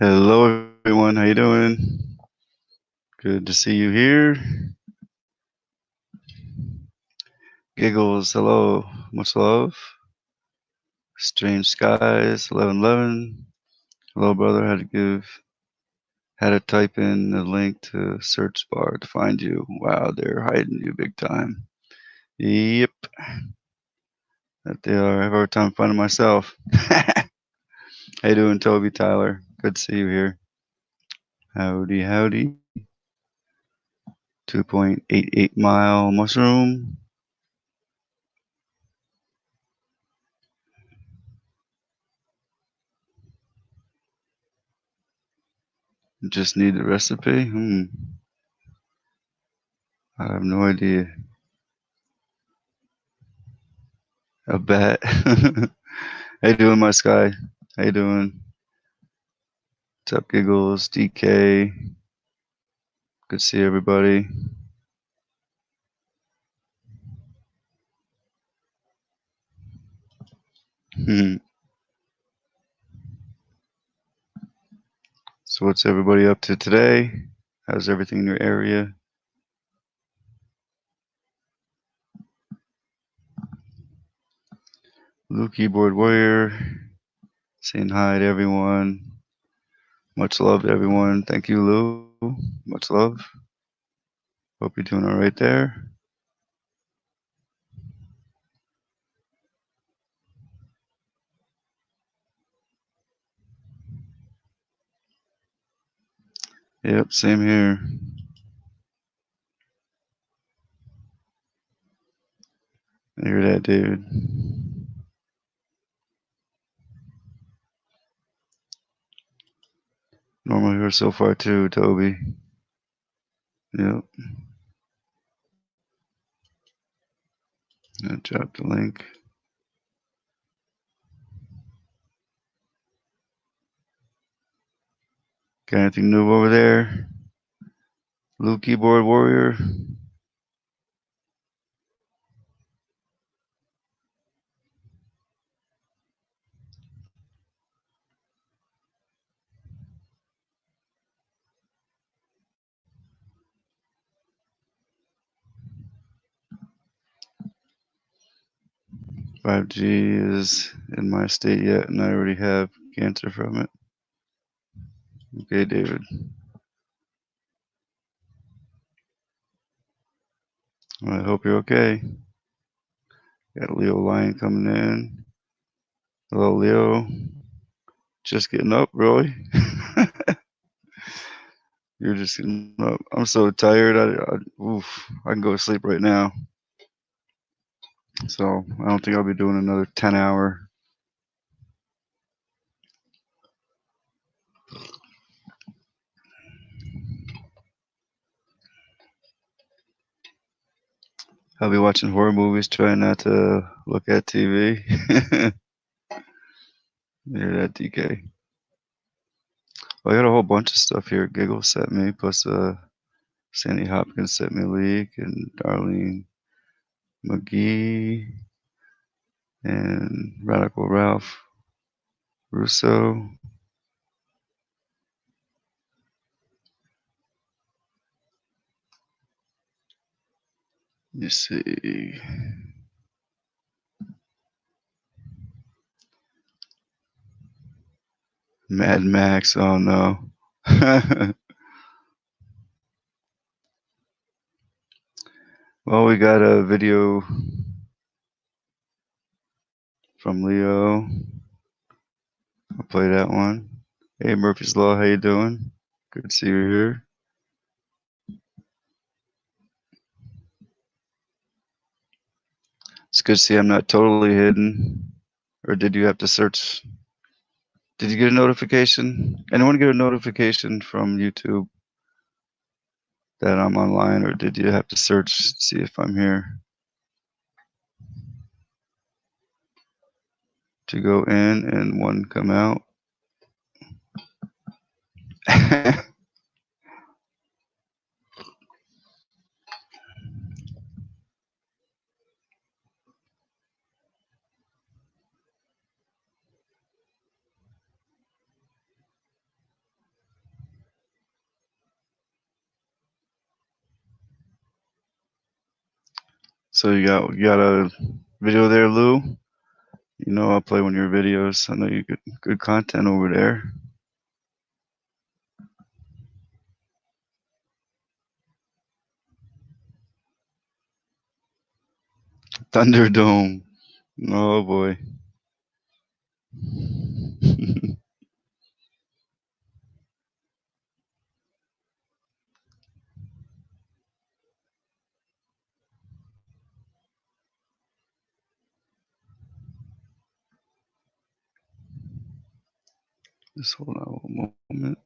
Hello, everyone. How you doing? Good to see you here. Giggles, hello. Much love. Strange skies, 1111. Hello, brother. Had to type in the link to search bar to find you. Wow, they're hiding you big time. Yep, that they are. I have a hard time finding myself. How you doing, Toby, Tyler? Good to see you here. Howdy, howdy. 2.88 mile mushroom. Just need the recipe. I have no idea. A bet. How you doing, my sky? How you doing? What's up, Giggles? DK. Good to see everybody. So what's everybody up to today? How's everything in your area? Lou Keyboard Warrior. Saying hi to everyone. Much love to everyone. Thank you, Lou. Much love. Hope you're doing all right there. Yep, same here. I hear that, dude. Normal here so far too, Toby. Yep. I dropped the link. Got anything new over there? Lou Keyboard Warrior. 5G is in my state yet, and I already have cancer from it. Okay, David. Well, I hope you're okay. Got Leo Lion coming in. Hello, Leo. Just getting up, really? You're just getting up. I'm so tired. I can go to sleep right now. So I don't think I'll be doing another 10-hour. I'll be watching horror movies, trying not to look at TV. Hear that, DK? Well, I got a whole bunch of stuff here. Giggle sent me, plus Sandy Hopkins sent me a leak, and Darlene McGee, and Radical Ralph Russo. You see. Mad Max, oh no. Well, we got a video from Leo. I'll play that one. Hey, Murphy's Law, how you doing? Good to see you here. It's good to see I'm not totally hidden. Or did you have to search? Did you get a notification? Anyone get a notification from YouTube that I'm online, or did you have to search, see if I'm here? To go in and one come out. So you got a video there, Lou? You know I'll play one of your videos. I know you get good content over there. Thunderdome. Oh boy. Just hold on one moment.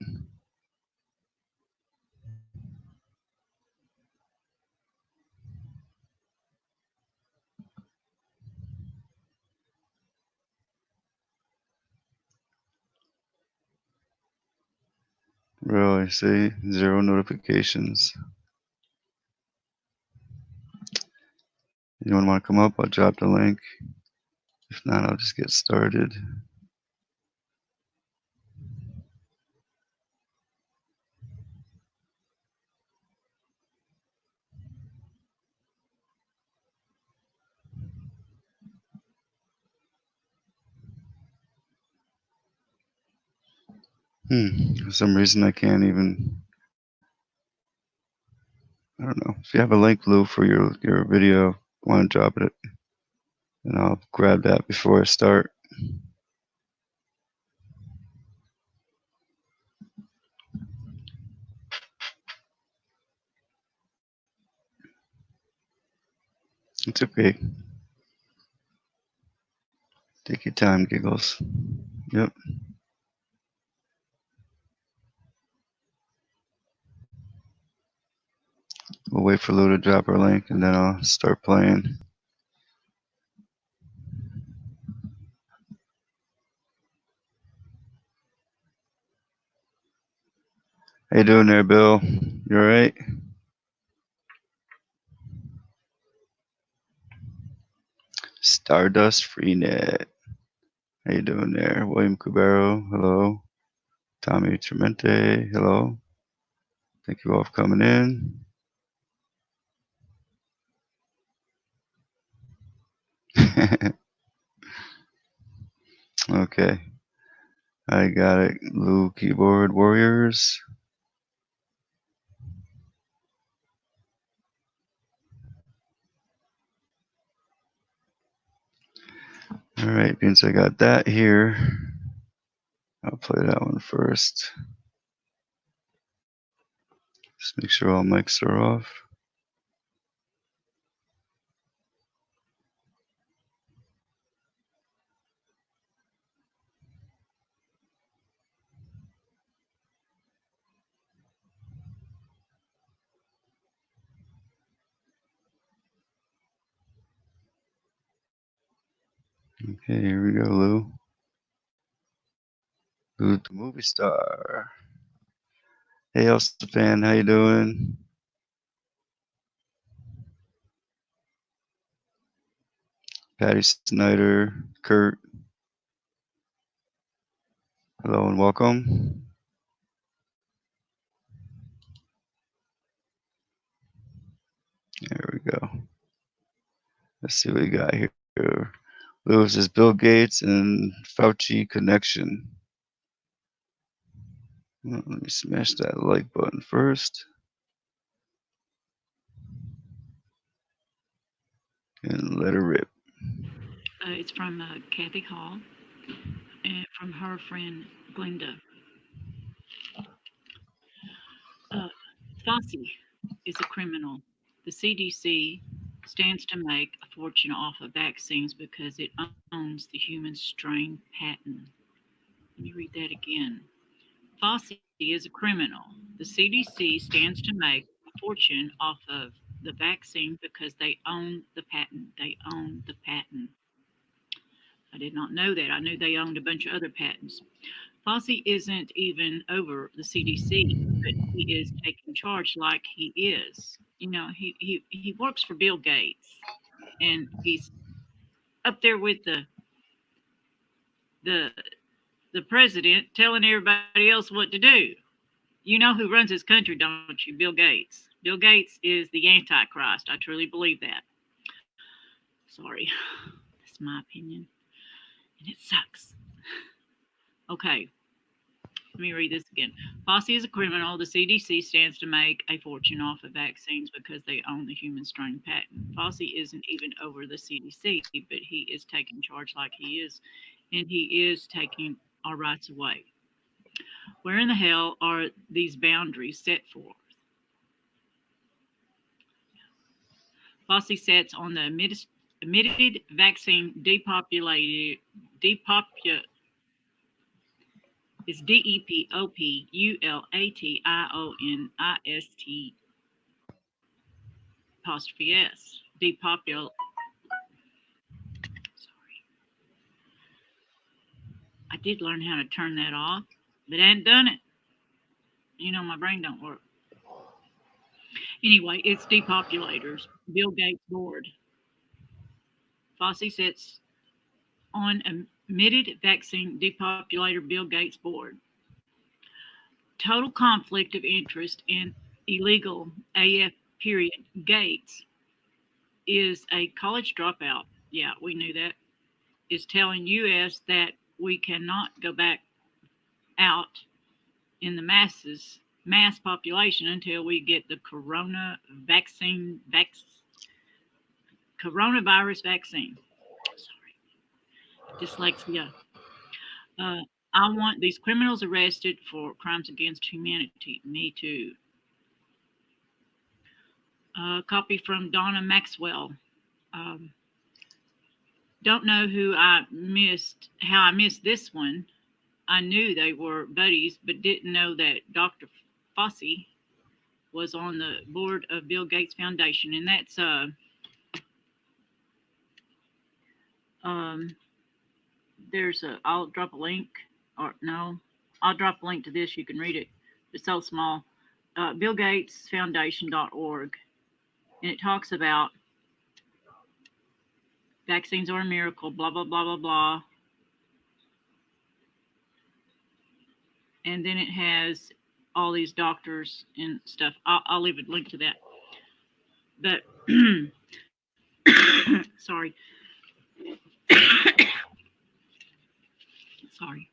Really, see? 0 notifications. Anyone want to come up? I'll drop the link. If not, I'll just get started. For some reason, I can't even. I don't know. If you have a link, Lou, for your video, want to drop it, and I'll grab that before I start. It's okay. Take your time, Giggles. Yep. We'll wait for Lou to drop her link, and then I'll start playing. How you doing there, Bill? You alright? Stardust Freenet. How you doing there? William Cubero, hello. Tommy Tremente, hello. Thank you all for coming in. Okay. I got it. Lou Keyboard Warriors. Alright, since I got that here, I'll play that one first. Just make sure all mics are off. Okay, here we go, Lou. Lou the movie star. Hey, Elsa fan, how you doing? Patty Snyder, Kurt. Hello and welcome. There we go. Let's see what we got here. Lewis is Bill Gates and Fauci connection. Well, let me smash that like button first. And let her rip. It's from Kathy Hall and from her friend Glenda. Uh, Fauci is a criminal. The CDC stands to make a fortune off of vaccines because it owns the human strain patent. Let me read that again. Fauci is a criminal. The CDC stands to make a fortune off of the vaccine because they own the patent. They own the patent. I did not know that. I knew they owned a bunch of other patents. Fauci isn't even over the CDC, but he is taking charge like he is. You know, he works for Bill Gates, and he's up there with the the president telling everybody else what to do. You know who runs his country, don't you? Bill Gates. Bill Gates is the Antichrist. I truly believe that. Sorry, that's my opinion, and it sucks. Okay, let me read this again. Fauci is a criminal. The CDC stands to make a fortune off of vaccines because they own the human strain patent. Fauci isn't even over the CDC, but he is taking charge like he is, and he is taking our rights away. Where in the hell are these boundaries set for? Fauci sets on the admitted vaccine is DEPOPULATIONIST Sorry, I did learn how to turn that off, but I hadn't done it. My brain don't work. Anyway, it's depopulators. Bill Gates board. Fauci sits on admitted vaccine depopulator Bill Gates board. Total conflict of interest in illegal AF period. Gates is a college dropout. Yeah, we knew that. Is telling US that we cannot go back out in the mass population until we get the coronavirus vaccine. Sorry, dyslexia. Uh, I want these criminals arrested for crimes against humanity. Me too. Copy from Donna Maxwell. Um, don't know how I missed this one. I knew they were buddies, but didn't know that Dr. Fauci was on the board of Bill Gates Foundation, and that's um, I'll drop a link, or no, I'll drop a link to this. You can read it. It's so small. BillGatesFoundation.org, and it talks about vaccines are a miracle, blah blah blah blah blah, and then it has all these doctors and stuff. I'll leave a link to that. But sorry, sorry,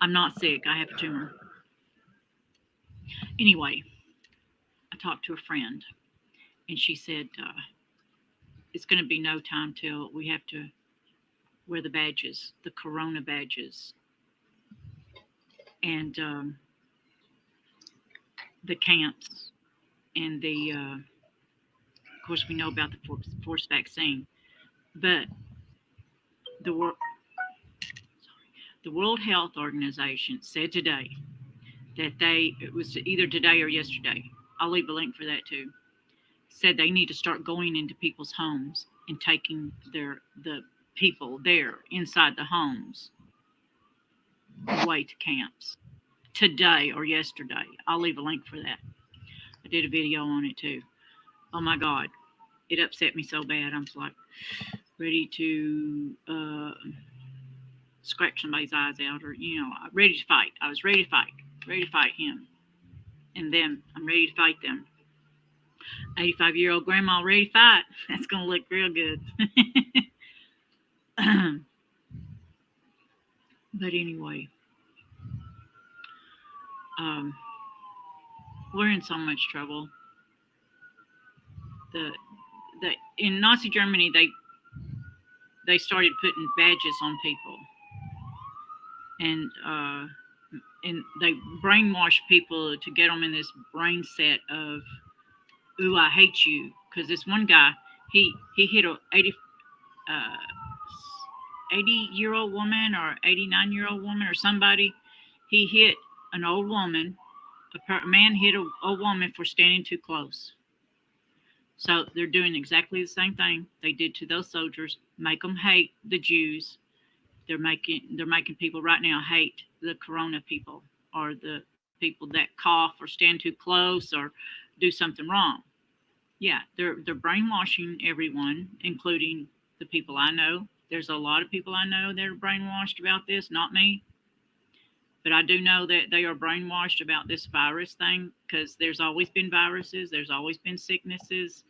I'm not sick. I have a tumor. Anyway, I talked to a friend, and she said it's going to be no time till we have to wear the badges, the corona badges, and the camps, and of course, we know about the forced vaccine, but the world. The World Health Organization said today that it was either today or yesterday. I'll leave a link for that too. Said they need to start going into people's homes and taking the people there inside the homes away to camps today or yesterday. I'll leave a link for that. I did a video on it too. Oh my God, it upset me so bad. I'm like ready to scratch somebody's eyes out, or ready to fight. I was ready to fight him, and then I'm ready to fight them. 85-year-old grandma ready to fight. That's gonna look real good. But anyway, um, we're in so much trouble. The in Nazi Germany they started putting badges on people, and they brainwash people to get them in this brain set of, ooh, I hate you, because this one guy he hit a 80-year-old woman or 89-year-old woman or somebody. He hit an old woman. A man hit an old woman for standing too close. So they're doing exactly the same thing they did to those soldiers, make them hate the Jews. They're making people right now hate the corona people, or the people that cough or stand too close or do something wrong. Yeah, they're brainwashing everyone, including the people I know. There's a lot of people I know that are brainwashed about this, not me. But I do know that they are brainwashed about this virus thing, because there's always been viruses, there's always been sicknesses,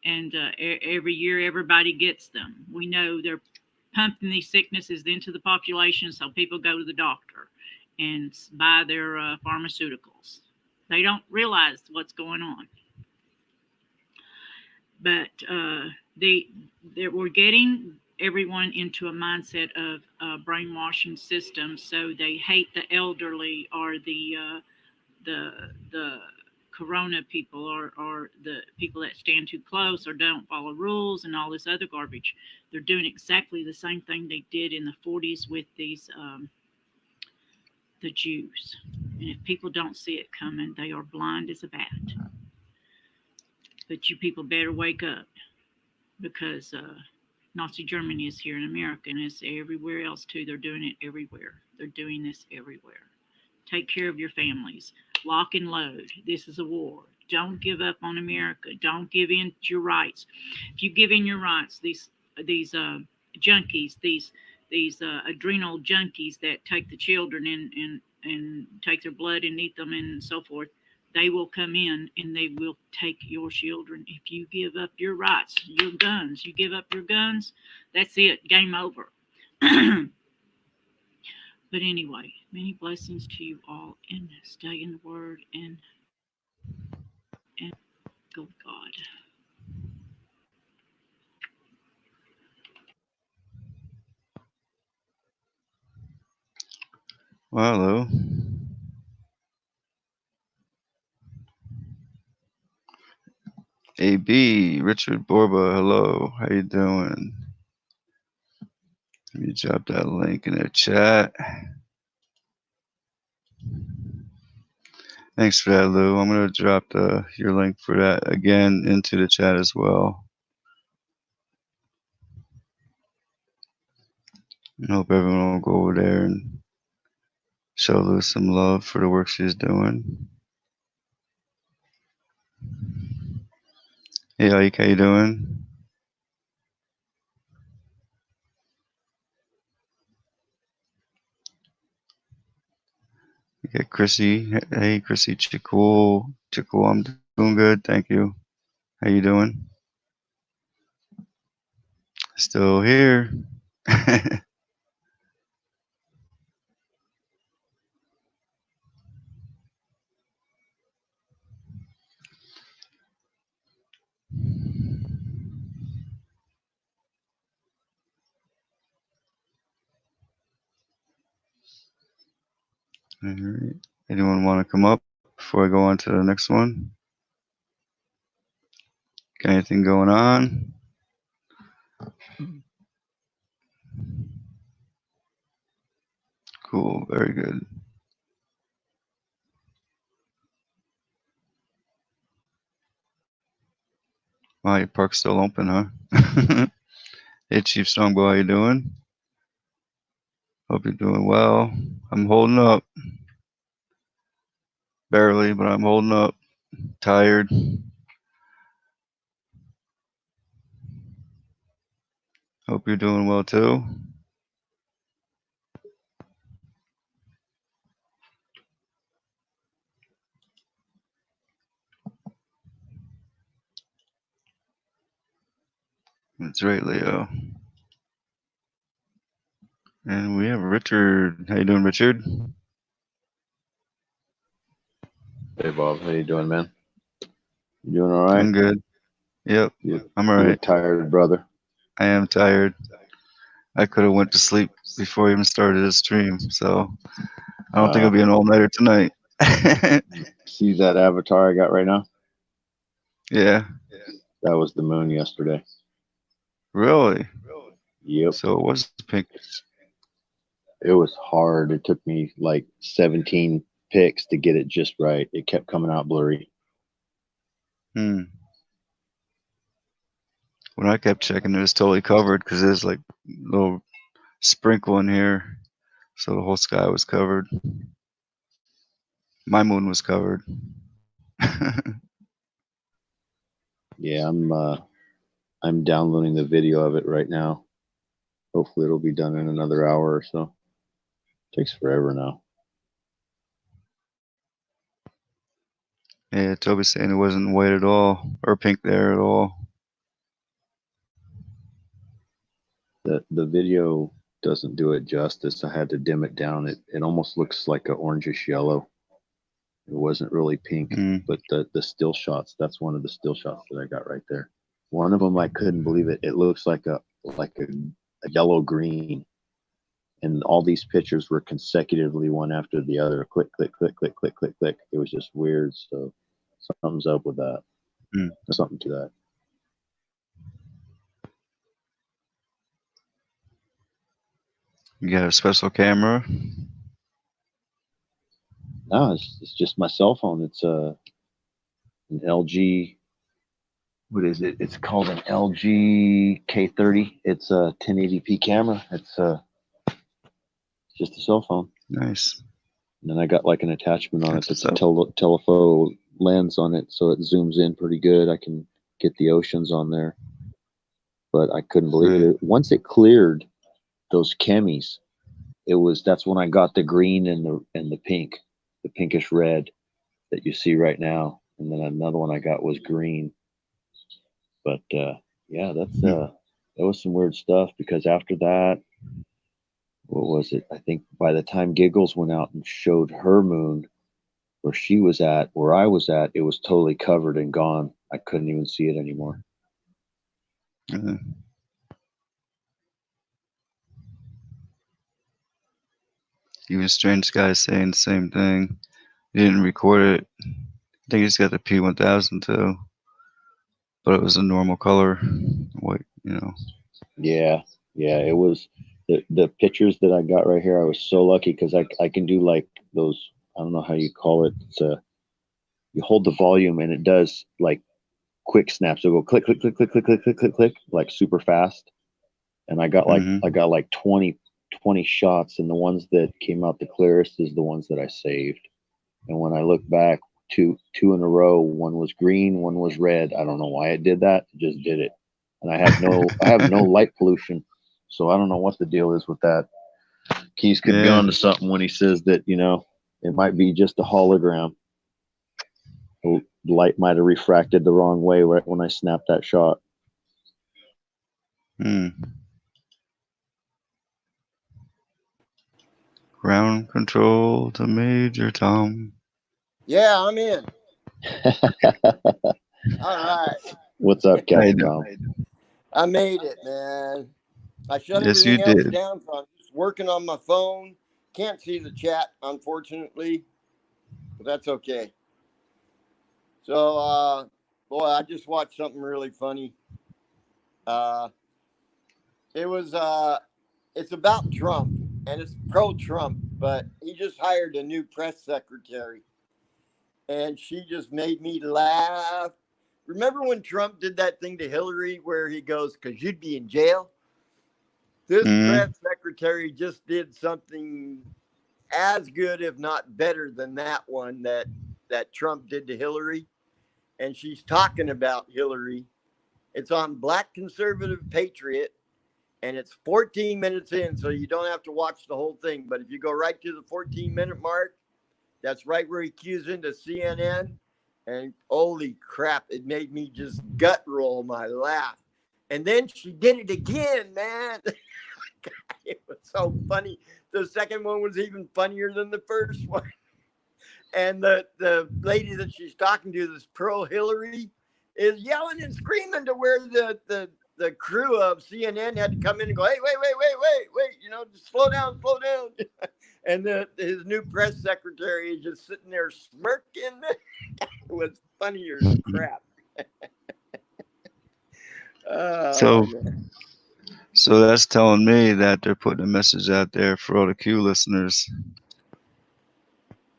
and every year everybody gets them. We know they're pumping these sicknesses into the population so people go to the doctor and buy their pharmaceuticals. They don't realize what's going on, but they we're getting everyone into a mindset of brainwashing system, so they hate the elderly or the corona people or the people that stand too close or don't follow rules and all this other garbage. They're doing exactly the same thing they did in the 40s with these the Jews. And if people don't see it coming, they are blind as a bat. But you people better wake up, because Nazi Germany is here in America, and it's everywhere else too. They're doing it everywhere. They're doing this everywhere. Take care of your families. Lock and load. This is a war. Don't give up on America. Don't give in to your rights. If you give in your rights, these junkies, these adrenal junkies that take the children and take their blood and eat them and so forth, they will come in and they will take your children. If you give up your rights, your guns, you give up your guns, that's it. Game over. But anyway, many blessings to you all, and stay in the Word and go with God. Well, hello. AB, Richard Borba, hello. How you doing? Let me drop that link in the chat. Thanks for that, Lou. I'm gonna drop your link for that again into the chat as well. I hope everyone will go over there and show Lou some love for the work she's doing. Hey, Ike, how you doing? You got Chrissy. Hey, Chrissy, Chikul. Chikul, I'm doing good. Thank you. How you doing? Still here. All right. Anyone want to come up before I go on to the next one? Got anything going on? Cool. Very good. Wow, your park's still open, huh? Hey, Chief Strongbow, how you doing? Hope you're doing well. I'm holding up. Barely, but I'm holding up. Tired. Hope you're doing well too. That's right, Leo. And we have Richard. How you doing, Richard? Hey Bob, how you doing, man? You doing all right? Doing good. Yep, You I'm you alright. look tired, brother. I am tired. I could have went to sleep before I even started the stream, so I don't think it'll Uh, be an all-nighter tonight. see that avatar I got right now? Yeah, That was the moon yesterday. really. Yep. So it was pink. It was hard. It took me like 17 picks to get it just right. It kept coming out blurry. Hmm. When I kept checking, it was totally covered because there's like a little sprinkle in here, so the whole sky was covered. My moon was covered. Yeah, I'm downloading the video of it right now. Hopefully it'll be done in another hour or so. Takes forever now. Yeah, Toby's saying it wasn't white at all or pink there at all. The video doesn't do it justice. I had to dim it down. It almost looks like an orangish yellow. It wasn't really pink, but the still shots. That's one of the still shots that I got right there. One of them, I couldn't believe it. It looks like a yellow green, and all these pictures were consecutively one after the other. Click, click, click, click, click, click, click. It was just weird. So something's up with that. Mm. There's something to that. You got a special camera? No, it's just my cell phone. It's an LG. What is it? It's called an LG K30. It's a 1080p camera. It's just a cell phone. Nice. And then I got like an attachment on it That's that's a telephoto lens on it, so it zooms in pretty good. I can get the oceans on there. But I couldn't believe it. Once it cleared those chemis, that's when I got the green and the pink, the pinkish red that you see right now. And then another one I got was green. But yeah, that was some weird stuff, because after that, what was it? I think by the time Giggles went out and showed her moon where she was at, where I was at, it was totally covered and gone. I couldn't even see it anymore. Even Strange Guy saying the same thing. He didn't record it. I think he's got the P1000 too, but it was a normal color, white. Yeah, it was the pictures that I got right here. I was so lucky because I can do like those. I don't know how you call it. It's you hold the volume and it does like quick snaps. It'll go click, click, click, click, click, click, click, click, click, like super fast. And I got like 20 shots, and the ones that came out the clearest is the ones that I saved. And when I look back, two in a row, one was green, one was red. I don't know why it did that. It just did it. And I have no light pollution, so I don't know what the deal is with that. Keys could be onto something when he says that, it might be just a hologram. The light might have refracted the wrong way right when I snapped that shot. Ground control to Major Tom. Yeah, I'm in. All right. What's up, Captain Tom? I made it, man. I shut Yes, everything you else did. down, so I'm just working on my phone. Can't see the chat, unfortunately, but that's okay. So, boy, I just watched something really funny. It's about Trump, and it's pro-Trump, but he just hired a new press secretary, and she just made me laugh. Remember when Trump did that thing to Hillary where he goes, "'Cause you'd be in jail"? This press secretary just did something as good, if not better, than that one that Trump did to Hillary. And she's talking about Hillary. It's on Black Conservative Patriot, and it's 14 minutes in, so you don't have to watch the whole thing. But if you go right to the 14-minute mark, that's right where he cues into CNN. And holy crap, it made me just gut roll my laugh. And then she did it again, man. It was so funny. The second one was even funnier than the first one. And the lady that she's talking to, this pro Hillary, is yelling and screaming to where the crew of CNN had to come in and go, "Hey, wait, just slow down. And his new press secretary is just sitting there smirking. It was funnier than crap. So that's telling me that they're putting a message out there for all the Q listeners.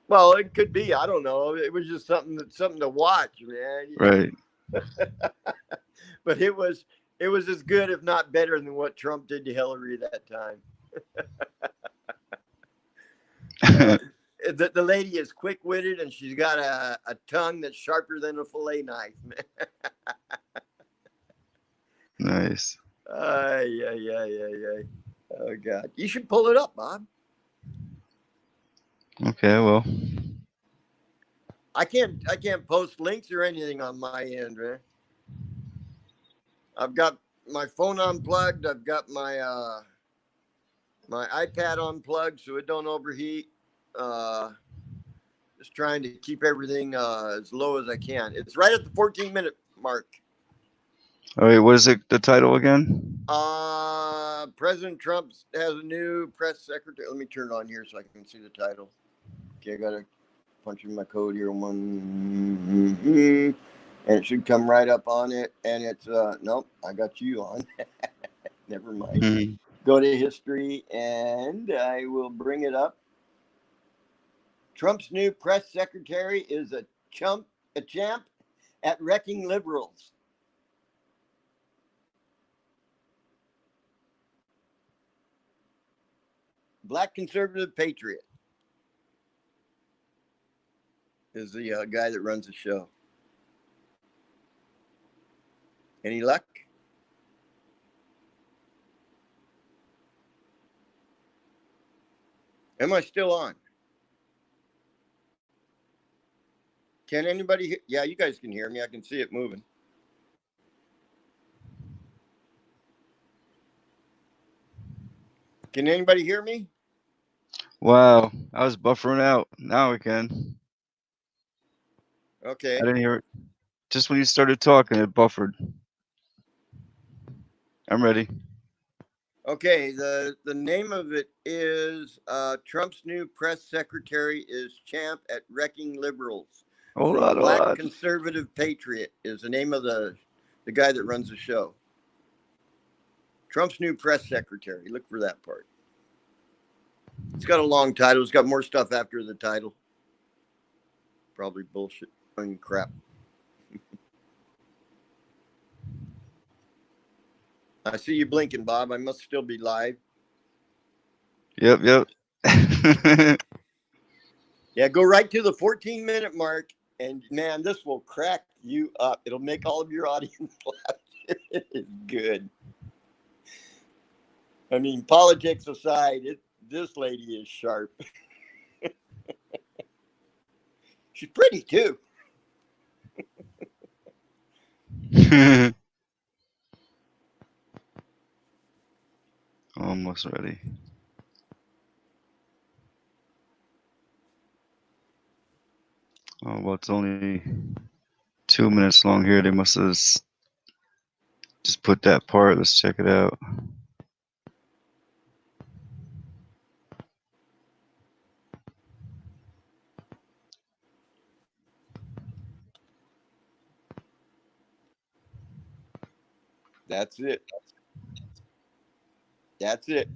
Well, it could be. I don't know. It was just something to watch, man. Right. But it was as good, if not better, than what Trump did to Hillary that time. The lady is quick-witted, and she's got a tongue that's sharper than a fillet knife. Nice. Yeah. Oh God, you should pull it up, Bob. Okay, well, I can't post links or anything on my end, man. I've got my phone unplugged. I've got my my iPad unplugged so it don't overheat. Just trying to keep everything as low as I can. It's right at the 14-minute mark. All right, what is it? The title again? President Trump has a new press secretary. Let me turn it on here so I can see the title. Okay, I gotta punch in my code here. And it should come right up on it. And it's nope, I got you on. Never mind. Hmm. Go to history, and I will bring it up. Trump's new press secretary is a champ at wrecking liberals. Black conservative patriot is the guy that runs the show. Any luck? Am I still on? Can anybody hear? Yeah, you guys can hear me. I can see it moving. Can anybody hear me? Wow, I was buffering out. Now I can. Okay. I didn't hear it. Just when you started talking, it buffered. I'm ready. Okay, the name of it is Trump's new press secretary is champ at wrecking liberals. Hold So on, hold Black on. conservative patriot is the name of the guy that runs the show. Trump's new press secretary. Look for that part. It's got a long title. It's got more stuff after the title. Probably bullshit. I mean, crap. I see you blinking, Bob. I must still be live. Yep. Yeah, go right to the 14-minute mark, and man, this will crack you up. It'll make all of your audience laugh. It is good. I mean, politics aside, this lady is sharp. She's pretty too. Almost ready. Oh, well, it's only 2 minutes long here. They must have just put that part. Let's check it out. That's it. That's it.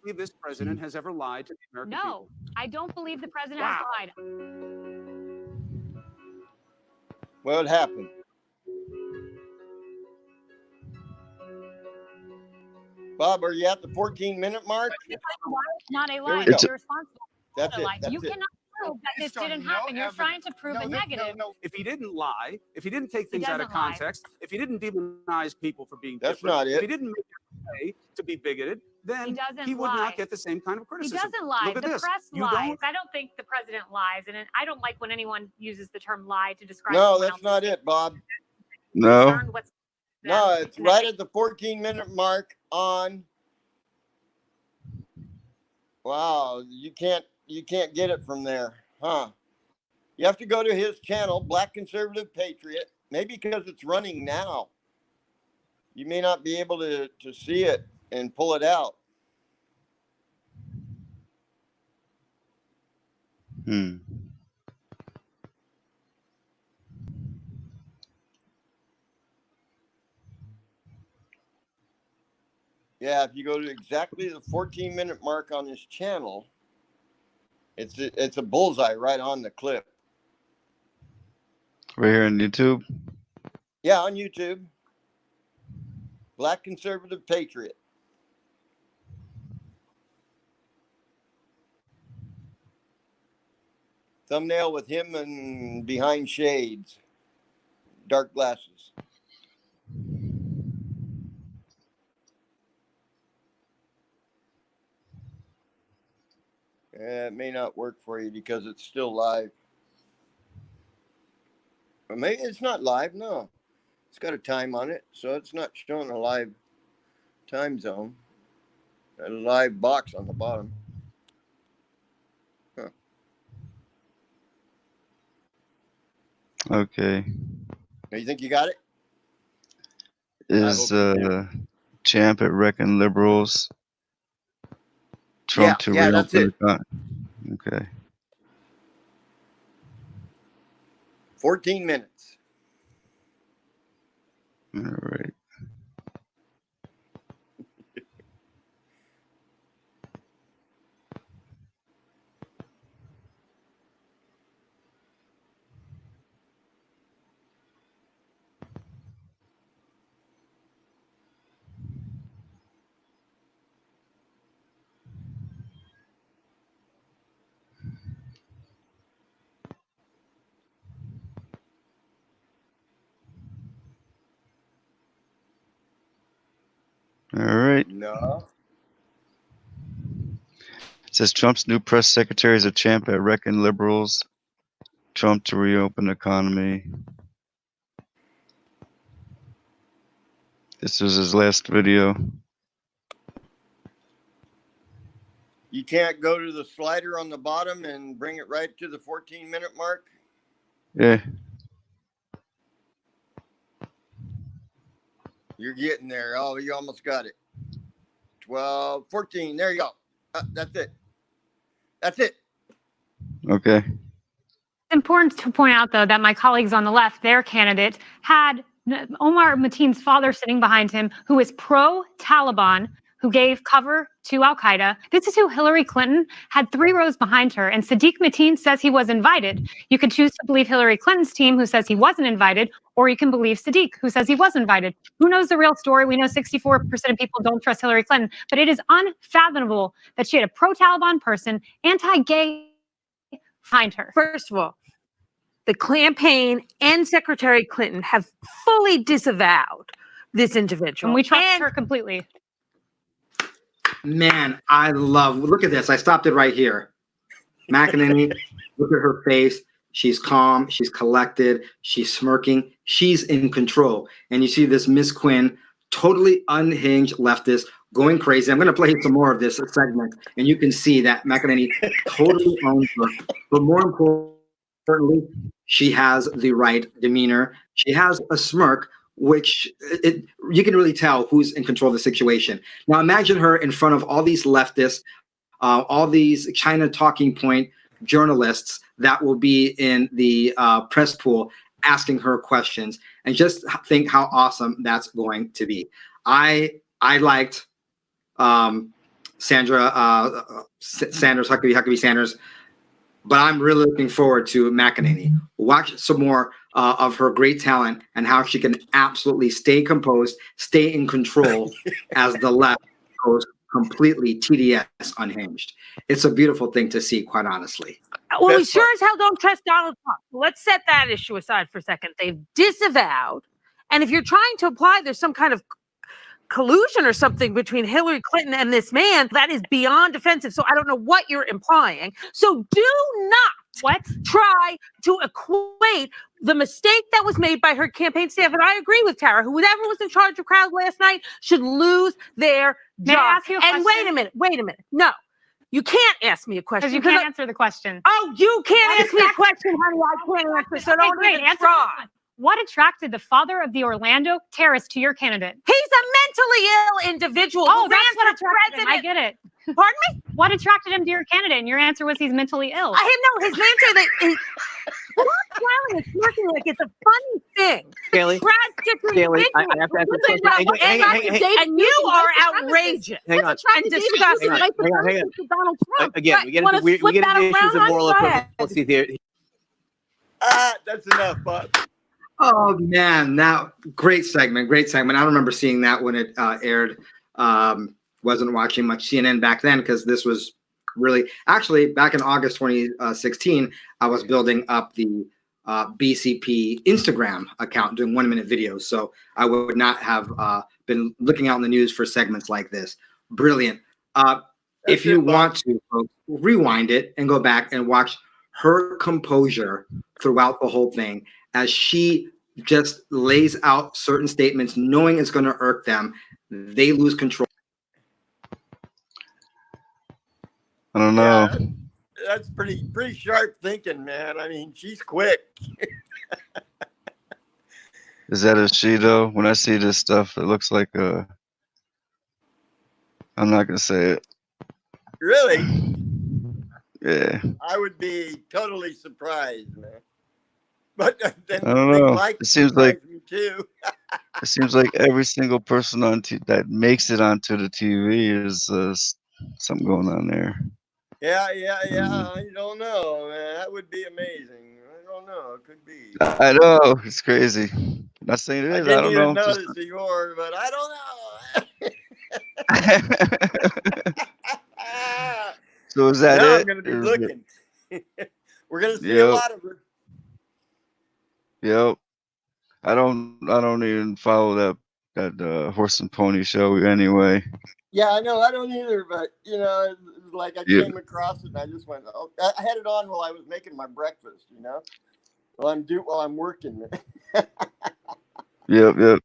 Believe this president has ever lied to the American people? No, I don't believe the president has lied. What happened? Bob, are you at the 14-minute mark? Not a Here lie. we go. It's irresponsible. That's it. You cannot prove that this didn't happen. You're trying to prove a negative. If he didn't lie, if he didn't take things out of doesn't lie. context, if he didn't demonize people for being That's different, not if it. he didn't make them pay to be bigoted, then doesn't he would lie. not get the same kind of He criticism. doesn't lie. Look at The this. press You lies. don't. I don't think the president lies, and I don't like when anyone uses the term lie to describe. No, someone that's else's not it, Bob. No. concern, what's No, them. it's right at the 14-minute mark on. Wow, you can't get it from there, huh? You have to go to his channel, Black Conservative Patriot. Maybe because it's running now. You may not be able to see it and pull it out. Yeah, if you go to exactly the 14-minute mark on his channel, it's a bullseye right on the clip. Right here on YouTube. Yeah, on YouTube. Black Conservative Patriot. Thumbnail with him and behind shades. Dark glasses. It may not work for you because it's still live. Or maybe it's not live. No, it's got a time on it, so it's not showing a live time zone. A live box on the bottom. Huh. Okay. Now you think you got it? Is champ at wrecking liberals. Trump to Yeah, that's reopen it. the Okay. 14 minutes. All right. All right. No. It says Trump's new press secretary is a champ at wrecking liberals. Trump to reopen the economy. This was his last video. You can't go to the slider on the bottom and bring it right to the 14-minute mark? Yeah. You're getting there. Oh, you almost got it. 12, 14. There you go. That's it. That's it. Okay. It's important to point out, though, that my colleagues on the left, their candidate, had Omar Mateen's father sitting behind him, who is pro-Taliban, who gave cover to al-Qaeda. This is who Hillary Clinton had 3 rows behind her, and Sadiq Mateen says he was invited. You can choose to believe Hillary Clinton's team, who says he wasn't invited, or you can believe Sadiq, who says he was invited. Who knows the real story? We know 64% of people don't trust Hillary Clinton, but it is unfathomable that she had a pro-Taliban person, anti-gay, behind her. First of all, the campaign and Secretary Clinton have fully disavowed this individual. And we trust her completely. Man, I love, look at this. I stopped it right here. McEnany, look at her face. She's calm. She's collected. She's smirking. She's in control. And you see this Miss Quinn, totally unhinged leftist, going crazy. I'm going to play some more of this segment, and you can see that McEnany totally owns her. But more importantly, she has the right demeanor. She has a smirk, which you can really tell who's in control of the situation. Now imagine her in front of all these leftists, all these China talking point journalists that will be in the press pool asking her questions, and just think how awesome that's going to be. I liked Sanders, Huckabee Sanders, but I'm really looking forward to McEnany. Watch some more of her great talent and how she can absolutely stay composed, stay in control as the left goes completely TDS unhinged. It's a beautiful thing to see, quite honestly. Well, we sure as hell don't trust Donald Trump. Let's set that issue aside for a second. They've disavowed. And if you're trying to apply, there's some kind of collusion or something between Hillary Clinton and this man, that is beyond offensive. So I don't know what you're implying. So do not try to equate the mistake that was made by her campaign staff. And I agree with Tara, whoever was in charge of crowd last night should lose their May I job. ask you a And question? wait a minute. No, you can't ask me a question. Because you can't answer the question. Oh, you can't ask me a question, honey. I can't answer. So don't even try. What attracted the father of the Orlando terrorist to your candidate? He's a mentally ill individual. Oh, who that's ran what for attracted him. I president. get it. Pardon me? What attracted him to your candidate? And your answer was he's mentally ill. His answer is stop smiling and smirking like it's a funny thing. Haley, Haley, I have to ask you a question. And you are outrageous. Hang on. And disgusting. Hang on. Donald Trump. Again, we get into the issues of moral equivalency here. That's enough, Bob. Oh man, now great segment. I don't remember seeing that when it aired. Wasn't watching much CNN back then because this was really actually back in August 2016. I was building up the BCP Instagram account, doing 1-minute videos. So I would not have been looking out in the news for segments like this. Brilliant. If you want to, folks, rewind it and go back and watch her composure throughout the whole thing as she just lays out certain statements, knowing it's going to irk them. they lose control. I don't know. Yeah, that's pretty sharp thinking, man. I mean, she's quick. Is that a she though? When I see this stuff, it looks like a. I'm not gonna say it. Really? Yeah. I would be totally surprised, man. But then I don't Big know. Mike It seems like surprised me too. it seems like every single person on that makes it onto the TV is something going on there. Yeah. I don't know, man. That would be amazing. I don't know. It could be. I know it's crazy. Not saying it I is. I didn't don't even know. Just notice before, but I don't know. so is that Now I'm it? going to be Is it- looking. We're going to see a Yep. lot of her. Yep. I don't even follow that horse and pony show anyway. Yeah, I know. I don't either, but it was like I Yeah. came across it and I just went. Oh, I had it on while I was making my breakfast. While I'm working. Yep.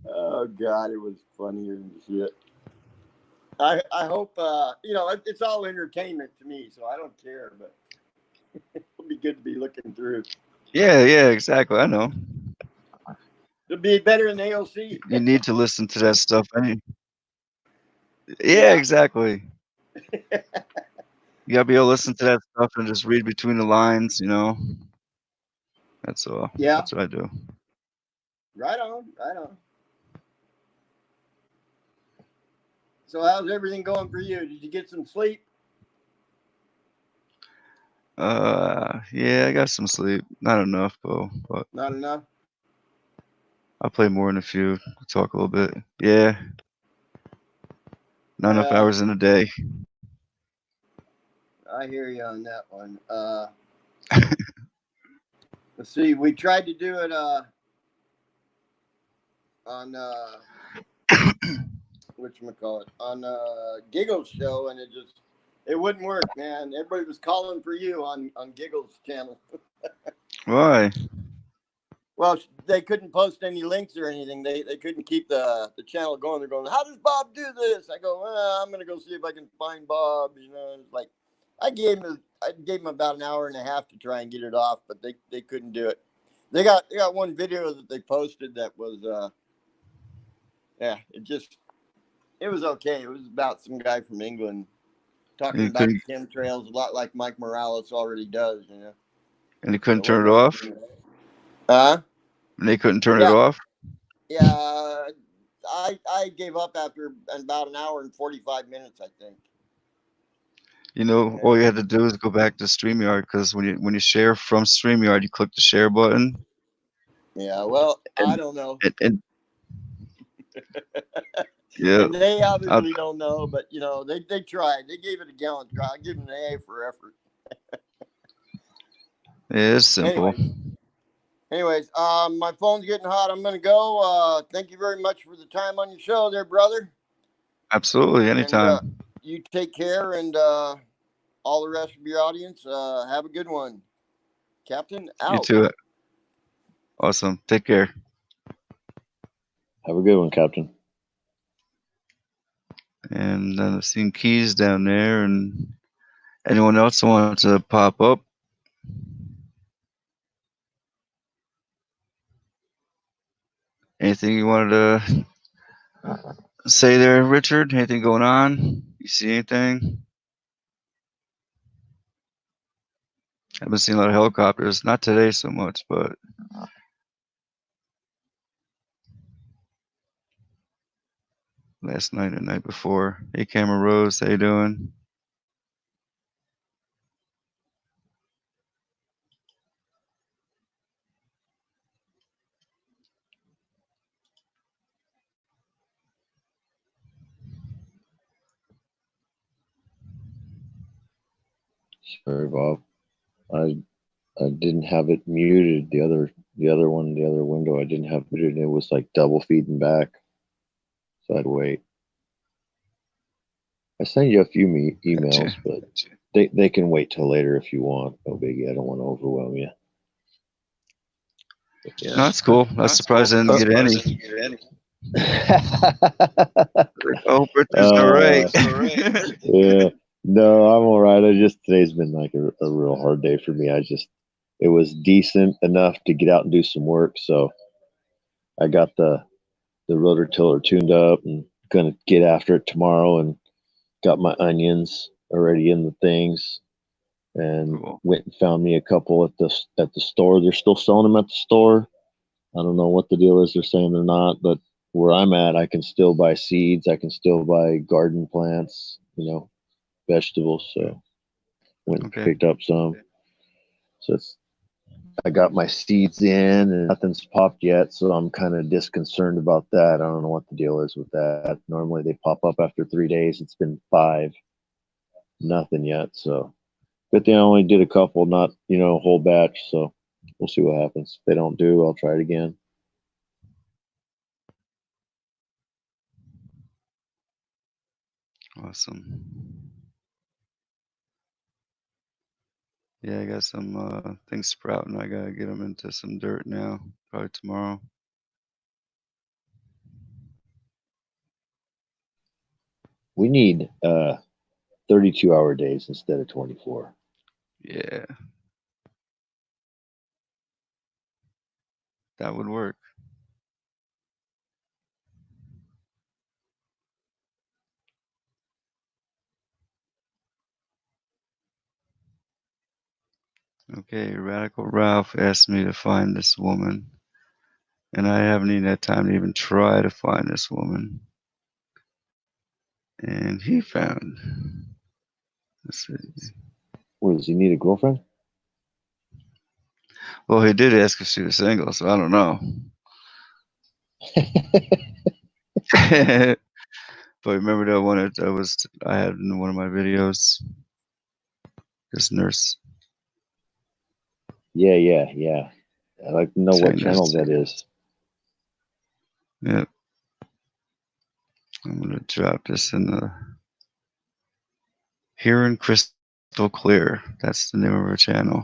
Oh God, it was funnier than shit. I hope it's all entertainment to me, so I don't care. But it'll be good to be looking through. Yeah, exactly. I know. It'll be better than AOC. You need to listen to that stuff. Yeah, exactly. You gotta be able to listen to that stuff and just read between the lines, That's all. Yeah. That's what I do. Right on. So how's everything going for you? Did you get some sleep? Yeah, I got some sleep. Not enough, though, but Not enough? I'll play more in a few. Talk a little bit. Yeah. Not enough hours in a day. I hear you on that one. Let's see. We tried to do it on whatchamacallit, on Giggles show, and it wouldn't work, man. Everybody was calling for you on Giggles channel. Why? Well, they couldn't post any links or anything. They couldn't keep the channel going. They're going, how does Bob do this? I go, well, I'm gonna go see if I can find Bob. It's like I gave him about an hour and a half to try and get it off, but they couldn't do it. They got one video that they posted that was it was okay. It was about some guy from England talking about chemtrails, a lot like Mike Morales already does, And they couldn't turn it off? Huh? And they couldn't turn it off? Yeah, I gave up after about an hour and 45 minutes, I think. All you had to do is go back to StreamYard, because when you share from StreamYard, you click the share button. Yeah, well, I don't know. And yeah, and they obviously don't know, but they tried. They gave it a gallant try. I give them an A for effort. Yeah, it's simple. Anyways, my phone's getting hot. I'm gonna go. Thank you very much for the time on your show, there, brother. Absolutely, anytime. And, you take care, and all the rest of your audience, have a good one. Captain out. You too. Awesome. Take care. Have a good one, Captain. And then I've seen Keys down there, and anyone else want to pop up? Anything you wanted to say there, Richard? Anything going on? You see anything? I've been seeing a lot of helicopters. Not today so much, but last night and the night before. Hey, Camera Rose, how you doing? Sorry, Bob. I didn't have it muted. The other window, I didn't have muted, and it was like double feeding back. So I'd wait. I sent you a few emails, but they can wait till later if you want. No biggie. I don't want to overwhelm you. Yeah. No, that's cool. I was surprised I didn't get any. Oh, Britain's all right. Yeah. No, I'm all right. Today's been like a real hard day for me. It was decent enough to get out and do some work. So I got the rotor tiller tuned up and gonna get after it tomorrow, and got my onions already in the things, and Cool. went and found me a couple at the store. They're still selling them at the store. I don't know what the deal is. They're saying they're not, but where I'm at, I can still buy seeds. I can still buy garden plants, vegetables. So went and Okay. picked up some. So I got my seeds in and nothing's popped yet. So I'm kind of disconcerted about that. I don't know what the deal is with that. Normally they pop up after 3 days. It's been 5, nothing yet. So good thing I only did a couple, not, a whole batch. So we'll see what happens. If they don't do, I'll try it again. Awesome. Yeah, I got some things sprouting. I gotta get them into some dirt now. Probably tomorrow. We need 32-hour days instead of 24. Yeah, that would work. Okay, Radical Ralph asked me to find this woman, and I haven't even had time to even try to find this woman. And he found. Let's see. What, does he need a girlfriend? Well, he did ask if she was single, so I don't know. But remember that one I had in one of my videos? This nurse Yeah. I'd like to know what saying channel this. that is. Yep. I'm gonna drop this in the Hearing Crystal Clear. That's the name of her channel.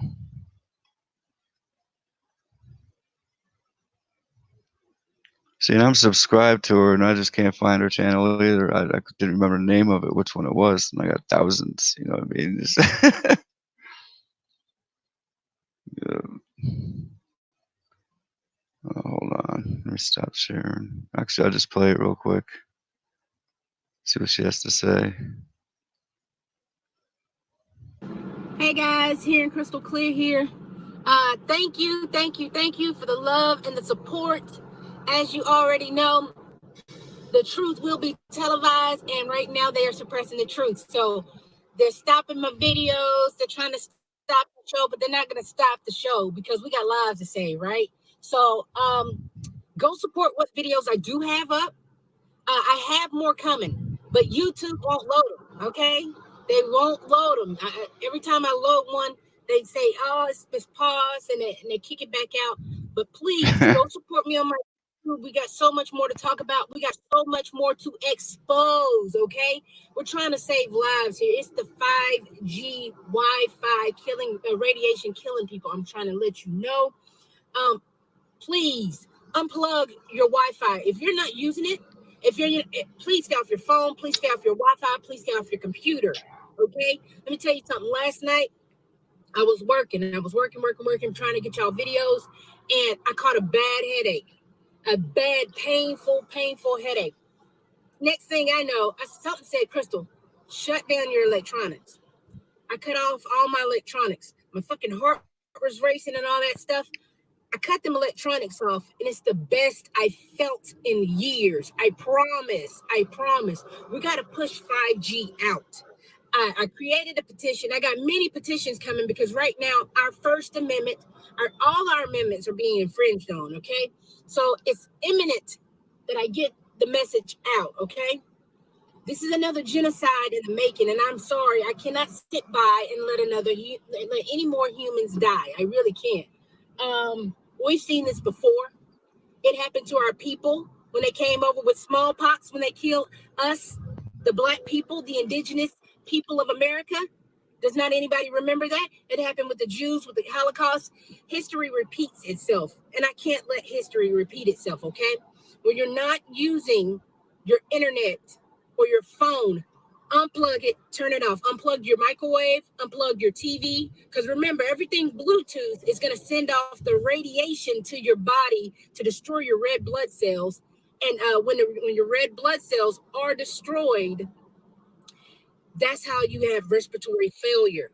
See, and I'm subscribed to her, and I just can't find her channel either. I didn't remember the name of it, which one it was, and I got thousands. You know what I mean? Just hold on. Let me stop sharing. Actually, I'll just play it real quick. See what she has to say. Hey guys, Hearing Crystal Clear here. Thank you for the love and the support. As you already know, the truth will be televised, and right now they are suppressing the truth. So they're stopping my videos. They're trying to stop the show, but they're not going to stop the show because we got lives to save, right? So go support what videos I do have up. I have more coming, but YouTube won't load them, okay? They won't load them. Every time I load one, they say, oh, it's paused, and they kick it back out. But please, go support me on my YouTube. We got so much more to talk about. We got so much more to expose, okay? We're trying to save lives here. It's the 5G Wi-Fi radiation killing people. I'm trying to let you know. Please unplug your Wi-Fi. If you're not using it, please get off your phone, please get off your Wi-Fi, please get off your computer. Okay? Let me tell you something. Last night I was working, trying to get y'all videos, and I caught a bad headache. A bad, painful headache. Next thing I know, something said, Crystal, shut down your electronics. I cut off all my electronics. My fucking heart was racing and all that stuff. I cut them electronics off, and it's the best I felt in years. I promise. We got to push 5G out. I created a petition. I got many petitions coming because right now our First Amendment, all our amendments are being infringed on, okay? So it's imminent that I get the message out, okay? This is another genocide in the making, and I'm sorry. I cannot sit by and let any more humans die. I really can't. We've seen this before. It happened to our people when they came over with smallpox, when they killed us, the Black people, the indigenous people of America. Does not anybody remember that? It happened with the Jews, with the Holocaust. History repeats itself, and I can't let history repeat itself, okay? When you're not using your internet or your phone, unplug it, turn it off. Unplug your microwave, unplug your TV. Because remember, everything Bluetooth is going to send off the radiation to your body to destroy your red blood cells. And when your red blood cells are destroyed, that's how you have respiratory failure.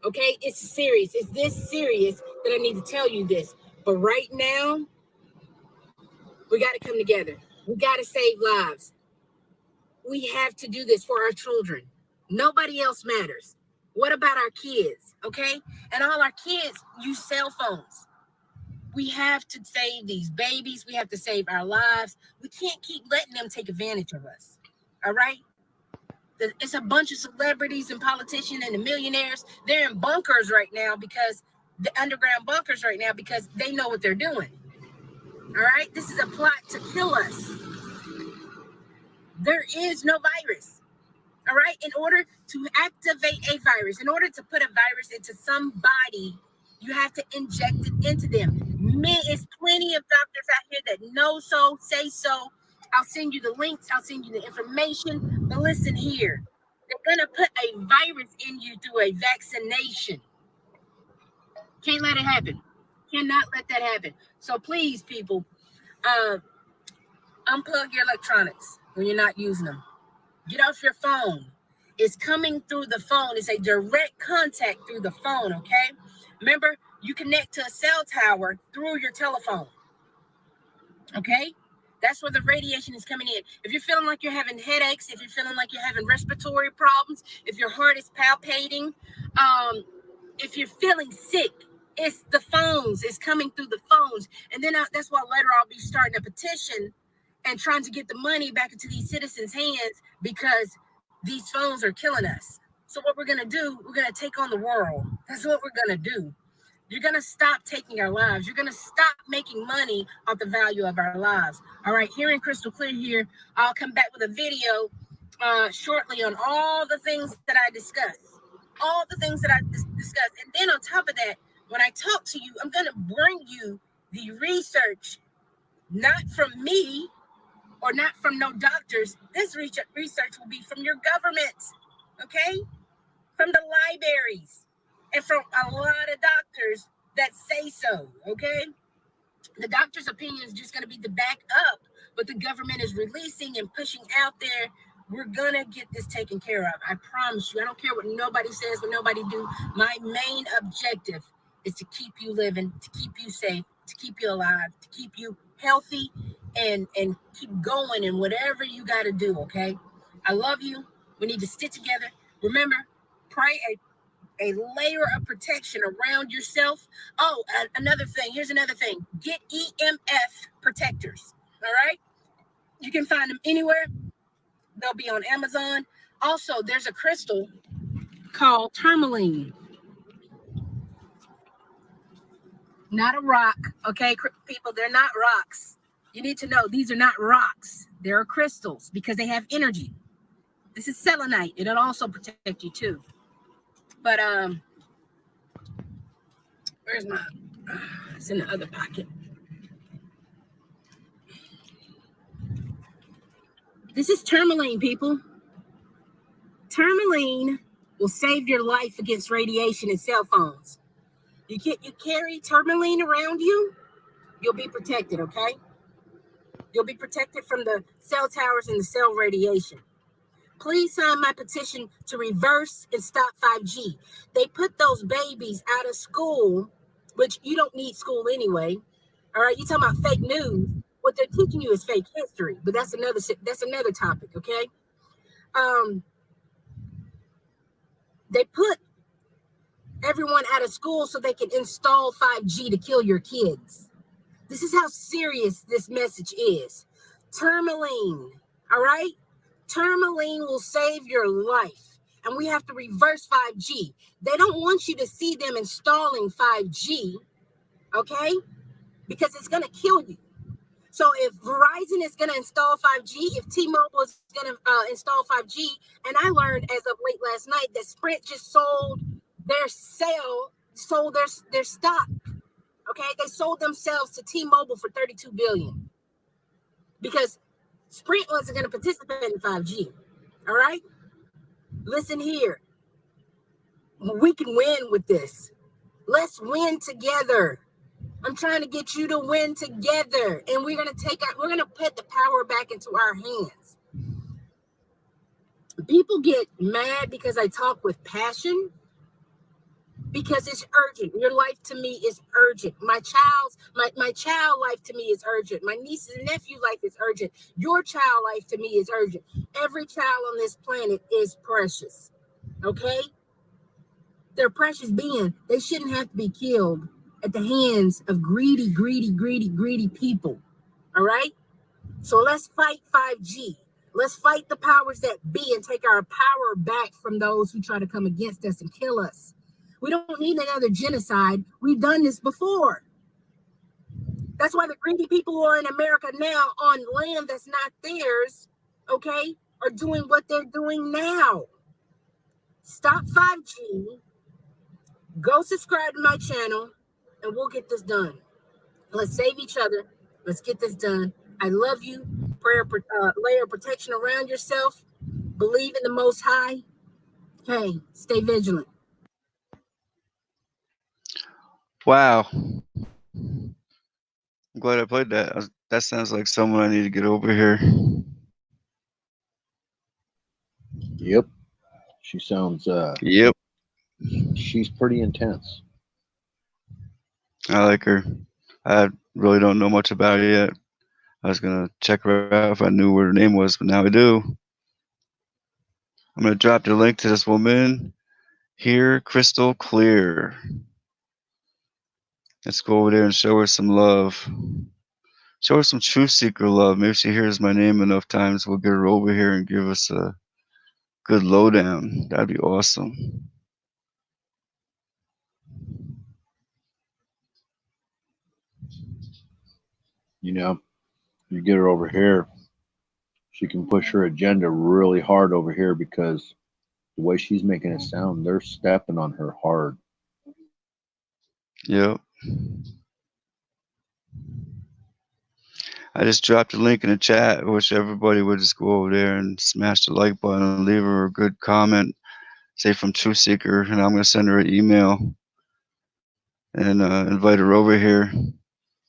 Okay, it's serious. It's this serious that I need to tell you this. But right now, we got to come together. We got to save lives. We have to do this for our children. Nobody else matters. What about our kids? Okay, and all our kids use cell phones. We have to save these babies. We have to save our lives. We can't keep letting them take advantage of us. All right. It's a bunch of celebrities and politicians and the millionaires. They're in bunkers right now because the underground bunkers right now because they know what they're doing. All right. This is a plot to kill us. There is no virus. All right. In order to activate a virus, in order to put a virus into somebody, you have to inject it into them. There's plenty of doctors out here that know so, say so. I'll send you the links. I'll send you the information. But listen here. They're going to put a virus in you through a vaccination. Can't let it happen. Cannot let that happen. So please, people, unplug your electronics when you're not using them. Get off your phone. It's coming through the phone. It's a direct contact through the phone, okay? Remember, you connect to a cell tower through your telephone, okay? That's where the radiation is coming in. If you're feeling like you're having headaches, if you're feeling like you're having respiratory problems, if your heart is palpitating, if you're feeling sick, it's the phones. It's coming through the phones. And then that's why later I'll be starting a petition and trying to get the money back into these citizens' hands because these phones are killing us. So what we're going to do, we're going to take on the world. That's what we're going to do. You're going to stop taking our lives. You're going to stop making money off the value of our lives. All right, hearing crystal clear here. I'll come back with a video shortly on all the things that I discussed. All the things that I discussed. And then on top of that, when I talk to you, I'm going to bring you the research, not from me or not from no doctors. This research will be from your government, okay? From the libraries. And from a lot of doctors that say so, okay? The doctor's opinion is just going to be the back up what the government is releasing and pushing out there. We're going to get this taken care of. I promise you. I don't care what nobody says, what nobody do. My main objective is to keep you living, to keep you safe, to keep you alive, to keep you healthy, and keep going in whatever you got to do, okay? I love you. We need to stick together. Remember, pray a layer of protection around yourself. Oh, another thing. Here's another thing. Get EMF protectors. All right? You can find them anywhere. They'll be on Amazon. Also, there's a crystal called tourmaline. Not a rock. Okay, people, they're not rocks. You need to know these are not rocks. They're crystals because they have energy. This is selenite. It'll also protect you too. But where's my? It's in the other pocket. This is tourmaline, people. Tourmaline will save your life against radiation and cell phones. You carry tourmaline around you, you'll be protected, okay? You'll be protected from the cell towers and the cell radiation. Please sign my petition to reverse and stop 5G. They put those babies out of school, which you don't need school anyway. All right, you talking about fake news. What they're teaching you is fake history, but that's another topic, okay? They put everyone out of school so they can install 5G to kill your kids. This is how serious this message is. Tourmaline, all right? Tourmaline will save your life, and we have to reverse 5G. They don't want you to see them installing 5G, okay? Because it's going to kill you. So if Verizon is going to install 5G, if T-Mobile is going to install 5G, and I learned as of late last night that Sprint just sold their stock. Okay, they sold themselves to T-Mobile for $32 billion. because Sprint wasn't going to participate in 5G. All right? Listen here. We can win with this. Let's win together. I'm trying to get you to win together. And we're going to put the power back into our hands. People get mad because I talk with passion, because it's urgent. Your life to me is urgent. My child life to me is urgent. My niece and nephew life is urgent. Your child life to me is urgent. Every child on this planet is precious. Okay? They're precious beings. They shouldn't have to be killed at the hands of greedy people. All right? So let's fight 5G. Let's fight the powers that be and take our power back from those who try to come against us and kill us. We don't need another genocide. We've done this before. That's why the greedy people who are in America now on land that's not theirs, okay, are doing what they're doing now. Stop 5G. Go subscribe to my channel, and we'll get this done. Let's save each other. Let's get this done. I love you. Layer of protection around yourself. Believe in the Most High. Hey, stay vigilant. Wow. I'm glad I played that. That sounds like someone I need to get over here. Yep. She sounds Yep. She's pretty intense. I like her. I really don't know much about her yet. I was gonna check her out if I knew what her name was, but now I do. I'm gonna drop the link to this woman here, crystal clear. Let's go over there and show her some love. Show her some truth seeker love. Maybe she hears my name enough times. We'll get her over here and give us a good lowdown. That'd be awesome. You know, you get her over here, she can push her agenda really hard over here because the way she's making it sound, they're stepping on her hard. Yep. I just dropped a link in the chat. I wish everybody would just go over there and smash the like button and leave her a good comment. Say from Truth Seeker, and I'm going to send her an email and invite her over here.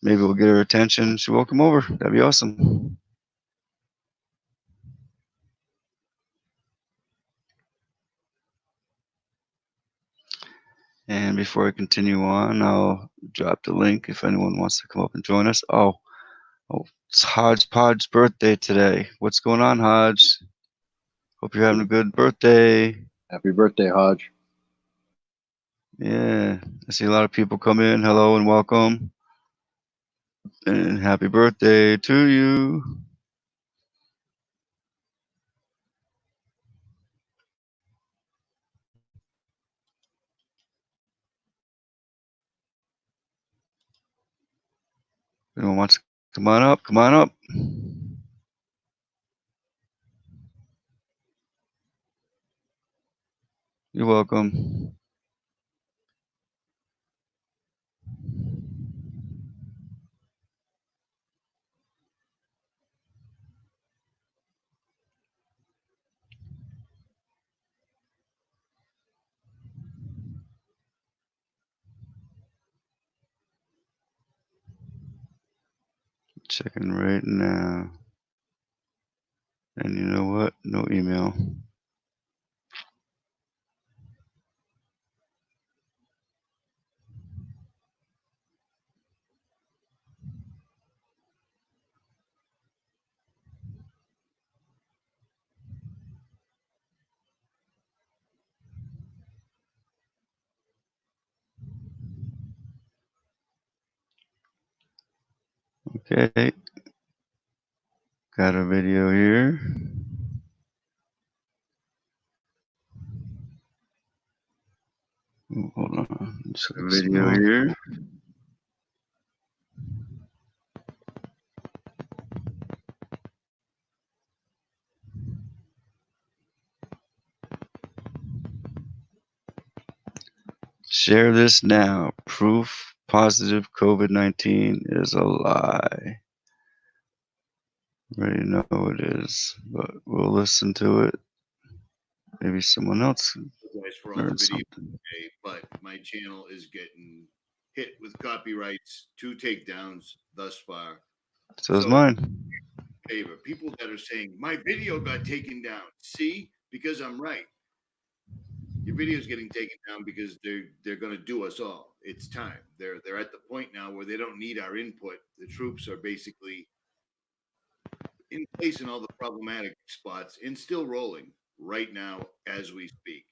Maybe we'll get her attention. She'll welcome over. That'd be awesome. And before I continue on, I'll drop the link if anyone wants to come up and join us. Oh, it's Hodge Podge's birthday today. What's going on, Hodge? Hope you're having a good birthday. Happy birthday, Hodge. Yeah, I see a lot of people come in. Hello and welcome. And happy birthday to you. Anyone wants to come on up? Come on up. You're welcome. Checking right now. And you know what? No email. Okay. Got a video here. Ooh, hold on. Just got a video here. Share this now. Proof positive COVID-19 is a lie. Already know it is, but we'll listen to it. Maybe someone else Apologize for all the learn video something. today, but my channel is getting hit with copyrights, 2 takedowns thus far. So is So, mine. favor, people that are saying my video got taken down. See, because I'm right. Your video is getting taken down because they're going to do us all. It's time. They're at the point now where they don't need our input. The troops are basically in place in all the problematic spots and still rolling right now as we speak.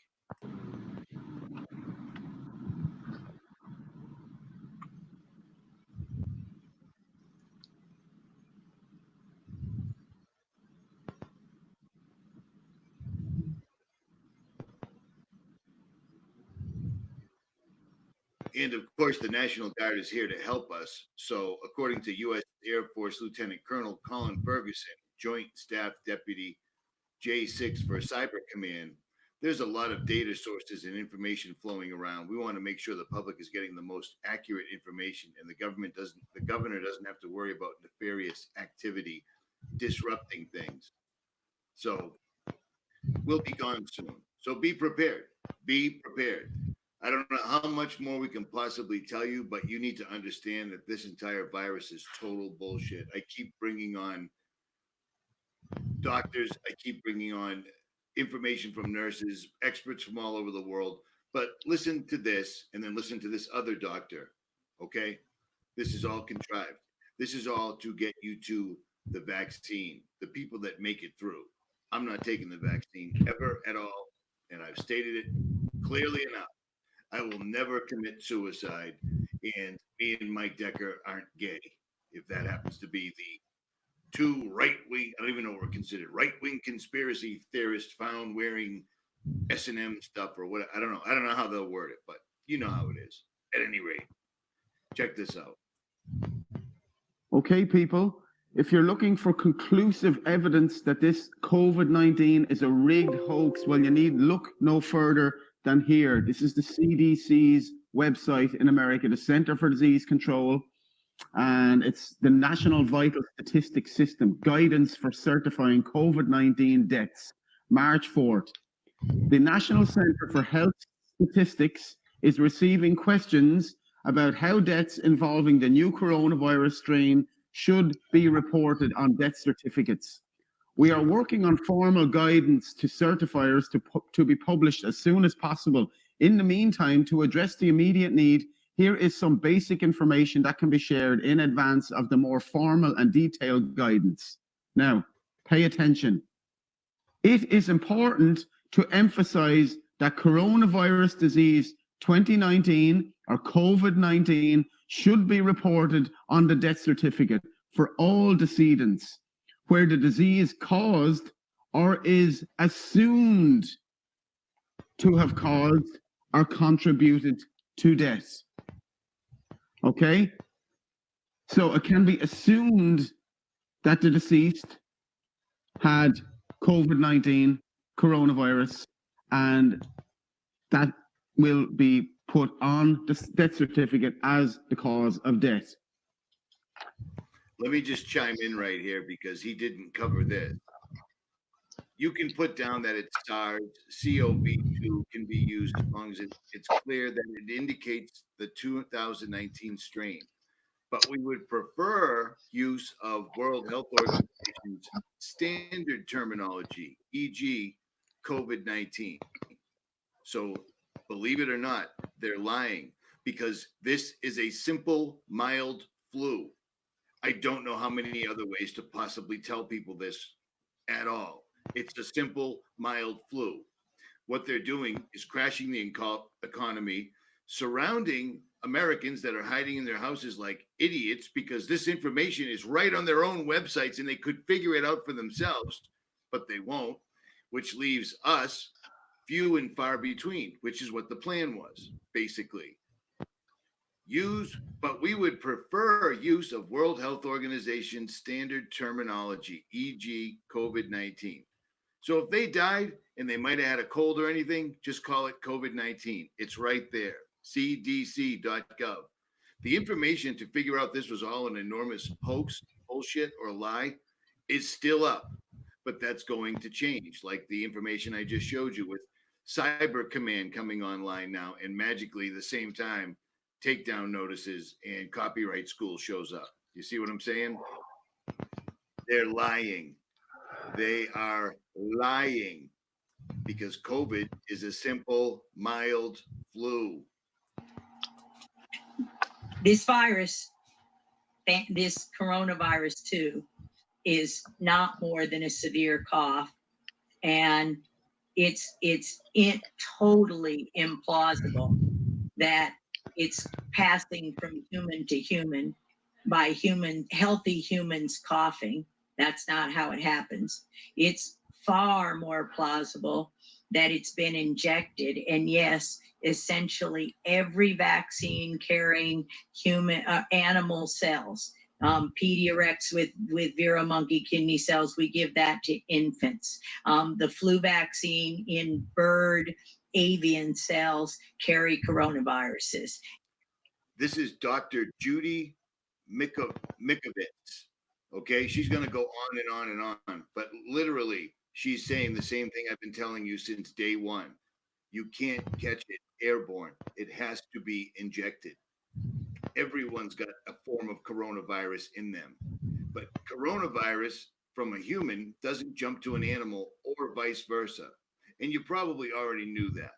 And of course, the National Guard is here to help us. So, according to U.S. Air Force Lieutenant Colonel Colin Ferguson, Joint Staff Deputy J6 for Cyber Command, there's a lot of data sources and information flowing around. We want to make sure the public is getting the most accurate information, and the governor doesn't have to worry about nefarious activity disrupting things. So, we'll be gone soon. So be prepared. Be prepared. I don't know how much more we can possibly tell you, but you need to understand that this entire virus is total bullshit. I keep bringing on doctors, I keep bringing on information from nurses, experts from all over the world. But listen to this and then listen to this other doctor. Okay? This is all contrived. This is all to get you to the vaccine, the people that make it through. I'm not taking the vaccine ever at all. And I've stated it clearly enough. I will never commit suicide. And me and Mike Decker aren't gay. If that happens to be the 2 right wing, I don't even know what we're considered, right wing conspiracy theorists found wearing S&M stuff or what. I don't know. I don't know how they'll word it, but you know how it is. At any rate, check this out. Okay, people, if you're looking for conclusive evidence that this COVID-19 is a rigged hoax, well, you need look no further than here. This is the CDC's website in America, the Center for Disease Control, and it's the National Vital Statistics System, guidance for certifying COVID-19 deaths, March 4th. The National Center for Health Statistics is receiving questions about how deaths involving the new coronavirus strain should be reported on death certificates. We are working on formal guidance to certifiers to be published as soon as possible. In the meantime, to address the immediate need, here is some basic information that can be shared in advance of the more formal and detailed guidance. Now, pay attention. It is important to emphasize that coronavirus disease 2019 or COVID-19 should be reported on the death certificate for all decedents where the disease caused or is assumed to have caused or contributed to death. Okay? So it can be assumed that the deceased had COVID-19, coronavirus, and that will be put on the death certificate as the cause of death. Let me just chime in right here because he didn't cover this. You can put down that it's SARS-CoV-2 can be used as long as it's clear that it indicates the 2019 strain. But we would prefer use of World Health Organization's standard terminology, e.g. COVID-19. So believe it or not, they're lying because this is a simple, mild flu. I don't know how many other ways to possibly tell people this at all. It's a simple, mild flu. What they're doing is crashing the economy, surrounding Americans that are hiding in their houses like idiots because this information is right on their own websites and they could figure it out for themselves, but they won't, which leaves us few and far between, which is what the plan was, basically. But we would prefer use of World Health Organization standard terminology, e.g. COVID-19. So if they died and they might have had a cold or anything, just call it COVID-19. It's right there, cdc.gov. The information to figure out this was all an enormous hoax, bullshit, or lie is still up, but that's going to change. Like the information I just showed you with Cyber Command coming online now, and magically the same time, takedown notices and copyright school shows up. You see what I'm saying? They're lying. They are lying because COVID is a simple, mild flu. This virus, this coronavirus too, is not more than a severe cough, and it's totally implausible that it's passing from human to human by healthy humans coughing. That's not how it happens. It's far more plausible that it's been injected. And yes, essentially every vaccine carrying human animal cells, Pediarex with Vera monkey kidney cells, we give that to infants. The flu vaccine in bird avian cells carry coronaviruses. This is Dr. Judy Mikovits. Okay, she's going to go on and on and on, but literally, she's saying the same thing I've been telling you since day one. You can't catch it airborne. It has to be injected. Everyone's got a form of coronavirus in them, but coronavirus from a human doesn't jump to an animal or vice versa. And you probably already knew that.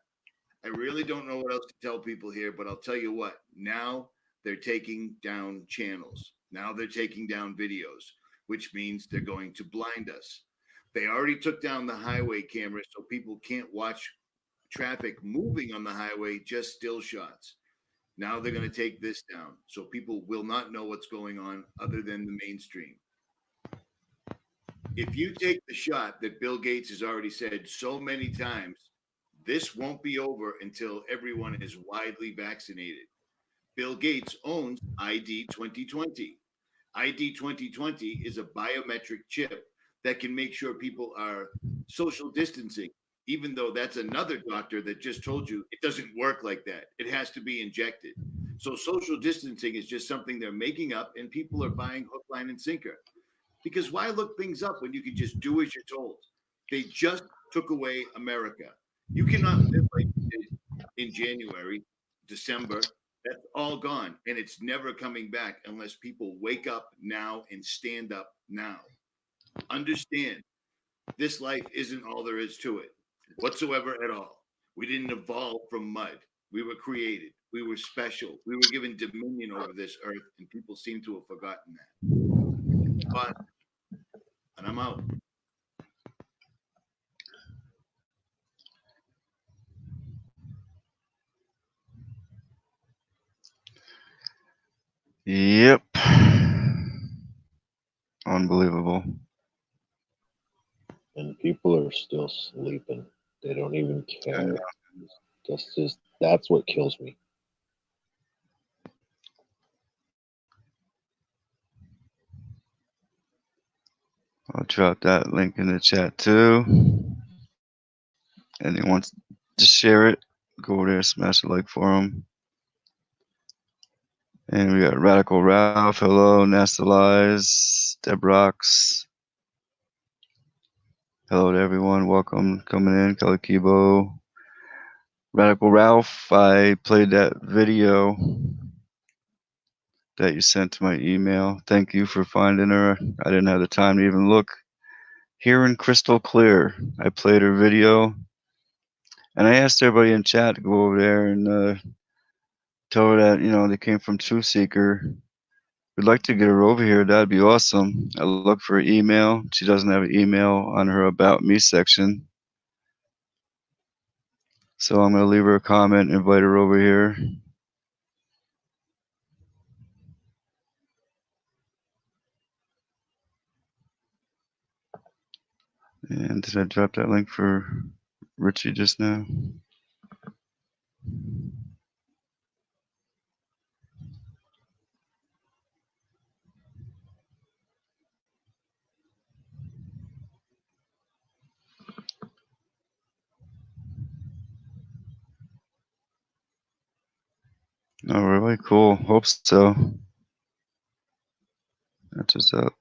I really don't know what else to tell people here, but I'll tell you what, now they're taking down channels. Now they're taking down videos, which means they're going to blind us. They already took down the highway cameras so people can't watch traffic moving on the highway, just still shots. Now they're going to take this down so people will not know what's going on other than the mainstream. If you take the shot that Bill Gates has already said so many times, this won't be over until everyone is widely vaccinated. Bill Gates owns ID 2020. ID 2020 is a biometric chip that can make sure people are social distancing, even though that's another doctor that just told you it doesn't work like that. It has to be injected. So social distancing is just something they're making up, and people are buying hook, line, and sinker. Because why look things up when you can just do as you're told? They just took away America. You cannot live like you did in January, December. That's all gone. And it's never coming back unless people wake up now and stand up now. Understand, this life isn't all there is to it whatsoever at all. We didn't evolve from mud. We were created. We were special. We were given dominion over this earth, and people seem to have forgotten that. But, and I'm out. Yep. Unbelievable. And people are still sleeping. They don't even care. That's what kills me. I'll drop that link in the chat too. Anyone wants to share it, go over there, smash a like for them. And we got Radical Ralph, hello, Nastalize, Debrox. Hello to everyone, welcome coming in, Kelly Kibo. Radical Ralph, I played that video that you sent to my email. Thank you for finding her. I didn't have the time to even look. Hearing crystal clear. I played her video, and I asked everybody in chat to go over there and tell her that, you know, they came from Truth Seeker. We'd like to get her over here. That'd be awesome. I looked for her email. She doesn't have an email on her About Me section. So I'm going to leave her a comment, invite her over here. And did I drop that link for Richie just now? Oh, really? Cool. Hope so. That's what's up.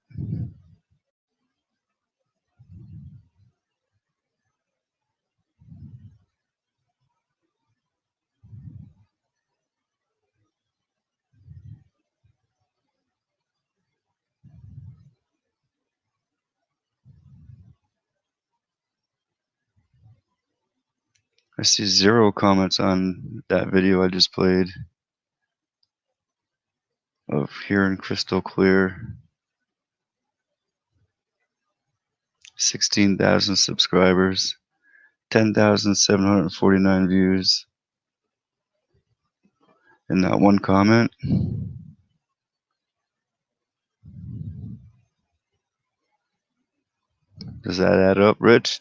I see 0 comments on that video I just played of hearing crystal clear. 16,000 subscribers, 10,749 views, and not one comment. Does that add up, Rich?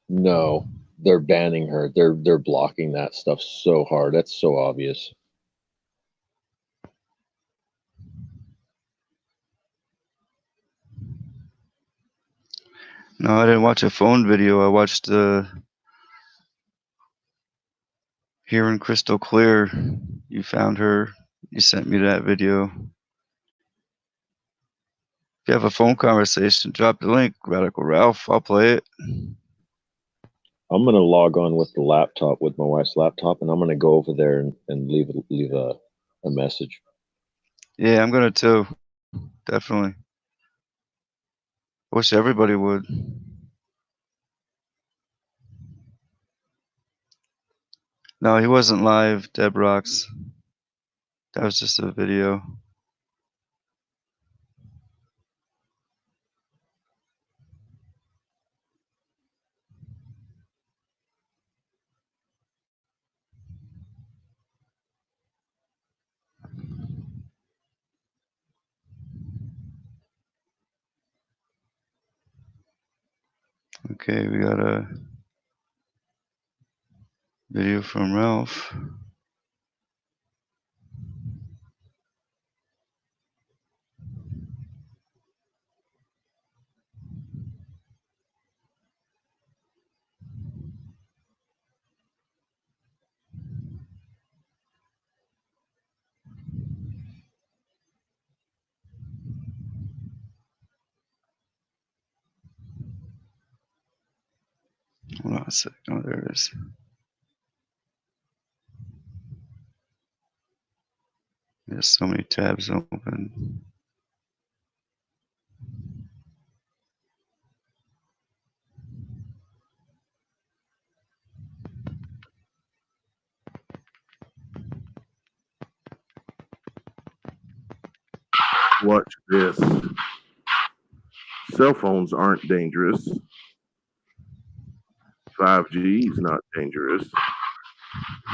No, they're banning her. They're blocking that stuff so hard. That's so obvious. No, I didn't watch a phone video. I watched hearing crystal clear. You found her. You sent me that video. If you have a phone conversation, drop the link, Radical Ralph. I'll play it. I'm gonna log on with the laptop, with my wife's laptop, and I'm gonna go over there and leave a message. Yeah, I'm gonna too. Definitely. Wish everybody would. No, he wasn't live, Deb Rocks. That was just a video. Okay, we got a video from Ralph. Hold on a sec. Oh, there it is. There's so many tabs open. Watch this. Cell phones aren't dangerous. 5G is not dangerous.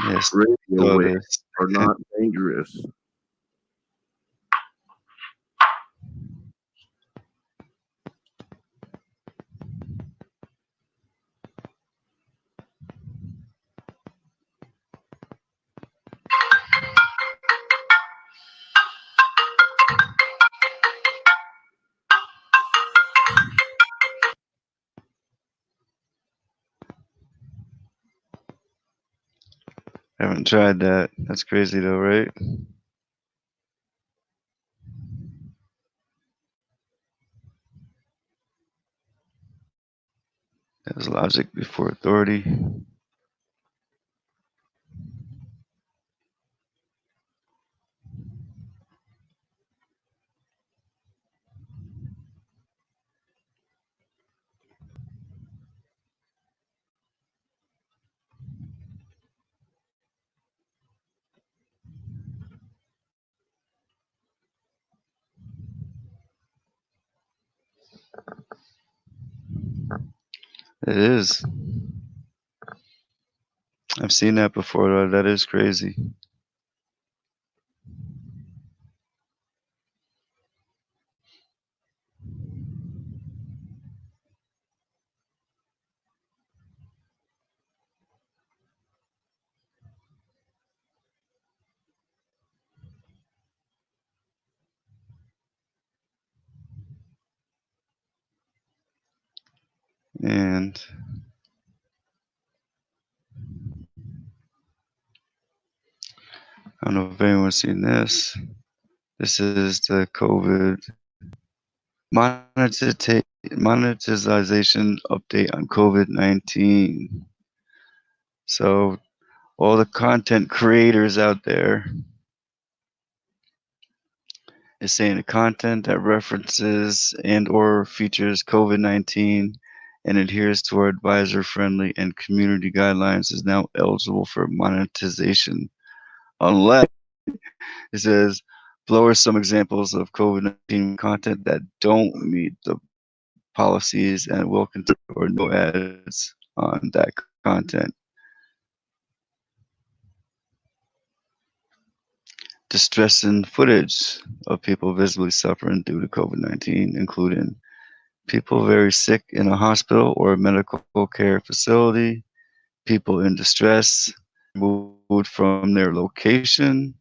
Yes, radio waves are not dangerous. I haven't tried that. That's crazy though, right? That was logic before authority. It is. I've seen that before though. That is crazy. And I don't know if anyone's seen this. This is the COVID monetization update on COVID-19. So all the content creators out there is saying the content that references and or features COVID-19 and adheres to our advisor-friendly and community guidelines is now eligible for monetization, unless it says below are some examples of COVID-19 content that don't meet the policies and will consider or no ads on that content. Distressing footage of people visibly suffering due to COVID-19, including people very sick in a hospital or medical care facility, people in distress, moved from their location,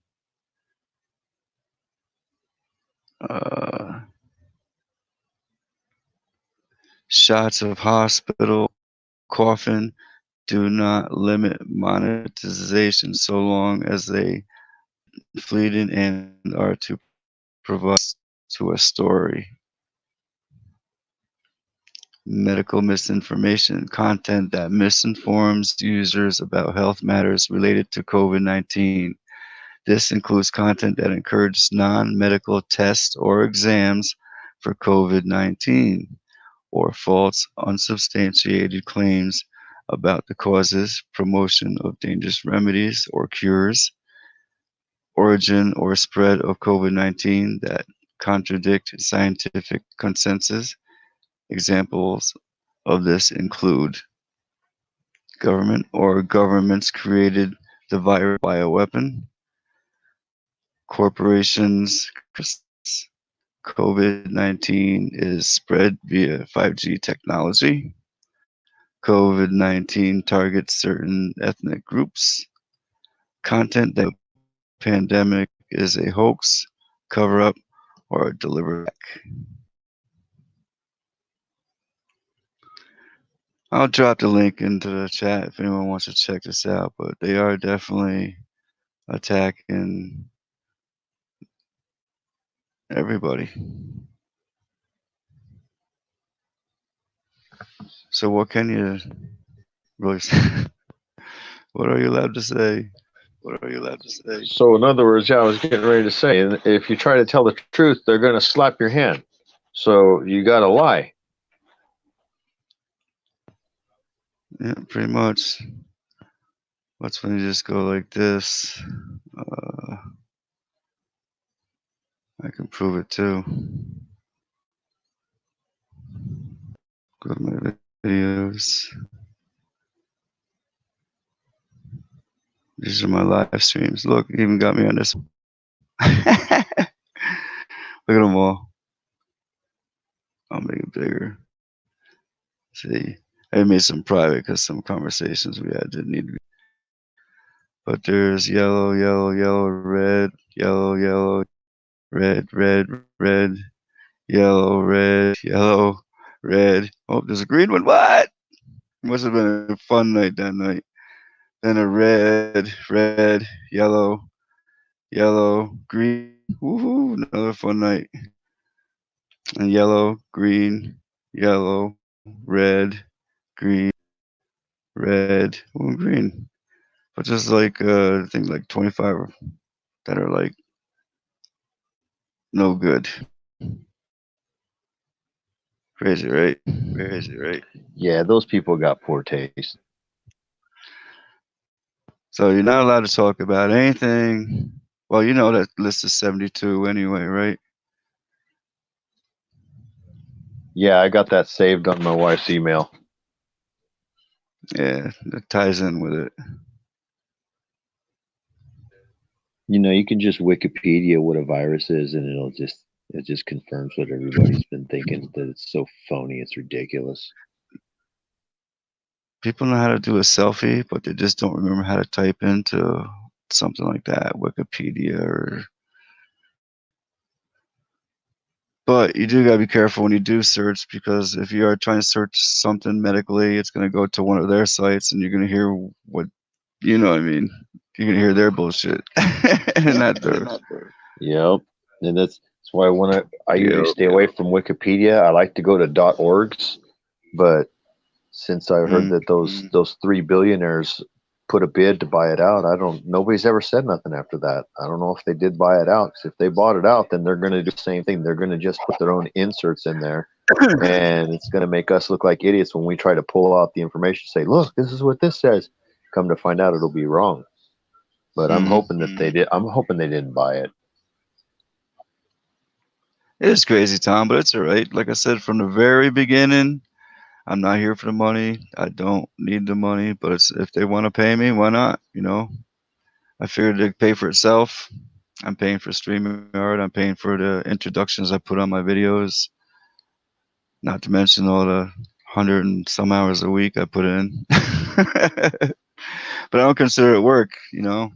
shots of hospital, coffin, do not limit monetization so long as they fleeting and are to provide to a story. Medical misinformation, content that misinforms users about health matters related to COVID-19. This includes content that encourages non-medical tests or exams for COVID-19 or false, unsubstantiated claims about the causes, promotion of dangerous remedies or cures, origin or spread of COVID-19 that contradict scientific consensus. Examples of this include government or governments created the virus bioweapon, corporations, COVID-19 is spread via 5G technology, COVID-19 targets certain ethnic groups, content that pandemic is a hoax, cover up, or a deliberate attack. I'll drop the link into the chat if anyone wants to check this out, but they are definitely attacking everybody. So what can you really say? What are you allowed to say? What are you allowed to say? So in other words, yeah, I was getting ready to say, if you try to tell the truth, they're going to slap your hand. So you got to lie. Yeah, pretty much. What's when you just go like this? I can prove it too. Go to my videos. These are my live streams. Look, it even got me on this. Look at them all. I'll make it bigger. See, I made some private because some conversations we had didn't need to be. But there's yellow, yellow, yellow, red, yellow, yellow, red, red, red, yellow, red, yellow, red. Oh, there's a green one. What? Must have been a fun night that night. Then a red, red, yellow, yellow, green. Woohoo! Another fun night. And yellow, green, yellow, red, green, red, oh, green. But just like I think like 25 that are like no good. Crazy, right? Crazy, right? Yeah, those people got poor taste. So you're not allowed to talk about anything. Well, you know that list is 72 anyway, right? Yeah, I got that saved on my wife's email. Yeah, that ties in with it. You know, you can just Wikipedia what a virus is, and it just confirms what everybody's been thinking, that it's so phony, it's ridiculous. People know how to do a selfie, but they just don't remember how to type into something like that, Wikipedia or. But you do gotta be careful when you do search, because if you are trying to search something medically, it's gonna go to one of their sites, and you're gonna hear what, you know what I mean? You're gonna hear their bullshit, and not theirs. Yep, and that's why I usually stay away from Wikipedia. I like to go to .orgs, but since I heard that those 3 billionaires put a bid to buy it out. Nobody's ever said nothing after that. I don't know if they did buy it out, because if they bought it out, then they're going to do the same thing. They're going to just put their own inserts in there, and it's going to make us look like idiots when we try to pull out the information, say, look, this is what this says. Come to find out, it'll be wrong. But I'm hoping that they did. I'm hoping they didn't buy it. It is crazy, Tom, but it's all right. Like I said from the very beginning, I'm not here for the money. I don't need the money, but if they want to pay me, why not? You know, I figured it'd pay for itself. I'm paying for StreamYard. I'm paying for the introductions I put on my videos. Not to mention all the 100 and some hours a week I put in. But I don't consider it work, you know.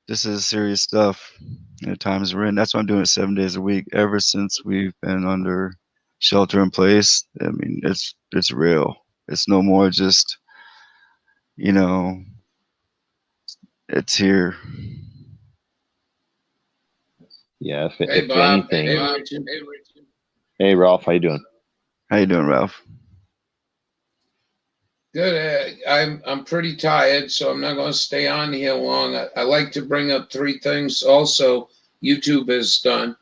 This is serious stuff. And the times we're in. That's why I'm doing it 7 days a week ever since we've been under shelter in place. I mean, it's real. It's no more just, you know, it's here. Yeah, Hey, if Bob. anything. Hey, Richard. Hey, Ralph, how you doing? How you doing, Ralph? Good. I'm pretty tired, so I'm not going to stay on here long. I like to bring up 3 things. Also, YouTube has done.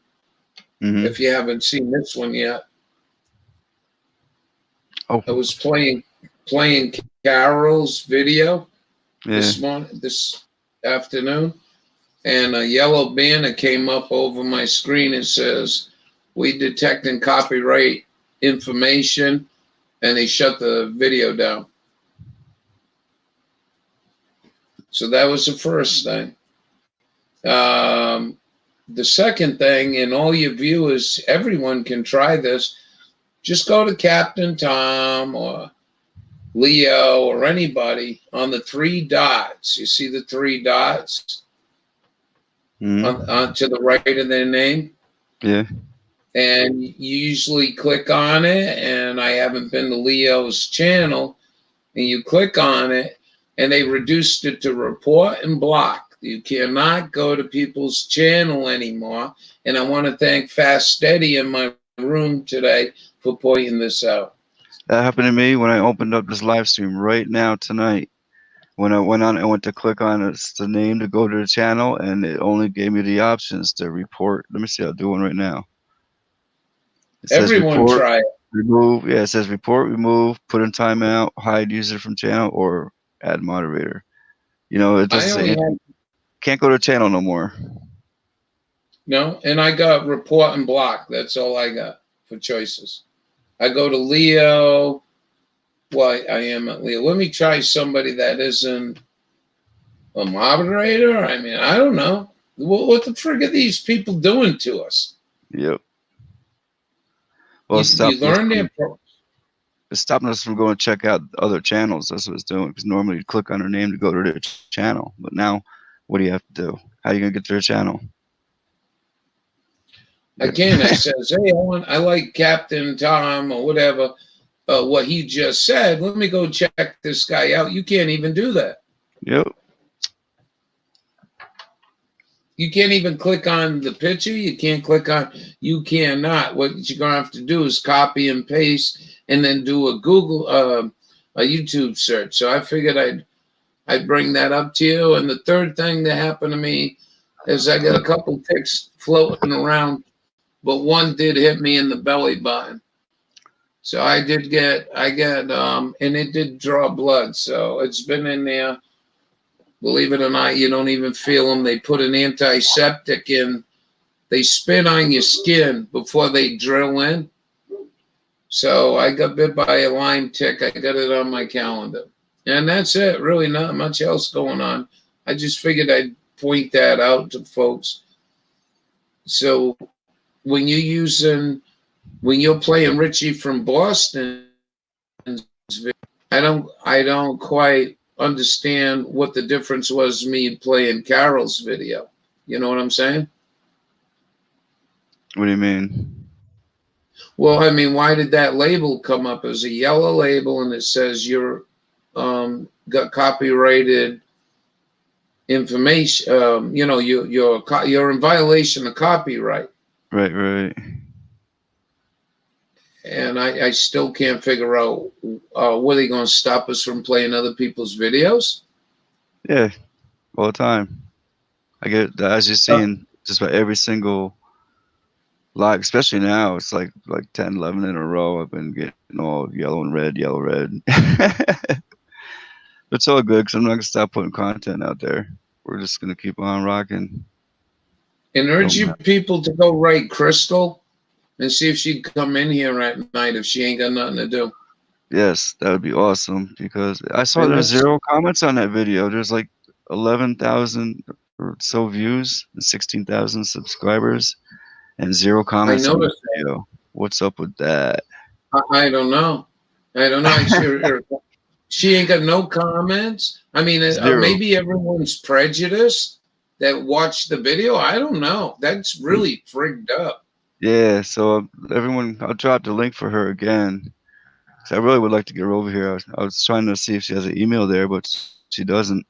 If you haven't seen this one yet. Oh. I was playing Carol's video this afternoon, and a yellow banner came up over my screen. It says, "We detecting copyright information," and they shut the video down. So that was the first thing. The second thing, and all your viewers, everyone can try this. Just go to Captain Tom or Leo or anybody on the 3 dots. You see the 3 dots on to the right of their name? Yeah. And you usually click on it, and I haven't been to Leo's channel, and you click on it, and they reduced it to report and block. You cannot go to people's channel anymore. And I want to thank Fast Steady in my room today for pointing this out. That happened to me when I opened up this live stream right now tonight. When I went on, I went to click on the name to go to the channel, and it only gave me the options to report. Let me see, I'll do one right now. It says Everyone report, try it. remove. Yeah, it says report, remove, put in timeout, hide user from channel, or add moderator. You know, it doesn't say can't go to channel no more. No, and I got report and block. That's all I got for choices. I go to Leo. Why I am at Leo. Let me try somebody that isn't a moderator. I mean, I don't know. What the frig are these people doing to us? Yep. Well, you learn their it's stopping us from going to check out other channels. That's what it's doing. Because normally you click on her name to go to their channel. But now, what do you have to do? How are you going to get to their channel? Again, it says, hey, I like Captain Tom or whatever, what he just said. Let me go check this guy out. You can't even do that. Yep. You can't even click on the picture. You can't click on, you cannot. What you're going to have to do is copy and paste and then do a Google, a YouTube search. So I figured I'd bring that up to you. And the third thing that happened to me is I got a couple ticks floating around, but one did hit me in the belly button. So I got, and it did draw blood. So it's been in there. Believe it or not, you don't even feel them. They put an antiseptic in. They spit on your skin before they drill in. So I got bit by a Lyme tick. I got it on my calendar. And that's it. Really not much else going on. I just figured I'd point that out to folks. So when you're playing Richie from Boston, I don't quite understand what the difference was me playing Carol's video. You know what I'm saying? What do you mean? Well, I mean, why did that label come up as a yellow label and it says you're got copyrighted information? You know, you're in violation of copyright. Right. And I still can't figure out, were they going to stop us from playing other people's videos? Yeah, all the time. I get as you're seeing just about every single live, especially now. It's like 10, 11 in a row. I've been getting all yellow and red, yellow, red. It's all good because I'm not gonna stop putting content out there. We're just gonna keep on rocking. And urge Don't you matter. people to go write Crystal and see if she'd come in here at night if she ain't got nothing to do. Yes, that would be awesome because I saw And there's that's, 0 comments on that video. There's like 11,000 or so views and 16,000 subscribers and 0 I comments on the noticed that. video. What's up with that? I don't know. I don't know. She ain't got no comments. I mean, 0. maybe everyone's prejudiced that watched the video. I don't know. That's really frigged up. Yeah, so everyone, I'll drop the link for her again. 'Cause I really would like to get her over here. I was trying to see if she has an email there, but she doesn't.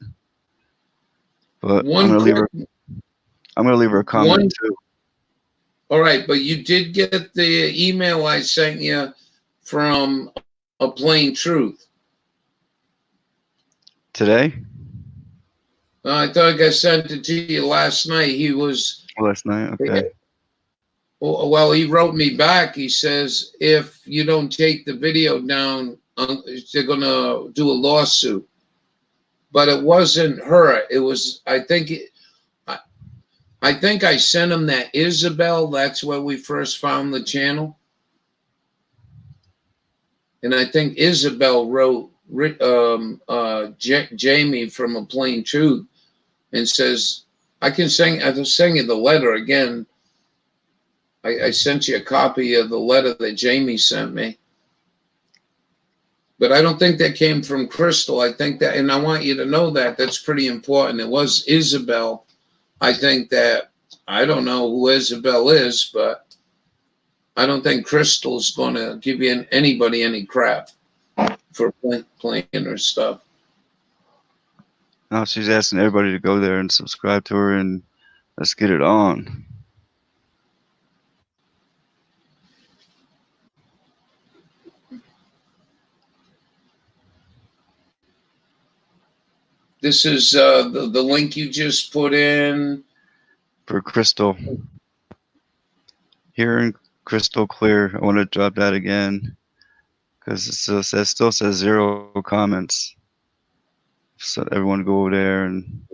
But I'm gonna leave her a comment too. All right, but you did get the email I sent you from A Plain Truth. Today? I thought I sent it to you last night. He was Last night, okay. Well, he wrote me back. He says if you don't take the video down, they're gonna do a lawsuit. But it wasn't her. It was, I think I sent him that Isabel. That's where we first found the channel. And I think Isabel wrote Jamie from A Plain Truth and says, I'll send you the letter again. I sent you a copy of the letter that Jamie sent me. But I don't think that came from Crystal. I think that, and I want you to know that that's pretty important. It was Isabel. I think that, I don't know who Isabel is, but I don't think Crystal's going to give anybody any crap for playing her stuff. No, she's asking everybody to go there and subscribe to her and let's get it on. This is the link you just put in. For Crystal. Hearing crystal clear. I want to drop that again because it still says 0 comments. So everyone go over there and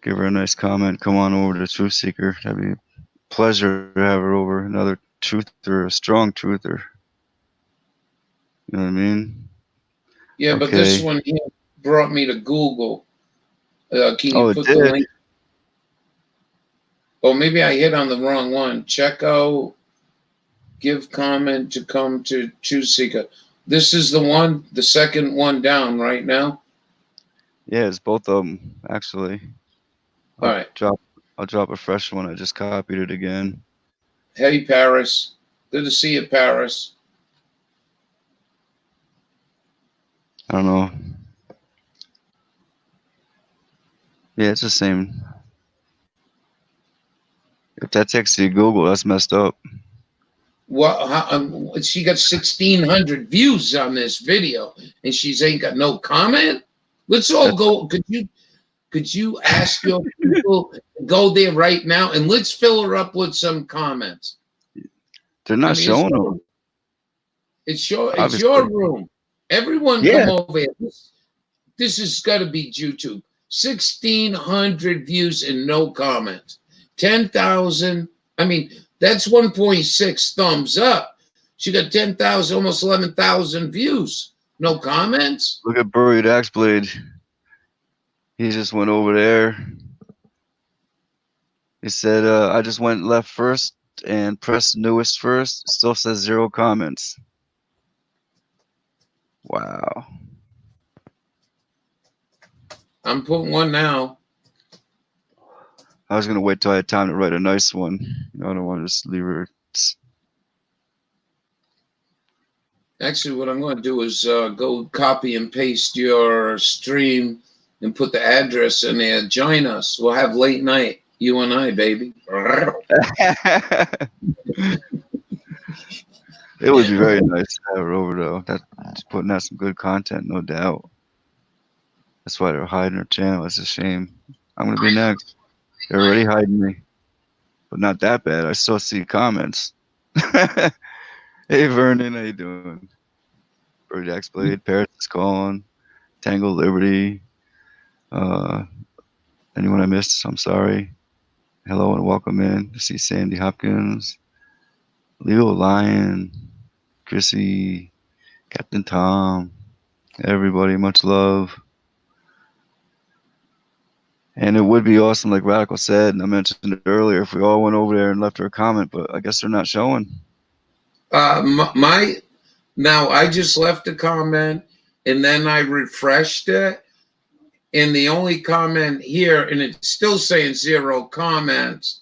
give her a nice comment. Come on over to Truth Seeker. That'd be a pleasure to have her over. Another truther, a strong truther. You know what I mean? Yeah, but this one here brought me to Google. Can you put the link? Oh, maybe I hit on the wrong one. Check out, give comment to come to Truth Seeker. This is the one, the second one down right now. Yeah, it's both of them actually. All right. I'll drop a fresh one. I just copied it again. Hey, Paris. Good to see you, Paris. I don't know. Yeah, it's the same. If that takes you to Google, that's messed up. Well, she got 1,600 views on this video, and she's ain't got no comment. Let's all go. Could you ask your people to go there right now and let's fill her up with some comments? They're not showing them. It's your room. Everyone come over here. This has got to be YouTube. 1,600 views and no comments. 10,000. I mean, that's 1.6 thumbs up. She got 10,000, almost 11,000 views. No comments. Look at Buried Axe Blade. He just went over there. He said, I just went left first and pressed newest first. Still says 0 comments. Wow. I'm putting one now. I was going to wait till I had time to write a nice one. I don't want to just leave her. Actually, what I'm going to do is go copy and paste your stream and put the address in there. Join us. We'll have late night. You and I, baby. It would be very nice to have her over, though. That's putting out some good content, no doubt. That's why they're hiding her channel. It's a shame. I'm gonna be next. They're already hiding me, but not that bad. I still see comments. Hey Vernon, how you doing? Bird Axe Blade, Parrots is calling, Tangled Liberty. Anyone I missed, I'm sorry. Hello and welcome in. I see Sandy Hopkins, Leo Lion, Chrissy, Captain Tom, everybody, much love. And it would be awesome, like Radical said, and I mentioned it earlier, if we all went over there and left her a comment, but I guess they're not showing. Now I just left a comment and then I refreshed it, and the only comment here, and it's still saying 0 comments,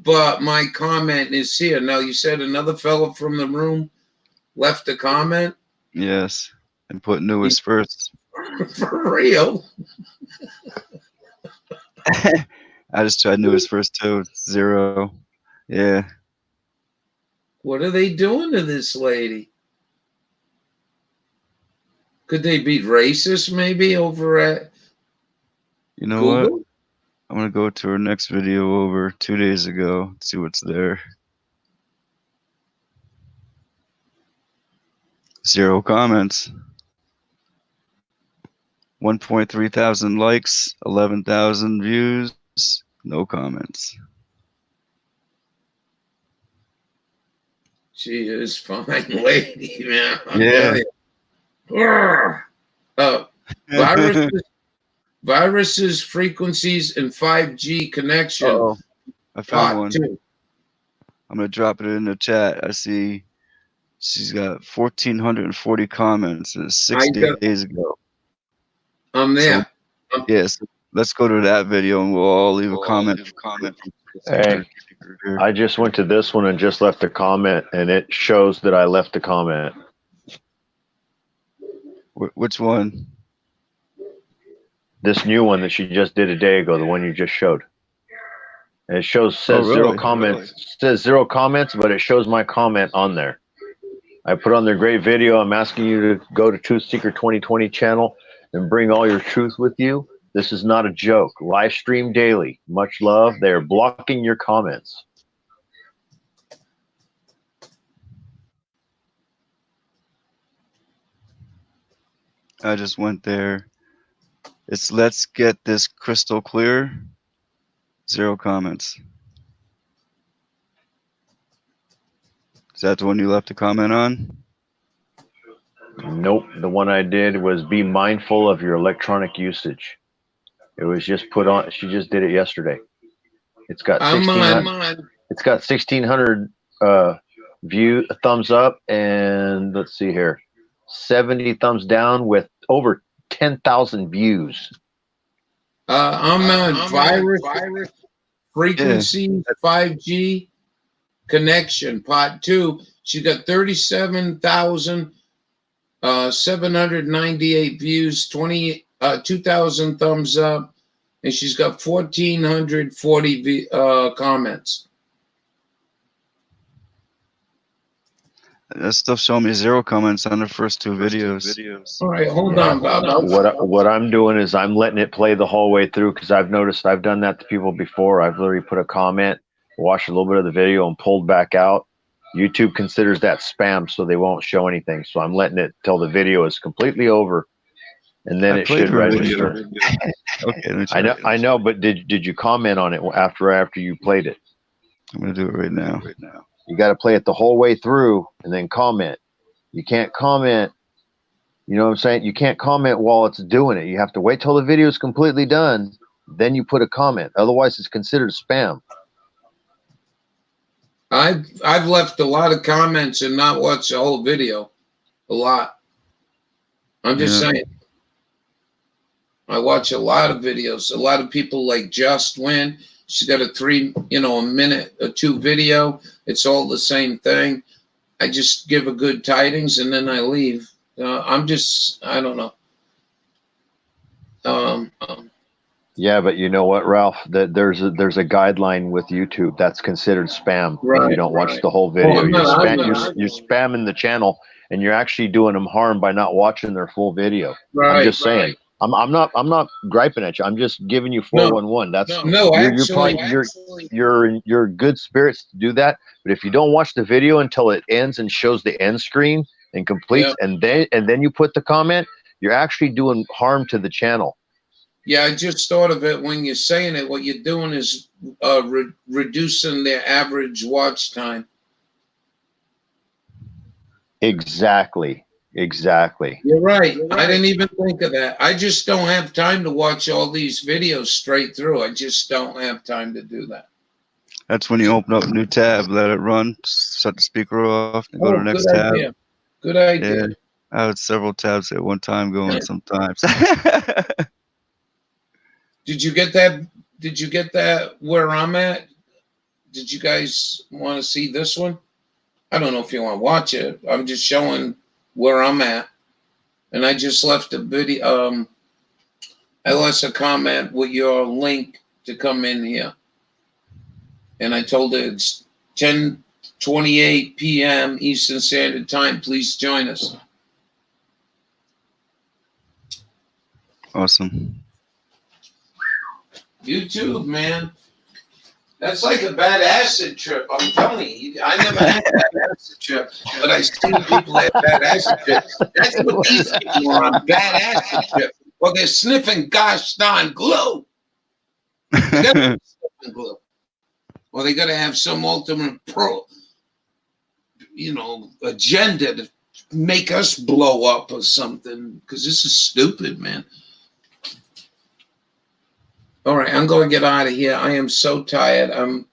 but my comment is here. Now you said another fellow from the room left a comment? Yes, and put newest first. For real? I just tried newest first too. 0. Yeah. What are they doing to this lady? Could they be racist maybe over at You know Google? what? I'm going to go to her next video over 2 days ago, see what's there. 0 comments. 1.3 thousand likes, 11,000 views, no comments. She is fine lady, man. Yeah. Viruses, frequencies, and 5G connection. Uh-oh. I found one. 2. I'm going to drop it in the chat. I see she's got 1,440 comments. It's 6 days ago. I'm there. So, yes. Let's go to that video and we'll all leave a comment. Hey, I just went to this one and just left a comment, and it shows that I left a comment. Which one? This new one that she just did a day ago, the one you just showed. And it says 0 comments. It says 0 comments, but it shows my comment on there. I put on their great video. I'm asking you to go to Truth Seeker 2020 channel and bring all your truth with you. This is not a joke. Live stream daily. Much love. They're blocking your comments. I just went there. It's let's get this crystal clear. 0 comments. Is that the one you left a comment on? Nope. The one I did was be mindful of your electronic usage. It was just put on. She just did it yesterday. It's got 1,600. It's got 1,600 thumbs up, and let's see here, 70 thumbs down with over 10,000 views. I'm on virus frequency 5G connection part 2. She got 37,798 views, 2,000 thumbs up, and she's got 1,440 comments. That stuff showing me 0 comments on the first 2 videos. All right, hold on, Bob. What I'm doing is I'm letting it play the whole way through, because I've noticed I've done that to people before. I've literally put a comment, watched a little bit of the video, and pulled back out. YouTube considers that spam, so they won't show anything. So I'm letting it till the video is completely over, and then it should register. Okay, I know, but did you comment on it after you played it? I'm gonna do it right now. You got to play it the whole way through and then comment. You can't comment. You know what I'm saying? You can't comment while it's doing it. You have to wait till the video is completely done. Then you put a comment. Otherwise, it's considered spam. I've left a lot of comments and not watched the whole video. A lot. I'm just saying. I watch a lot of videos. A lot of people like Just Win. She's got a minute or 2 video. It's all the same thing. I just give a good tidings and then I leave. I don't know. Yeah, but you know what, Ralph? There's a guideline with YouTube that's considered spam. Right, you don't watch the whole video. You're spamming the channel, and you're actually doing them harm by not watching their full video. Right, I'm just saying. I'm not griping at you. I'm just giving you 411. That's you're good spirits to do that. But if you don't watch the video until it ends and shows the end screen and completes, and then you put the comment, you're actually doing harm to the channel. Yeah, I just thought of it when you're saying it. What you're doing is reducing their average watch time. Exactly. You're right. I didn't even think of that. I just don't have time to watch all these videos straight through. I just don't have time to do that. That's when you open up a new tab, let it run, shut the speaker off, and go to the next tab. Idea. Good idea. Yeah, I had several tabs at one time going sometimes. Did you get that? Did you get that where I'm at? Did you guys want to see this one? I don't know if you want to watch it. I'm just showing where I'm at. And I just left a video. I left a comment with your link to come in here. And I told it it's 10:28 p.m. Eastern Standard Time. Please join us. Awesome. YouTube, man. That's like a bad acid trip. I'm telling you. I never had a bad acid trip, but I seen people have bad acid trips. That's what these people are on, bad acid trip. Well, they're sniffing gosh darn glue. They gotta be sniffing glue. Or they got to have some ultimate agenda to make us blow up or something. Because this is stupid, man. All right, I'm going to get out of here. I am so tired. I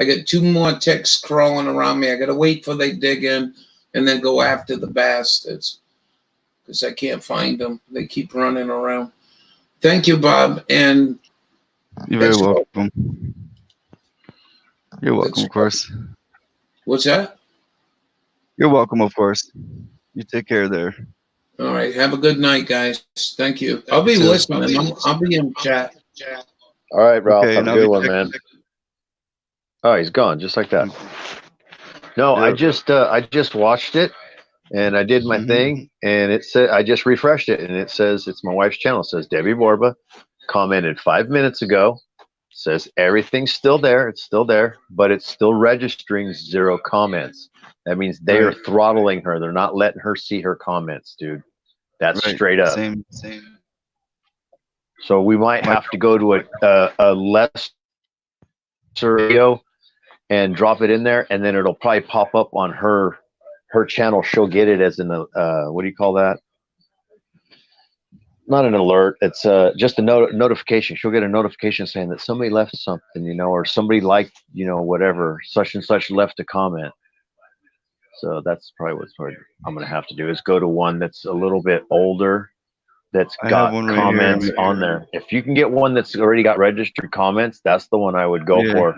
got 2 more ticks crawling around me. I got to wait for they dig in and then go after the bastards because I can't find them. They keep running around. Thank you, Bob. And you're very welcome. You're welcome, of course. What's that? You're welcome, of course. You take care there. All right. Have a good night, guys. Thank you. I'll be listening. I'll be in chat. All right, Ralph. Okay, have a good one, man. Oh, he's gone just like that. No, I just watched it and I did my thing and it said I just refreshed it and it says it's my wife's channel. It says Debbie Borba commented 5 minutes ago. Says everything's still there. It's still there, but it's still registering 0 comments. That means they are throttling her. They're not letting her see her comments, dude. That's straight up. Same. So we might have to go to a lesser video and drop it in there, and then it'll probably pop up on her channel. She'll get it as an what do you call that? Not an alert. It's just a notification. She'll get a notification saying that somebody left something, or somebody liked, whatever, such and such left a comment. So that's probably what I'm going to have to do is go to one that's a little bit older, that's got comments on there. If you can get one that's already got registered comments, that's the one I would go for.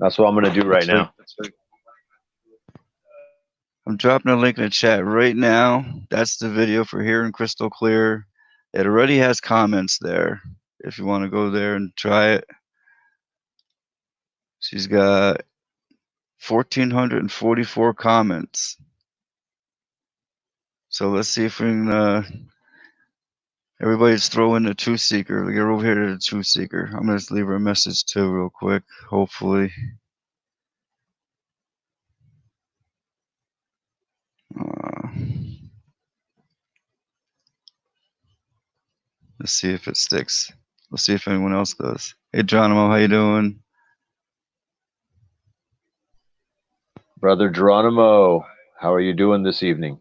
That's what I'm going to do right now. I'm dropping a link in the chat right now. That's the video for Hearing Crystal Clear. It already has comments there. If you want to go there and try it. She's got 1,444 comments. So let's see if we can. Everybody's throwing the Truth Seeker. We get over here to the Truth Seeker. I'm gonna just leave her a message too, real quick. Hopefully. Let's see if it sticks. Let's see if anyone else does. Hey, Geronimo, how you doing? Brother Geronimo, how are you doing this evening?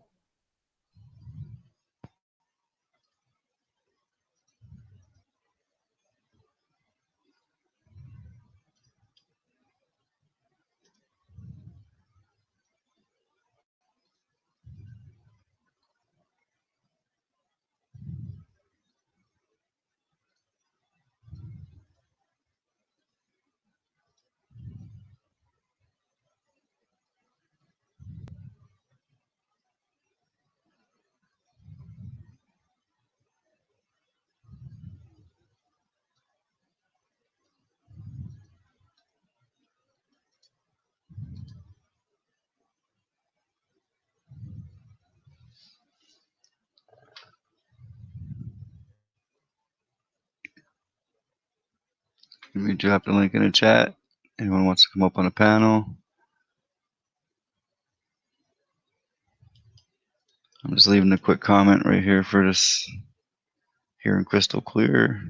Let me drop the link in the chat. Anyone wants to come up on a panel? I'm just leaving a quick comment right here for this hearing crystal clear.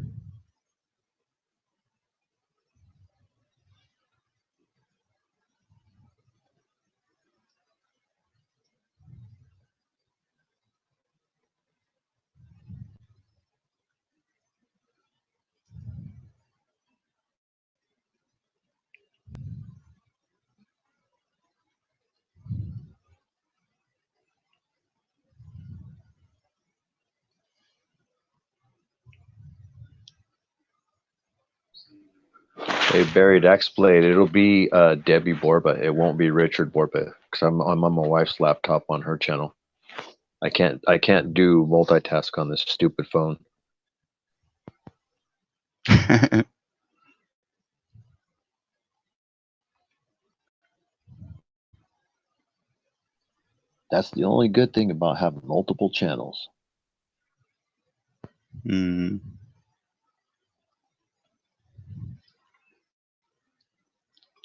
Hey, Buried X-Blade, it'll be Debbie Borba. It won't be Richard Borba because I'm on my wife's laptop on her channel. I can't do multitask on this stupid phone. That's the only good thing about having multiple channels. Hmm.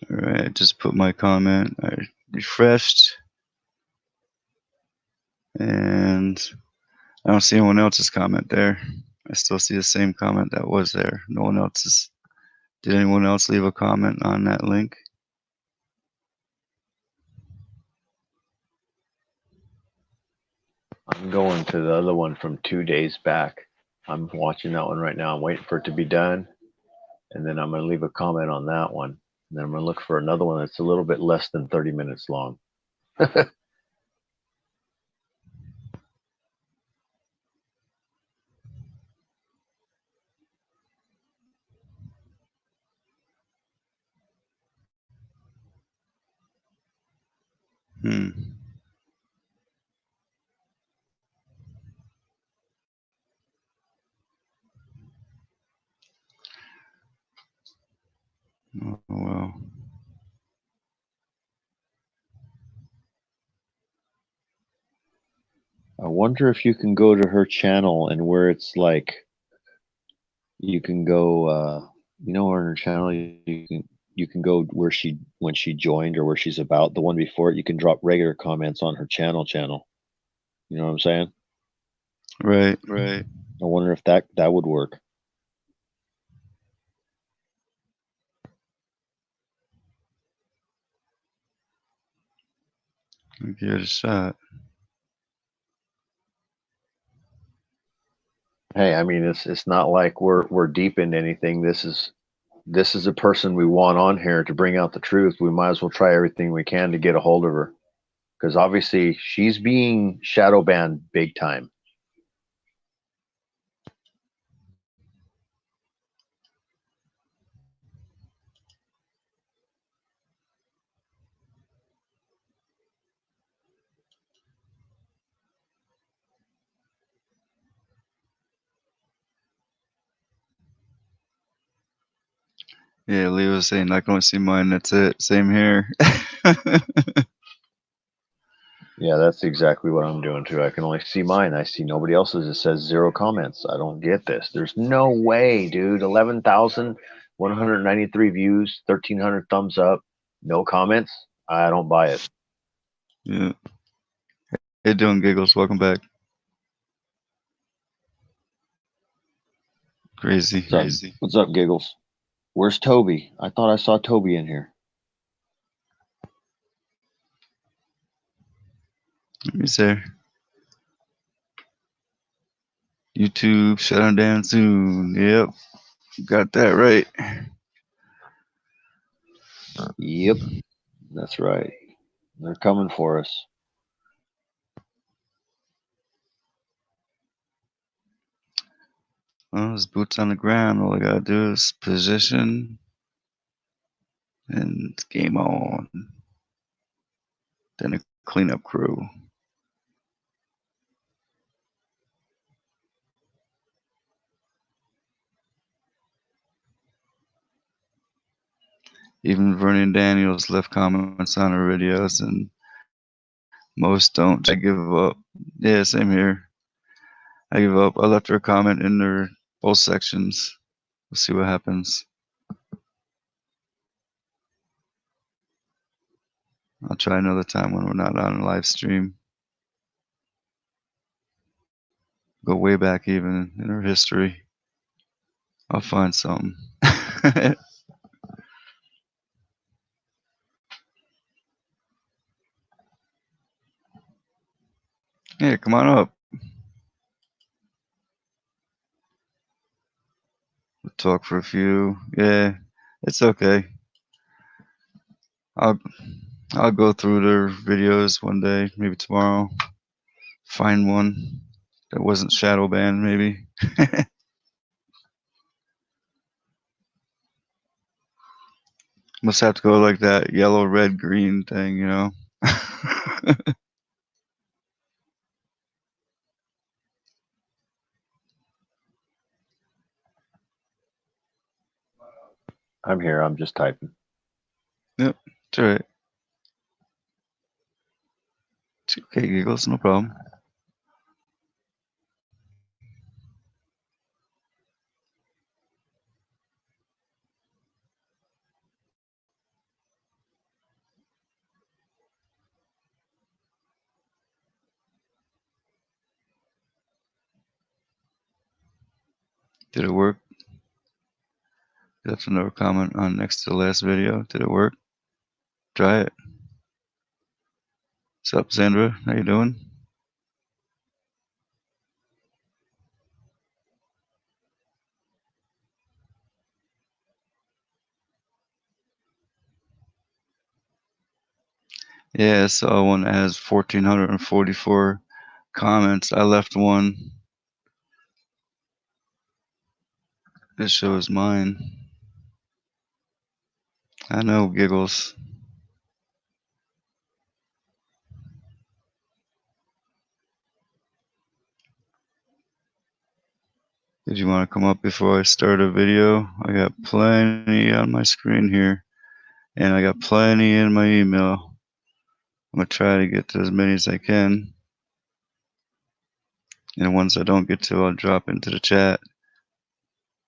All right, just put my comment. I refreshed, and I don't see anyone else's comment there. I still see the same comment that was there. No one else's. Did anyone else leave a comment on that link? I'm going to the other one from 2 days back. I'm watching that one right now. I'm waiting for it to be done. And then I'm going to leave a comment on that one. And then I'm going to look for another one that's a little bit less than 30 minutes long. Hmm. Oh, well. I wonder if you can go to her channel and where it's like, you can go, on her channel, you can go where when she joined or where she's about. The one before it, you can drop regular comments on her channel. You know what I'm saying? Right. I wonder if that would work. I'll give it a shot. Hey, I mean, it's not like we're deep into anything. This is a person we want on here to bring out the truth. We might as well try everything we can to get a hold of her, because obviously she's being shadow banned big time. Yeah, Leo was saying I can only see mine. That's it. Same here. Yeah, that's exactly what I'm doing too. I can only see mine. I see nobody else's. It says 0 comments. I don't get this. There's no way, dude. 11,193 views, 1,300 thumbs up, no comments. I don't buy it. Yeah. Hey, doing Giggles. Welcome back. Crazy. What's up, Giggles? Where's Toby? I thought I saw Toby in here. Let me see. YouTube shutting down soon. Yep. Got that right. Yep. That's right. They're coming for us. Well, it's boots on the ground. All I gotta do is position, and it's game on. Then a cleanup crew. Even Vernon Daniels left comments on her videos, and most don't. I give up. Yeah, same here. I give up. I left her a comment in their both sections. We'll see what happens. I'll try another time when we're not on a live stream. Go way back even in our history. I'll find something. Yeah, come on up. We'll talk for a few. Yeah, it's okay. I'll go through their videos one day, maybe tomorrow. Find one that wasn't shadow banned, maybe. Must have to go like that yellow, red, green thing, you know? I'm here. I'm just typing. Yep, it's alright. It's okay, Giggles, no problem. Did it work? That's another comment on next to the last video. Did it work? Try it. What's up, Sandra? How you doing? Yeah, I saw one that has 1,444 comments. I left one. This shows mine. I know, Giggles. Did you want to come up before I start a video? I got plenty on my screen here, and I got plenty in my email. I'm going to try to get to as many as I can. And the ones I don't get to, I'll drop into the chat.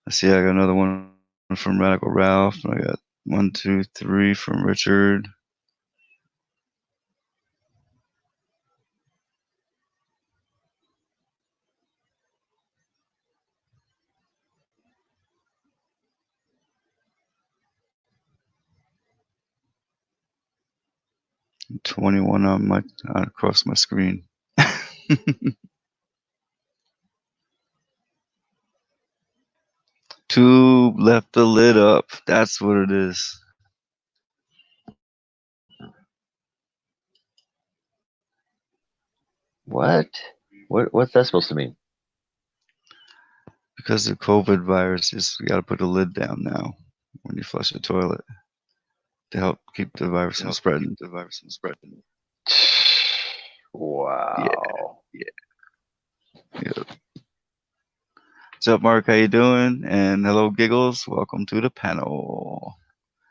I see I got another one from Radical Ralph. I got 1, 2, 3 from Richard. And 21 on my across my screen. Tube left the lid up. That's what it is. What? What's that supposed to mean? Because the COVID virus, you got to put the lid down now when you flush the toilet to help keep the virus from spreading. Wow. Yeah. What's up, Mark? How you doing? And hello, Giggles. Welcome to the panel.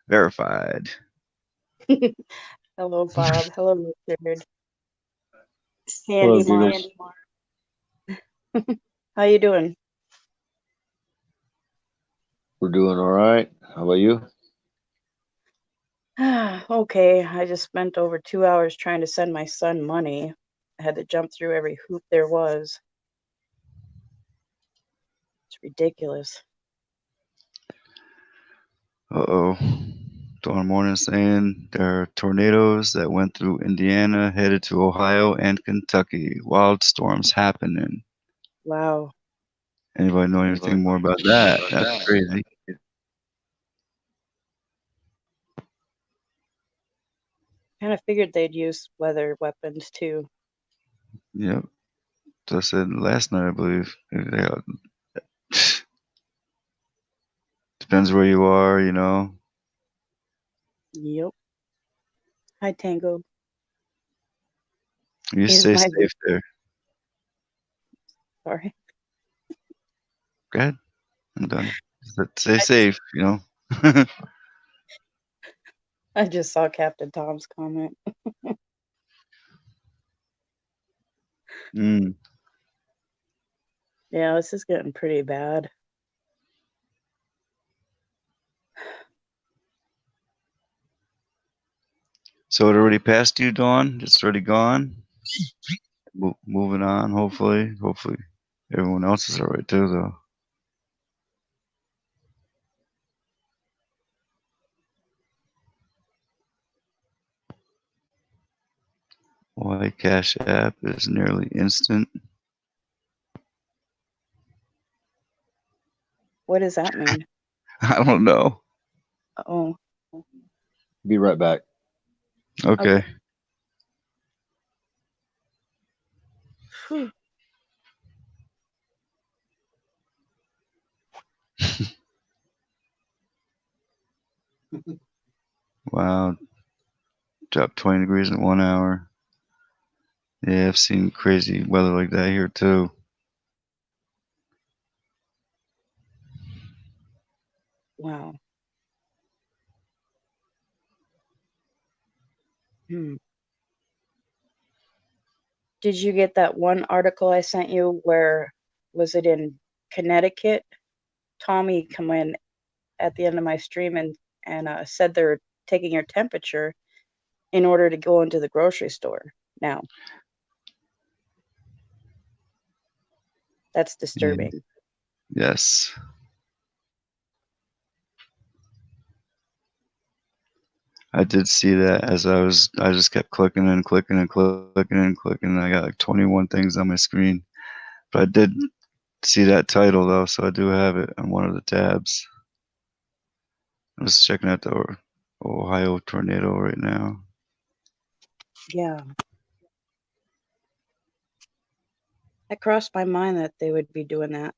Verified. Hello, Bob. Hello, Richard. Hello, Sandy Giggles. Mark. How you doing? We're doing all right. How about you? Okay, I just spent over 2 hours trying to send my son money. I had to jump through every hoop there was. It's ridiculous. Uh-oh. Dawn Morning saying there are tornadoes that went through Indiana, headed to Ohio and Kentucky. Wild storms happening. Wow. Anybody know anything more about that? That's crazy. Kind of figured they'd use weather weapons too. Yep. So I said last night, I believe. Depends where you are, you know. Yep. Hi, Tango. You stay safe there. Sorry. Go ahead. I'm done. Stay safe, you know. I just saw Captain Tom's comment. Mm. Yeah, this is getting pretty bad. So it already passed you, Dawn? It's already gone? Moving on, hopefully. Hopefully everyone else is all right too, though. Why Cash App is nearly instant. What does that mean? I don't know. Oh. Be right back. Okay. Whew. Wow. Dropped 20 degrees in 1 hour. Yeah, I've seen crazy weather like that here too. Wow. Did you get that one article I sent you where, was it in Connecticut? Tommy come in at the end of my stream and said they're taking your temperature in order to go into the grocery store now. That's disturbing. Yes. I did see that as I just kept clicking and clicking and clicking and clicking. And I got like 21 things on my screen. But I did see that title though, so I do have it on one of the tabs. I'm just checking out the Ohio tornado right now. Yeah. It crossed my mind that they would be doing that.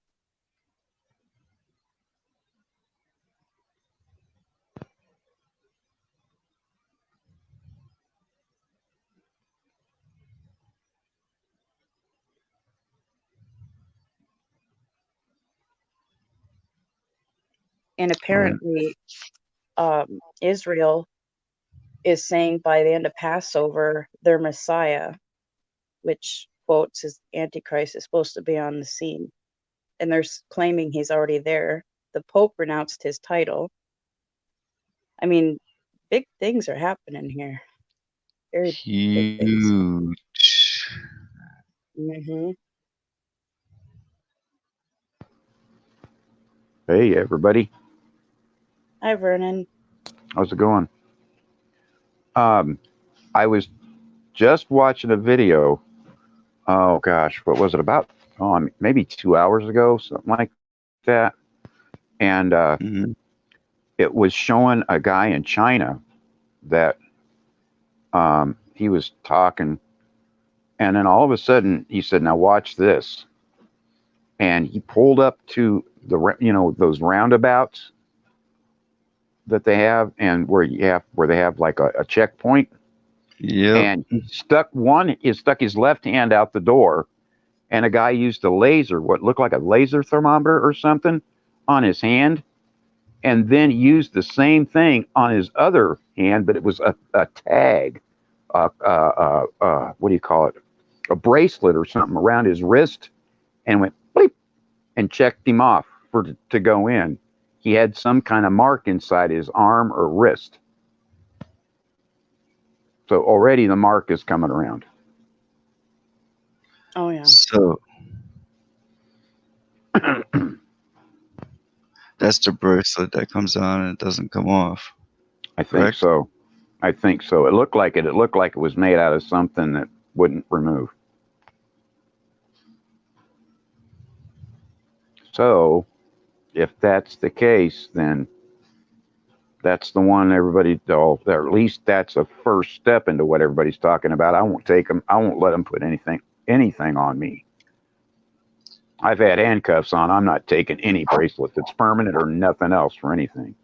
And apparently, Israel is saying by the end of Passover, their Messiah, which quotes is Antichrist, is supposed to be on the scene. And they're claiming he's already there. The Pope renounced his title. I mean, big things are happening here. Very big things. Huge. Mm-hmm. Hey, everybody. Hi, Vernon. How's it going? I was just watching a video. Oh, gosh. What was it about? Oh, maybe 2 hours ago, something like that. And it was showing a guy in China that he was talking. And then all of a sudden, he said, now watch this. And he pulled up to those roundabouts that they have, and where they have like a checkpoint. Yeah. And he stuck his left hand out the door, and a guy used a laser, what looked like a laser thermometer or something, on his hand, and then used the same thing on his other hand, but it was a tag, what do you call it? A bracelet or something around his wrist, and went bleep and checked him off to go in. He had some kind of mark inside his arm or wrist. So already the mark is coming around. Oh, yeah. So that's the bracelet that comes on and it doesn't come off. I think so. I think so. It looked like it. It looked like it was made out of something that wouldn't remove. So, if that's the case, then that's the one everybody, or at least that's a first step into what everybody's talking about. I won't take them. I won't let them put anything on me. I've had handcuffs on. I'm not taking any bracelet that's permanent or nothing else for anything.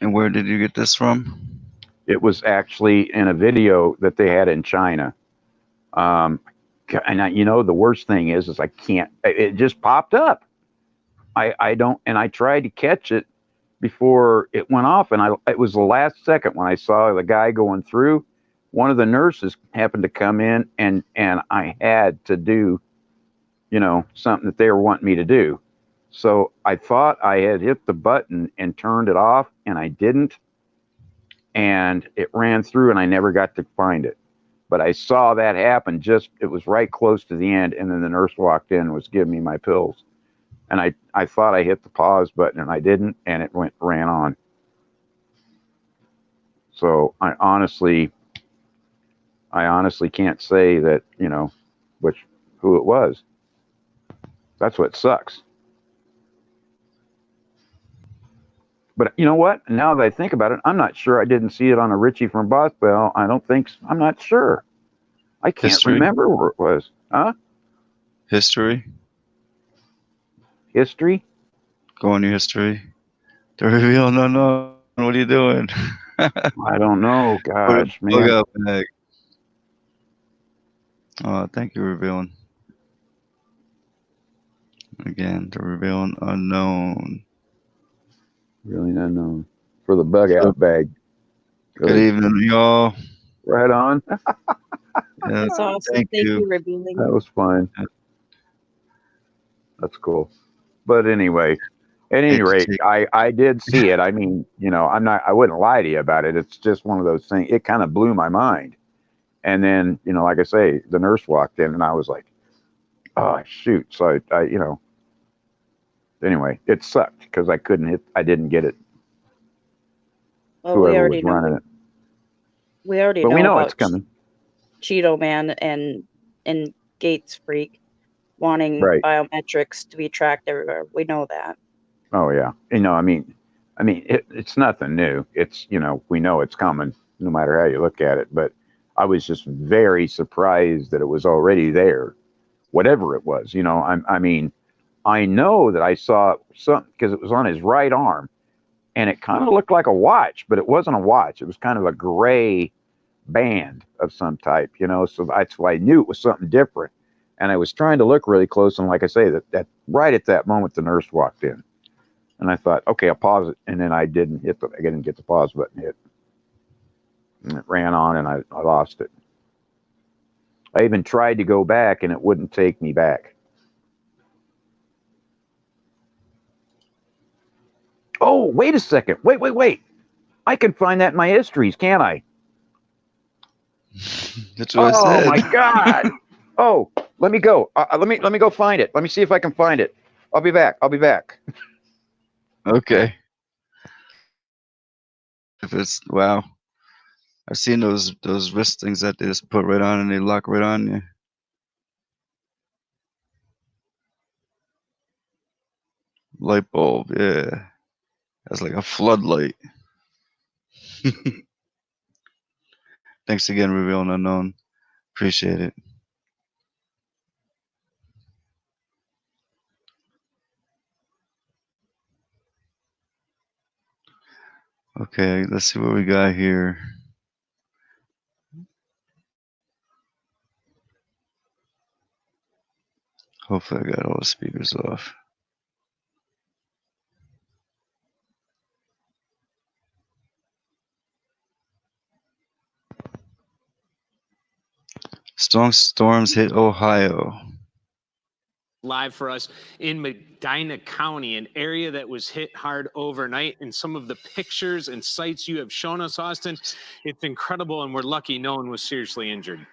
And where did you get this from? It was actually in a video that they had in China. And the worst thing is I can't, it just popped up. I don't, and I tried to catch it before it went off, and it was the last second when I saw the guy going through. One of the nurses happened to come in, and I had to do, something that they were wanting me to do. So I thought I had hit the button and turned it off, and I didn't. and it ran through, and I never got to find it. But I saw that happen. It was right close to the end, and then the nurse walked in and was giving me my pills. And I thought I hit the pause button, and I didn't, and it ran on. So I honestly can't say that, who it was. That's what sucks. But you know what? Now that I think about it, I'm not sure I didn't see it on a Richie from Bothwell. I don't think so. I'm not sure. I can't remember where it was. Huh? History? History? Go on your history. The reveal unknown. What are you doing? I don't know. Gosh, Plug man. up, Meg. Thank you, revealing. Again, the revealing unknown. Really unknown. For the bug out bag. Good evening, y'all. Right on. Yeah, It's awesome. thank you. revealing. That was fun. That's cool. But anyway, at any rate, I did see it. I mean, I wouldn't lie to you about it. It's just one of those things. It kind of blew my mind. And then, like I say, the nurse walked in and I was like, oh, shoot. So I anyway, it sucked because I didn't get it. Well, Whoever was running it. We already But know we know about it's coming. Cheeto Man and Gates Freak wanting biometrics to be tracked everywhere. We know that. Oh yeah. I mean, it's nothing new. It's, we know it's coming no matter how you look at it. But I was just very surprised that it was already there, whatever it was. I mean, I know that I saw something because it was on his right arm, and it kind of looked like a watch, but it wasn't a watch. It was kind of a gray band of some type, so that's why I knew it was something different. And I was trying to look really close, and like I say, that right at that moment the nurse walked in, and I thought, okay, I'll pause it, and then I didn't get the pause button hit, and it ran on, and I lost it. I even tried to go back, and it wouldn't take me back. Oh, wait a second. Wait. I can find that in my histories, can't I? That's what I said. Oh my God. Oh, let me go. Let me go find it. Let me see if I can find it. I'll be back. Okay. If it's wow. I've seen those wrist things that they just put right on and they lock right on you. Light bulb, yeah. That's like a floodlight. Thanks again, Revealing Unknown. Appreciate it. Okay, let's see what we got here. Hopefully I got all the speakers off. Strong storms hit Ohio. Live for us in Medina County, an area that was hit hard overnight. And some of the pictures and sites you have shown us, Austin, it's incredible, and we're lucky no one was seriously injured.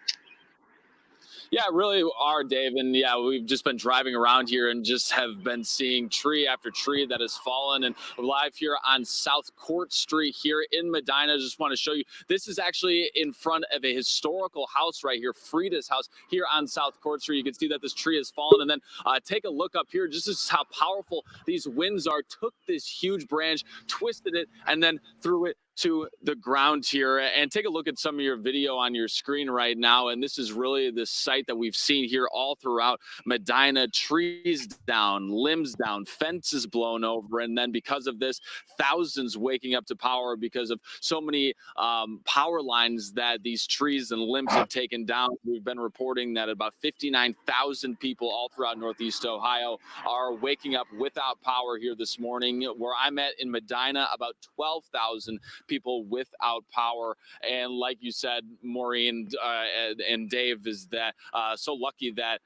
Yeah, really are, Dave. And yeah, we've just been driving around here and just have been seeing tree after tree that has fallen. And we're live here on South Court Street here in Medina. Just want to show you, this is actually in front of a historical house right here, Frida's house here on South Court Street. You can see that this tree has fallen. And then take a look up here. Just this is how powerful these winds are. Took this huge branch, twisted it, and then threw it to the ground here. And take a look at some of your video on your screen right now. And this is really the site that we've seen here all throughout Medina. Trees down, limbs down, fences blown over. And then because of this, thousands waking up to power because of so many power lines that these trees and limbs have taken down. We've been reporting that about 59,000 people all throughout Northeast Ohio are waking up without power here this morning. Where I'm at in Medina, about 12,000 people without power. And like you said, Maureen and Dave, is that so lucky that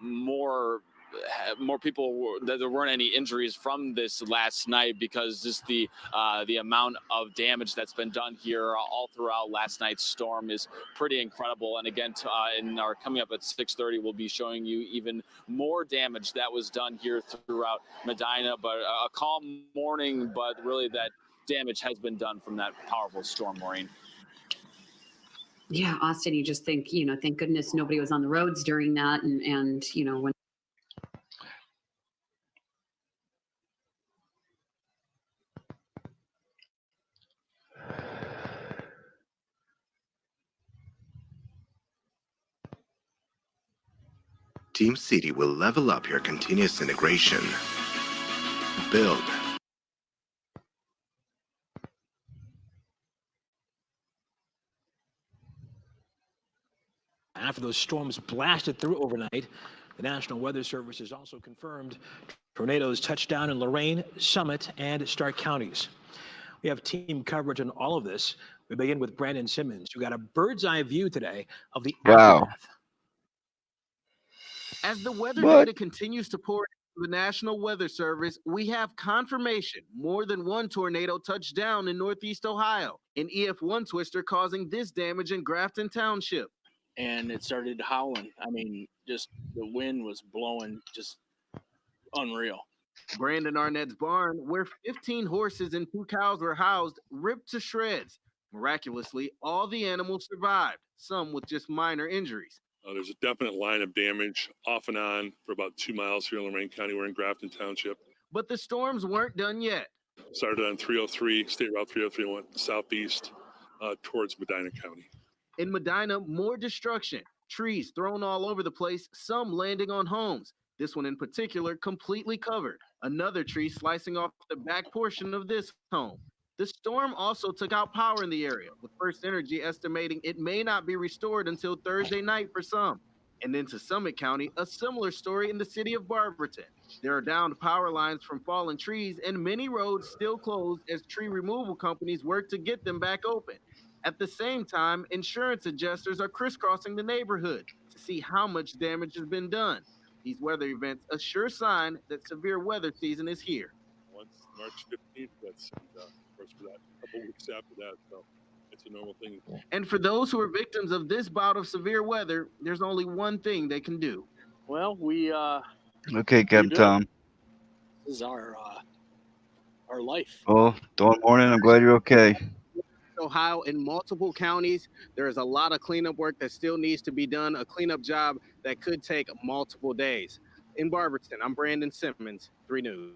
more more people that there weren't any injuries from this last night, because just the amount of damage that's been done here all throughout last night's storm is pretty incredible. And again, in our coming up at 6:30, we'll be showing you even more damage that was done here throughout Medina. But a calm morning, but really that damage has been done from that powerful storm, Maureen. Yeah, Austin, you just think, thank goodness nobody was on the roads during that. And when. Team City will level up your continuous integration. Build. After those storms blasted through overnight, the National Weather Service has also confirmed tornadoes touched down in Lorain, Summit, and Stark counties. We have team coverage on all of this. We begin with Brandon Simmons, who got a bird's eye view today of the aftermath. As the weather data continues to pour into the National Weather Service, we have confirmation more than one tornado touched down in Northeast Ohio, an EF1 twister causing this damage in Grafton Township. And it started howling. I mean, just the wind was blowing, just unreal. Brandon Arnett's barn, where 15 horses and 2 cows were housed, ripped to shreds. Miraculously, all the animals survived, some with just minor injuries. There's a definite line of damage off and on for about 2 miles here in Lorain County. We're in Grafton Township. But the storms weren't done yet. Started on 303, State Route 303, and went southeast towards Medina County. In Medina, more destruction. Trees thrown all over the place, some landing on homes. This one in particular completely covered. Another tree slicing off the back portion of this home. The storm also took out power in the area, with First Energy estimating it may not be restored until Thursday night for some. And into Summit County, a similar story in the city of Barberton. There are downed power lines from fallen trees and many roads still closed as tree removal companies work to get them back open. At the same time, insurance adjusters are crisscrossing the neighborhood to see how much damage has been done. These weather events a sure sign that severe weather season is here. Once March 15th, that's, of course, for that couple weeks after that, so it's a normal thing. And for those who are victims of this bout of severe weather, there's only one thing they can do. Well, we Okay, Captain Tom. This is our life. Well, Dawn Morning, I'm glad you're okay. Ohio, in multiple counties, there is a lot of cleanup work that still needs to be done, a cleanup job that could take multiple days. In Barberton, I'm Brandon Simmons, 3 News.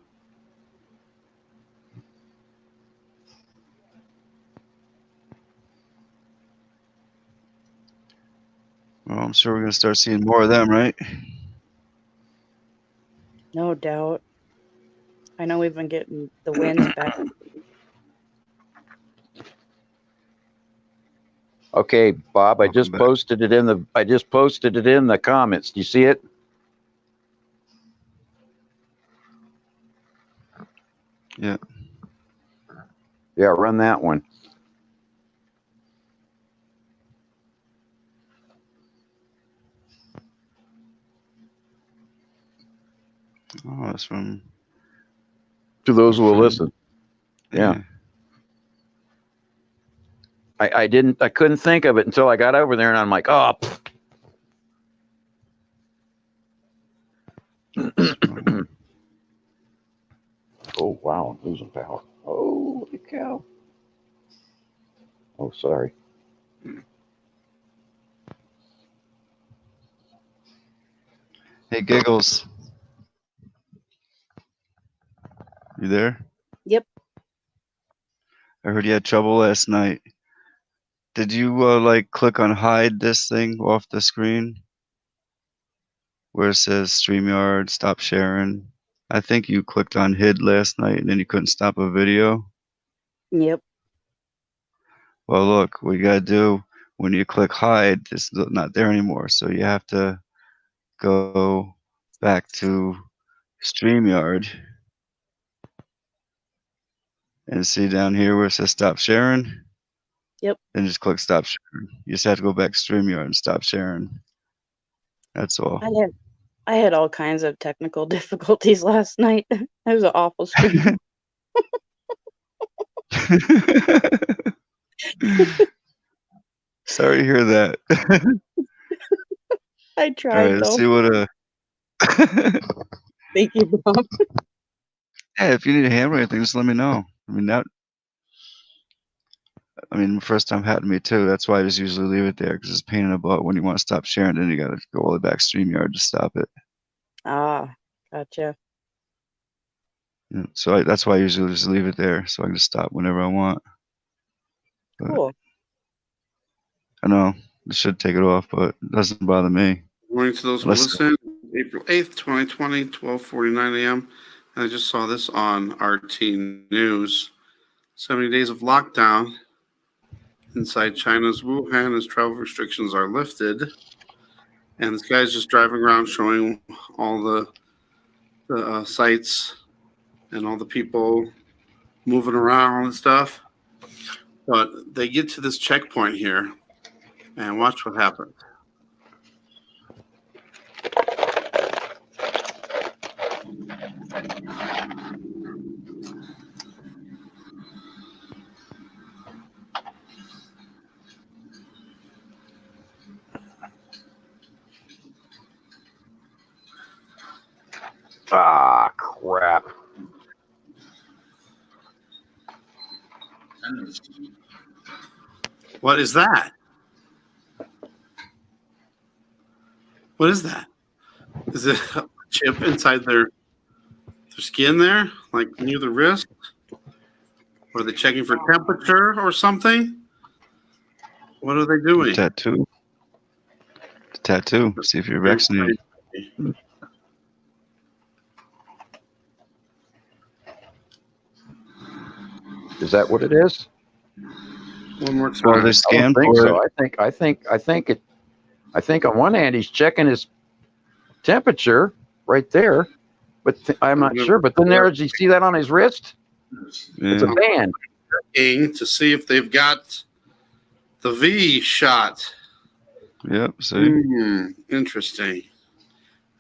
Well, I'm sure we're going to start seeing more of them, right? No doubt. I know we've been getting the winds back. Okay, Bob, I just posted it in the comments. Do you see it? Yeah. Yeah, run that one. Oh, that's from... To those who will listen. Yeah. I couldn't think of it until I got over there, and I'm like, oh. Oh, wow, I'm losing power. Oh, holy cow. Oh, sorry. Hey, Giggles. You there? Yep. I heard you had trouble last night. Did you like click on hide this thing off the screen where it says StreamYard, stop sharing? I think you clicked on hid last night and then you couldn't stop a video. Yep. Well, look, what you gotta do when you click hide, it's not there anymore. So you have to go back to StreamYard and see down here where it says stop sharing. Yep. Then just click stop sharing. You just have to go back to StreamYard and stop sharing. That's all. I had all kinds of technical difficulties last night. It was an awful stream. Sorry to hear that. I All tried right, let's though. see what Thank you, Bob. Hey, if you need a hammer or anything, just let me know. I mean, first time happened to me too. That's why I just usually leave it there because it's a pain in the butt when you want to stop sharing. Then you got to go all the way back StreamYard to stop it. Ah, gotcha. Yeah, so that's why I usually just leave it there so I can just stop whenever I want. But Cool. I know I should take it off, but it doesn't bother me. Good morning to those who listen. April 8th, 2020, 12:49 a.m. And I just saw this on RT News. 70 days of lockdown inside China's Wuhan as travel restrictions are lifted. And this guy's just driving around showing all the sites and all the people moving around and stuff. But they get to this checkpoint here, and watch what happens. Ah, crap. What is that? What is that? Is it a chip inside their skin there, like near the wrist? Or are they checking for temperature or something? What are they doing? Tattoo. Tattoo. See if you're vaccinated. Is that what it is? One more time. Well, they I scan don't think for so. it. I think on one hand he's checking his temperature right there, but I'm not sure. But then does he see that on his wrist? Yeah. It's a band. To see if they've got the V shot. Yep. See. Interesting.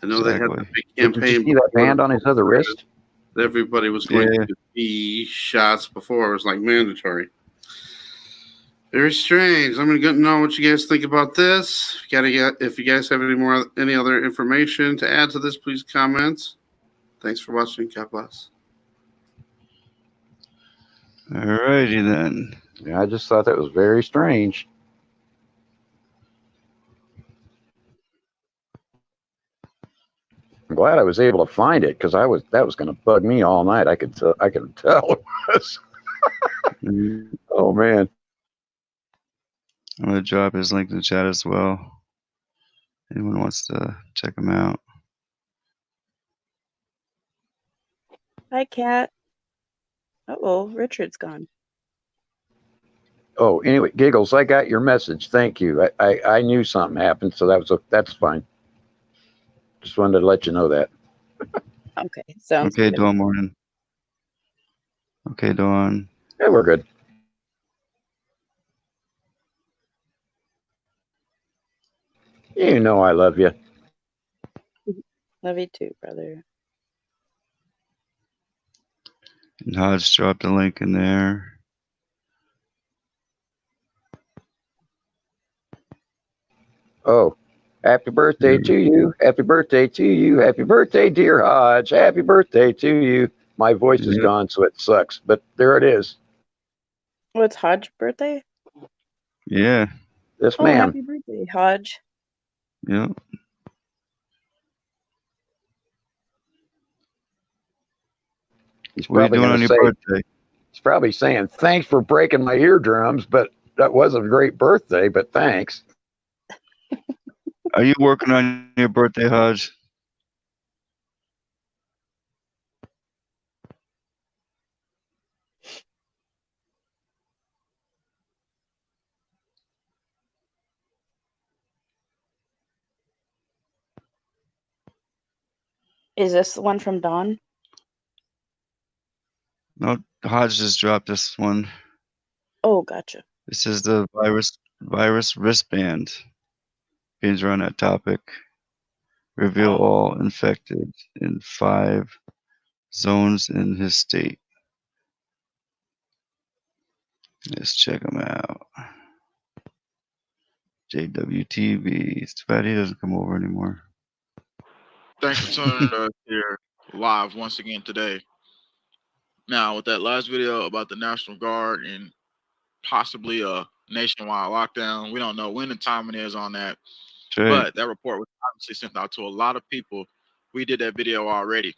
I know they had the big Did campaign. you see that band on his other wrist? Everybody was going to do V shots before. It was like mandatory. Very strange. I'm going to know what you guys think about this. If you guys have any other information to add to this, please comment. Thanks for watching. God bless. All righty then. Yeah, I just thought that was very strange. I'm glad I was able to find it because that was going to bug me all night. I could tell it was. Oh man. I'm gonna drop his link in the chat as well. Anyone wants to check him out? Hi, Kat. Uh-oh, Richard's gone. Oh, anyway, Giggles, I got your message. Thank you. I knew something happened, so that's fine. Just wanted to let you know that. Okay, sounds Okay, good. Dawn Morning. Okay, Dawn. Yeah, we're good. You know I love you. Love you too, brother. And Hodge dropped a link in there. Oh, happy birthday to you. Happy birthday to you. Happy birthday, dear Hodge. Happy birthday to you. My voice is gone, so it sucks, but there it is. What's Hodge's birthday? Yeah. Yes, Oh, ma'am. happy birthday, Hodge. Yep. He's What are you probably doing going on to your say, birthday? he's probably saying, thanks for breaking my eardrums, but that was a great birthday, but thanks. Are you working on your birthday, Hodge? Is this the one from Dawn? No, Hodge just dropped this one. Oh, gotcha. This is the virus wristband. Beans are on that topic. reveal all infected in 5 zones in his state. Let's check him out. JWTV. It's too bad he doesn't come over anymore. Thanks for tuning us here live once again today. Now, with that last video about the National Guard and possibly a nationwide lockdown, we don't know when the timing is on that. Right. But that report was obviously sent out to a lot of people. We did that video already.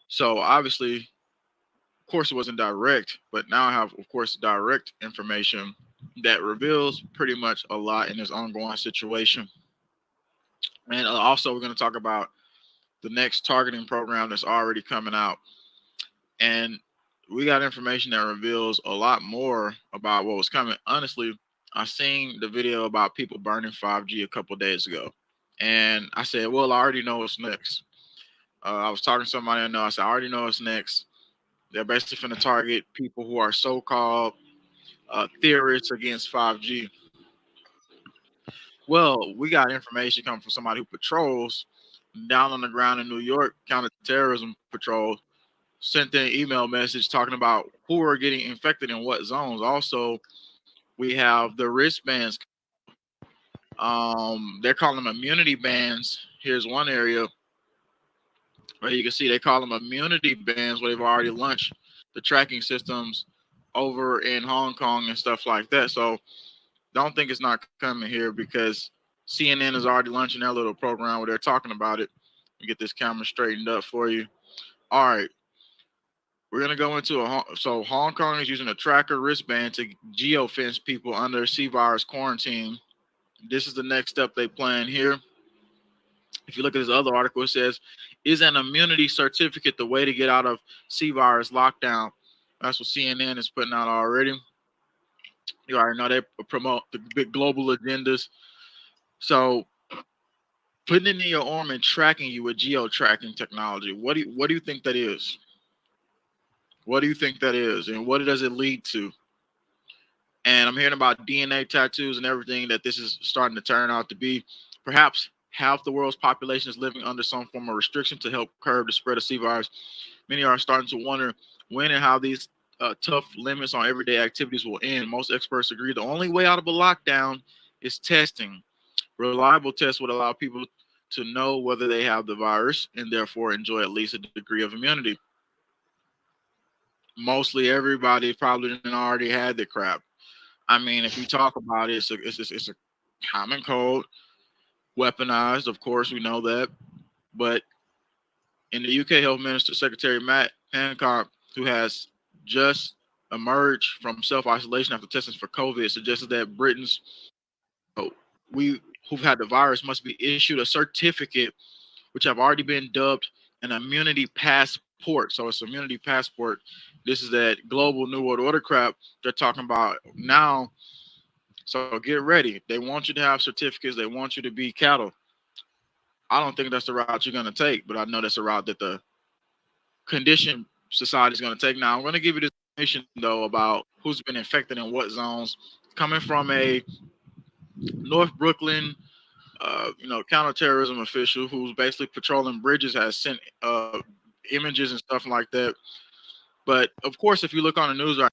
So obviously, of course, it wasn't direct, but now I have, of course, direct information that reveals pretty much a lot in this ongoing situation. And also, we're going to talk about the next targeting program that's already coming out. And we got information that reveals a lot more about what was coming. Honestly, I seen the video about people burning 5G a couple days ago. And I said, well, I already know what's next. I was talking to somebody I know. I said, I already know what's next. They're basically going to target people who are so-called theorists against 5G. Well, we got information coming from somebody who patrols down on the ground in New York, counterterrorism patrol, sent an email message talking about who are getting infected in what zones. Also, we have the wristbands. They're calling them immunity bands. Here's one area where you can see they call them immunity bands, where they've already launched the tracking systems over in Hong Kong and stuff like that. So don't think it's not coming here, because CNN is already launching their little program where they're talking about it. Let me get this camera straightened up for you. All right. We're going to go into so Hong Kong is using a tracker wristband to geofence people under C-virus quarantine. This is the next step they plan here. If you look at this other article, it says, is an immunity certificate the way to get out of C-virus lockdown? That's what CNN is putting out already. You already know they promote the big global agendas. So putting it in your arm and tracking you with geo-tracking technology, what do you think that is? What do you think that is? And what does it lead to? And I'm hearing about DNA tattoos and everything, that this is starting to turn out to be. Perhaps half the world's population is living under some form of restriction to help curb the spread of C virus. Many are starting to wonder when and how these tough limits on everyday activities will end. Most experts agree the only way out of a lockdown is testing. Reliable tests would allow people to know whether they have the virus and therefore enjoy at least a degree of immunity. Mostly everybody probably already had the crap. I mean, if you talk about it, it's a common cold, weaponized. Of course, we know that. But in the UK Health Minister Secretary Matt Hancock, who has just emerged from self-isolation after testing for COVID, suggested that Britons who've had the virus must be issued a certificate, which have already been dubbed an immunity passport. So it's immunity passport. This is that global New World Order crap they're talking about now. So get ready. They want you to have certificates. They want you to be cattle. I don't think that's the route you're going to take, but I know that's the route that the conditioned society is going to take. Now, I'm going to give you this information, though, about who's been infected in what zones. Coming from a North Brooklyn, counterterrorism official who's basically patrolling bridges, has sent images and stuff like that. But, of course, if you look on the news right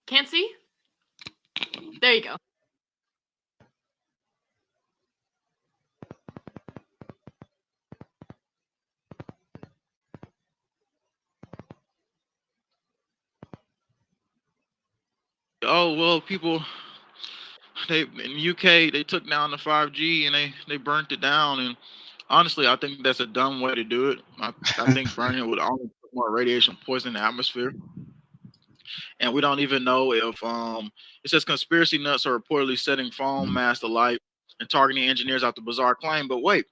Can't see? There you go. oh, well, people, in the UK, they took down the 5G and they burnt it down. And honestly, I think that's a dumb way to do it. I think burning it would only put more radiation poison in the atmosphere. And we don't even know if it says conspiracy nuts are reportedly setting foam masts alight and targeting engineers after bizarre claim. But wait,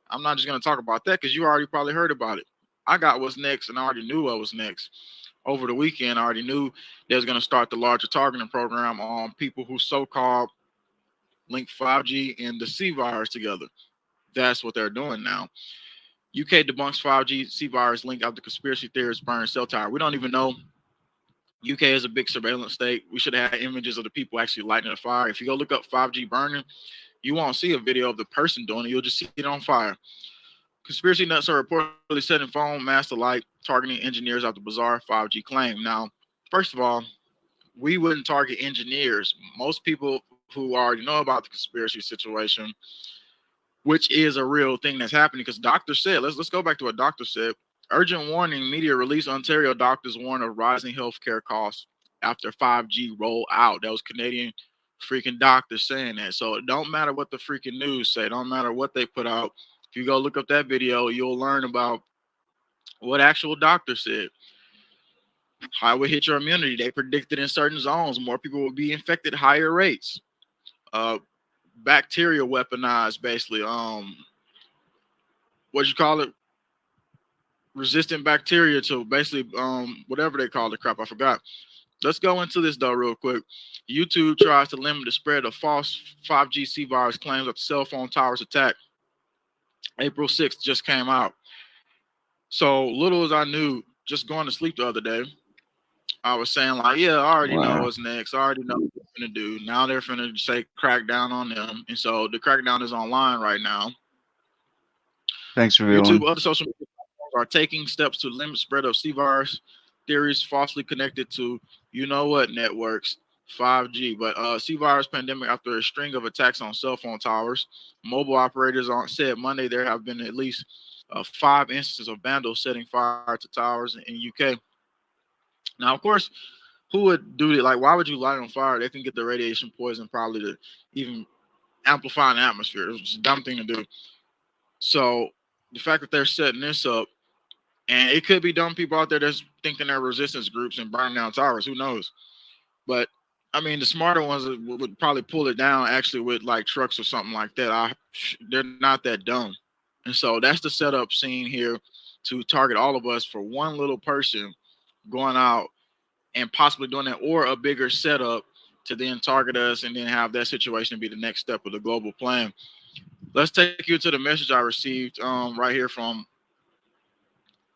I'm not just going to talk about that because you already probably heard about it. I got what's next, and I already knew what was next. Over the weekend, I already knew they was going to start the larger targeting program on people who so-called link 5G and the C virus together. That's what they're doing now. UK debunks 5G C virus link after conspiracy theorists burn cell tower. We don't even know. UK is a big surveillance state. We should have had images of the people actually lighting the fire. If you go look up 5G burning, You won't see a video of the person doing it. You'll just see it on fire. Conspiracy nuts are reportedly setting phone masts alight, targeting engineers after bizarre 5G claim. Now, first of all, we wouldn't target engineers. Most people who already know about the conspiracy situation, which is a real thing that's happening, because doctors said, let's go back to what doctor said. Urgent warning, media release, Ontario doctors warn of rising healthcare costs after 5G roll out. That was Canadian freaking doctors saying that. So it don't matter what the freaking news say, don't matter what they put out. If you go look up that video, you'll learn about what actual doctors said. How it would hit your immunity. They predicted in certain zones more people would be infected at higher rates. Bacteria weaponized, basically. What you call it? Resistant bacteria to basically whatever they call the crap. I forgot. Let's go into this though real quick. YouTube tries to limit the spread of false 5G C virus claims after cell phone towers attack. April 6th just came out. So little as I knew, just going to sleep the other day, I was saying like, yeah, I already know what's next. I already know what they're gonna do. Now they're finna say crackdown on them, and so the crackdown is online right now. Thanks for YouTube, revealing. other social media platforms are taking steps to limit spread of C virus theories falsely connected to networks, 5G. But C virus pandemic after a string of attacks on cell phone towers. Mobile operators said Monday there have been at least 5 instances of vandals setting fire to towers in UK. Now, of course, who would do it? Like, why would you light on fire? They can get the radiation poison probably to even amplify an atmosphere. It's a dumb thing to do. So the fact that they're setting this up, and it could be dumb people out there that's thinking they're resistance groups and burning down towers. Who knows? But I mean, the smarter ones would probably pull it down actually with like trucks or something like that. They're not that dumb. And so that's the setup scene here to target all of us for one little person going out and possibly doing that, or a bigger setup to then target us and then have that situation be the next step of the global plan. Let's take you to the message I received right here from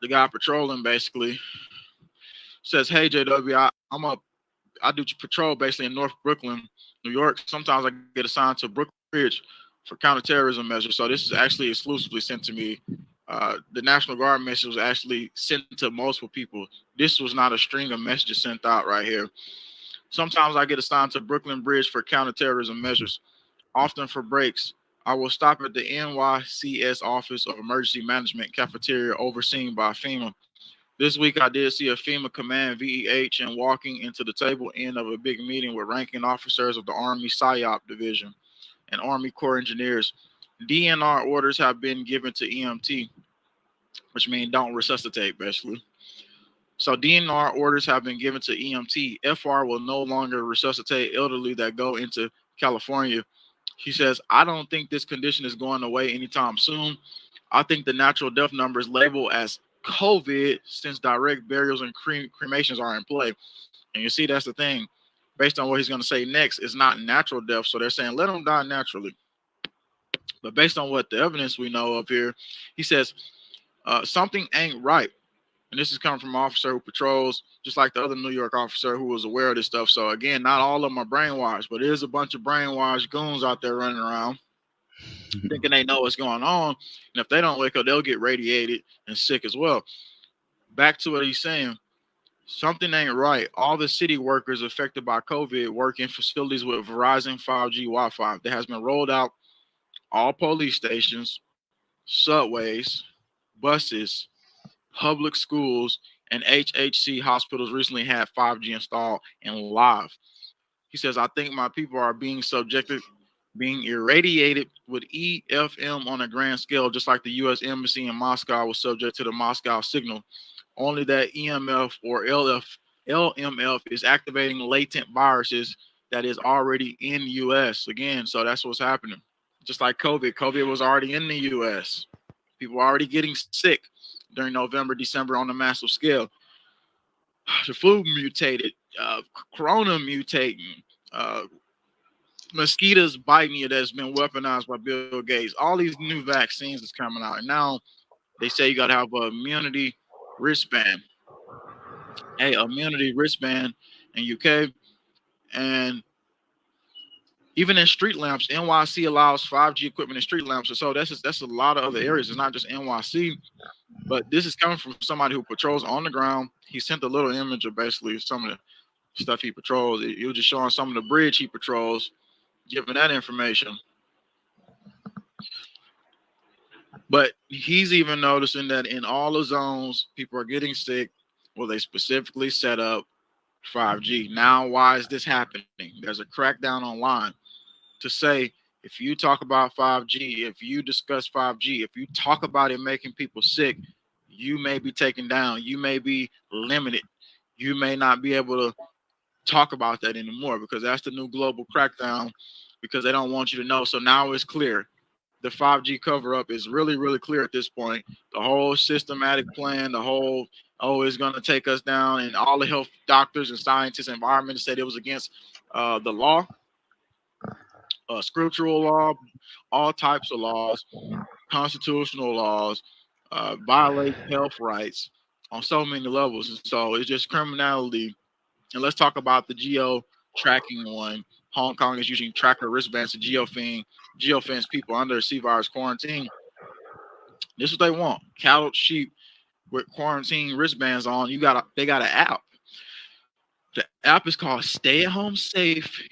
the guy patrolling. Basically says, "Hey JW, I do patrol basically in North Brooklyn, New York. Sometimes I get assigned to Brooklyn Bridge for counterterrorism measures. So this is actually exclusively sent to me. The National Guard message was actually sent to multiple people. This was not a string of messages sent out right here. Sometimes I get assigned to Brooklyn Bridge for counterterrorism measures, often for breaks. I will stop at the NYCS Office of Emergency Management cafeteria overseen by FEMA. This week, I did see a FEMA command VEH and walking into the table end of a big meeting with ranking officers of the Army PSYOP division and Army Corps engineers. DNR orders have been given to EMT, which means don't resuscitate, basically. So DNR orders have been given to EMT. FR will no longer resuscitate elderly that go into California. He says, I don't think this condition is going away anytime soon. I think the natural death number is labeled as COVID since direct burials and cremations are in play. And you see, that's the thing. Based on what he's going to say next, it's not natural death. So they're saying, let them die naturally. But based on what the evidence we know of here, he says, something ain't right. And this is coming from an officer who patrols, just like the other New York officer who was aware of this stuff. So again, not all of them are brainwashed, but there's a bunch of brainwashed goons out there running around thinking they know what's going on. And if they don't wake up, they'll get radiated and sick as well. Back to what he's saying. Something ain't right. All the city workers affected by COVID work in facilities with Verizon 5G Wi-Fi that has been rolled out. All police stations, subways, buses, public schools, and HHC hospitals recently had 5G installed and live. He says, I think my people are being irradiated with EFM on a grand scale, just like the U.S. Embassy in Moscow was subject to the Moscow signal. Only that EMF or LMF is activating latent viruses that is already in the U.S. again. So that's what's happening. Just like COVID. COVID was already in the U.S. People were already getting sick during November, December on a massive scale. The flu mutated, corona mutating, mosquitoes biting you that's been weaponized by Bill Gates. All these new vaccines is coming out. And now they say you got to have an immunity wristband. Hey, immunity wristband in UK. And Even in street lamps, NYC allows 5G equipment in street lamps. So that's a lot of other areas. It's not just NYC, but this is coming from somebody who patrols on the ground. He sent a little image of basically some of the stuff he patrols. He was just showing some of the bridge he patrols, giving that information. But he's even noticing that in all the zones, people are getting sick. Well, they specifically set up 5G. Now, why is this happening? There's a crackdown online to say if you talk about 5G, if you discuss 5G, if you talk about it making people sick, you may be taken down. You may be limited. You may not be able to talk about that anymore because that's the new global crackdown because they don't want you to know. So now it's clear. The 5G cover up is really, really clear at this point. The whole systematic plan, the whole, oh, it's going to take us down, and all the health doctors and scientists and environmentalists said it was against the law, scriptural law, all types of laws, constitutional laws, violate health rights on so many levels. And so it's just criminality. And let's talk about the geo tracking one. Hong Kong is using tracker wristbands to geofence people under C virus quarantine. This is what they want. Cattle, sheep with quarantine wristbands on. They got an app. The app is called Stay at Home Safe.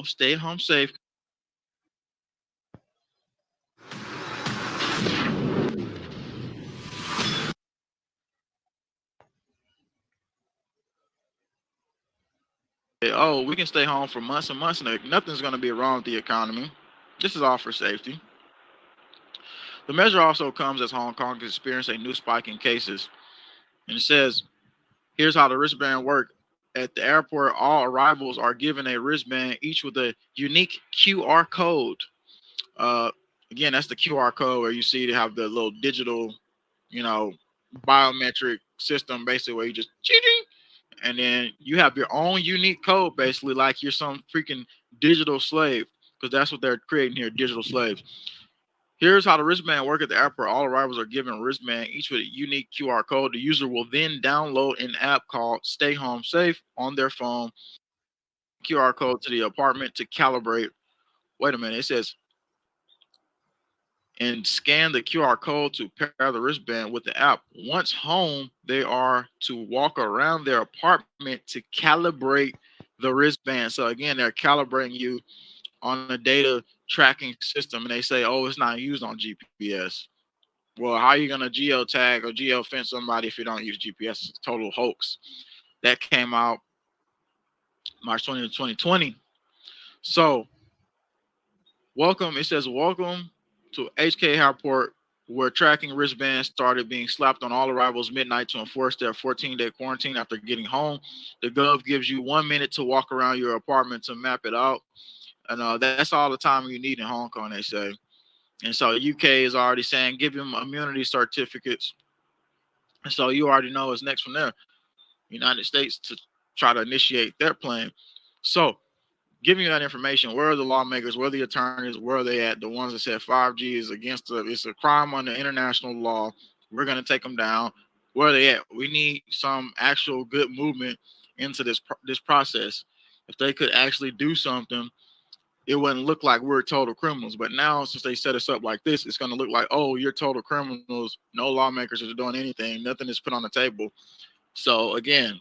Stay at Home Safe. Oh, we can stay home for months and months, and nothing's going to be wrong with the economy. This is all for safety. The measure also comes as Hong Kong has experienced a new spike in cases. And it says, here's how the wristband work. At the airport, all arrivals are given a wristband, each with a unique QR code. Again, that's the QR code where you see they have the little digital, biometric system, basically where you just ching, and then you have your own unique code, basically like you're some freaking digital slave, because that's what they're creating here, digital slaves. Here's how the wristband work at the airport. All arrivals are given a wristband, each with a unique QR code. The user will then download an app called Stay Home Safe on their phone. QR code to the apartment to calibrate. Wait a minute. It says, and scan the QR code to pair the wristband with the app. Once home, they are to walk around their apartment to calibrate the wristband. So again, they're calibrating you on a data tracking system, and they say, oh, it's not used on GPS. Well, how are you going to geotag or geofence somebody if you don't use GPS? It's a total hoax. That came out March 20th, 2020. So, it says, welcome to HK Airport, where tracking wristbands started being slapped on all arrivals midnight to enforce their 14-day quarantine after getting home. The Gov gives you 1 minute to walk around your apartment to map it out. And that's all the time you need in Hong Kong, they say. And so UK is already saying, give them immunity certificates. And so you already know what's next from there. United States to try to initiate their plan. So giving you that information, where are the lawmakers, where are the attorneys, where are they at? The ones that said 5G is it's a crime under international law. We're going to take them down. Where are they at? We need some actual good movement into this process. If they could actually do something, it wouldn't look like we're total criminals. But now, since they set us up like this, it's going to look like, oh, you're total criminals. No lawmakers are doing anything. Nothing is put on the table. So again,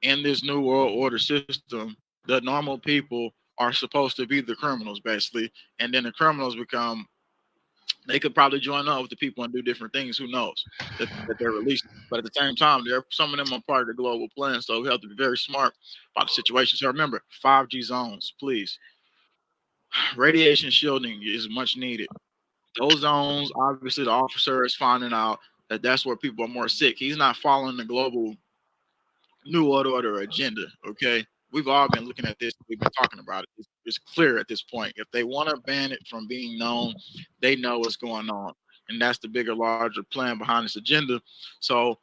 in this new world order system, the normal people are supposed to be the criminals, basically. And then the criminals they could probably join up with the people and do different things. Who knows that they're released. But at the same time, some of them are part of the global plan. So we have to be very smart about the situation. So remember, 5G zones, please. Radiation shielding is much needed. Those zones, obviously, the officer is finding out that that's where people are more sick. He's not following the global new order agenda. Okay, we've all been looking at this. We've been talking about it. It's clear at this point. If they want to ban it from being known, they know what's going on, and that's the bigger, larger plan behind this agenda. So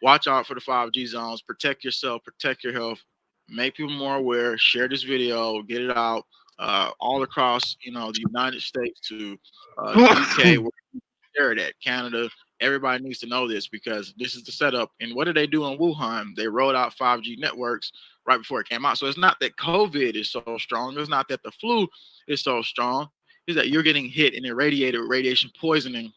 watch out for the 5G zones. Protect yourself. Protect your health. Make people more aware. Share this video. Get it out all across, the United States to UK, where you share it at Canada, Everybody needs to know this because this is the setup. And what did they do in Wuhan? They rolled out 5G networks right before it came out. So it's not that COVID is so strong. It's not that the flu is so strong. It's that you're getting hit and irradiated with radiation poisoning,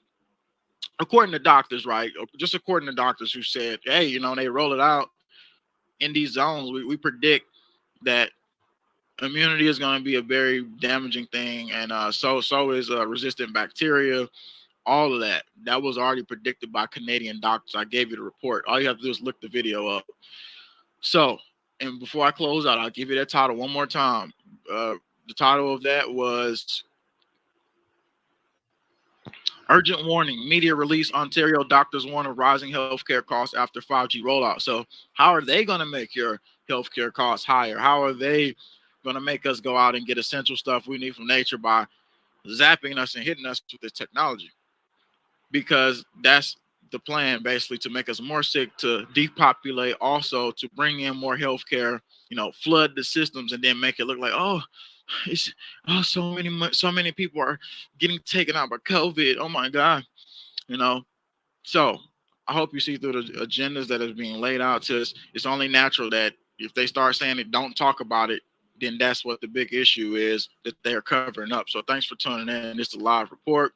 according to doctors, right? Just according to doctors who said, hey, you know, they roll it out in these zones. We predict that immunity is going to be a very damaging thing, and so is resistant bacteria. All of that was already predicted by Canadian doctors. I gave you the report. All you have to do is look the video up. So, and before I close out, I'll give you that title one more time. The title of that was Urgent Warning, Media Release, Ontario Doctors Warn of Rising Healthcare Costs After 5G Rollout. So how are they going to make your healthcare costs higher? How are they going to make us go out and get essential stuff we need from nature by zapping us and hitting us with this technology? Because that's the plan, basically, to make us more sick, to depopulate, also to bring in more healthcare, you know, flood the systems and then make it look like, oh, it's so many people are getting taken out by COVID. Oh my God, you know. So I hope you see through the agendas that is being laid out to us. It's only natural that if they start saying it, don't talk about it, then that's what the big issue is that they're covering up. So thanks for tuning in. This is a live report.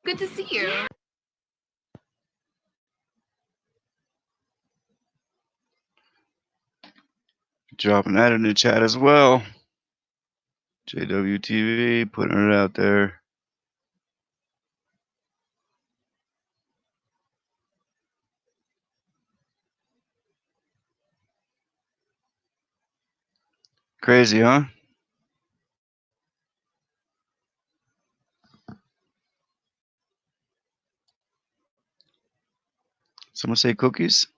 Good to see you. Dropping that in the chat as well. JWTV, putting it out there. Crazy, huh? Someone say cookies?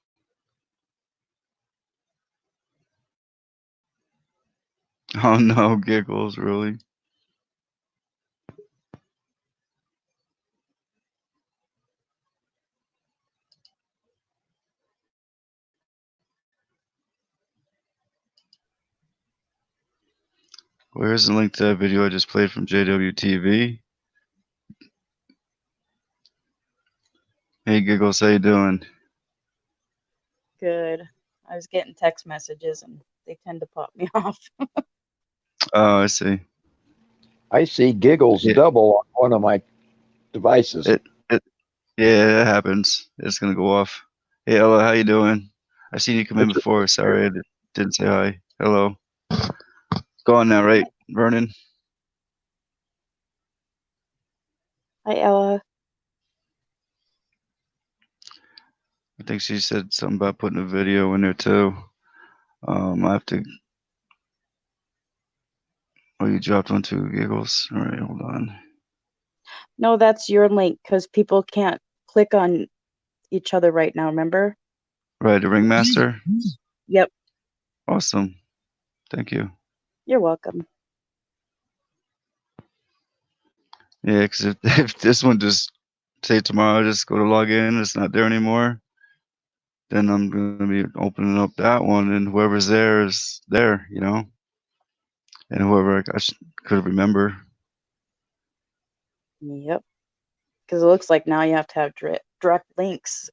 Oh no, giggles, really? Where's the link to that video I just played from JWTV? Hey, Giggles, how you doing? Good. I was getting text messages and they tend to pop me off. Oh, I see. I see giggles double on one of my devices. Yeah, it happens. It's gonna go off. Hey, Ella, how you doing? I seen you come in before. Sorry, I didn't say hi. Hello. Go on now, right, Vernon? Hi, Ella. I think she said something about putting a video in there too. I have to. Oh, you dropped one too, Giggles. All right, hold on. No, that's your link because people can't click on each other right now, remember? Right, the Ringmaster. Yep. Awesome. Thank you. You're welcome. Yeah, because if this one just say tomorrow, I just go to log in, it's not there anymore, then I'm gonna be opening up that one, and whoever's there is there, you know, and whoever I could remember. Yep. Because it looks like now you have to have direct links,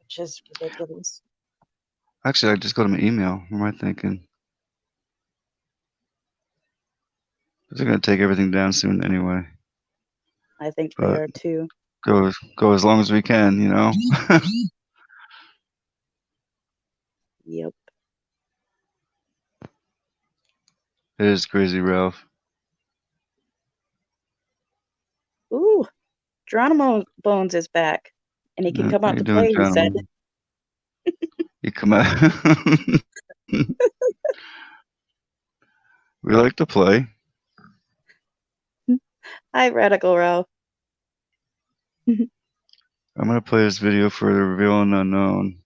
which is ridiculous. Actually, I just go to my email. What am I thinking? They're gonna take everything down soon anyway. I think they But are too. go as long as we can, you know. Yep. It is crazy, Ralph. Ooh, Geronimo Bones is back, and he can come How out you to doing, play. He said. gentlemen? You come out. We like to play. Hi, Radical Ralph. I'm gonna play this video for the Reveal and Unknown.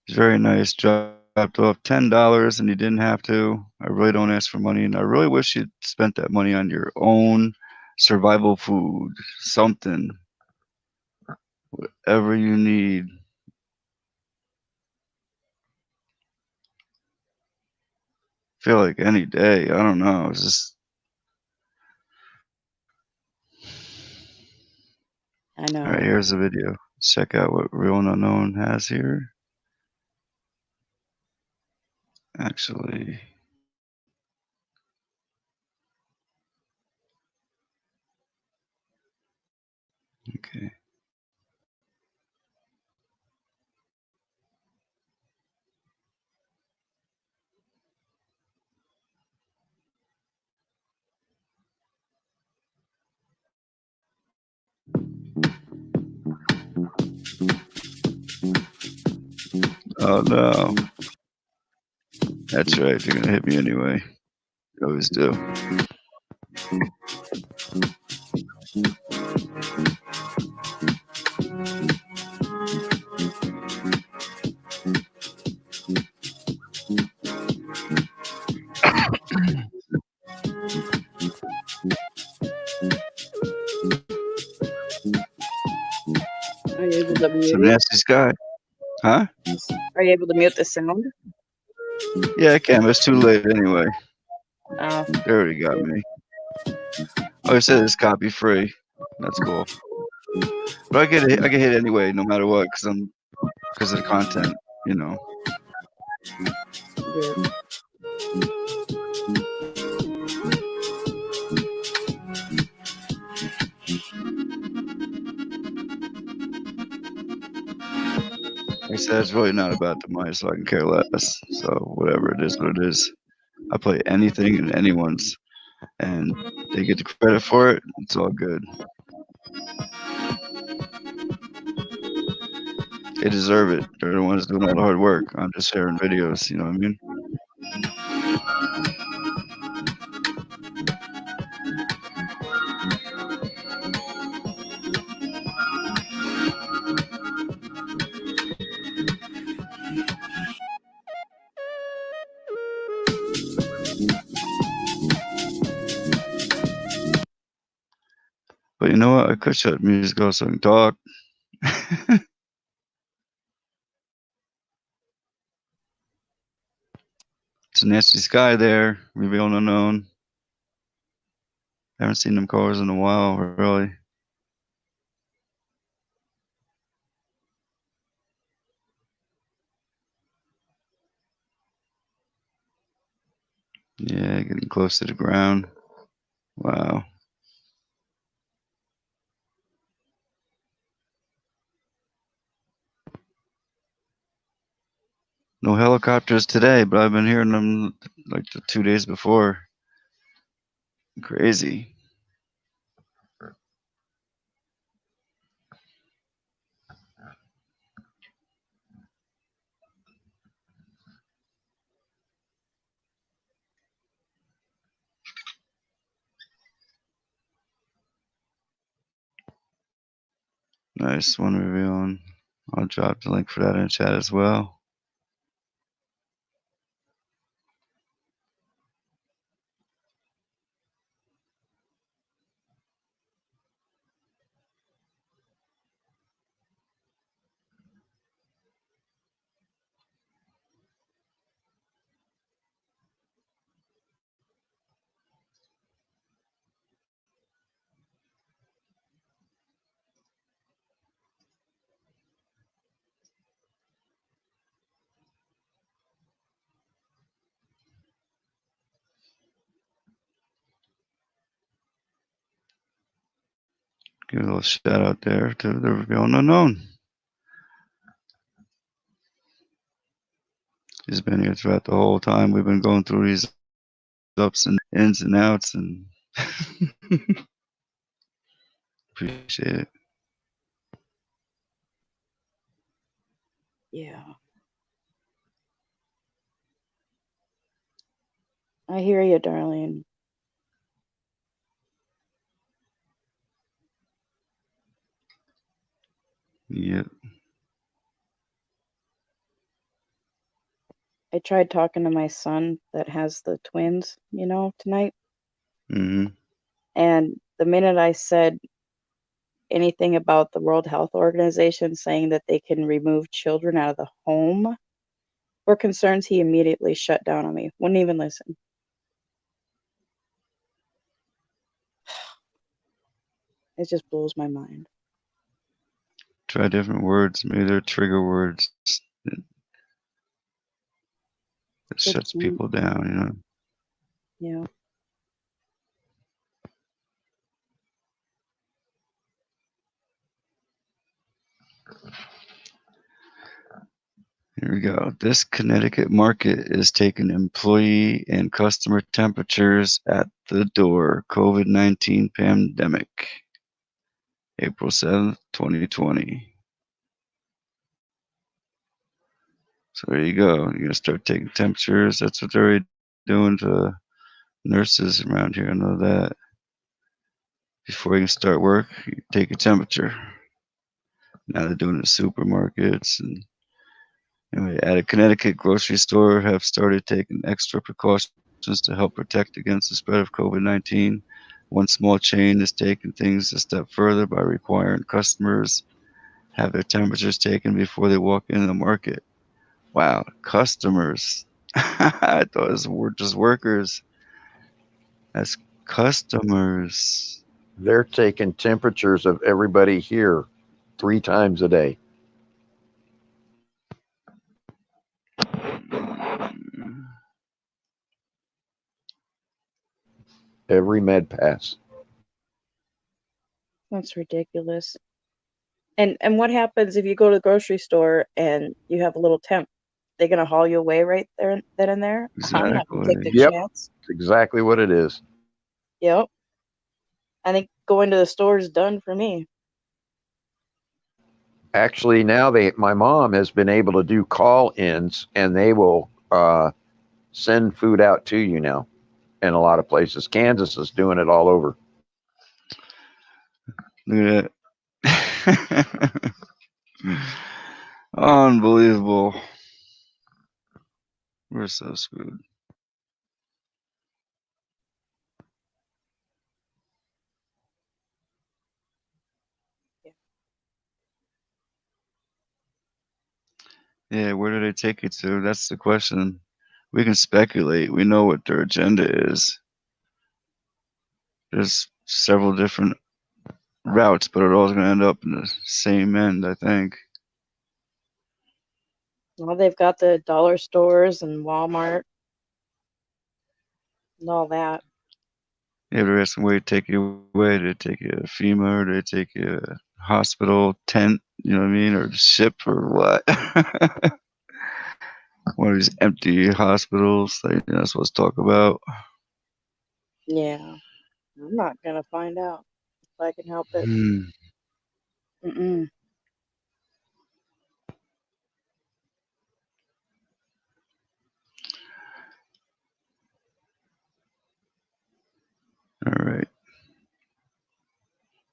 It's very nice. Dropped off $10 and you didn't have to. I really don't ask for money, and I really wish you'd spent that money on your own survival food, something, whatever you need. Feel like any day. I don't know. It's just I know. All right, here's the video. Let's check out what Real and Unknown has here. Actually, okay. Oh no. That's right. You're gonna hit me anyway. You always do. Are you able to It's a mute it? nasty sky. Huh? Are you able to mute the sound? Yeah, I can, but it's too late anyway. Oh. They already got me. Oh, it says it's copy free. That's cool. But I get hit anyway, no matter what, because of the content, you know. Yeah. Like I said, it's really not about the money, so I can care less. So whatever it is, what it is. I play anything and anyone's, and they get the credit for it. It's all good. They deserve it. They're the ones doing all the hard work. I'm just sharing videos. You know what I mean? But you know what? I could shut music off so I can talk. It's a nasty sky there. Reveal unknown. Haven't seen them colors in a while, really. Yeah, getting close to the ground. Wow. No helicopters today, but I've been hearing them like the 2 days before. Crazy. Nice one revealing. I'll drop the link for that in chat as well. Give a little shout out there to the revealing unknown. He's been here throughout the whole time. We've been going through these ups and ins and outs, and appreciate it. Yeah. I hear you, darling. Yep. I tried talking to my son that has the twins, tonight. Mm-hmm. And the minute I said anything about the World Health Organization saying that they can remove children out of the home for concerns, he immediately shut down on me. Wouldn't even listen. It just blows my mind. Try different words. Maybe they're trigger words that shuts people down, Yeah. Here we go. This Connecticut market is taking employee and customer temperatures at the door. COVID-19 pandemic. April 7th, 2020. So there you go. You're going to start taking temperatures. That's what they're already doing to nurses around here. I know that. Before you can start work, you take a temperature. Now they're doing it in supermarkets. And anyway, at a Connecticut grocery store have started taking extra precautions to help protect against the spread of COVID-19. One small chain is taking things a step further by requiring customers have their temperatures taken before they walk into the market. Wow, customers. I thought it was just workers. That's customers. They're taking temperatures of everybody here 3 times a day. Every med pass. That's ridiculous. And what happens if you go to the grocery store and you have a little temp? They're gonna haul you away right there then and there? I'm not gonna take the Yep. chance. That's exactly what it is. Yep. I think going to the store is done for me. Actually, now my mom has been able to do call-ins, and they will send food out to you now in a lot of places. Kansas is doing it all over. Look at that. Unbelievable. We're so screwed. Yeah, where do they take it to? That's the question. We can speculate. We know what their agenda is. There's several different routes, but it all's going to end up in the same end, I think. Well, they've got the dollar stores and Walmart and all that. Yeah, they're asking where to take you away. Do they take you to FEMA, or do they take you to hospital, tent, you know what I mean, or ship, or what? One of these empty hospitals that you're not supposed to talk about. Yeah. I'm not gonna find out if I can help it. Mm-mm. All right.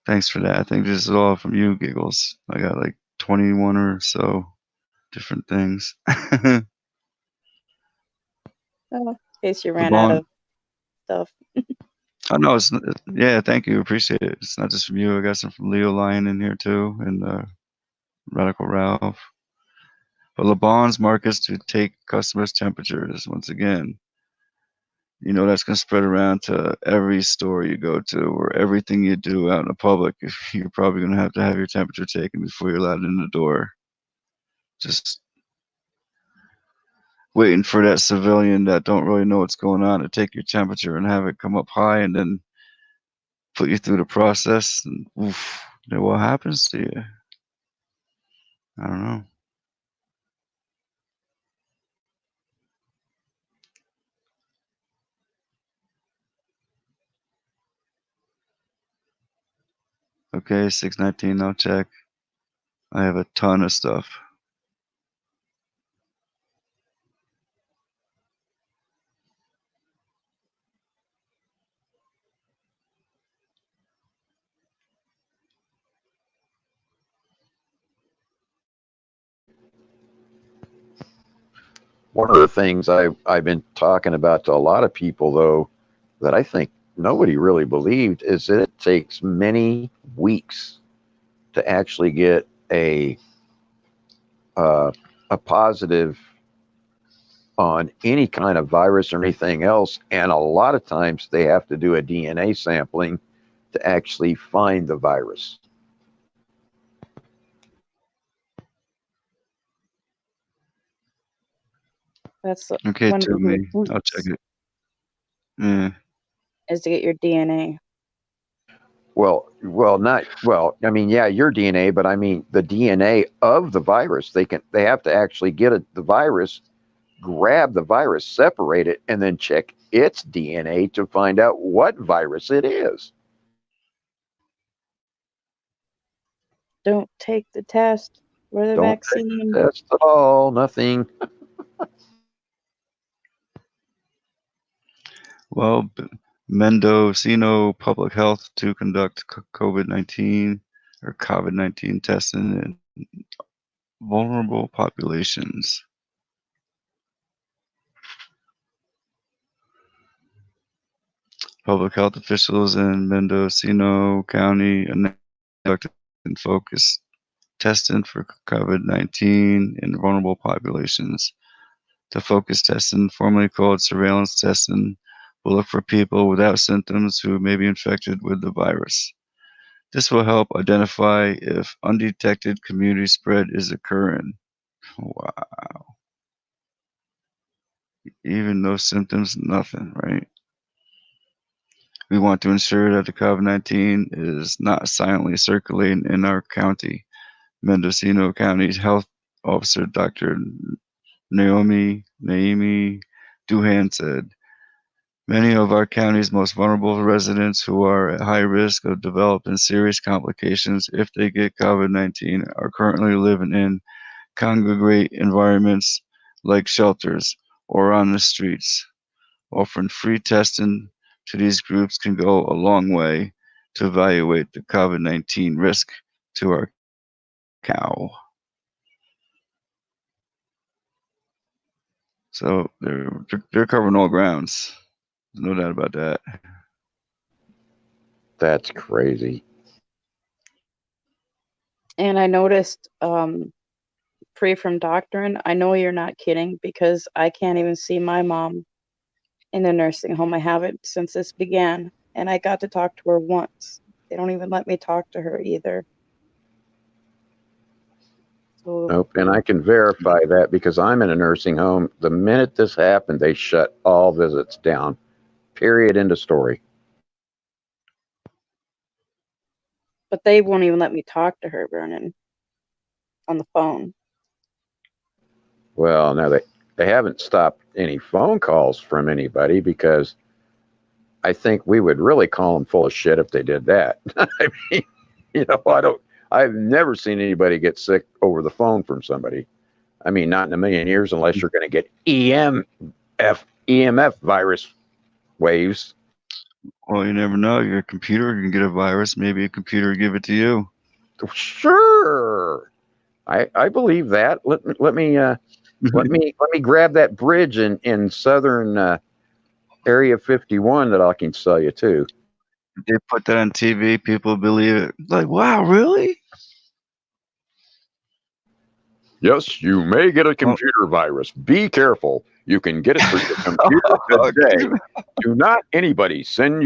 Thanks for that. I think this is all from you, Giggles. I got like 21 or so different things. Oh, in case you ran LeBron. out of stuff. Oh no, yeah. Thank you, appreciate it. It's not just from you. I got some from Leo Lyon in here too, and Radical Ralph. But LeBron's markets to take customers' temperatures once again. You know that's gonna spread around to every store you go to, or everything you do out in the public. You're probably gonna have to have your temperature taken before you're allowed in the door. Just waiting for that civilian that don't really know what's going on to take your temperature and have it come up high, and then put you through the process. And oof, then what happens to you? I don't know. Okay, 619. I'll check. I have a ton of stuff. One of the things I've been talking about to a lot of people, though, that I think nobody really believed, is that it takes many weeks to actually get a positive on any kind of virus or anything else, and a lot of times they have to do a DNA sampling to actually find the virus. That's Okay, one of to the me. I'll points, check it. Yeah. is to get your DNA. Well, not well. I mean, yeah, your DNA, but I mean the DNA of the virus. They have to actually get the virus, grab the virus, separate it, and then check its DNA to find out what virus it is. Don't take the test or the Don't vaccine. take the test at all. Nothing. Well, Mendocino Public Health to conduct COVID-19 or COVID-19 testing in vulnerable populations. Public health officials in Mendocino County conducted focused testing for COVID-19 in vulnerable populations. The focused testing, formerly called surveillance testing, will look for people without symptoms who may be infected with the virus. This will help identify if undetected community spread is occurring. Wow. Even no symptoms, nothing, right? We want to ensure that the COVID-19 is not silently circulating in our county. Mendocino County's health officer, Dr. Naomi Duhan said, many of our county's most vulnerable residents who are at high risk of developing serious complications if they get COVID-19 are currently living in congregate environments like shelters or on the streets. Offering free testing to these groups can go a long way to evaluate the COVID-19 risk to our cow. So they're covering all grounds. No doubt about that. That's crazy. And I noticed, free from doctrine, I know you're not kidding because I can't even see my mom in the nursing home. I haven't since this began, and I got to talk to her once. They don't even let me talk to her either. So, Nope. And I can verify that because I'm in a nursing home. The minute this happened, they shut all visits down. Period. End of story. but they won't even let me talk to her, Vernon, on the phone. Well, now they haven't stopped any phone calls from anybody because I think we would really call them full of shit if they did that. I mean, I've never seen anybody get sick over the phone from somebody. I mean, not in a million years unless you're going to get EMF virus waves. Well, you never know. Your computer can get a virus. Maybe a computer will give it to you. Sure. I believe that. Let me grab that bridge in southern Area 51 that I can sell you too. They put that on TV. People believe it. Like, wow, really? Yes, you may get a computer virus. Be careful. You can get it through your computer today. Do not anybody send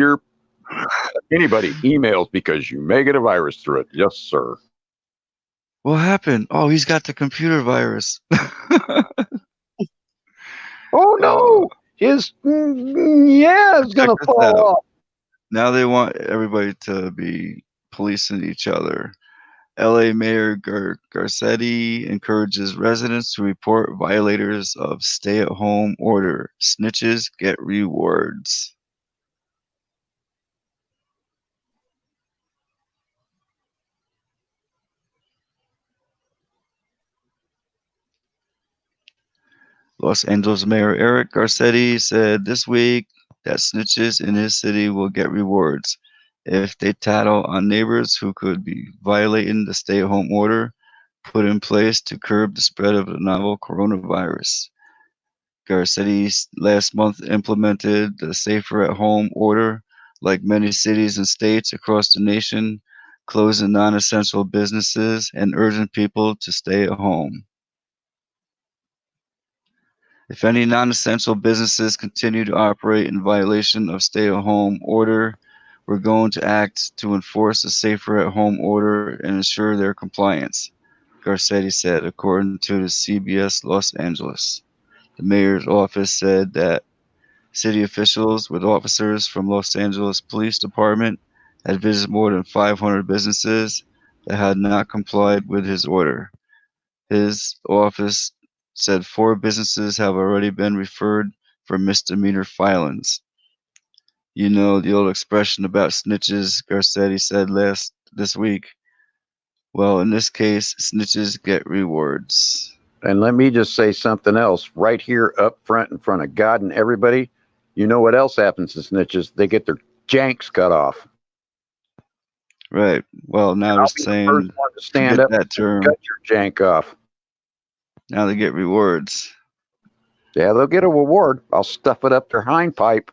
anybody emails because you may get a virus through it. Yes, sir. What happened? Oh, he's got the computer virus. Oh no, it's gonna fall off. Now they want everybody to be policing each other. LA Mayor Garcetti encourages residents to report violators of stay-at-home order. Snitches get rewards. Los Angeles Mayor Eric Garcetti said this week that snitches in his city will get rewards if they tattle on neighbors who could be violating the stay-at-home order put in place to curb the spread of the novel coronavirus. Garcetti last month implemented the Safer at Home order, like many cities and states across the nation, closing non-essential businesses and urging people to stay at home. If any non-essential businesses continue to operate in violation of stay-at-home order, we're going to act to enforce the Safer at Home order and ensure their compliance, Garcetti said, according to the CBS Los Angeles. The mayor's office said that city officials with officers from Los Angeles Police Department had visited more than 500 businesses that had not complied with his order. His office said 4 businesses have already been referred for misdemeanor filings. You know the old expression about snitches, Garcetti said this week. Well, in this case, snitches get rewards. And let me just say something else right here up front in front of God and everybody. You know what else happens to snitches? They get their janks cut off. Right. Well, now they're saying, first one to stand forget up that and term. cut your jank off. Now they get rewards. Yeah, they'll get a reward. I'll stuff it up their hind pipe.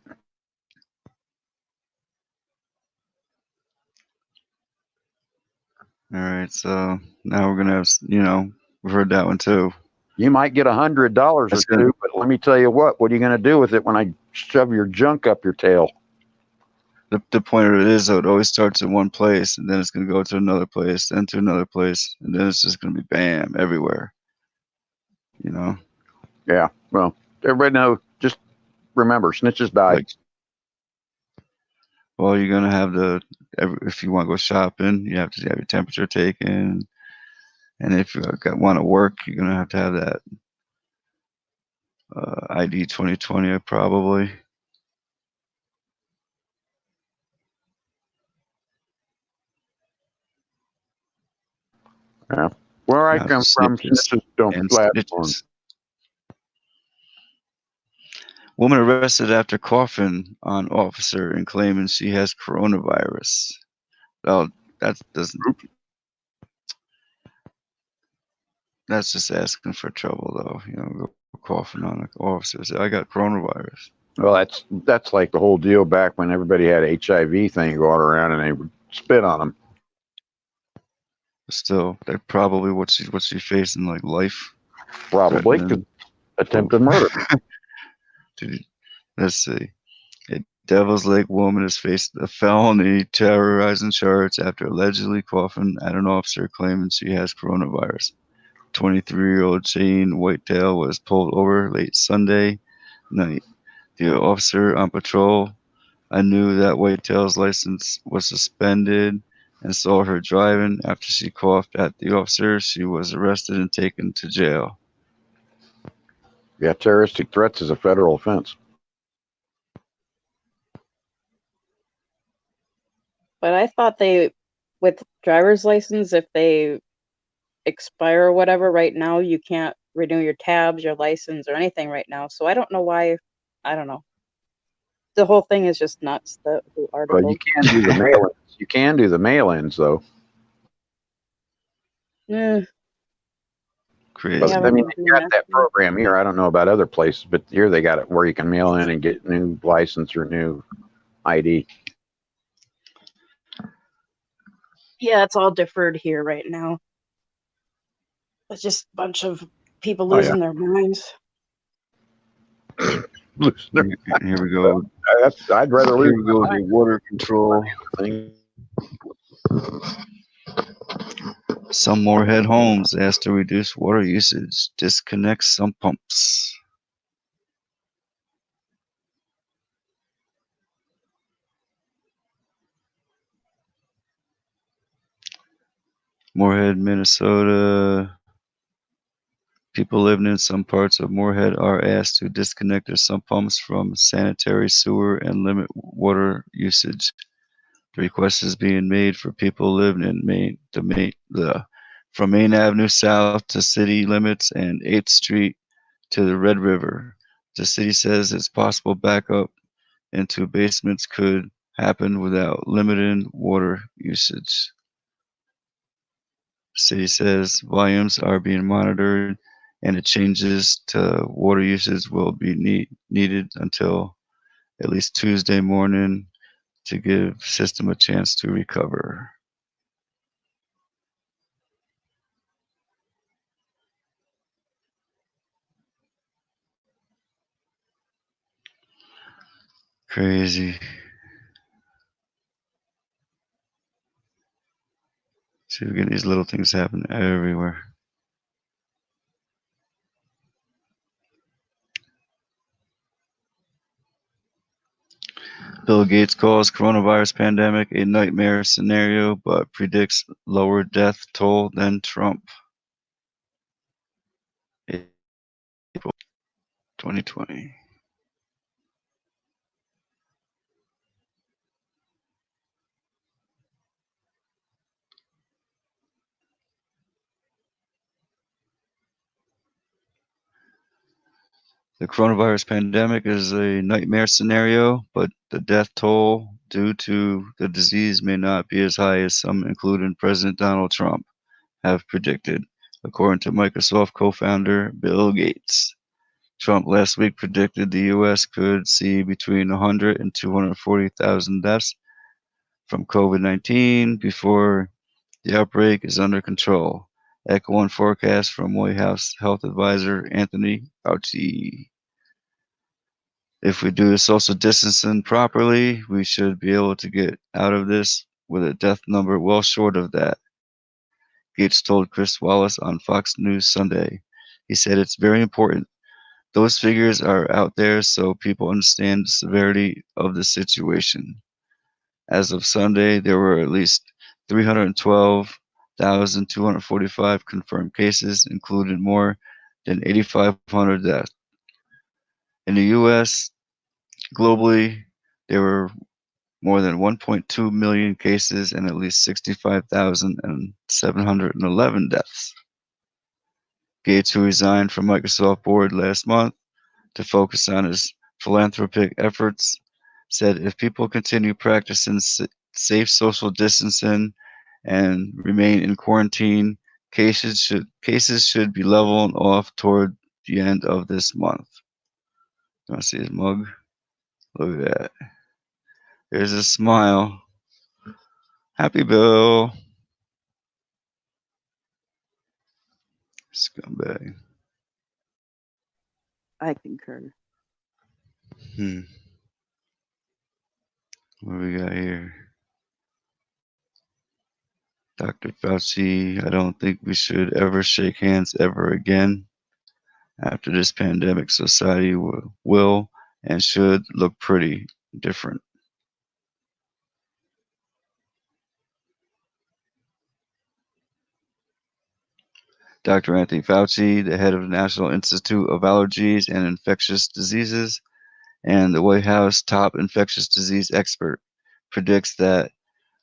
All right, so now we're gonna have, we've heard that one too. You might get $100 or two, but let me tell you what are you going to do with it when I shove your junk up your tail? The point of it is, though, it always starts in one place, and then it's going to go to another place, then to another place, and then it's just going to be bam everywhere. You know? Yeah. Well, everybody know. Just remember, snitches die. Well, you're going to have if you want to go shopping, you have to have your temperature taken, and if you want to work, you're going to have that ID 2020 probably. Yeah. Where I come from, snitches don't last long. Woman arrested after coughing on officer and claiming she has coronavirus. Well, that doesn't. That's just asking for trouble, though. Go coughing on an officer. Say, I got coronavirus. Well, that's like the whole deal back when everybody had HIV thing going around and they would spit on them. Still, they probably what's she facing, like life? Probably attempted murder. Dude, let's see. A Devil's Lake woman is facing a felony terrorizing charge after allegedly coughing at an officer claiming she has coronavirus. 23-year-old Jane Whitetail was pulled over late Sunday night. The officer on patrol, I knew that Whitetail's license was suspended and saw her driving. After she coughed at the officer, she was arrested and taken to jail. Yeah, terroristic threats is a federal offense. But I thought with driver's license, if they expire or whatever, right now you can't renew your tabs, your license, or anything right now. So I don't know why. I don't know. The whole thing is just nuts. The article. Well, you can do the mail-ins. You can do the mail-ins though. Yeah. Crazy. But, I mean, they got that program here. I don't know about other places, but here they got it where you can mail in and get new license or new ID. Yeah, it's all deferred here right now. It's just a bunch of people Oh, yeah. losing their minds. Here we go. I'd rather Here lose we go. The water control. Some Moorhead homes asked to reduce water usage. Disconnect some pumps. Moorhead, Minnesota. People living in some parts of Moorhead are asked to disconnect their sump pumps from sanitary sewer and limit water usage. The request is being made for people living in from Main Avenue south to city limits and 8th Street to the Red River. The city says it's possible backup into basements could happen without limiting water usage. The city says volumes are being monitored and the changes to water usage will be needed until at least Tuesday morning to give system a chance to recover. Crazy. See, we're getting these little things happen everywhere. Bill Gates calls coronavirus pandemic a nightmare scenario, but predicts lower death toll than Trump. April 2020. The coronavirus pandemic is a nightmare scenario, but the death toll due to the disease may not be as high as some, including President Donald Trump, have predicted, according to Microsoft co-founder Bill Gates. Trump last week predicted the U.S. could see between 100 and 240,000 deaths from COVID-19 before the outbreak is under control, echoing forecasts from White House health advisor Anthony Fauci. If we do social distancing properly, we should be able to get out of this with a death number well short of that, Gates told Chris Wallace on Fox News Sunday. He said it's very important. Those figures are out there so people understand the severity of the situation. As of Sunday, there were at least 312,245 confirmed cases, including more than 8,500 deaths. In the U.S., globally, there were more than 1.2 million cases and at least 65,711 deaths. Gates, who resigned from Microsoft board last month to focus on his philanthropic efforts, said if people continue practicing safe social distancing and remain in quarantine, cases should be leveling off toward the end of this month. You want to see his mug? Look at that. There's a smile. Happy Bill. Scumbag. I concur. What do we got here? Dr. Fauci, I don't think we should ever shake hands ever again. After this pandemic, society will and should look pretty different. Dr. Anthony Fauci, the head of the National Institute of Allergies and Infectious Diseases and the White House top infectious disease expert, predicts that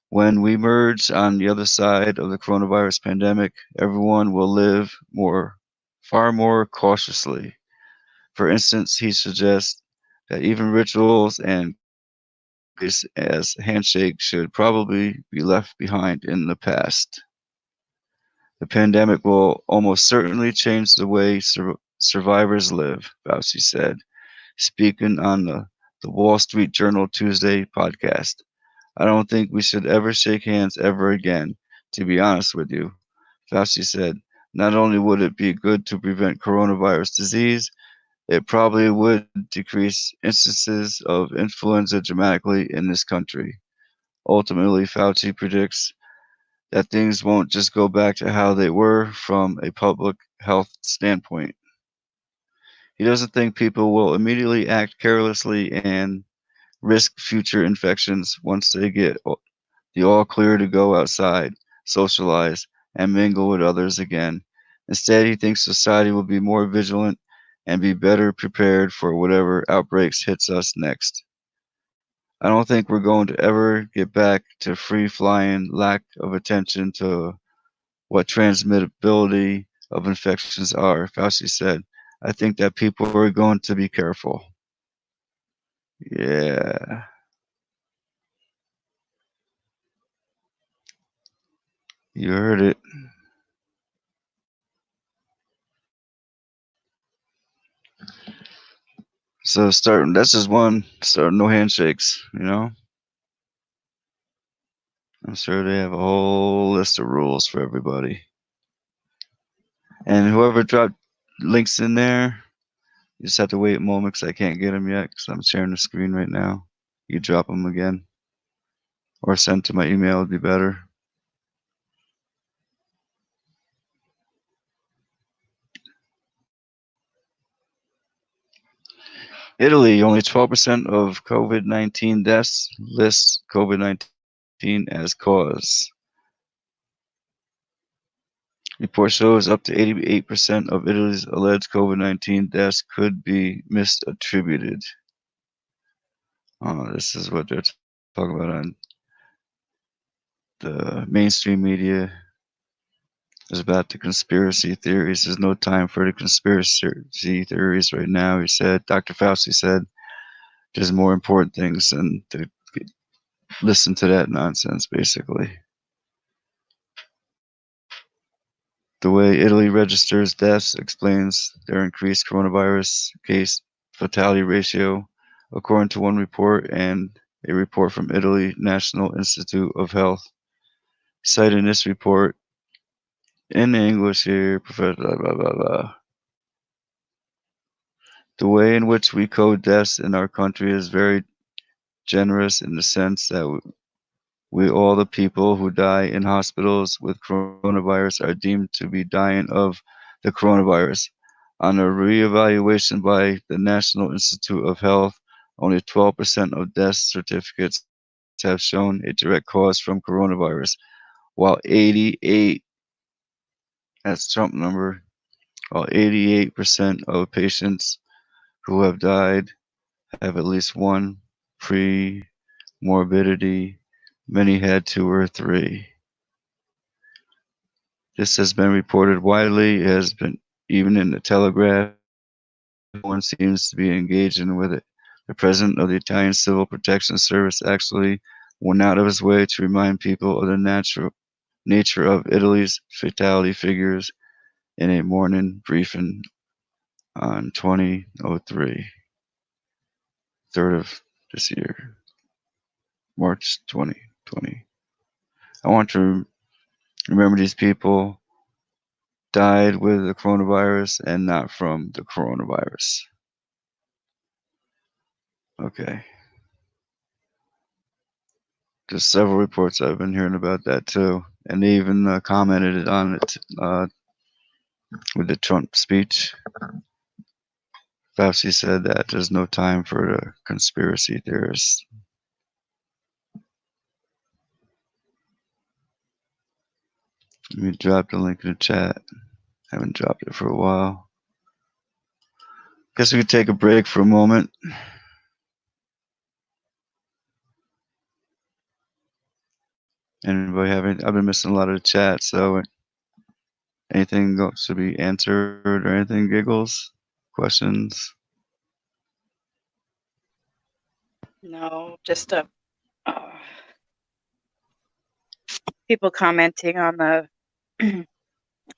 when we merge on the other side of the coronavirus pandemic, everyone will live far more cautiously. For instance, he suggests that even rituals and as handshake should probably be left behind in the past. The pandemic will almost certainly change the way survivors live, Fauci said, speaking on the Wall Street Journal Tuesday podcast. I don't think we should ever shake hands ever again, to be honest with you, Fauci said. Not only would it be good to prevent coronavirus disease, it probably would decrease instances of influenza dramatically in this country. Ultimately, Fauci predicts that things won't just go back to how they were from a public health standpoint. He doesn't think people will immediately act carelessly and risk future infections once they get the all clear to go outside, socialize, and mingle with others again. Instead, he thinks society will be more vigilant and be better prepared for whatever outbreaks hits us next. I don't think we're going to ever get back to free-flying lack of attention to what transmittability of infections are, Fauci said. I think that people are going to be careful. Yeah. You heard it. So that's just one, no handshakes, you know? I'm sure they have a whole list of rules for everybody. And whoever dropped links in there, you just have to wait a moment because I can't get them yet because I'm sharing the screen right now. You drop them again. Or send to my email would be better. Italy, only 12% of COVID-19 deaths lists COVID-19 as cause. Report shows up to 88% of Italy's alleged COVID-19 deaths could be misattributed. This is what they're talking about on the mainstream media. Is about the conspiracy theories. There's no time for the conspiracy theories right now. He said, Dr. Fauci said, there's more important things than to listen to that nonsense, basically. The way Italy registers deaths explains their increased coronavirus case fatality ratio, according to one report and a report from Italy National Institute of Health. Citing this report in English here, Professor blah, blah, blah, blah. The way in which we code deaths in our country is very generous in the sense that we all the people who die in hospitals with coronavirus are deemed to be dying of the coronavirus. On a reevaluation by the National Institute of Health, only 12% of death certificates have shown a direct cause from coronavirus, while 88, that's Trump number, while 88% of patients who have died have at least one pre-morbidity. Many had 2 or 3. This has been reported widely. It has been even in the Telegraph. No one seems to be engaging with it. The president of the Italian Civil Protection Service actually went out of his way to remind people of the natural nature of Italy's fatality figures in a morning briefing on 2003, 3rd of this year, March 2020. I want to remember these people died with the coronavirus and not from the coronavirus. Okay. There's several reports I've been hearing about that too, and they even commented on it with the Trump speech. Fauci said that there's no time for the conspiracy theorists. Let me drop the link in the chat. Haven't dropped it for a while. Guess we could take a break for a moment. Anybody have any? I've been missing a lot of the chat, so anything should be answered or anything? Giggles? Questions? No, just people commenting on the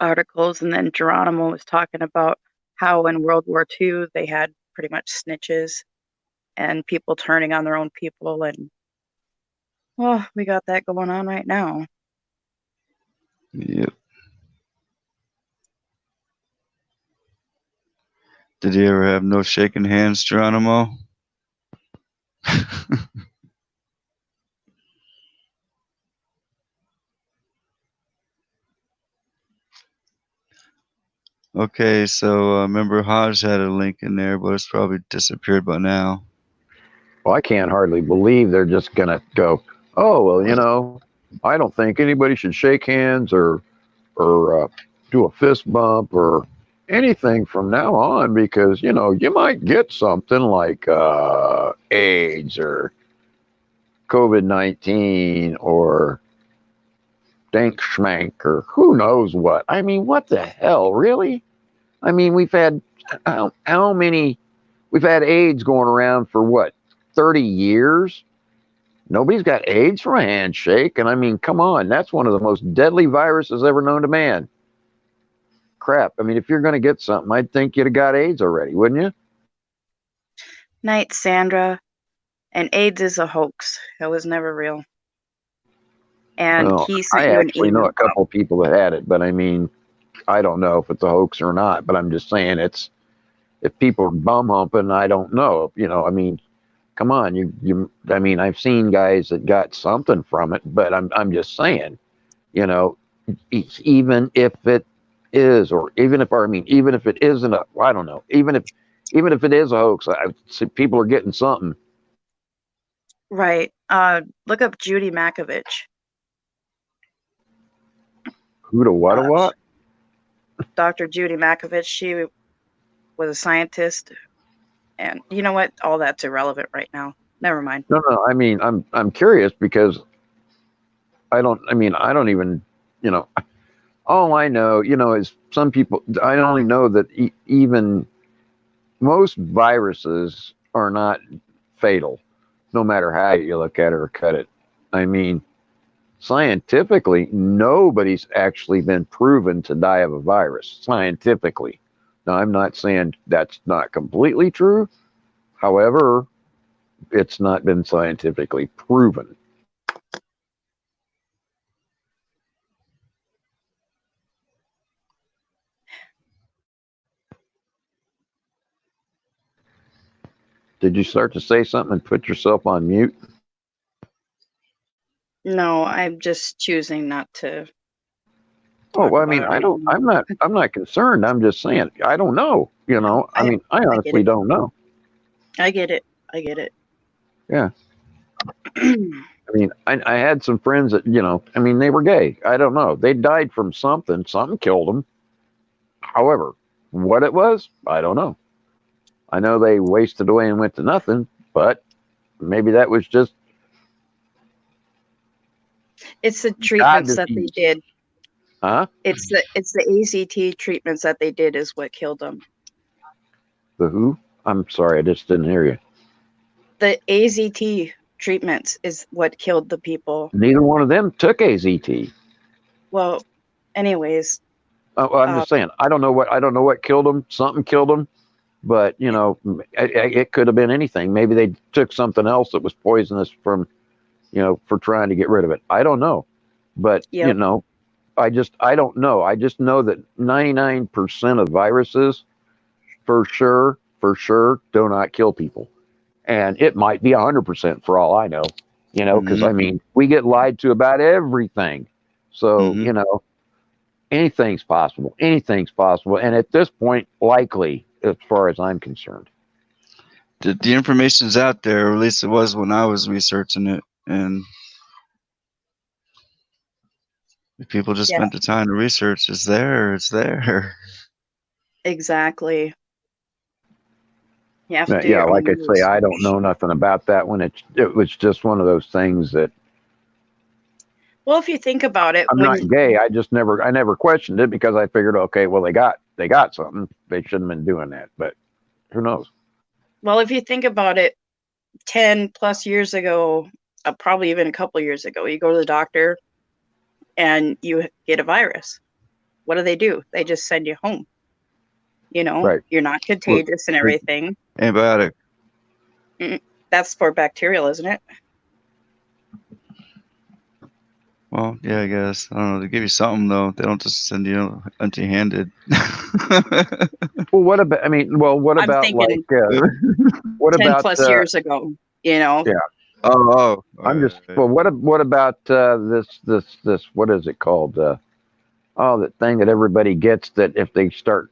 articles, and then Geronimo was talking about how in World War II they had pretty much snitches and people turning on their own people, and well, we got that going on right now. Yep. Did you ever have no shaking hands, Geronimo? Okay, so remember Hodge had a link in there, but it's probably disappeared by now. Well, I can't hardly believe they're just going to go, oh, well, you know, I don't think anybody should shake hands or do a fist bump or anything from now on because, you know, you might get something like AIDS or COVID-19 or dank schmank or who knows what. I mean, what the hell, really? I mean, we've had how many, we've had AIDS going around for what, 30 years? Nobody's got AIDS from a handshake. And I mean, come on, that's one of the most deadly viruses ever known to man. Crap. I mean, if you're going to get something, I'd think you'd have got AIDS already, wouldn't you? Night, Sandra. And AIDS is a hoax. It was never real. And Well, he sent I you an actually know email. a couple of people that had it, but I mean, I don't know if it's a hoax or not, but I'm just saying it's, if people are bum humping, I don't know, you know, I mean, come on, I mean, I've seen guys that got something from it, but I'm just saying, you know, even if it is, or even if, I mean, even if it isn't I don't know, even if even if it is a hoax, I see people are getting something. Right. Look up Judy Makovich. Who to what? What? Dr. Judy Makovich. She was a scientist, and you know what? All that's irrelevant right now. Never mind. No. I mean, I'm curious because I don't even, all I know, is some people. I only know that even most viruses are not fatal, no matter how you look at it or cut it. I mean, scientifically, nobody's actually been proven to die of a virus, scientifically. Now, I'm not saying that's not completely true. However, it's not been scientifically proven. Did you start to say something and put yourself on mute? No, I'm just choosing not to. Oh, well, I mean, I'm not concerned. I'm just saying, I don't know. I mean, I honestly don't know. I get it. I get it. Yeah. I mean, I had some friends that, I mean, they were gay. I don't know. They died from something. Something killed them. However, what it was, I don't know. I know they wasted away and went to nothing, but maybe that was just. It's the treatments that they did. Huh? It's the AZT treatments that they did is what killed them. The who? I'm sorry, I just didn't hear you. The AZT treatments is what killed the people. Neither one of them took AZT. Well, anyways. Oh, I'm just saying. I don't know what killed them. Something killed them, but it could have been anything. Maybe they took something else that was poisonous from, for trying to get rid of it. I don't know, but I don't know. I just know that 99% of viruses, for sure, do not kill people, and it might be 100% for all I know. Because I mean, we get lied to about everything, so anything's possible. Anything's possible, and at this point, likely, as far as I'm concerned. The information's out there, or at least it was when I was researching it, and if people just spent the time to research, it's there. It's there. Exactly. Yeah, like I say, I don't know nothing about that one. It was just one of those things that. Well, if you think about it, I'm not gay. I never questioned it because I figured, okay, well, they got something. They shouldn't have been doing that, but who knows? Well, if you think about it, 10 plus years ago, probably even a couple years ago, you go to the doctor and you get a virus. What do? They just send you home. Right. You're not contagious and everything. Antibiotic. That's for bacterial, isn't it? Well, yeah, I guess. I don't know. They give you something, though. They don't just send you empty-handed. Well, what about, what about, thinking, what 10 about plus years ago, Yeah. Oh. I'm just, well, what about this, what is it called? That thing that everybody gets that if they start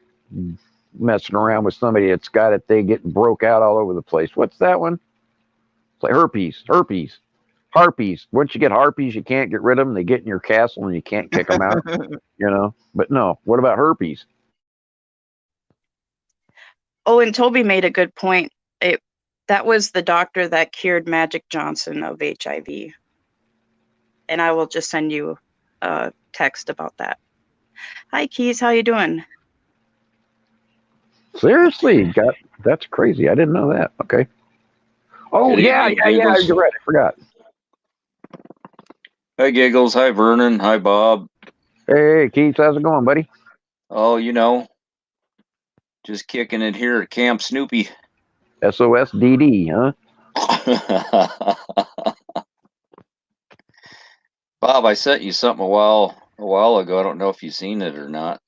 messing around with somebody that's got it, they get broke out all over the place. What's that one? It's like herpes. Once you get herpes, you can't get rid of them. They get in your castle and you can't kick them out, But no, what about herpes? Oh, and Toby made a good point. That was the doctor that cured Magic Johnson of HIV. And I will just send you a text about that. Hi, Keys. How you doing? Seriously, that's crazy. I didn't know that. Okay. Oh, Good yeah. evening, Giggles. You're right. I forgot. Hi, Giggles. Hi, Vernon. Hi, Bob. Hey, Keith. How's it going, buddy? Oh, just kicking it here at Camp Snoopy. SOSDD, huh? Bob, I sent you something a while ago. I don't know if you've seen it or not.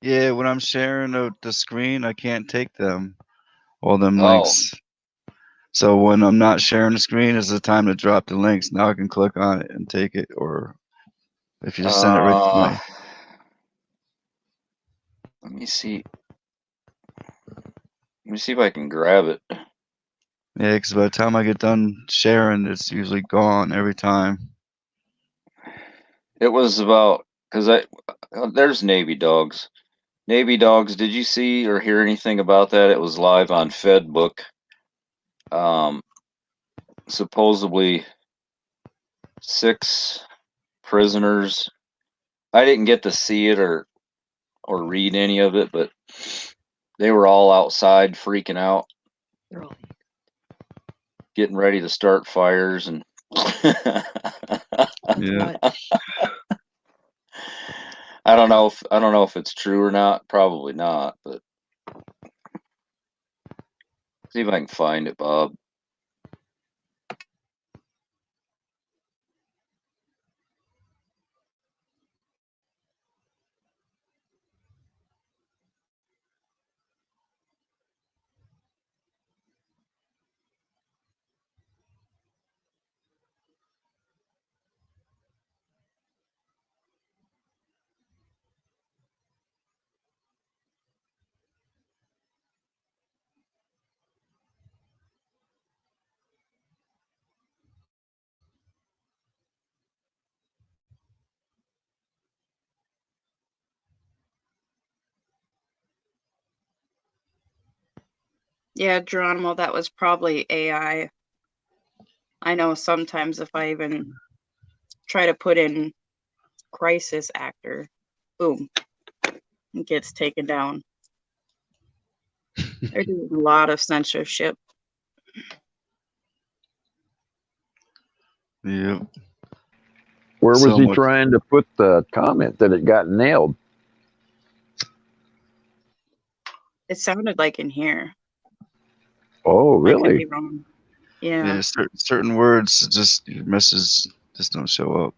Yeah, when I'm sharing the screen, I can't take them, all them links. So when I'm not sharing the screen, is the time to drop the links. Now I can click on it and take it, or if you just send it right to my. Let me see. Let me see if I can grab it. Yeah, because by the time I get done sharing, it's usually gone every time. It was about because there's Navy Dogs. Navy Dogs. Did you see or hear anything about that? It was live on Fedbook. Supposedly 6 prisoners. I didn't get to see it or read any of it, but they were all outside freaking out, getting ready to start fires and Yeah. I don't know if it's true or not. Probably not, but see if I can find it, Bob. Yeah, Geronimo, that was probably AI. I know sometimes if I even try to put in crisis actor, boom, it gets taken down. They're doing a lot of censorship. Yep. Where was So he much. trying to put the comment that it got nailed? It sounded like in here. Oh, I could really? be wrong. Yeah. Yeah, certain words just messages just don't show up.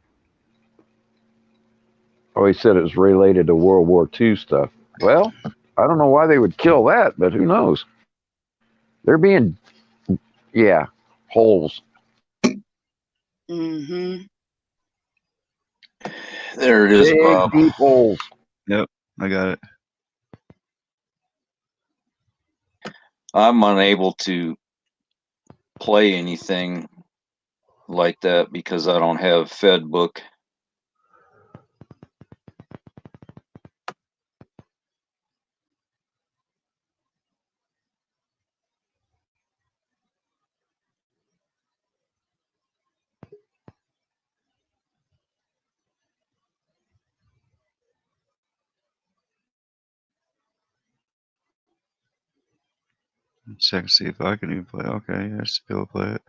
Oh, he said it was related to World War II stuff. Well, I don't know why they would kill that, but who knows? They're being, yeah, holes. Mm-hmm. There it is, Big Bob. deep holes. Yep, I got it. I'm unable to play anything like that because I don't have Fedbook. Check and see if I can even play. Okay, yeah, I should be able to play it.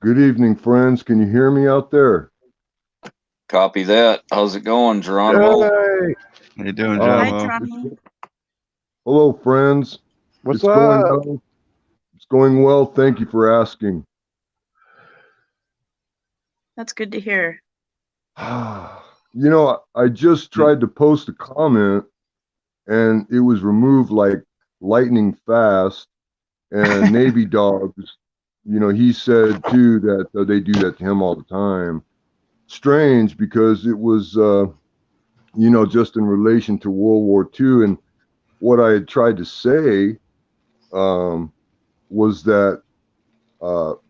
Good evening, friends. Can you hear me out there? Copy that. How's it going, Geronimo? Hey! How you doing, Hi, Geronimo? Geronimo. Hello, friends. What's It's going up? well. It's going well. Thank you for asking. That's good to hear. You know, I just tried to post a comment and it was removed like lightning fast. And Navy Dogs, you know, he said too that they do that to him all the time. Strange because it was, you know, just in relation to World War II. And what I had tried to say was that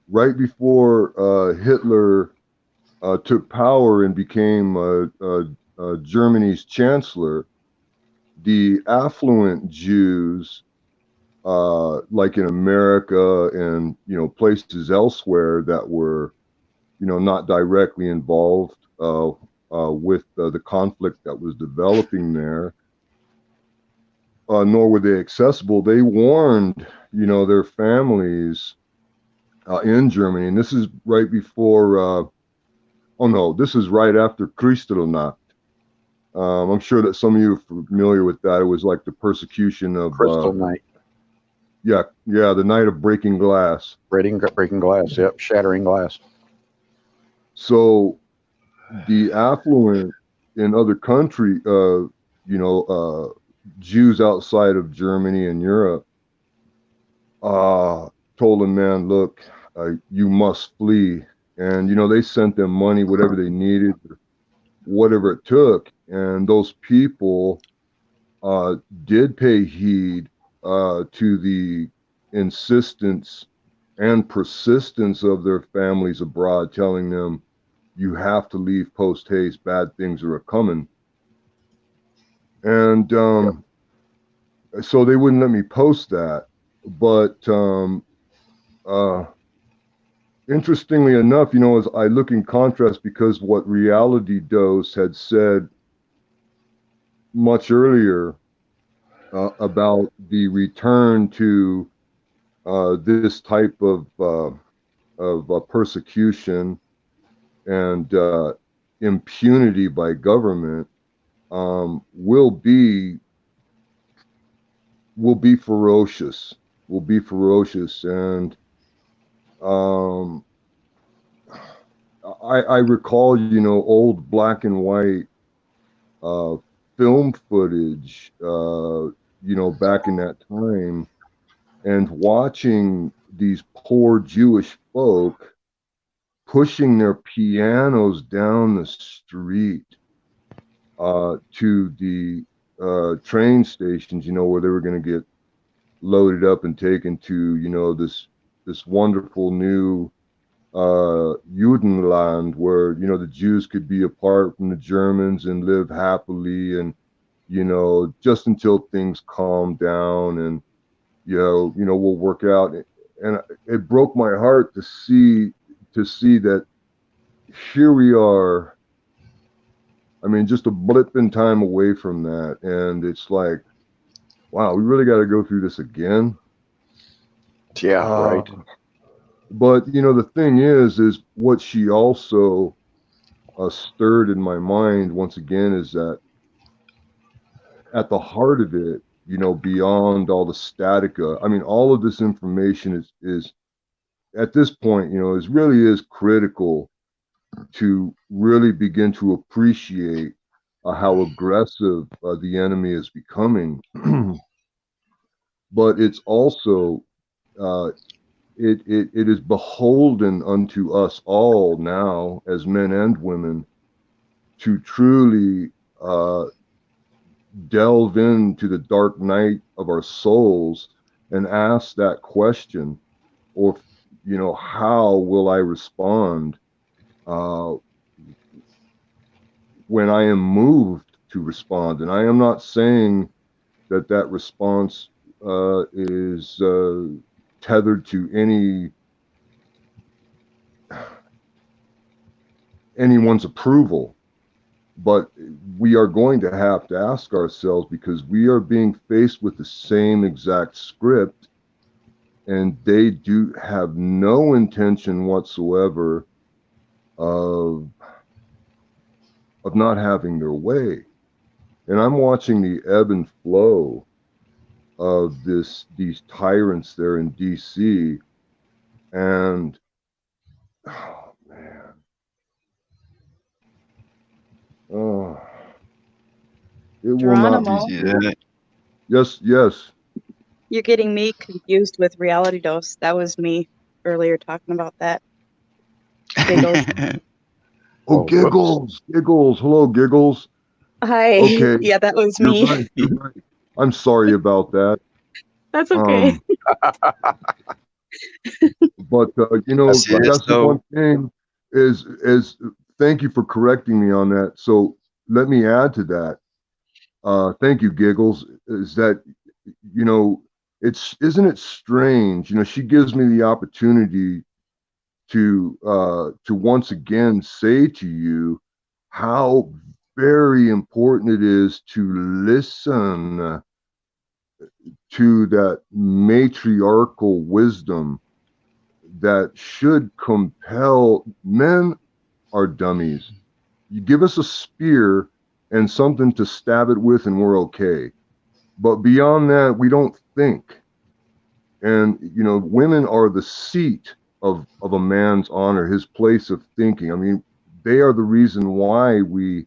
right before Hitler took power and became Germany's chancellor, the affluent Jews, like in America and places elsewhere that were not directly involved with the conflict that was developing there, nor were they accessible. They warned their families in Germany, and this is right before. Oh no, this is right after Kristallnacht. I'm sure that some of you are familiar with that. It was like the persecution of Crystal Night. Yeah, the night of breaking glass. Breaking glass. Yep, shattering glass. So the affluent in other country, Jews outside of Germany and Europe, told him, man, look, you must flee. And, you know, they sent them money, whatever they needed, whatever it took. And those people did pay heed to the insistence and persistence of their families abroad, telling them, you have to leave post haste, bad things are coming. And so they wouldn't let me post that. But interestingly enough, you know, as I look in contrast, because what Reality Dose had said much earlier about the return to this type of persecution and impunity by government will be ferocious. Will be ferocious, and I recall, you know, old black and white film footage, you know, back in that time, and watching these poor Jewish folk pushing their pianos down the street to the train stations, you know, where they were going to get loaded up and taken to, you know, this wonderful new Judenland, where, you know, the Jews could be apart from the Germans and live happily, and, you know, just until things calm down, and you know, we'll work out. And it broke my heart to see that here we are. I mean, just a blip in time away from that, and it's like, wow, we really got to go through this again. Yeah, right. But, you know, the thing is what she also stirred in my mind once again is that at the heart of it, you know, beyond all the statica, I mean, all of this information is at this point, you know, is critical to really begin to appreciate how aggressive the enemy is becoming. But it's also it is beholden unto us all now, as men and women, to truly delve into the dark night of our souls and ask that question, or, you know, how will I respond when I am moved to respond? And I am not saying that response is tethered to anyone's approval, but we are going to have to ask ourselves, because we are being faced with the same exact script, and they do have no intention whatsoever of not having their way. And I'm watching the ebb and flow of these tyrants there in DC, and oh man, oh, it will not be. Geronimo, Yes, yes. you're getting me confused with Reality Dose. That was me earlier talking about that. Giggles. Oh, Giggles, Giggles. Hello, Giggles. Hi. Okay. Yeah, that was You're me. right. You're right. I'm sorry about that. That's okay. But you know, Así es, that's the though. one thing is thank you for correcting me on that. So let me add to that. Thank you, Giggles. Is that, you know, isn't it strange? You know, she gives me the opportunity to once again say to you how very important it is to listen to that matriarchal wisdom that should compel. Men are dummies. You give us a spear and something to stab it with, and we're okay. But beyond that, we don't think. And, you know, women are the seat of a man's honor, his place of thinking. I mean, they are the reason why we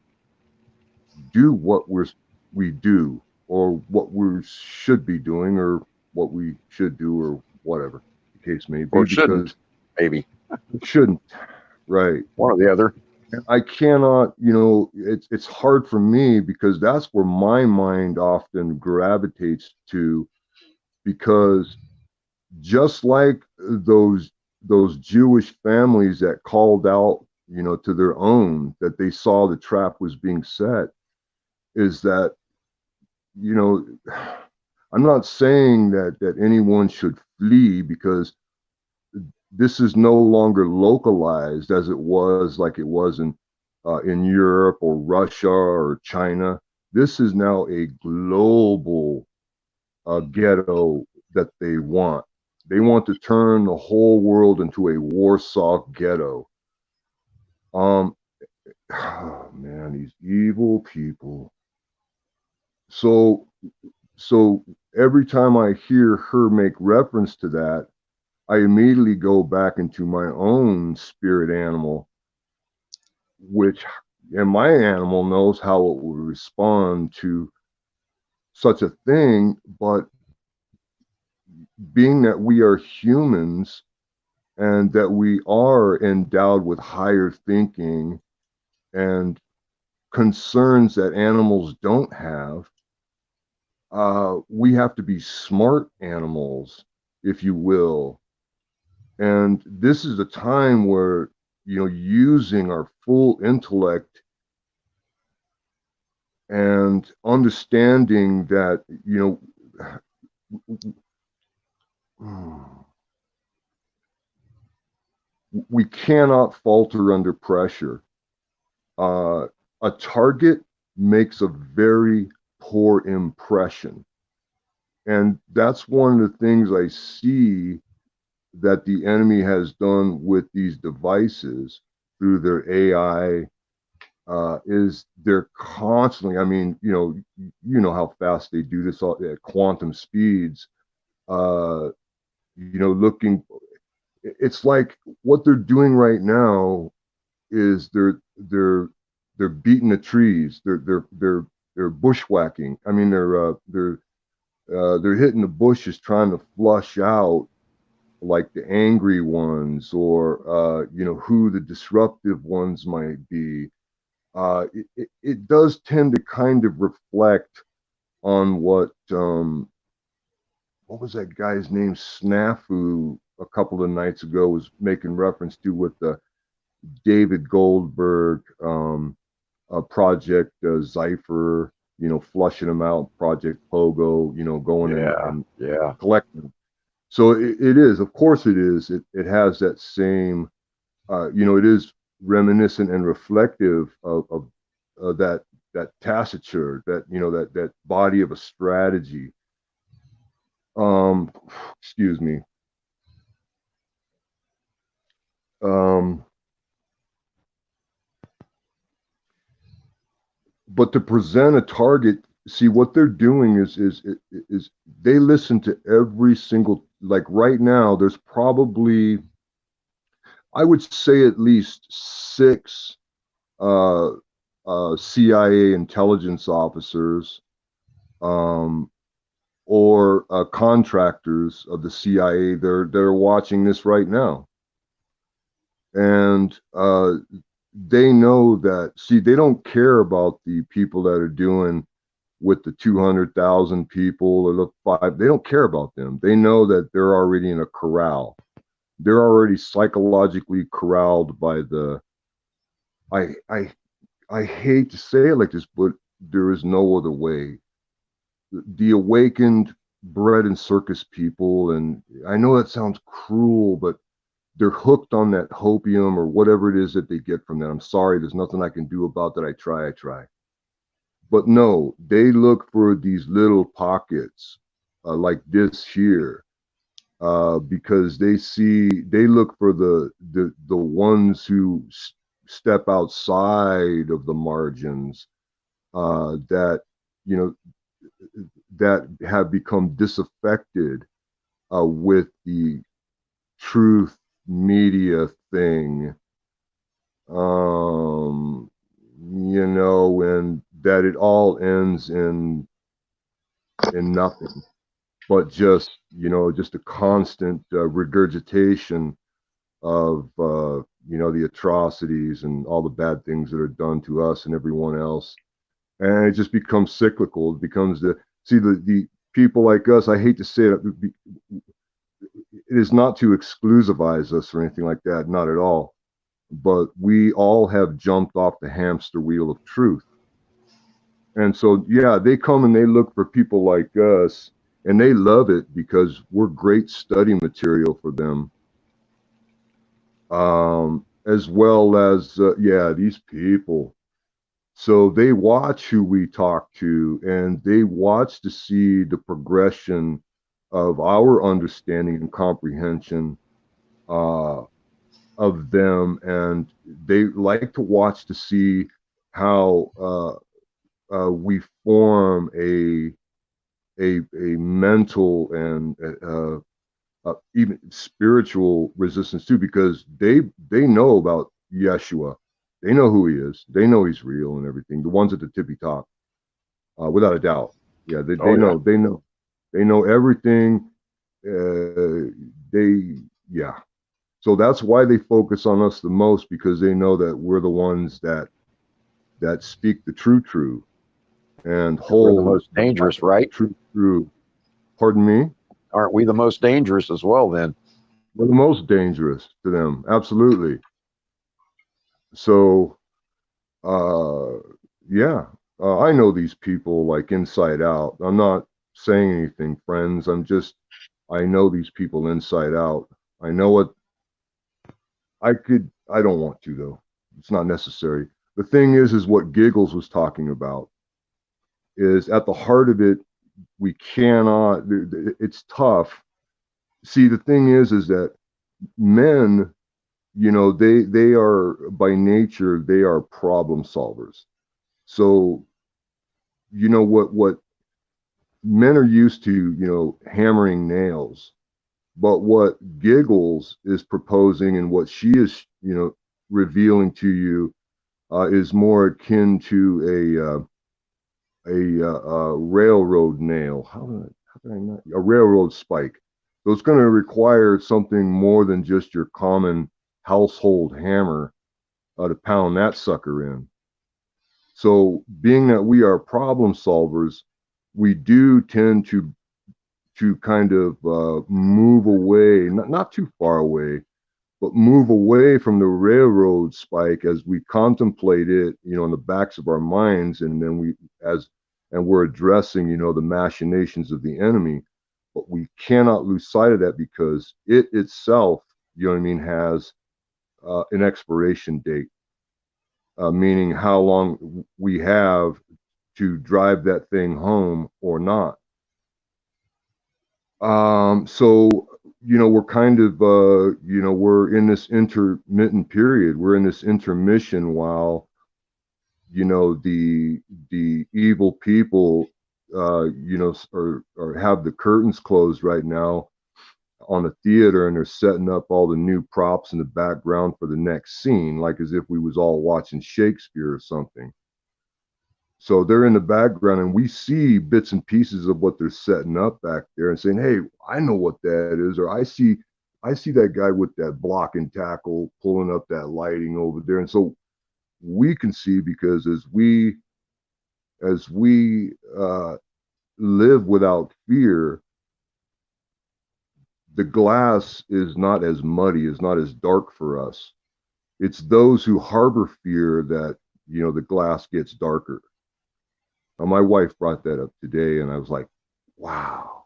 do what we do, or what we should be doing, or what we should do, or whatever the case may be, Or shouldn't, maybe. It shouldn't, right? One or the other. And I cannot, you know, it's hard for me because that's where my mind often gravitates to, because just like those Jewish families that called out, you know, to their own that they saw the trap was being set, is that, you know, I'm not saying that anyone should flee, because this is no longer localized as it was, like it was in Europe or Russia or China. This is now a global ghetto that they want. They want to turn the whole world into a Warsaw ghetto. Oh man, these evil people. So every time I hear her make reference to that, I immediately go back into my own spirit animal, and my animal knows how it will respond to such a thing. But being that we are humans and that we are endowed with higher thinking and concerns that animals don't have, we have to be smart animals, if you will. And this is a time where, you know, using our full intellect and understanding that, you know, we cannot falter under pressure. A target makes a very poor impression. And that's one of the things I see that the enemy has done with these devices through their AI, is they're constantly, I mean, you know how fast they do this at quantum speeds, you know, it's like what they're doing right now is they're beating the trees. They're bushwhacking. I mean, they're hitting the bushes trying to flush out like the angry ones, or you know, who the disruptive ones might be. It does tend to kind of reflect on what was that guy's name, Snafu, a couple of nights ago was making reference to, with the David Goldberg project Zypher, you know, flushing them out, Project Pogo, you know, going and collecting them. So it is, of course it is. It has that same, you know, it is reminiscent and reflective of that tessiture, that, you know, that body of a strategy. Excuse me. But to present a target, see what they're doing is they listen to every single, like right now, there's probably, I would say, at least 6 CIA intelligence officers, or contractors of the CIA. They're watching this right now, and they know that. See, they don't care about the people that are doing with the 200,000 people or the 5. They don't care about them. They know that they're already in a corral. They're already psychologically corralled by the. I hate to say it like this, but there is no other way. The awakened bread and circus people, and I know that sounds cruel, but they're hooked on that hopium or whatever it is that they get from that. I'm sorry, there's nothing I can do about that. I try. But no, they look for these little pockets like this here, because they look for the ones who step outside of the margins, that, you know, that have become disaffected with the truth media thing, you know, and that it all ends in nothing. but just, you know, just a constant regurgitation of, you know, the atrocities and all the bad things that are done to us and everyone else. And it just becomes cyclical. It becomes the people like us, I hate to say it, it is not to exclusivize us or anything like that, not at all. But we all have jumped off the hamster wheel of truth. And so, yeah, they come and they look for people like us, and they love it because we're great study material for them. As well as, yeah, these people. So they watch who we talk to, and they watch to see the progression of our understanding and comprehension of them, and they like to watch to see how we form a mental and even spiritual resistance too, because they know about Yeshua. They know who he is. They know he's real and everything. The ones at the tippy top, without a doubt. Yeah, they know. They know everything. Yeah. So that's why they focus on us the most, because they know that we're the ones that speak the true and We're the hold most dangerous, right? True. Pardon me? Aren't we the most dangerous as well then? We're the most dangerous to them. Absolutely. So, yeah, I know these people like inside out. I'm not saying anything, friends. I know these people inside out. I know what I don't want to, though. It's not necessary. The thing is what Giggles was talking about is at the heart of it, we cannot, it's tough. See, the thing is that men, you know, they are by nature, they are problem solvers. So, you know, what men are used to, you know, hammering nails, but what Giggles is proposing and what she is, you know, revealing to you is more akin to a railroad nail. How did I not? A railroad spike. So it's going to require something more than just your common household hammer to pound that sucker in. So, being that we are problem solvers, we do tend to kind of move away, not too far away, but move away from the railroad spike as we contemplate it, you know, in the backs of our minds, and then we're addressing, you know, the machinations of the enemy. But we cannot lose sight of that, because it itself, you know what I mean, has an expiration date, meaning how long we have to drive that thing home or not. So, you know, we're kind of, you know, we're in this intermittent period. We're in this intermission while, you know, the evil people, you know, are have the curtains closed right now on the theater, and they're setting up all the new props in the background for the next scene, like as if we was all watching Shakespeare or something. So they're in the background, and we see bits and pieces of what they're setting up back there and saying, hey, I know what that is, or I see that guy with that block and tackle pulling up that lighting over there. And so we can see, because as we live without fear, the glass is not as muddy, is not as dark for us. It's those who harbor fear that, you know, the glass gets darker. My wife brought that up today, and I was like, wow.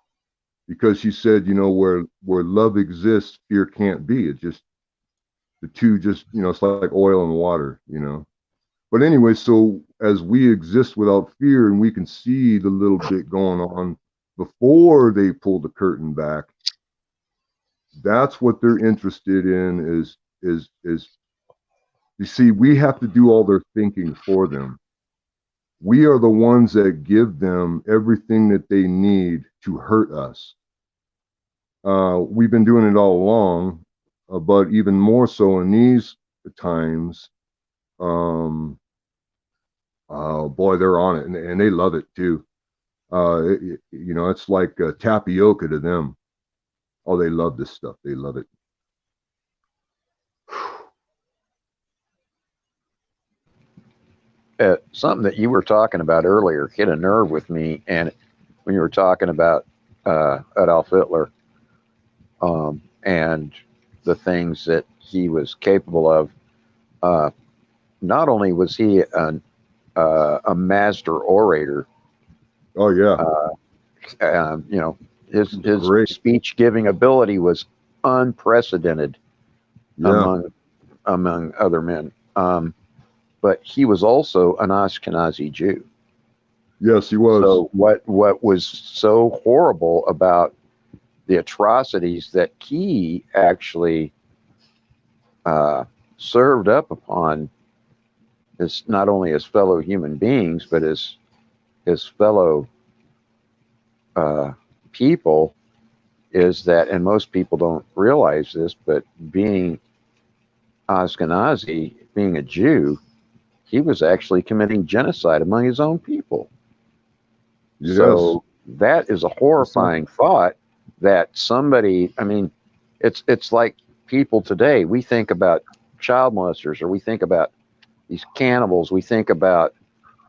Because she said, you know, where love exists, fear can't be. It just, the two just, you know, it's like oil and water, you know. But anyway, so as we exist without fear, and we can see the little bit going on before they pull the curtain back, that's what they're interested in, is you see, we have to do all their thinking for them. We are the ones that give them everything that they need to hurt us. We've been doing it all along, but even more so in these times. Boy, they're on it, and they love it too. You know, it's like tapioca to them. Oh, they love this stuff. They love it. Something that you were talking about earlier hit a nerve with me, and when you were talking about Adolf Hitler and the things that he was capable of, not only was he a master orator. Oh yeah. You know, his speech giving ability was unprecedented among other men. But he was also an Ashkenazi Jew. Yes, he was. So what was so horrible about the atrocities that he actually served up upon his, not only his fellow human beings, but his fellow people, is that, and most people don't realize this, but being Ashkenazi, being a Jew, he was actually committing genocide among his own people. Yes. So that is a horrifying thought that somebody, I mean, it's like people today, we think about child molesters, or we think about these cannibals, we think about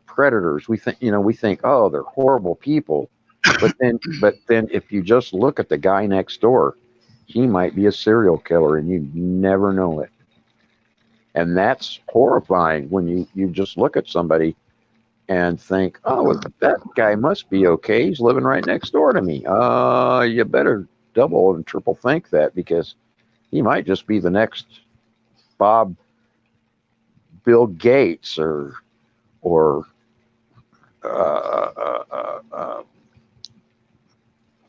predators, we think, oh, they're horrible people. But then if you just look at the guy next door, he might be a serial killer and you never know it. And that's horrifying when you just look at somebody and think, oh, that guy must be okay. He's living right next door to me. You better double and triple think that, because he might just be the next Bill Gates or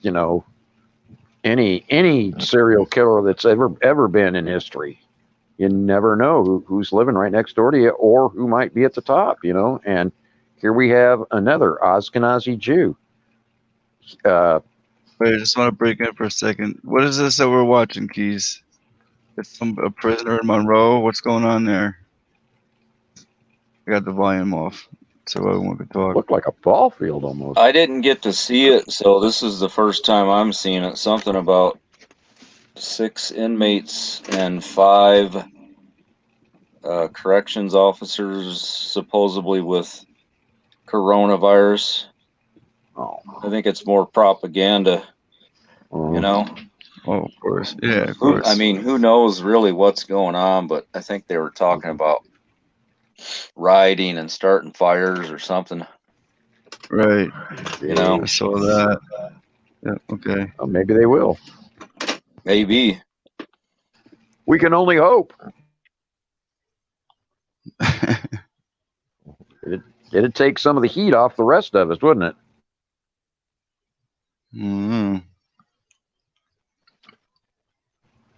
you know, any serial killer that's ever been in history. You never know who's living right next door to you or who might be at the top, you know. And here we have another Ashkenazi Jew. Wait, I just want to break in for a second. What is this that we're watching, Keys? It's a prisoner in Monroe. What's going on there? I got the volume off so everyone could talk. Looked like a ball field almost. I didn't get to see it, so this is the first time I'm seeing it. Something about 6 inmates and 5 corrections officers supposedly with coronavirus. Oh. I think it's more propaganda, you know. Oh, of course. Yeah, of course. I mean, who knows really what's going on, but I think they were talking about rioting and starting fires or something. Right. You know, I saw that. Yeah, okay. Well, maybe they will. Maybe. We can only hope. It'd take some of the heat off the rest of us, wouldn't it? Mm-hmm.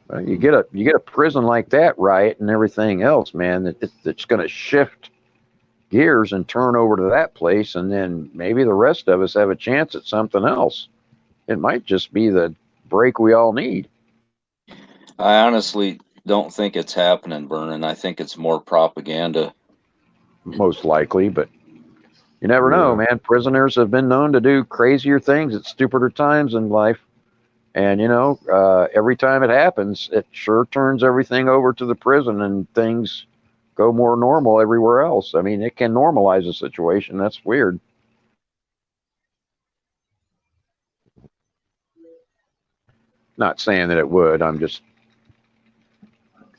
Well, you get a prison like that riot and everything else, man. It's going to shift gears and turn over to that place, and then maybe the rest of us have a chance at something else. It might just be the break we all need. I honestly don't think it's happening, Vernon. I think it's more propaganda. Most likely, but you never know, man. Prisoners have been known to do crazier things at stupider times in life. And, every time it happens, it sure turns everything over to the prison and things go more normal everywhere else. I mean, it can normalize a situation. That's weird. Not saying that it would. I'm just,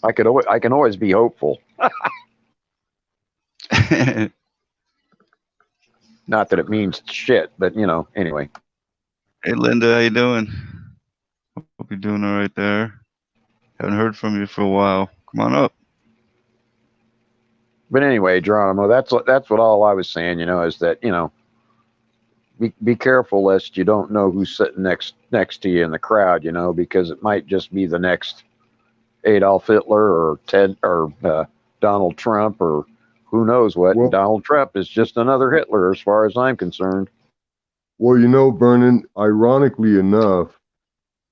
I can always be hopeful. Not that it means shit, but anyway. Hey Linda, how you doing? Hope you're doing all right there. Haven't heard from you for a while. Come on up. But anyway, Geronimo, that's what all I was saying, is that, be careful lest you don't know who's sitting next to you in the crowd, because it might just be the next Adolf Hitler or Ted or Donald Trump or who knows what. Well, Donald Trump is just another Hitler as far as I'm concerned. Well, Vernon, ironically enough,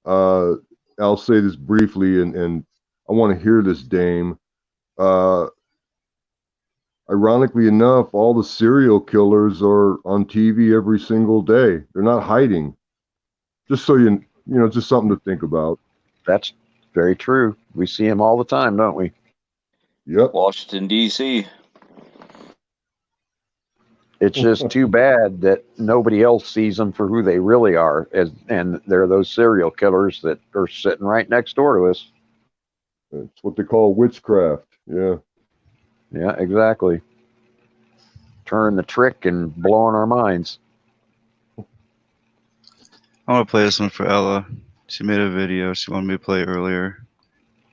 I'll say this briefly, and I want to hear this, Dame. ironically enough, all the serial killers are on TV every single day. They're not hiding. Just so you know, just something to think about. That's very true. We see them all the time, don't we? Yep. Washington, D.C. It's just too bad that nobody else sees them for who they really are, and they're those serial killers that are sitting right next door to us. It's what they call witchcraft. Yeah. Yeah, exactly. Turn the trick and blowing our minds. I want to play this one for Ella. She made a video. She wanted me to play earlier.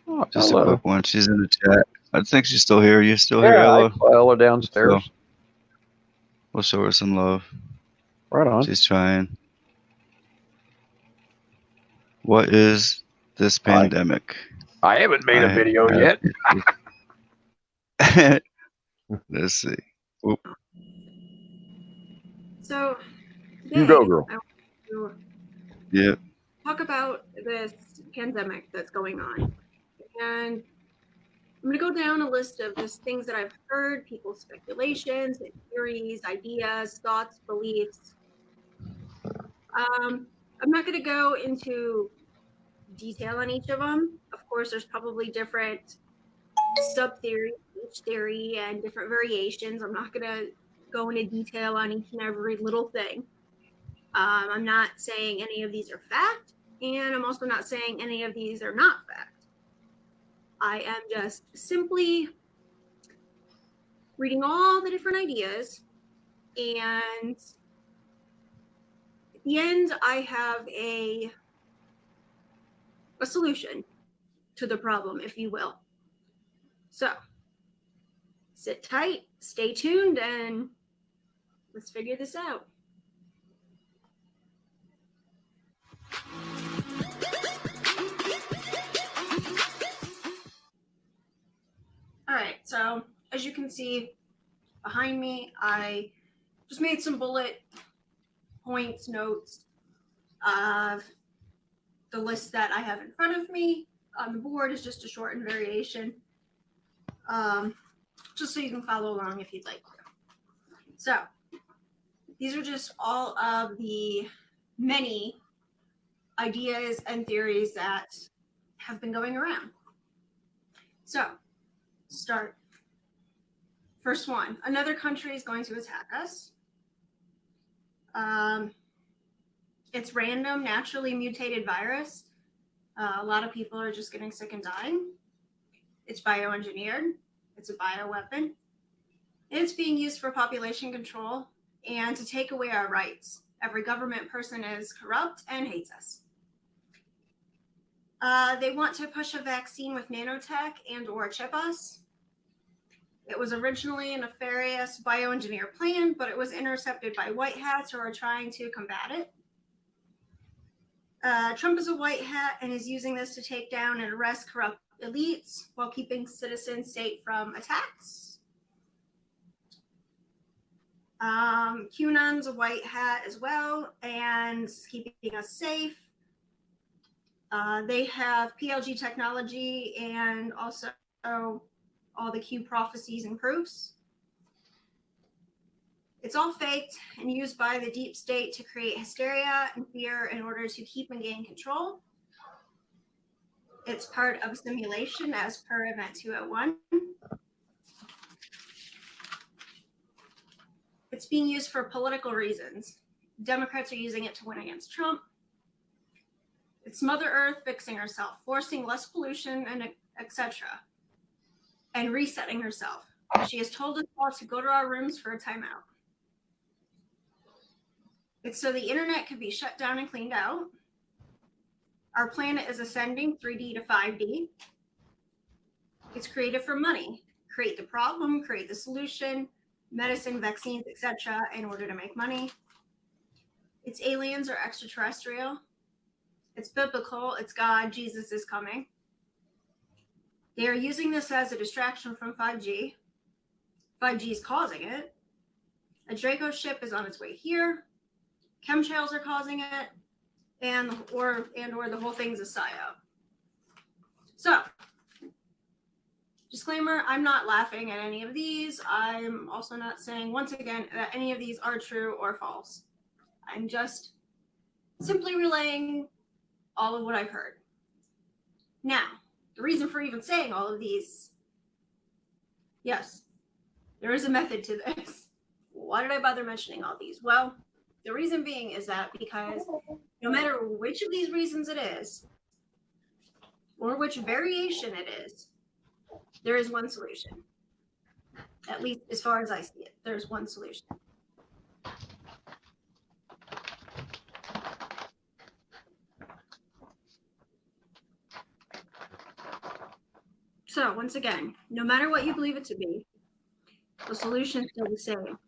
Oh, Just hello. a quick one. She's in the chat. I think she's still here. You still here, Yeah, Ella? I saw Ella downstairs. So we'll show her some love. Right on. She's trying. What is this pandemic? I haven't made a video yet. Let's see. Oop. So You today, go, girl. I want to Yep. talk about this pandemic that's going on. And I'm going to go down a list of just things that I've heard, people's speculations, theories, ideas, thoughts, beliefs. I'm not going to go into detail on each of them. Of course, there's probably different sub-theories, each theory, and different variations. I'm not going to go into detail on each and every little thing. I'm not saying any of these are fact, and I'm also not saying any of these are not fact. I am just simply reading all the different ideas, and at the end, I have a solution to the problem, if you will. So, sit tight, stay tuned, and let's figure this out. All right, so as you can see behind me, I just made some bullet points, notes of the list that I have in front of me. On the board is just a shortened variation, just so you can follow along if you'd like to. So these are just all of the many ideas and theories that have been going around. So start. First one, another country is going to attack us. It's random, naturally mutated virus. A lot of people are just getting sick and dying. It's bioengineered. It's a bioweapon. It's being used for population control and to take away our rights. Every government person is corrupt and hates us. They want to push a vaccine with nanotech and or chip us. It was originally a nefarious bioengineer plan, but it was intercepted by white hats who are trying to combat it. Trump is a white hat and is using this to take down and arrest corrupt elites while keeping citizens safe from attacks. QAnon's a white hat as well and keeping us safe. They have PLG technology and also all the Q prophecies and proofs. It's all faked and used by the deep state to create hysteria and fear in order to keep and gain control. It's part of a simulation as per Event 201. It's being used for political reasons. Democrats are using it to win against Trump. It's Mother Earth fixing herself, forcing less pollution, and etc. And resetting herself. She has told us all to go to our rooms for a timeout. It's so the internet can be shut down and cleaned out. Our planet is ascending 3D to 5D. It's created for money. Create the problem, create the solution, medicine, vaccines, etc. in order to make money. It's aliens or extraterrestrial. It's biblical. It's God. Jesus is coming. They are using this as a distraction from 5G. 5G is causing it. A Draco ship is on its way here. Chemtrails are causing it, and or the whole thing's a psyop. So, Disclaimer, I'm not laughing at any of these. I'm also not saying, once again, that any of these are true or false. I'm just simply relaying all of what I've heard. Now, the reason for even saying all of these, yes, there is a method to this. Why did I bother mentioning all these? Well, the reason being is that because no matter which of these reasons it is, or which variation it is, there is one solution. At least as far as I see it, there's one solution. So once again, no matter what you believe it to be, the solution is still the same.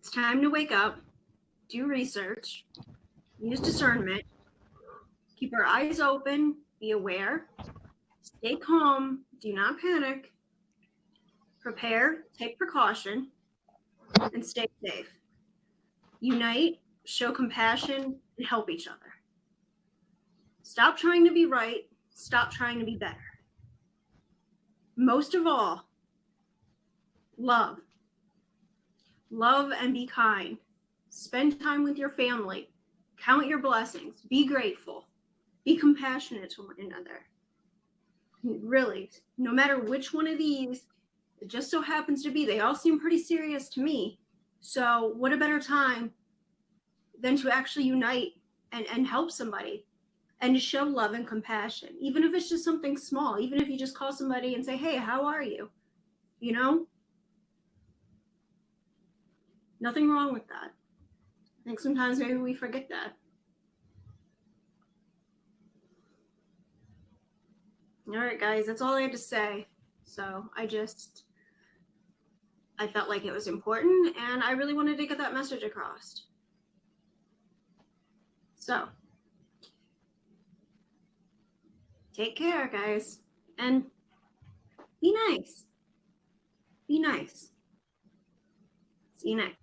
It's time to wake up, do research, use discernment, keep our eyes open, be aware, stay calm, do not panic, prepare, take precaution, and stay safe. Unite, show compassion, and help each other. Stop trying to be right, stop trying to be better. Most of all, love. Love and be kind. Spend time with your family. Count your blessings. Be grateful. Be compassionate to one another. Really, no matter which one of these, it just so happens to be, they all seem pretty serious to me. So what a better time than to actually unite and help somebody and to show love and compassion, even if it's just something small, even if you just call somebody and say, hey, how are you? You know? Nothing wrong with that. I think sometimes maybe we forget that. All right, guys, that's all I had to say. So I felt like it was important, and I really wanted to get that message across. So take care, guys, and be nice. Be nice. See you next.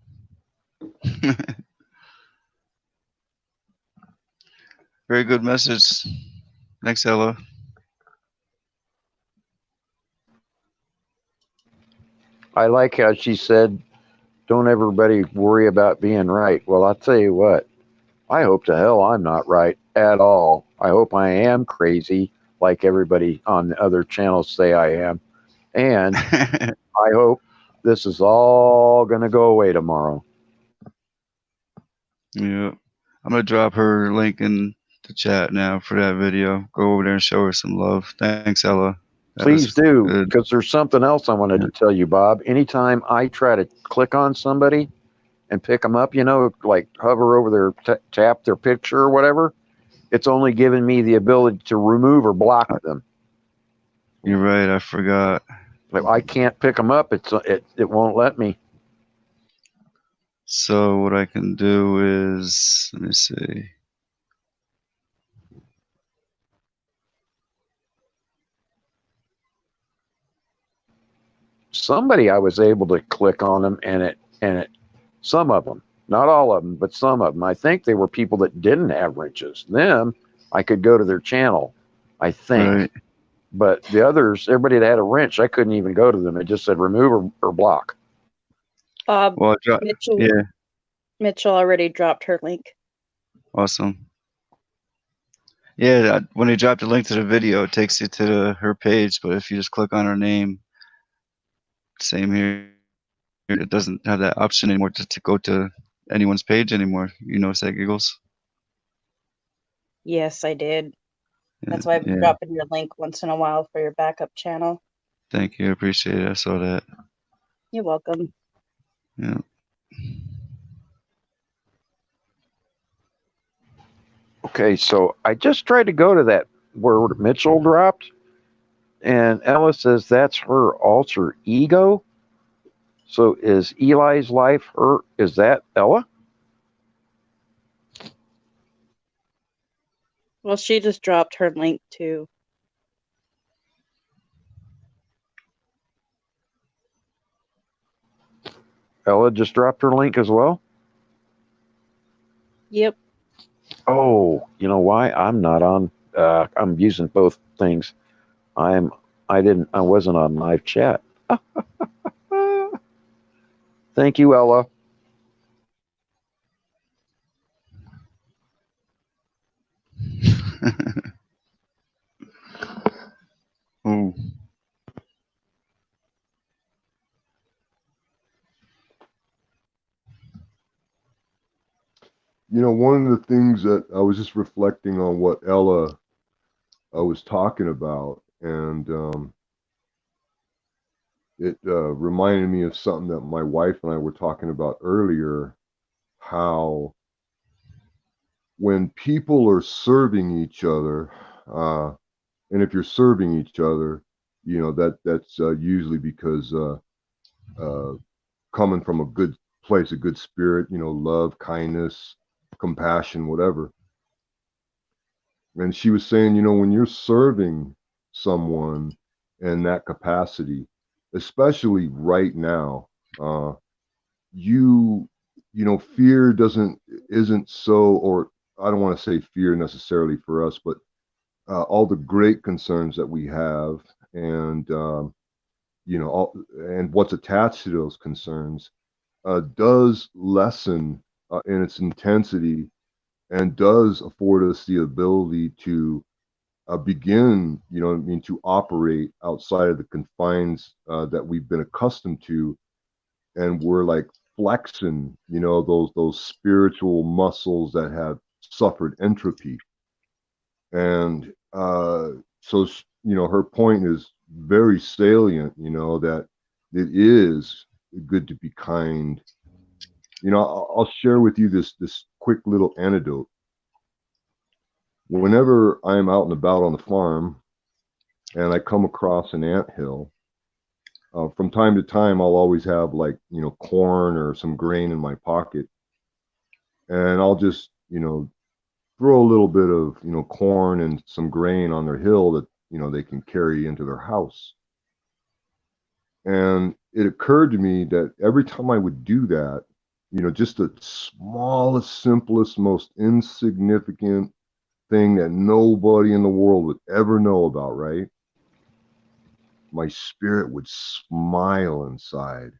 Very good message. Thanks, Ella. I like how she said, don't everybody worry about being right. Well, I'll tell you what, I hope to hell I'm not right at all. I hope I am crazy like everybody on the other channels say I am. And I hope this is all going to go away tomorrow. Yeah. I'm going to drop her link in the chat now for that video. Go over there and show her some love. Thanks, Ella. Please do, because there's something else I wanted to tell you, Bob. Anytime I try to click on somebody and pick them up, you know, like hover over their, tap their picture or whatever, it's only giving me the ability to remove or block them. You're right. I forgot. Like, I can't pick them up. It won't let me. So what I can do is, let me see. Somebody I was able to click on them and it some of them, not all of them, but some of them. I think they were people that didn't have wrenches. Them, I could go to their channel, I think. Right. But the others, everybody that had a wrench, I couldn't even go to them. It just said remove or block. Well, Mitchell already dropped her link. Awesome. Yeah, when you drop the link to the video, it takes you to her page. But if you just click on her name, same here. It doesn't have that option anymore to go to anyone's page anymore. You notice that, Giggles? Yes, I did. That's why I'm dropping your link once in a while for your backup channel. Thank you. I appreciate it. I saw that. You're welcome. Yeah. Okay, so I just tried to go to that where Mitchell dropped, and Ella says that's her alter ego. So is Eli's life her? Is that Ella? Well, she just dropped her link too. Ella just dropped her link as well? Yep. Oh, you know why? I'm not on, I'm using both things. I wasn't on live chat. Thank you, Ella. Ooh. You know, one of the things that I was just reflecting on what Ella was talking about, and it reminded me of something that my wife and I were talking about earlier, how when people are serving each other, and if you're serving each other, you know, that's usually because coming from a good place, a good spirit, you know, love, kindness, compassion, whatever. And she was saying, you know, when you're serving someone in that capacity, especially right now, you know, fear isn't so, or I don't want to say fear necessarily for us, but all the great concerns that we have, and you know, and what's attached to those concerns does lessen in its intensity, and does afford us the ability to begin, you know, I mean, to operate outside of the confines that we've been accustomed to, and we're like flexing, you know, those spiritual muscles that have suffered entropy. And so, you know, her point is very salient, you know, that it is good to be kind. You know, I'll share with you this quick little anecdote. Whenever I'm out and about on the farm and I come across an anthill, from time to time, I'll always have, like, you know, corn or some grain in my pocket, and I'll just, you know, throw a little bit of, you know, corn and some grain on their hill that, you know, they can carry into their house. And it occurred to me that every time I would do that, you know, just the smallest, simplest, most insignificant thing that nobody in the world would ever know about, right? My spirit would smile inside,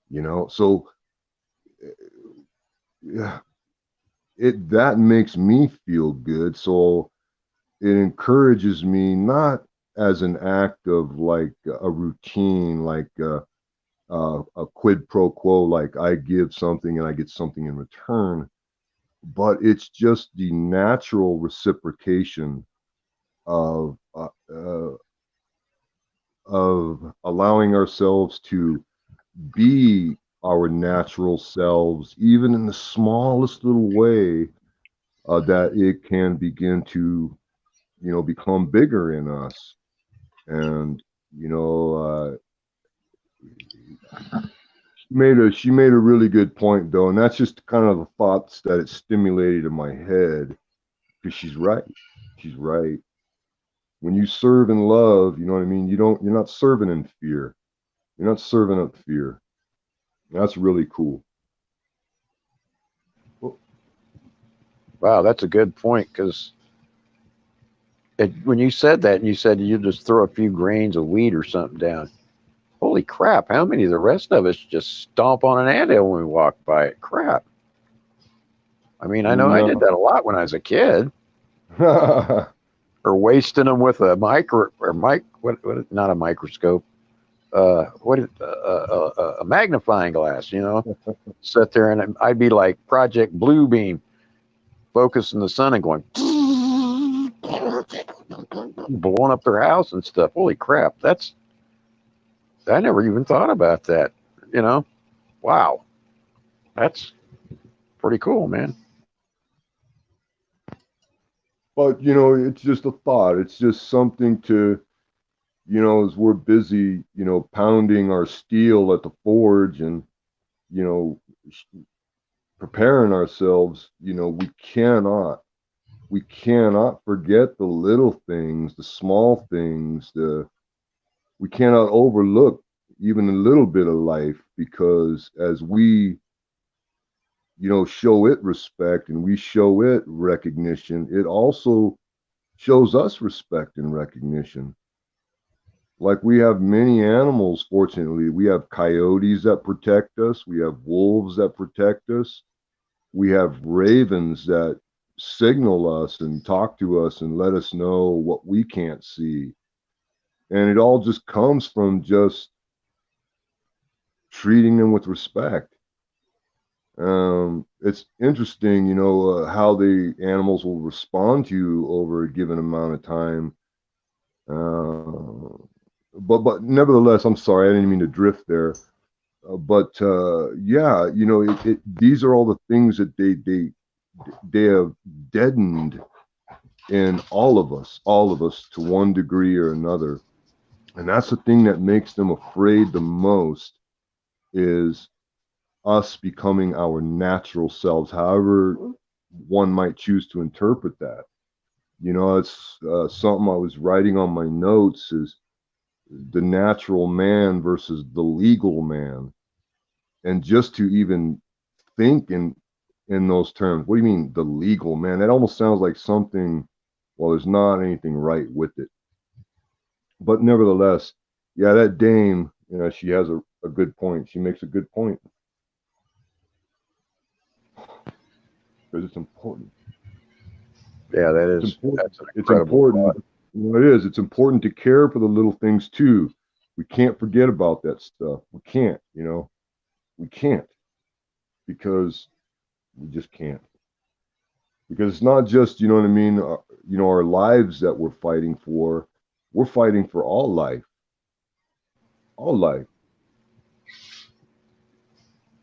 you know? So yeah, that makes me feel good. So it encourages me, not as an act of like a routine, like a quid pro quo, like I give something and I get something in return, but it's just the natural reciprocation of allowing ourselves to be our natural selves, even in the smallest little way, that it can begin to, you know, become bigger in us. And, you know, she made a really good point, though, and that's just kind of the thoughts that it stimulated in my head, because she's right. She's right. When you serve in love, you know what I mean? You're not serving in fear. You're not serving up fear. That's really cool. Wow, that's a good point, because when you said that, and you said you just throw a few grains of wheat or something down, holy crap, how many of the rest of us just stomp on an anthill when we walk by it? Crap. I mean, I know I did that a lot when I was a kid. Or wasting them with a not a microscope, a magnifying glass, you know, sit there and I'd be like Project Bluebeam, focusing the sun and going, blowing up their house and stuff. Holy crap. I never even thought about that, you know? Wow. That's pretty cool, man. But, you know, it's just a thought. It's just something to, you know, as we're busy, you know, pounding our steel at the forge and, you know, preparing ourselves, you know, we cannot forget the little things, the small things, we cannot overlook even a little bit of life, because as we, you know, show it respect and we show it recognition, it also shows us respect and recognition. like we have many animals, fortunately. We have coyotes that protect us. We have wolves that protect us. We have ravens that signal us and talk to us and let us know what we can't see. And it all just comes from just treating them with respect. It's interesting, you know, how the animals will respond to you over a given amount of time. But nevertheless, I'm sorry, I didn't mean to drift there. Yeah, you know, these are all the things that they have deadened in all of us to one degree or another. And that's the thing that makes them afraid the most, is us becoming our natural selves, however one might choose to interpret that. You know, it's something I was writing on my notes, is the natural man versus the legal man. And just to even think in those terms, what do you mean the legal man? That almost sounds like something, well, there's not anything right with it. But nevertheless, yeah, that dame, you know, she has a good point. She makes a good point. Because it's important. Yeah, that is. It's important. That's an It's incredible important. thought. You know, it is. It's important to care for the little things too. We can't forget about that stuff. We can't, you know, we can't, because we just can't. Because it's not just, you know what I mean, you know, our lives that we're fighting for. We're fighting for all life. All life.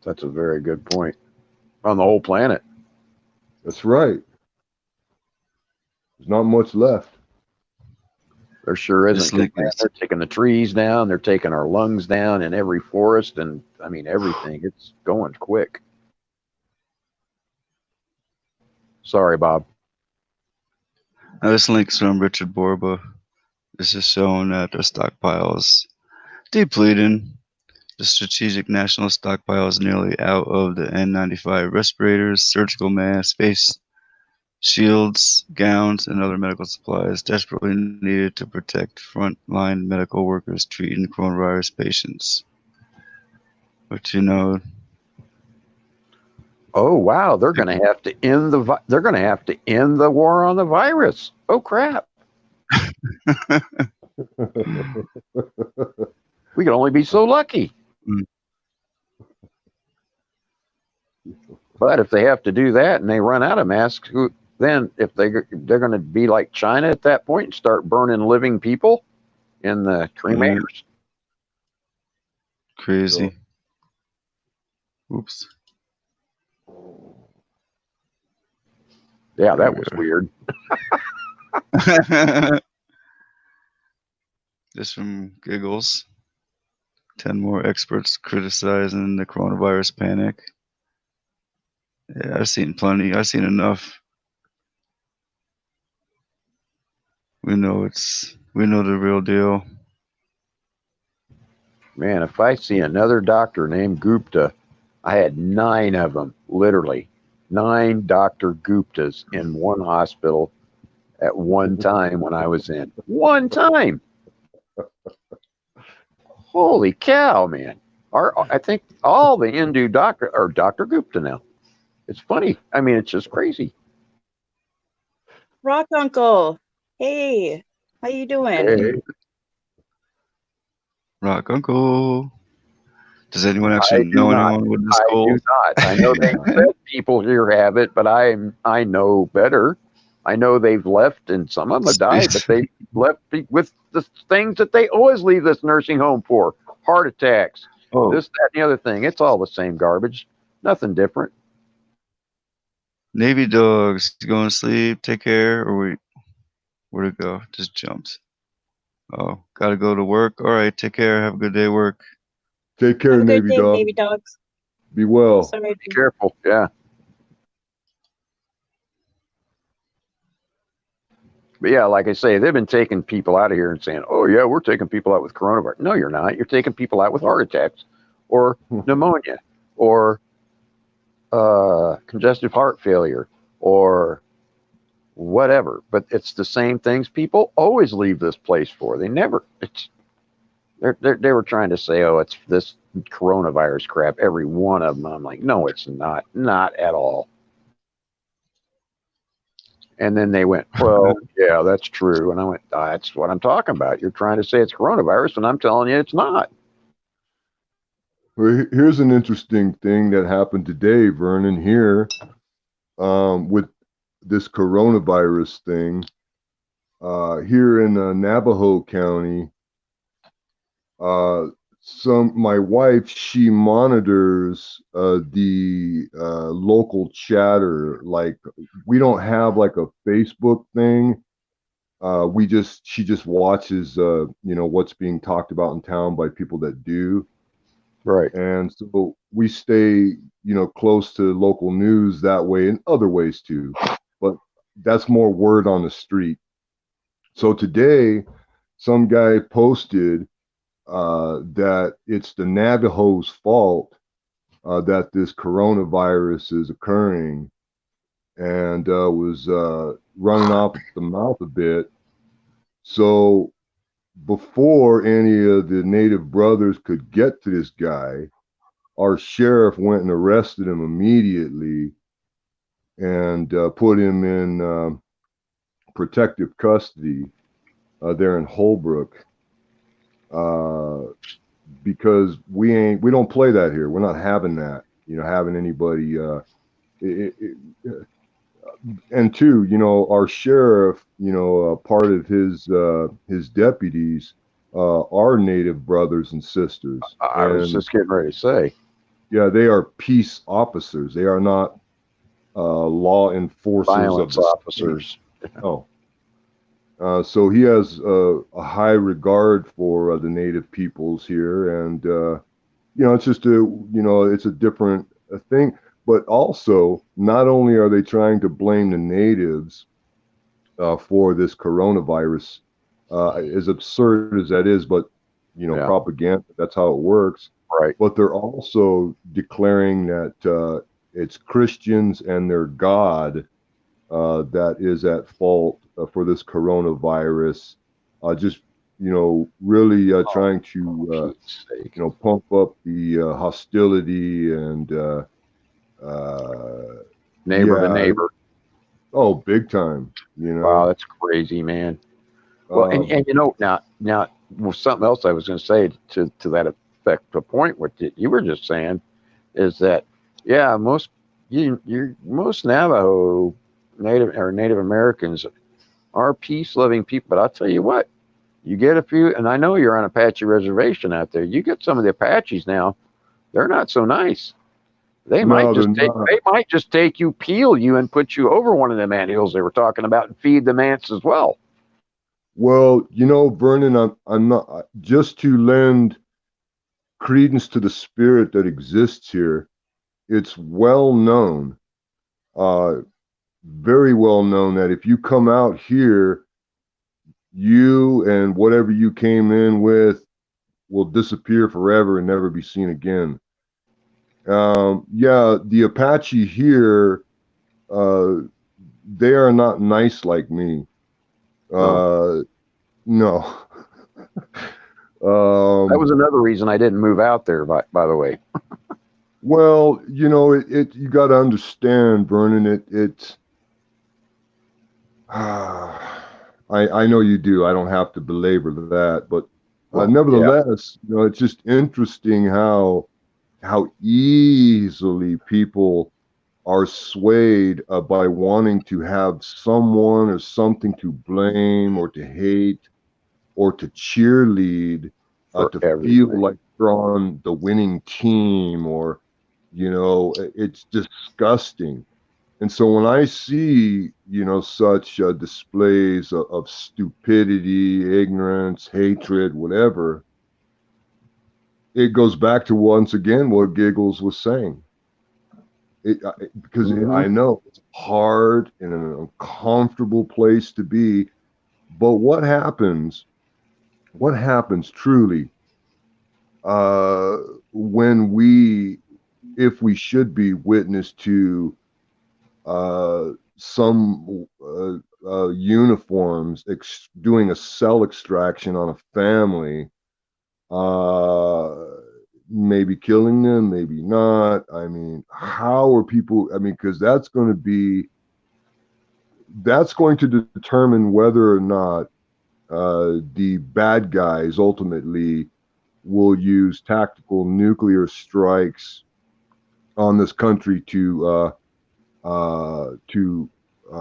That's a very good point. On the whole planet. That's right. There's not much left. There sure isn't. Man, they're taking the trees down. They're taking our lungs down in every forest, and I mean everything. It's going quick. Sorry, Bob. Now, this link's from Richard Borba. This is showing that the stockpile is depleting. The strategic national stockpile is nearly out of the N95 respirators, surgical masks, face shields, gowns, and other medical supplies desperately needed to protect frontline medical workers treating coronavirus patients. But you know, oh wow, they're going to have to end the war on the virus. Oh crap. We can only be so lucky. But if they have to do that and they run out of masks, then if they're going to be like China at that point and start burning living people in the cremators. Crazy. Oops. Yeah, that was weird. This from Giggles. 10 more experts criticizing the coronavirus panic. Yeah, I've seen plenty. I've seen enough. We know the real deal. Man, if I see another doctor named Gupta, I had 9 of them, literally 9 Dr. Guptas in one hospital at one time when I was in. One time. Holy cow, man. I think all the Hindu doctors are Dr. Gupta now. It's funny. I mean, it's just crazy. Rock Uncle. Hey, how you doing? Hey. Rock Uncle. Does anyone actually know anyone with this cold? I do not. I know they said people here have it, but I know better. I know they've left, and some of them have died, but they left with the things that they always leave this nursing home for. Heart attacks, this, that, and the other thing. It's all the same garbage. Nothing different. Navy dogs, you going to sleep? Take care, or where'd it go? Just jumped. Oh, gotta go to work. All right, take care. Have a good day at work. Take care, Have a good Navy day, dog. Navy dogs. Be well. Sorry. Be careful. Yeah. But yeah, like I say, they've been taking people out of here and saying, oh, yeah, we're taking people out with coronavirus. No, you're not. You're taking people out with heart attacks or pneumonia or congestive heart failure or whatever. But it's the same things people always leave this place for. They never. They were trying to say, oh, it's this coronavirus crap, every one of them. I'm like, no, it's not at all. And then they went, well, yeah, that's true. And I went, that's what I'm talking about. You're trying to say it's coronavirus, and I'm telling you it's not. Well, here's an interesting thing that happened today, Vernon, here with this coronavirus thing. Here in Navajo County, my wife, she monitors the local chatter. Like, we don't have like a Facebook thing. She just watches what's being talked about in town by people that do. Right. And so we stay close to local news that way, and other ways too, but that's more word on the street. So today some guy posted that it's the Navajo's fault that this coronavirus is occurring, and was running off at the mouth a bit. So before any of the Native brothers could get to this guy, our sheriff went and arrested him immediately and put him in protective custody there in Holbrook, because we don't play that here. We're not having that, having anybody. And two, our sheriff, part of his deputies are Native brothers and sisters. I was just getting ready to say. Yeah, they are peace officers. They are not law enforcers Violence of the officers. No. So he has a high regard for the Native peoples here, and it's just it's a different thing. But also, not only are they trying to blame the natives for this coronavirus, as absurd as that is, but propaganda, that's how it works. Right. But they're also declaring that it's Christians and their God that is at fault for this coronavirus. Just really trying to pump up the hostility and neighbor to neighbor. Oh, big time. Wow, that's crazy, man. Well, and now something else I was going to say to that effect, the point what you were just saying is that most Navajo Native Americans are peace-loving people, but I'll tell you what, you get a few, and I know you're on Apache reservation out there. You get some of the Apaches now; they're not so nice. They might just take you, peel you, and put you over one of them anthills they were talking about, and feed the ants as well. Well, Vernon, I'm not, just to lend credence to the spirit that exists here. It's well known, very well known, that if you come out here, you and whatever you came in with will disappear forever and never be seen again. The Apache here, they are not nice like me. No. That was another reason I didn't move out there, by the way. Well, you got to understand, Vernon, it's I know you do. I don't have to belabor that, but nevertheless, it's just interesting how easily people are swayed by wanting to have someone or something to blame or to hate or to cheerlead, to feel like they're on the winning team, or it's disgusting. And so when I see, such displays of stupidity, ignorance, hatred, whatever, it goes back to, once again, what Giggles was saying. Because I know it's hard and an uncomfortable place to be, but what happens truly when if we should be witness to some uniforms doing a cell extraction on a family, maybe killing them, maybe not. I mean, how are people? I mean, because that's going to determine whether or not the bad guys ultimately will use tactical nuclear strikes on this country to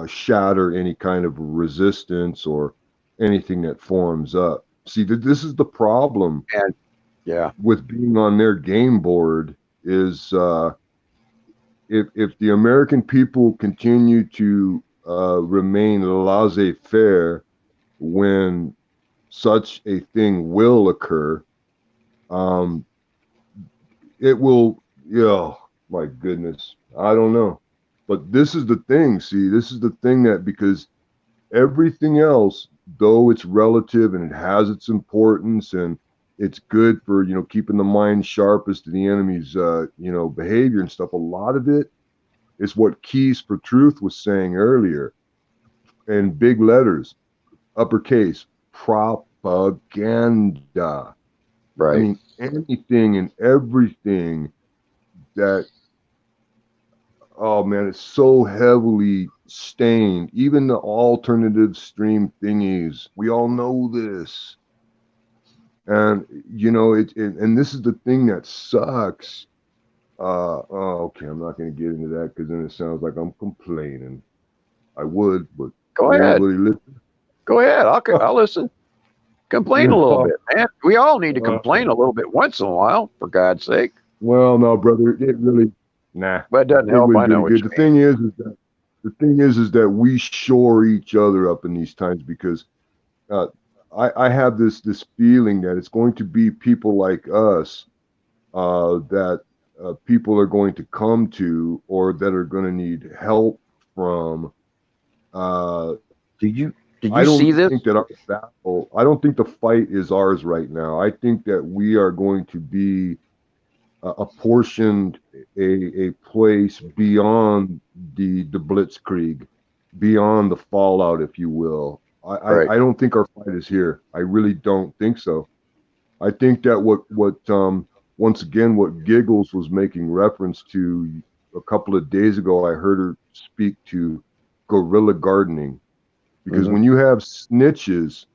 shatter any kind of resistance or anything that forms up. See, this is the problem. And yeah, with being on their game board is if the American people continue to remain laissez-faire when such a thing will occur, it will. Yeah, my goodness, I don't know. But this is the thing. See, this is the thing that because everything else, though it's relative and it has its importance and it's good for, you know, keeping the mind sharp as to the enemy's, you know, behavior and stuff. A lot of it is what Keys for Truth was saying earlier in big letters, uppercase, propaganda. right. I mean, anything and everything that, oh man, it's so heavily stained. Even the alternative stream thingies, we all know this. And you know and this is the thing that sucks. Okay, I'm not going to get into that because then it sounds like I'm complaining. I would, but Go ahead. nobody listen. Go ahead. I'll listen. Complain a little bit, man. We all need to complain a little bit once in a while, for God's sake. Well, no, brother, it really But it doesn't help. I know what you the thing is that we shore each other up in these times because I have this feeling that it's going to be people like us that people are going to come to or that are going to need help from. Did you I don't see this? think that our battle, I don't think the fight is ours right now. I think that we are going to be apportioned a place beyond the blitzkrieg, beyond the fallout, if you will. I don't think our fight is here. I really don't think so. I think that what once again what Giggles was making reference to a couple of days ago, I heard her speak to guerrilla gardening, because when you have snitches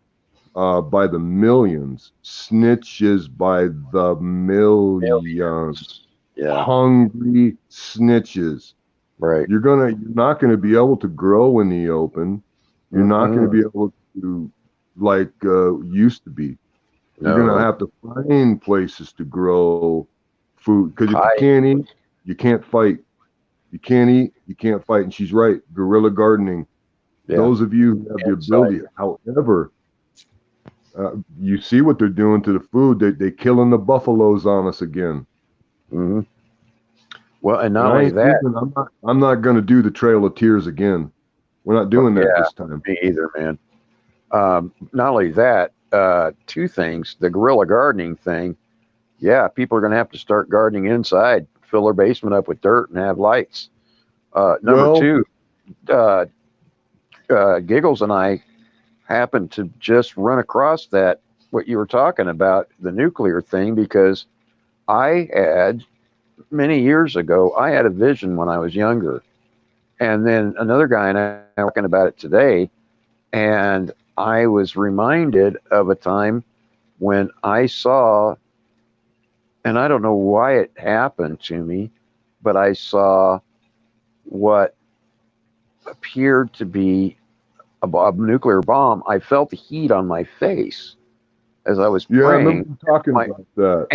by the millions, snitches by the millions, hungry snitches, right? You're not gonna be able to grow in the open. You're not gonna be able to like used to be. You're gonna have to find places to grow food because if you can't eat, you can't fight. You can't eat, you can't fight. And she's right. Guerrilla gardening. Yeah. Those of you who have the ability, however, you see what they're doing to the food. They're killing the buffaloes on us again. Mm-hmm. Well, and not only that, I'm not going to do the Trail of Tears again. We're not doing that this time. Me either, man. Not only that, two things: the guerrilla gardening thing. Yeah, people are going to have to start gardening inside, fill their basement up with dirt, and have lights. Number two, Giggles and I happened to just run across that, what you were talking about, the nuclear thing, because I had, many years ago, I had a vision when I was younger. And then another guy and I were talking about it today, and I was reminded of a time when I saw, and I don't know why it happened to me, but I saw what appeared to be a nuclear bomb. I felt the heat on my face as I was praying. I remember you talking about that.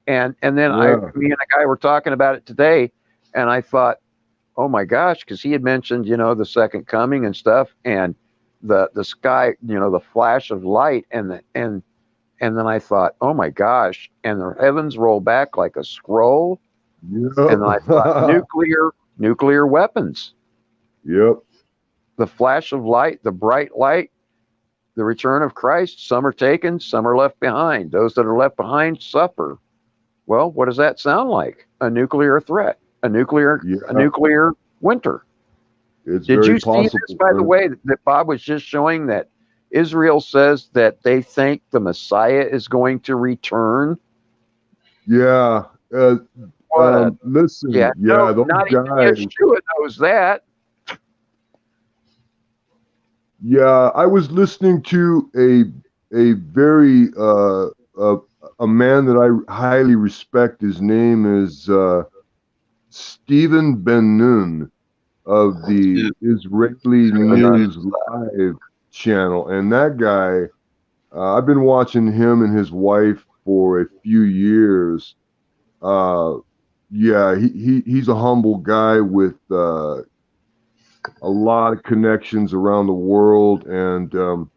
And and then me and a guy were talking about it today, and I thought, oh my gosh, because he had mentioned, you know, the second coming and stuff, and the sky, you know, the flash of light, and then I thought, oh my gosh, and the heavens roll back like a scroll. Yep. And I thought, nuclear weapons. Yep. The flash of light, the bright light, the return of Christ. Some are taken, some are left behind. Those that are left behind suffer. Well, what does that sound like? A nuclear threat, a nuclear winter. It's Did very you see this, by the way, that Bob was just showing, that Israel says that they think the Messiah is going to return. Yeah. Listen. Yeah, Yeah, no, those not even guys. Yeshua knows that. Yeah, I was listening to a very a man that I highly respect. His name is Stephen Ben-Nun of the Israeli News Live channel, and that guy, I've been watching him and his wife for a few years. Yeah, he's a humble guy with a lot of connections around the world, and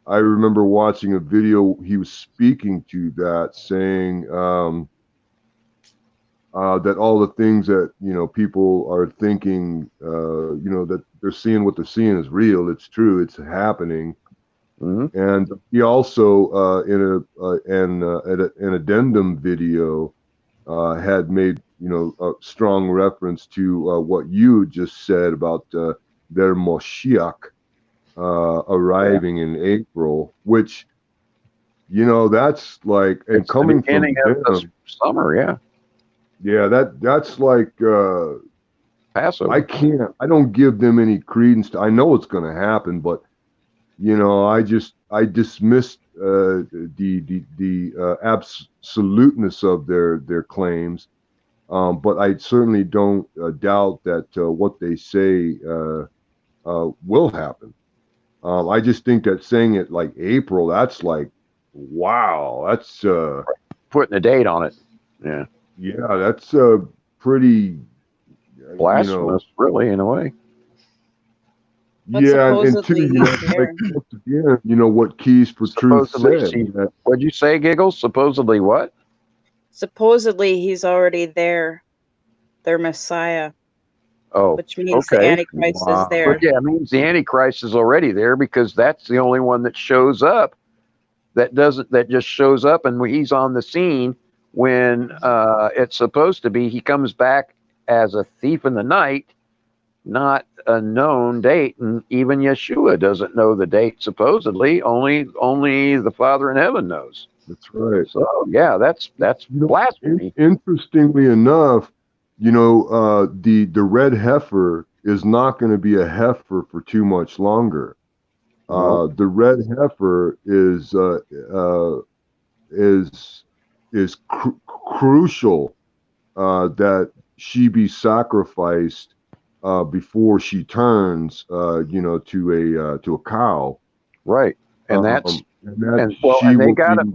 I remember watching a video he was speaking to that, saying that all the things that people are thinking, that they're seeing what they're seeing is real. It's true. It's happening. Mm-hmm. And he also in an addendum video had made a strong reference to what you just said about their Moshiach arriving in April, which that's like, and It's coming the beginning from of the them, summer. yeah, that's like Passover. I don't give them any credence. I know it's going to happen, but I dismissed the absoluteness of their claims. But I certainly don't doubt that what they say will happen. I just think that saying it like April, that's like, wow, that's putting a date on it. Yeah, that's pretty blasphemous, really, in a way. But Yeah, and two, supposedly he's there. like, once again, what Keys for Truth said. That, What'd you say, Giggles? Supposedly what? Supposedly he's already there, their Messiah, Oh, which means the okay. Antichrist is there. Well, yeah, it means the Antichrist is already there because that's the only one that shows up. That just shows up and he's on the scene when it's supposed to be. He comes back as a thief in the night, not a known date, and even Yeshua doesn't know the date. Supposedly, only the Father in heaven knows. That's right. So yeah, that's blasphemy. Interestingly enough, the red heifer is not going to be a heifer for too much longer. The red heifer is crucial that she be sacrificed before she turns, to a cow. Right, and that's and and they got it.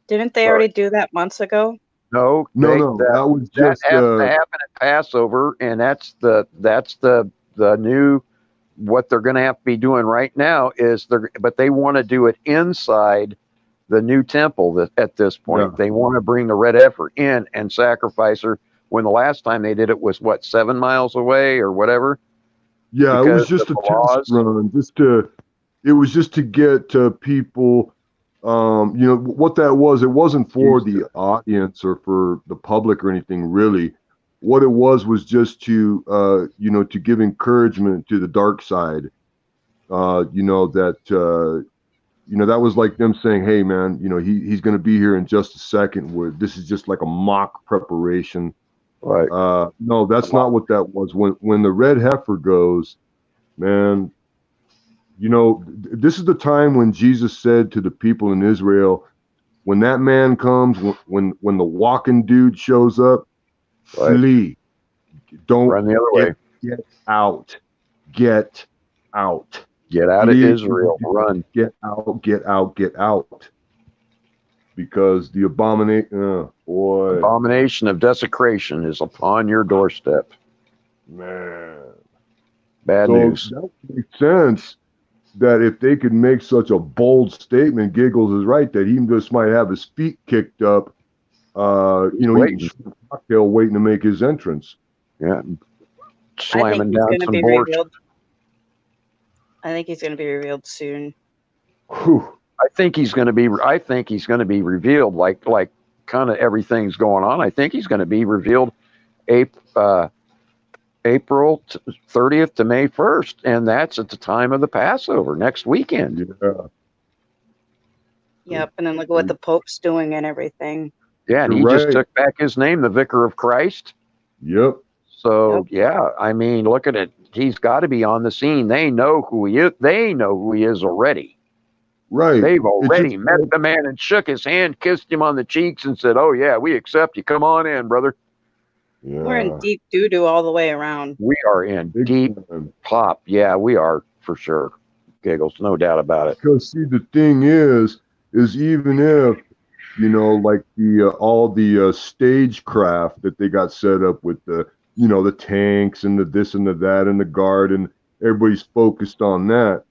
Didn't they already do that months ago? No, that was just has to happen at Passover, and that's the new. What they're going to have to be doing right now is but they want to do it inside the new temple. At this point, they want to bring the red heifer in and sacrifice her. When the last time they did it was 7 miles away or whatever. Yeah, it was just a test run. It was just to get people. What that was. It wasn't for the audience or for the public or anything really. What it was just to to give encouragement to the dark side. That was like them saying, "Hey, man, he's going to be here in just a second. Where this is just like a mock preparation." Right. No, that's not what that was. When the red heifer goes, man, this is the time when Jesus said to the people in Israel, when that man comes, when the walking dude shows up, flee. Don't run the other way. Get out. Get out. Get out of Israel. Run. Get out. Get out. Get out. Because the abomination of desecration is upon your doorstep. Man. Bad news. That makes sense that if they could make such a bold statement, Giggles is right, that he just might have his feet kicked up, eating cocktail waiting to make his entrance. Yeah. Slamming down some borscht. I think he's going to be revealed soon. Whew. I think he's going to be revealed like kind of everything's going on. I think he's going to be revealed April 30th to May 1st, and that's at the time of the Passover next weekend. Yeah. Yep. And then look at what the Pope's doing and everything. Yeah, and You're he just right. took back his name, the Vicar of Christ. Yep. So yeah, I mean, look at it. He's got to be on the scene. They know who he is. They know who he is already. Right. They've It's already just met the man and shook his hand, kissed him on the cheeks, and said, "Oh yeah, we accept you. Come on in, brother." We're in deep doo-doo all the way around. We are in deep pop. Yeah, we are for sure. Giggles, no doubt about it. Because see, the thing is even if, you know, like the all the stagecraft that they got set up with the, you know, the tanks and the this and the that and the guard, and everybody's focused on that.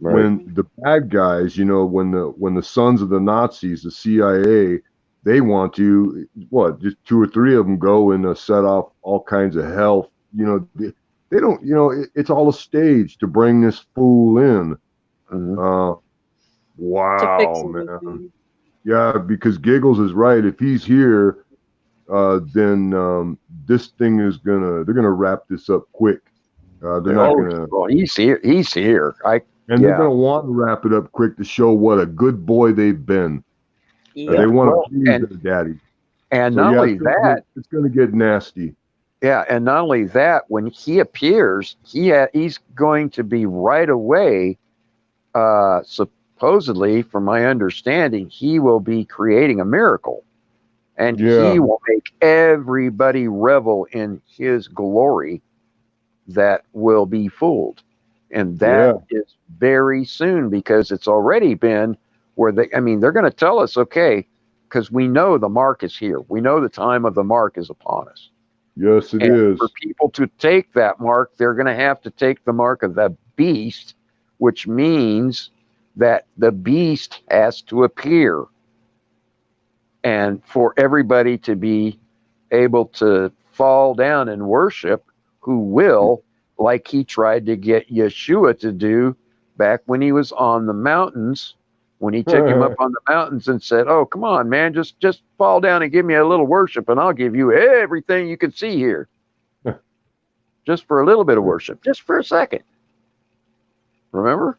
Right. When the bad guys, you know, when the sons of the Nazis, the CIA, they want to, what, just 2 or 3 of them go and set off all kinds of hell. You know, they don't, you know, it's all a stage to bring this fool in. Wow, man. Yeah, because Giggles is right. If he's here, then this thing is they're gonna wrap this up quick. They're not gonna. Well, he's here. He's here. And they're gonna want to wrap it up quick to show what a good boy they've been. They want to please their daddy. And So, not yeah, only that, it's gonna get nasty. yeah, and not only that, when he appears, he's going to be right away. Supposedly, from my understanding, he will be creating a miracle, and he will make everybody revel in his glory. That will be fooled, and that is very soon, because it's already been where they're going to tell us, okay, because we know the mark is here. We know the time of the mark is upon us. Yes, it is. For people to take that mark, they're going to have to take the mark of the beast, which means that the beast has to appear. And for everybody to be able to fall down and worship, who will, like he tried to get Yeshua to do back when he was on the mountains, when he took him up on the mountains and said, "Oh, come on, man, just fall down and give me a little worship, and I'll give you everything you can see here." Just for a little bit of worship, just for a second. Remember?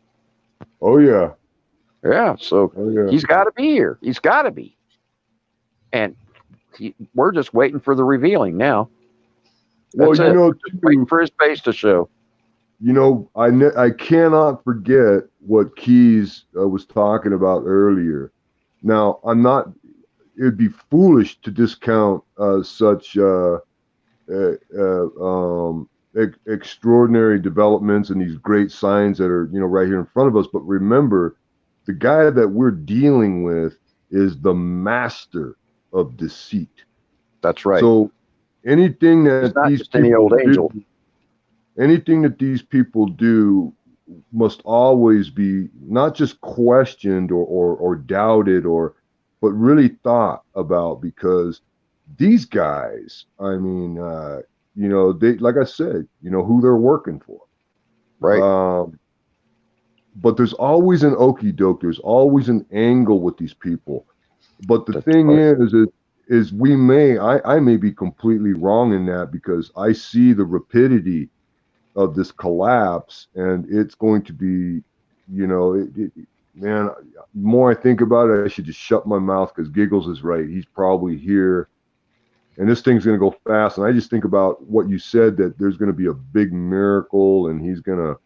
Oh yeah. Yeah. So he's got to be here. He's got to be. And we're just waiting for the revealing now. Well, That's you know, waiting for his face to show. You know, I cannot forget what Keys was talking about earlier. Now, it'd be foolish to discount such extraordinary developments and these great signs that are, you know, right here in front of us. But remember, the guy that we're dealing with is the master of deceit. That's right. So anything that these people do, anything that these people do must always be not just questioned or doubted but really thought about, because these guys, I mean, you know, they, like I said, you know who they're working for. Right. But there's always an okie doke. There's always an angle with these people. But the thing is I may be completely wrong in that, because I see the rapidity of this collapse, and it's going to be, you know, man, the more I think about it, I should just shut my mouth, because Giggles is right. He's probably here, and this thing's going to go fast. And I just think about what you said, that there's going to be a big miracle, and he's going to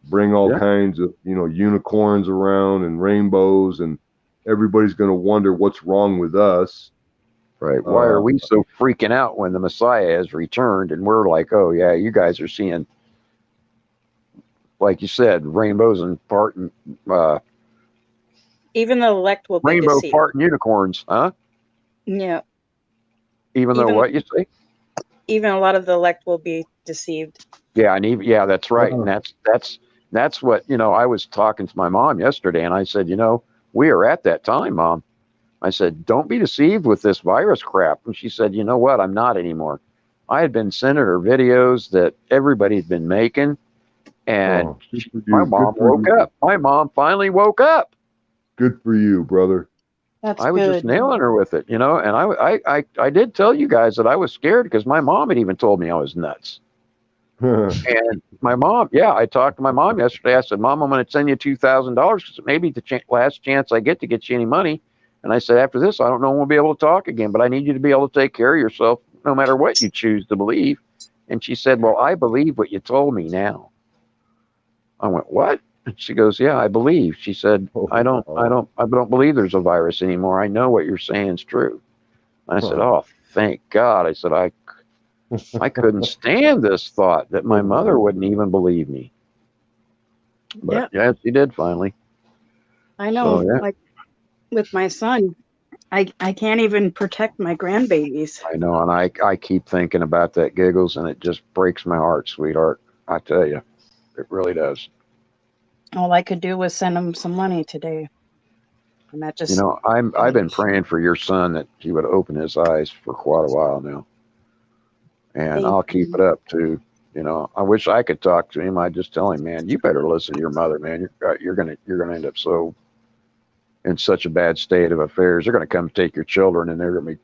bring all kinds of, you know, unicorns around and rainbows, and everybody's going to wonder what's wrong with us. Right. Why are we so freaking out when the Messiah has returned, and we're like, oh yeah, you guys are seeing, like you said, rainbows and parting, even the elect will be rainbow deceived. parting unicorns, huh? Yeah. Even though what you say? Even a lot of the elect will be deceived. Yeah, and yeah, that's right. And that's what, you know, I was talking to my mom yesterday, and I said, you know, we are at that time, Mom. I said, don't be deceived with this virus crap. And she said, you know what? I'm not anymore. I had been sending her videos that everybody's been making, and my mom woke up. My mom finally woke up. Good for you, brother. That's I was just nailing her with it, you know, and I did tell you guys that I was scared, because my mom had even told me I was nuts. And my mom, yeah, I talked to my mom yesterday. I said, Mom, I'm going to send you $2,000 because it may be the last chance I get to get you any money. And I said, after this, I don't know when we'll be able to talk again, but I need you to be able to take care of yourself no matter what you choose to believe. And she said, well, I believe what you told me now. I went, what? And she goes, yeah, I believe. She said, I don't believe there's a virus anymore. I know what you're saying is true. I said, oh, thank God. I said, I couldn't stand this thought that my mother wouldn't even believe me. But yeah, she did finally. I know. So, yeah. Like with my son, I can't even protect my grandbabies. I know, and I keep thinking about that, Giggles, and it just breaks my heart, sweetheart. I tell you, it really does. All I could do was send him some money today, and that just I've been praying for your son that he would open his eyes for quite a while now, and I'll keep it up too. I wish I could talk to him. I just tell him, man, you better listen to your mother, man. You're gonna end up so in such a bad state of affairs. They're gonna come take your children, and they're gonna be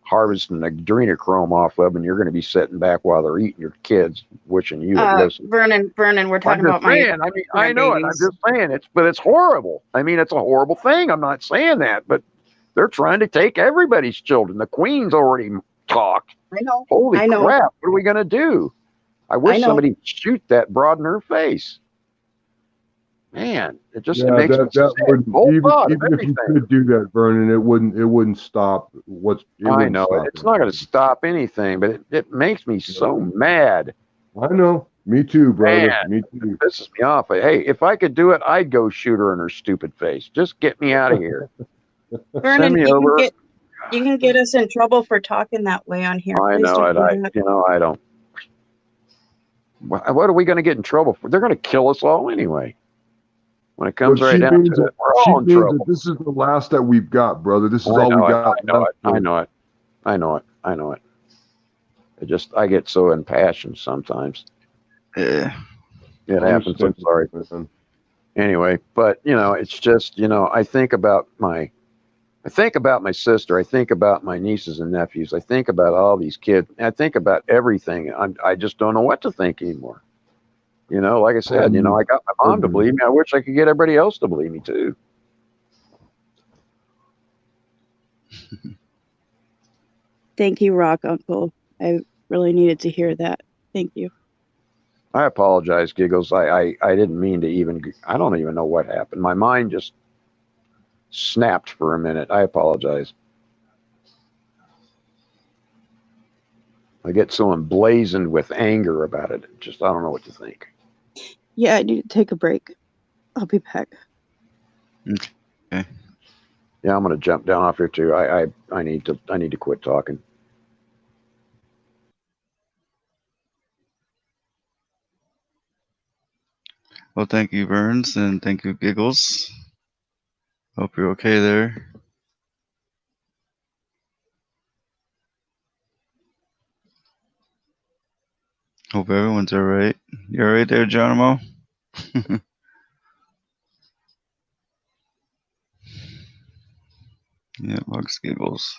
harvesting adrenochrome off of, and you're going to be sitting back while they're eating your kids, wishing you would listen. Vernon, we're talking I'm about just saying. I mean, I know it. I'm just saying it's horrible. I mean, it's a horrible thing. I'm not saying that, but they're trying to take everybody's children. The Queen's already talked. I know. Holy I know. crap! What are we going to do? I wish know. somebody would shoot that broad in her face. Man, it just it makes me that sick. wouldn't Whole thought of even if you everything. could do that, Vernon, it wouldn't stop what's. I know it's not going to stop anything, but it makes me so mad. I know. Me too, brother. Man, Me too. it pisses me off. Hey, if I could do it, I'd go shoot her in her stupid face. Just get me out of here. Vernon, Send me over. You can get us in trouble for talking that way on here. I Please know don't it. do that. I don't. What are we going to get in trouble for? They're going to kill us all anyway. When it comes right down to it, we're all in trouble. This is the last that we've got, brother. This is all we got. I know it. I get so impassioned sometimes. Yeah. It happens. I'm sorry. Anyway, but it's just I think about my sister. I think about my nieces and nephews. I think about all these kids. I think about everything. I just don't know what to think anymore. Like I said, I got my mom to believe me. I wish I could get everybody else to believe me too. Thank you, Rock Uncle. I really needed to hear that. Thank you. I apologize, Giggles. I didn't mean to even. I don't even know what happened. My mind just snapped for a minute. I apologize. I get so emblazoned with anger about it. I don't know what to think. Yeah, I need to take a break. I'll be back. Okay. Yeah, I'm gonna jump down off here too. I need to quit talking. Well, thank you, Burns, and thank you, Giggles. Hope you're okay there. Hope everyone's all right. You all right there, Geronimo? Yeah, Bugs Giggles.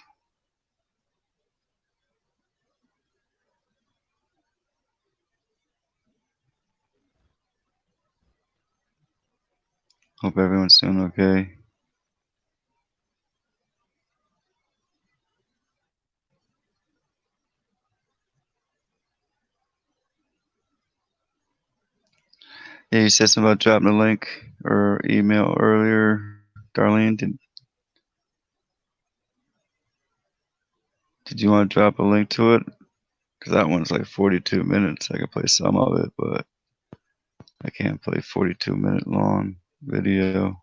Hope everyone's doing okay. Yeah, you said something about dropping a link or email earlier, Darlene. Did you want to drop a link to it? Because that one's like 42 minutes. I could play some of it, but I can't play 42-minute long video.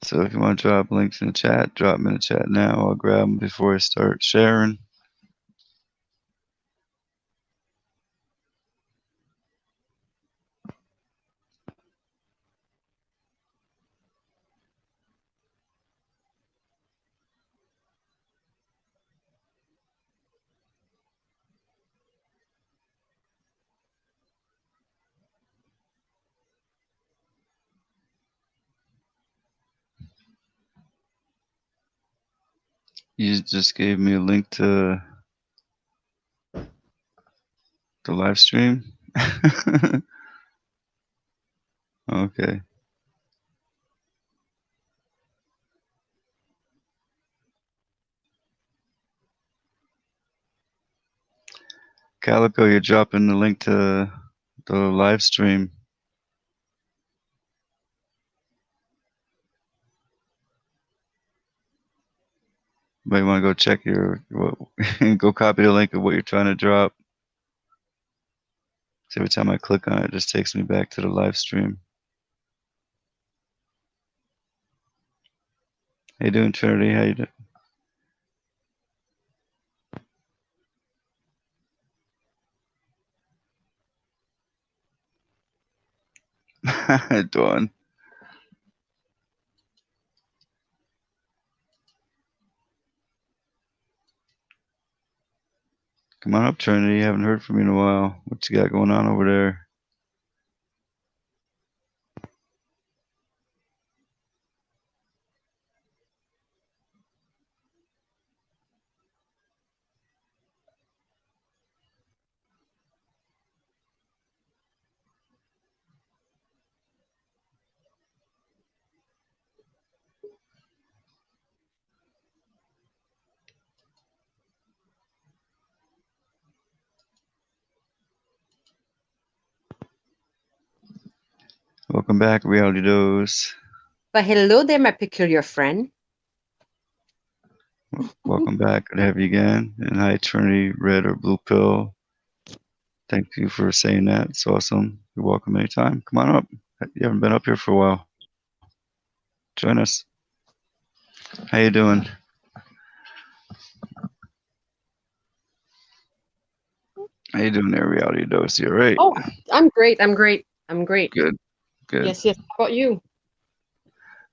So if you want to drop links in the chat, drop them in the chat now. I'll grab them before I start sharing. You just gave me a link to the live stream. Okay. Calico, you're dropping the link to the live stream. Might want to go check go copy the link of what you're trying to drop. So every time I click on it, it just takes me back to the live stream. How you doing, Trinity? How you doing? Dawn. Come on up, Trinity. Haven't heard from you in a while. What you got going on over there? Welcome back, Reality Dose. But hello there, my peculiar friend. Welcome back. Good to have you again. And hi, Trinity, Red or Blue Pill. Thank you for saying that. It's awesome. You're welcome anytime. Come on up. You haven't been up here for a while. Join us. How you doing? How you doing there, Reality Dose? You all right? Oh, I'm great. I'm great. I'm great. Good. Good. Yes, yes. How about you?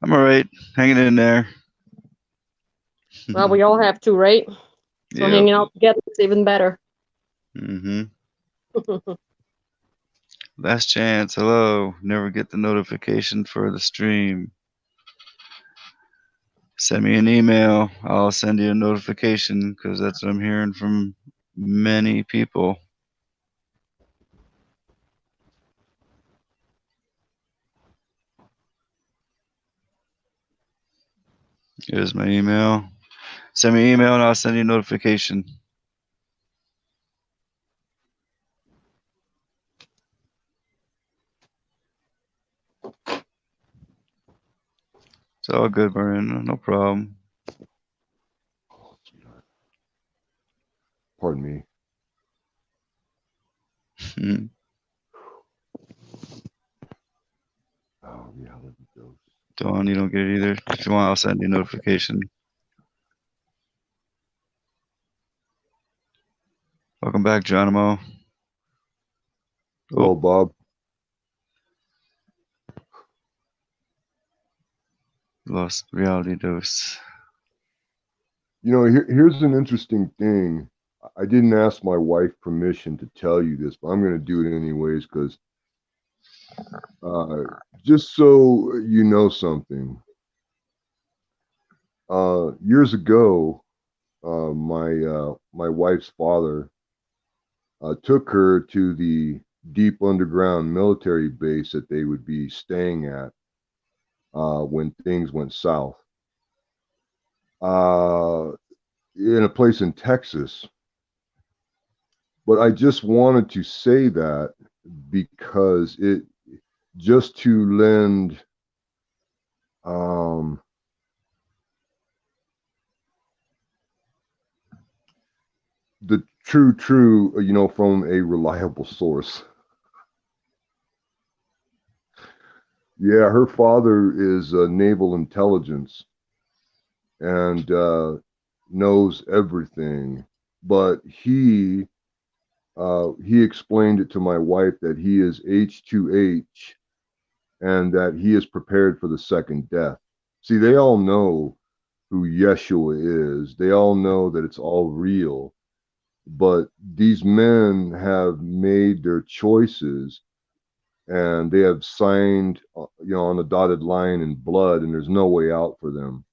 I'm all right. Hanging in there. Well, we all have to, right? So Yep. hanging out together is even better. Mm-hmm. Last chance. Hello. Never get the notification for the stream. Send me an email. I'll send you a notification because that's what I'm hearing from many people. Here's my email. Send me an email and I'll send you a notification. It's all good, Miranda. No problem. Pardon me. Oh, reality dose. Dawn, you don't get it either. If you want, I'll send you a notification. Welcome back, Geronimo. Hello, Bob. Lost reality dose. You know, here's an interesting thing. I didn't ask my wife permission to tell you this, but I'm going to do it anyways because just so you know something. Years ago, my wife's father took her to the deep underground military base that they would be staying at when things went south. In a place in Texas. But I just wanted to say that because it just to lend the true, you know, from a reliable source. Yeah, her father is naval intelligence and knows everything, but he explained it to my wife that he is H2H and that he is prepared for the second death. See, they all know who Yeshua is. They all know that it's all real. But these men have made their choices and they have signed, you know, on a dotted line in blood, and there's no way out for them.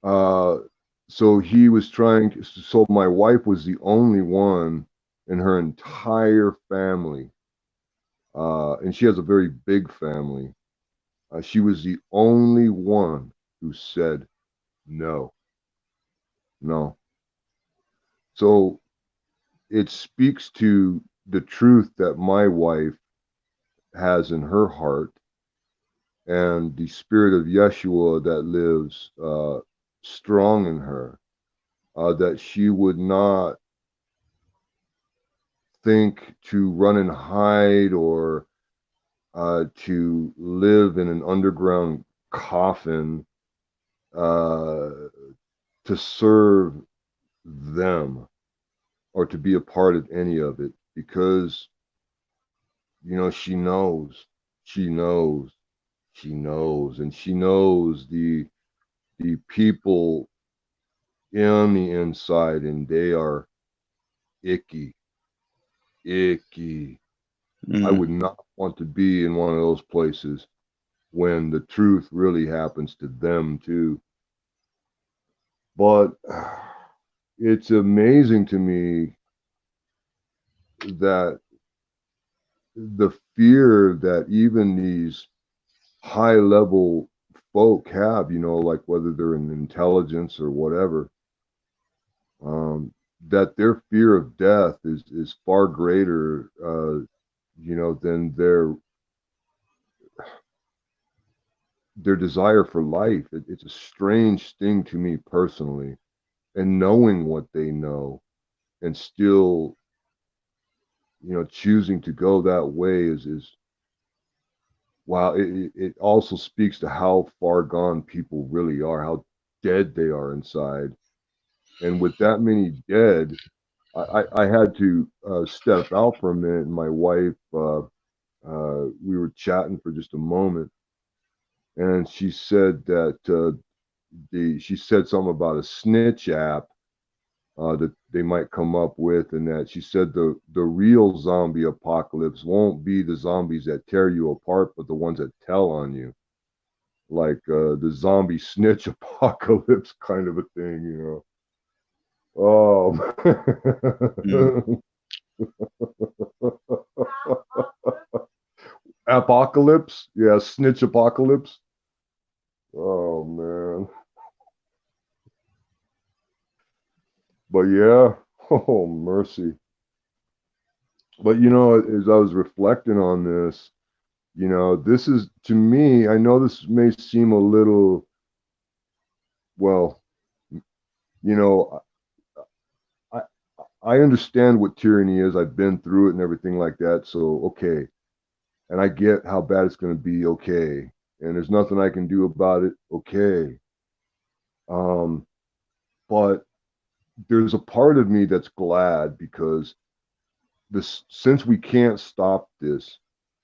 So he was trying. So my wife was the only one in her entire family, and she has a very big family. She was the only one who said no, no. So it speaks to the truth that my wife has in her heart and the spirit of Yeshua that lives strong in her, that she would not think to run and hide or to live in an underground coffin to serve them or to be a part of any of it, because she knows, she knows, she knows, and she knows the people in the inside, and they are icky, icky. I would not want to be in one of those places when the truth really happens to them too. But it's amazing to me that the fear that even these high level folk have, like whether they're in intelligence or whatever, that their fear of death is far greater, than their desire for life. It's a strange thing to me personally, and knowing what they know and still, choosing to go that way is wow. It also speaks to how far gone people really are, how dead they are inside. And with that many dead, I had to step out for a minute, and my wife, we were chatting for just a moment, and she said that she said something about a snitch app that they might come up with, and that she said the real zombie apocalypse won't be the zombies that tear you apart, but the ones that tell on you, like the zombie snitch apocalypse kind of a thing. Oh. Apocalypse, yeah, snitch apocalypse. Oh man. But yeah, oh mercy. But as I was reflecting on this, this is, to me, I know this may seem a little, well, I I understand what tyranny is. I've been through it and everything like that. So okay, and I get how bad it's going to be. Okay, and there's nothing I can do about it. Okay, but there's a part of me that's glad, because since we can't stop this,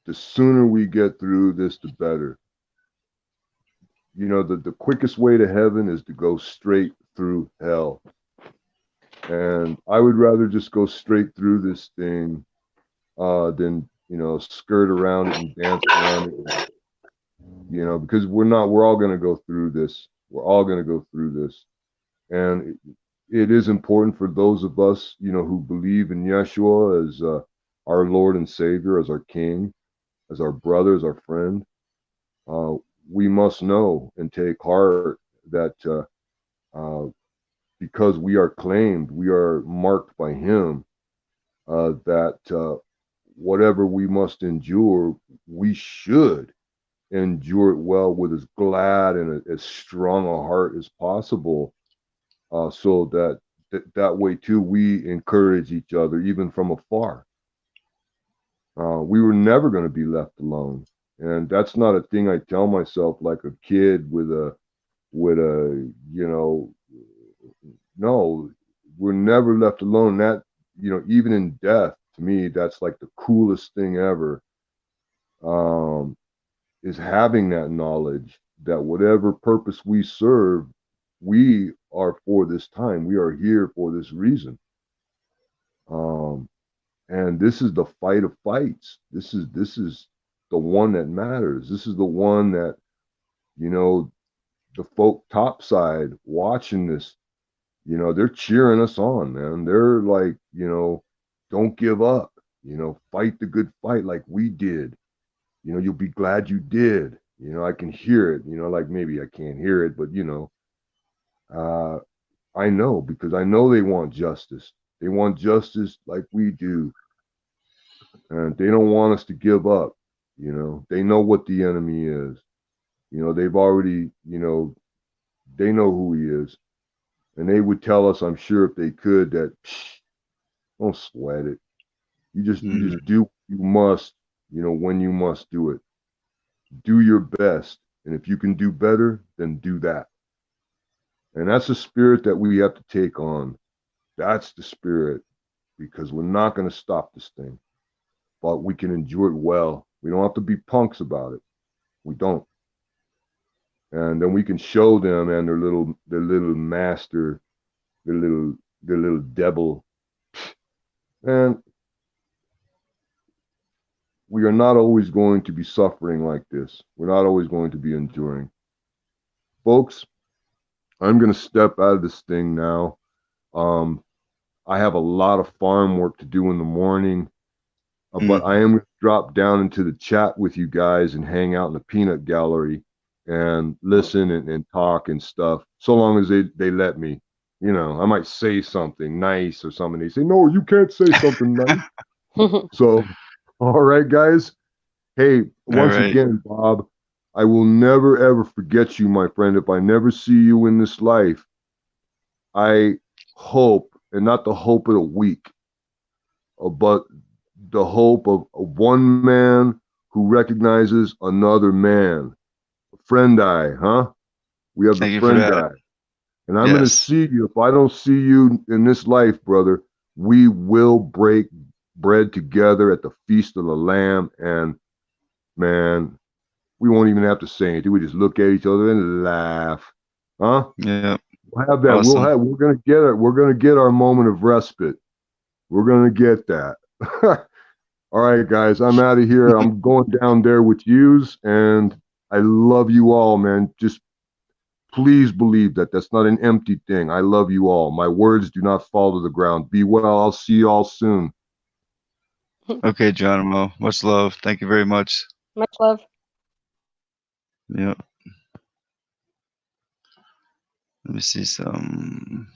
the sooner we get through this, the better. The quickest way to heaven is to go straight through hell. And I would rather just go straight through this thing than, skirt around it and dance around it. Because we're all going to go through this. We're all going to go through this. And it is important for those of us, who believe in Yeshua as our Lord and Savior, as our King, as our brother, as our friend. We must know and take heart that because we are claimed, we are marked by Him, that whatever we must endure, we should endure it well with as glad and as strong a heart as possible, so that way too we encourage each other even from afar. We were never going to be left alone, and that's not a thing I tell myself like a kid with a no, we're never left alone. That, even in death, to me, that's like the coolest thing ever, is having that knowledge that whatever purpose we serve, we are for this time. We are here for this reason. And this is the fight of fights. This is the one that matters. This is the one that, the folk topside watching this, you know, they're cheering us on, man. They're like, you know, don't give up, you know, fight the good fight like we did. You know, you'll be glad you did. You know, I can hear it, you know, like maybe I can't hear it, but, you know, I know because I know they want justice. They want justice like we do. And they don't want us to give up. You know, they know what the enemy is. You know, they've already, you know, they know who he is. And they would tell us, I'm sure if they could, that don't sweat it. You just do what you must, you know, when you must do it. Do your best. And if you can do better, then do that. And that's the spirit that we have to take on. That's the spirit, because we're not going to stop this thing, but we can endure it well. We don't have to be punks about it. We don't. And then we can show them and their little master, their little devil. And we are not always going to be suffering like this. We're not always going to be enduring. Folks, I'm going to step out of this thing now. I have a lot of farm work to do in the morning, but I am going to drop down into the chat with you guys and hang out in the peanut gallery and listen and talk and stuff, so long as they let me. You know, I might say something nice or something. They say, no, you can't say something nice. So, all right, guys. Hey, once again, Bob, I will never, ever forget you, my friend. If I never see you in this life, I hope, and not the hope of the weak, but the hope of one man who recognizes another man. Friend eye, huh? We have the friend eye. And I'm going to see you. If I don't see you in this life, brother, we will break bread together at the Feast of the Lamb. And man, we won't even have to say anything. We just look at each other and laugh. Huh? Yeah. We'll have that. Awesome. We're going to get it. We're going to get our moment of respite. We're going to get that. All right, guys, I'm out of here. I'm going down there with yous, and I love you all, man. Just please believe that that's not an empty thing. I love you all. My words do not fall to the ground. Be well. I'll see you all soon. Okay, Geronimo. Much love. Thank you very much. Much love. Yep. Let me see some.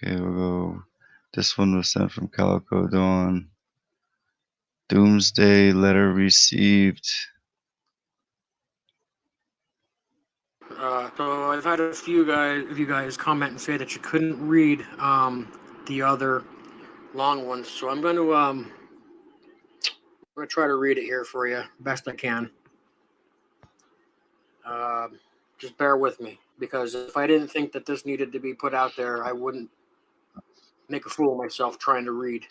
Okay, we'll go. This one was sent from Calico Dawn. Doomsday letter received. So I've had a few guys comment and say that you couldn't read the other long ones. So I'm going to try to read it here for you best I can. Just bear with me, because if I didn't think that this needed to be put out there, I wouldn't make a fool of myself trying to read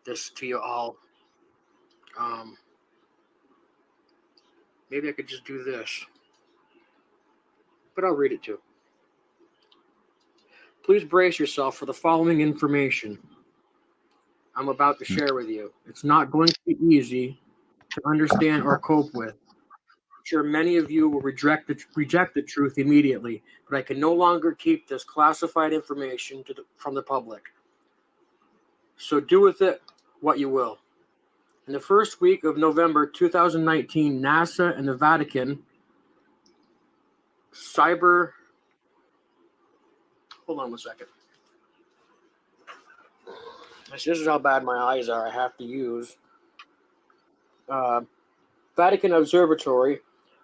this to you all. Maybe I could just do this, but I'll read it too. Please brace yourself for the following information I'm about to share with you. It's not going to be easy to understand or cope with. I'm sure many of you will reject the truth immediately, but I can no longer keep this classified information from the public. So do with it what you will. In the first week of November 2019, NASA and the Vatican Hold on one second. This is how bad my eyes are. I have to use. Vatican Observatory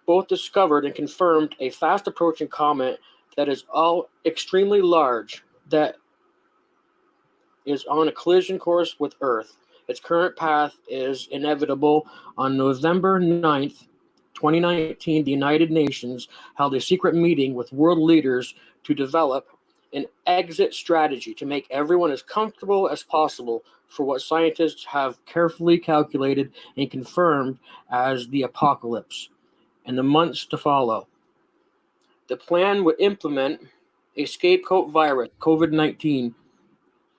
both discovered and confirmed a fast approaching comet that is all extremely large, that is on a collision course with Earth. Its current path is inevitable. On November 9th, 2019, the United Nations held a secret meeting with world leaders to develop an exit strategy to make everyone as comfortable as possible for what scientists have carefully calculated and confirmed as the apocalypse and the months to follow. The plan would implement a scapegoat virus, COVID-19,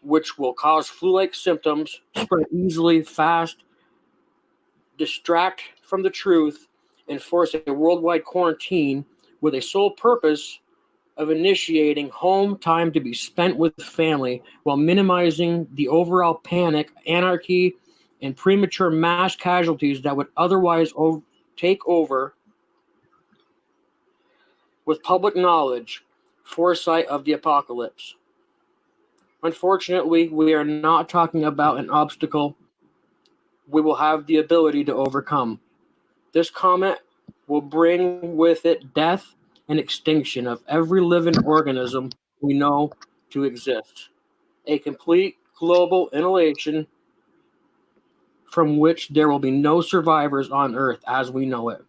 which will cause flu-like symptoms, spread easily, fast, distract from the truth, and force a worldwide quarantine with a sole purpose of initiating home time to be spent with family while minimizing the overall panic, anarchy, and premature mass casualties that would otherwise take over with public knowledge, foresight of the apocalypse. Unfortunately, we are not talking about an obstacle we will have the ability to overcome. This comet will bring with it death and extinction of every living organism we know to exist. A complete global annihilation from which there will be no survivors on Earth as we know it.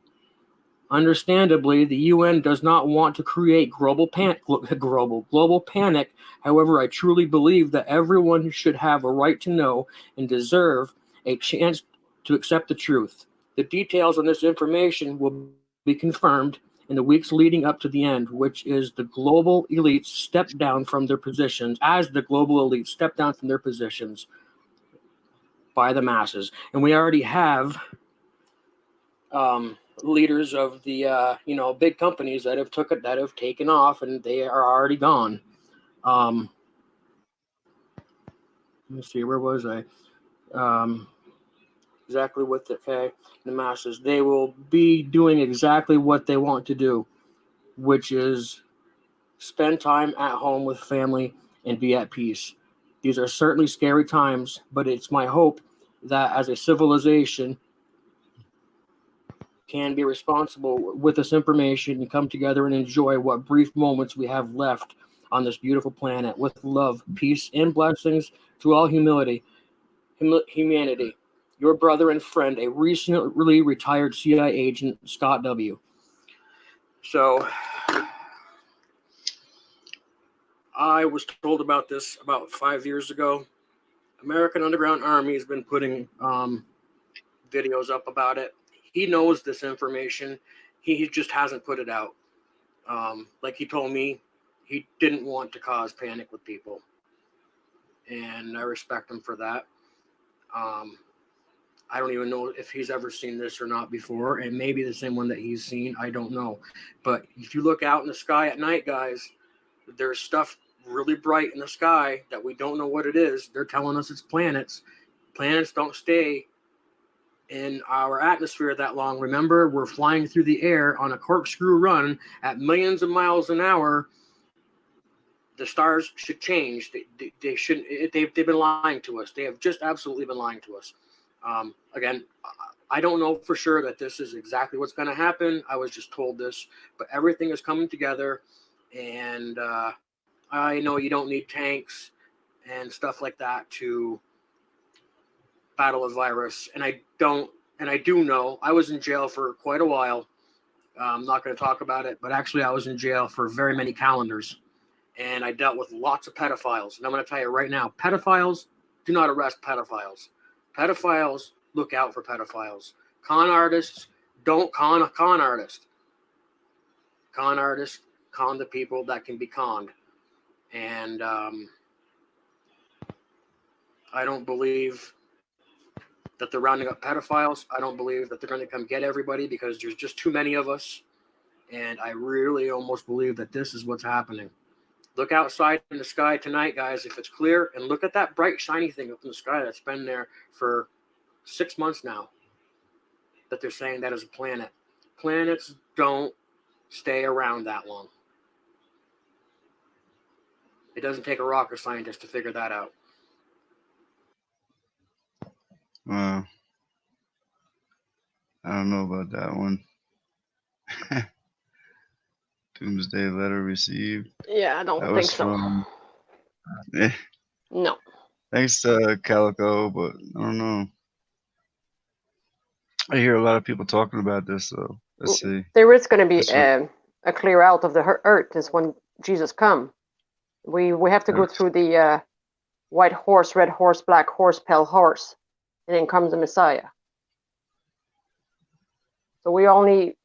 Understandably, the UN does not want to create global panic. However, I truly believe that everyone should have a right to know and deserve a chance to accept the truth. The details on this information will be confirmed in the weeks leading up to the end, which is the global elites step down from their positions, as the global elites step down from their positions by the masses. And we already have leaders of the big companies that have taken off, and they are already gone. Let me see, where was I? Exactly what the masses, they will be doing exactly what they want to do, which is spend time at home with family and be at peace. These are certainly scary times, but it's my hope that as a civilization can be responsible with this information and come together and enjoy what brief moments we have left on this beautiful planet with love, peace, and blessings to all humanity. Your brother and friend, a recently retired CIA agent, Scott W. So, I was told about this about 5 years ago. American Underground Army has been putting videos up about it. He knows this information. He just hasn't put it out. Like he told me, he didn't want to cause panic with people. And I respect him for that. I don't even know if he's ever seen this or not before, and maybe the same one that he's seen, I don't know. But if you look out in the sky at night, guys, there's stuff really bright in the sky that we don't know what it is. They're telling us it's planets. Planets don't stay in our atmosphere that long. Remember, we're flying through the air on a corkscrew run at millions of miles an hour. The stars should change. They shouldn't. They've been lying to us. They have just absolutely been lying to us. Again, I don't know for sure that this is exactly what's going to happen. I was just told this, but everything is coming together, and I know you don't need tanks and stuff like that to battle a virus. And I do know I was in jail for quite a while. I'm not going to talk about it, but actually I was in jail for very many calendars, and I dealt with lots of pedophiles. And I'm going to tell you right now, pedophiles do not arrest pedophiles. Pedophiles look out for pedophiles. Con artists don't con a con artist. Con artists con the people that can be conned. And I don't believe that they're rounding up pedophiles. I don't believe that they're going to come get everybody because there's just too many of us. And I really almost believe that this is what's happening. Look outside in the sky tonight, guys, if it's clear, and look at that bright, shiny thing up in the sky that's been there for 6 months now, that they're saying that is a planet. Planets don't stay around that long. It doesn't take a rocket scientist to figure that out. I don't know about that one. Doomsday letter received. Yeah, I don't think so. From, No. Thanks to Calico, but I don't know. I hear a lot of people talking about this, so let's see. There is going to be a clear out of the earth is when Jesus come. We have to go through the white horse, red horse, black horse, pale horse, and then comes the Messiah. So we only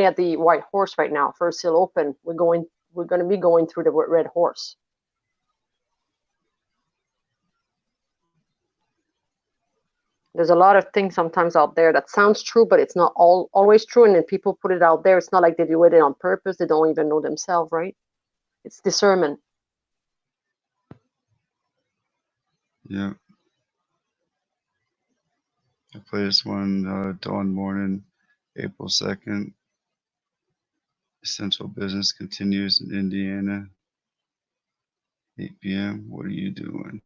at the white horse right now. First seal open. We're we're going to be going through the red horse. There's a lot of things sometimes out there that sounds true, but it's not always true. And then people put it out there. It's not like they do it on purpose. They don't even know themselves, right? It's discernment. Yeah. I play this one dawn morning, April 2nd. Essential business continues in Indiana. 8 p.m. What are you doing?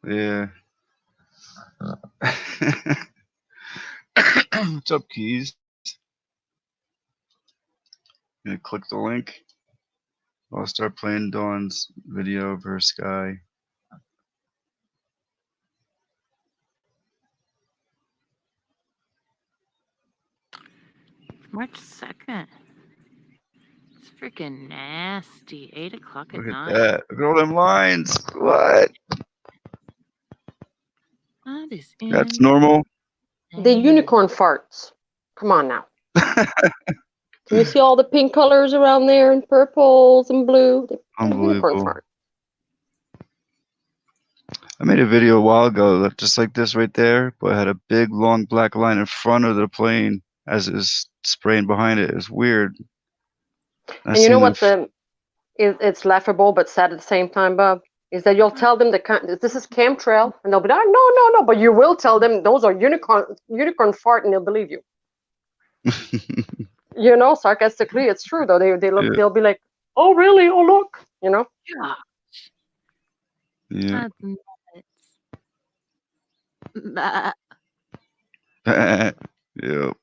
Yeah. What's up, Keys? Gonna click the link. I'll start playing Dawn's video of her sky. March 2nd. It's freaking nasty. 8 o'clock at Look at night. that. Look at all them lines. What? That is That's normal. The unicorn farts. Come on now. Can you see all the pink colors around there and purples and blue? The unicorn Unbelievable. fart. I made a video a while ago, just like this right there, but it had a big, long black line in front of the plane as it was spraying behind it. It was weird. And you know what it's laughable but sad at the same time, Bob? Is that you'll tell them this is chemtrail, and they'll be like, no, but you will tell them those are unicorn fart, and they'll believe you. You know, sarcastically, it's true though. They'll be like, oh really? Oh look, you know. Yeah. That's Yep.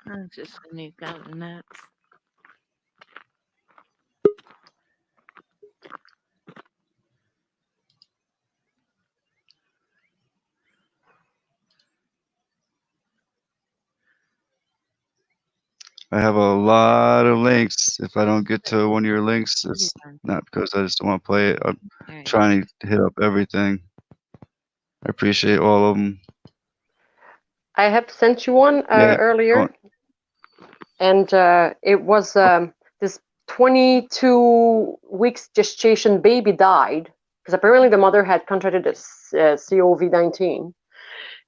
That's just when you got nuts. I have a lot of links. If I don't get to one of your links, it's not because I just don't want to play it. I'm trying to hit up everything. I appreciate all of them. I have sent you one earlier, and it was this 22 weeks gestation baby died because apparently the mother had contracted COVID-19,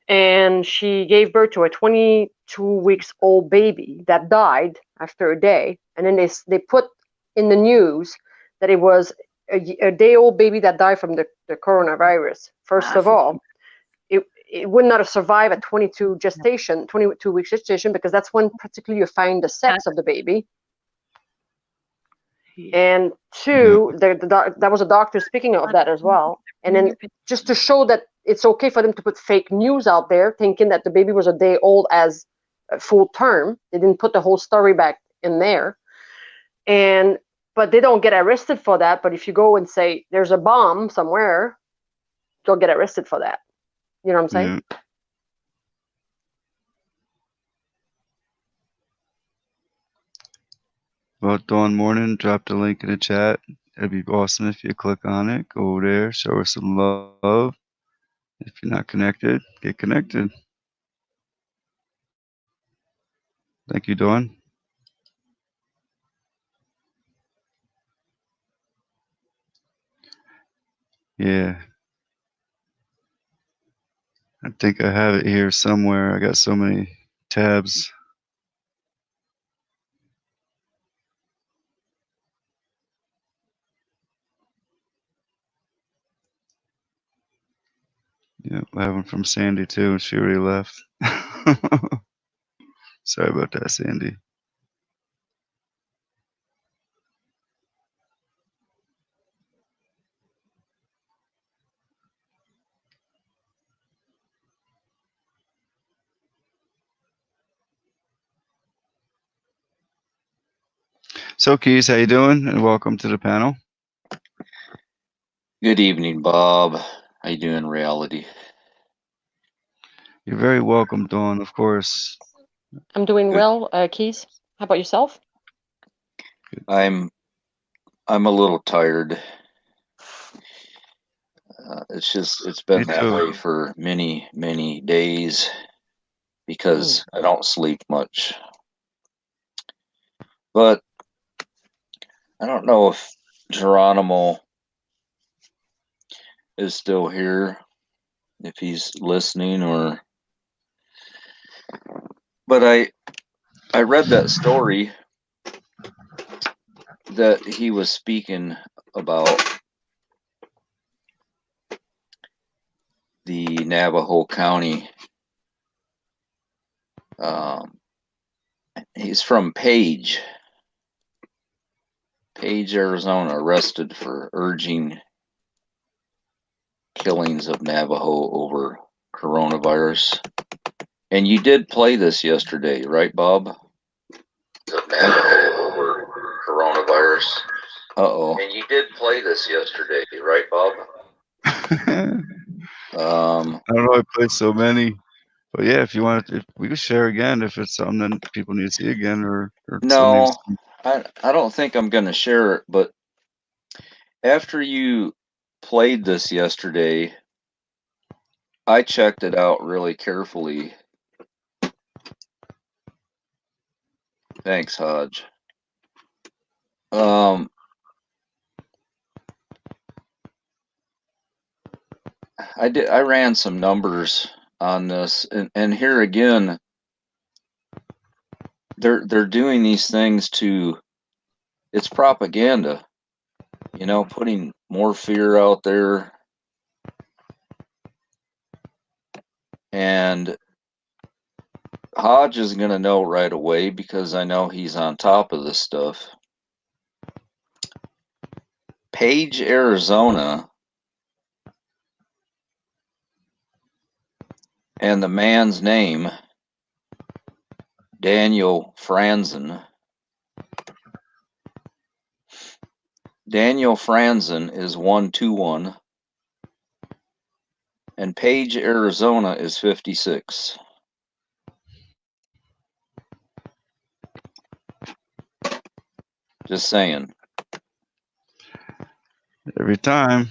and she gave birth to a 22 weeks old baby that died after a day, and then they put in the news that it was a day old baby that died from the coronavirus. First of all, it would not have survived a 22 weeks gestation, because that's when particularly you find the sex of the baby. And two, that was a doctor speaking of that as well. And then just to show that it's okay for them to put fake news out there, thinking that the baby was a day old as full term. They didn't put the whole story back in there. But they don't get arrested for that. But if you go and say there's a bomb somewhere, you'll get arrested for that. You know what I'm saying? Yeah. Well, Dawn Morning, drop the link in the chat. It'd be awesome if you click on it. Go over there, show her some love. If you're not connected, get connected. Thank you, Dawn. Yeah. I think I have it here somewhere. I got so many tabs. Yeah, I have one from Sandy too, and she already left. Sorry about that, Sandy. So, Keys, how you doing? And welcome to the panel. Good evening, Bob. How you doing, reality? You're very welcome, Dawn, of course. I'm doing well, Keys. How about yourself? I'm a little tired. It's been that way for many days, because I don't sleep much. But I don't know if Geronimo is still here, if he's listening, or. But I read that story that he was speaking about the Navajo County. He's from Page, Arizona, arrested for urging killings of Navajo over coronavirus. And you did play this yesterday, right, Bob? Of Navajo over coronavirus. Uh-oh. And you did play this yesterday, right, Bob? I don't know. I played so many, but yeah, if you want, if we could share again, if it's something that people need to see again, or No, I don't think I'm going to share it. But after you played this yesterday, I checked it out really carefully. Thanks, Hodge. I ran some numbers on this, and here again, they're doing these things to. It's propaganda, you know, putting more fear out there, and Hodge is going to know right away because I know he's on top of this stuff. Page, Arizona, and the man's name, Daniel Franzen. Daniel Franzen is 121, and Page, Arizona is 56. Just saying. every time.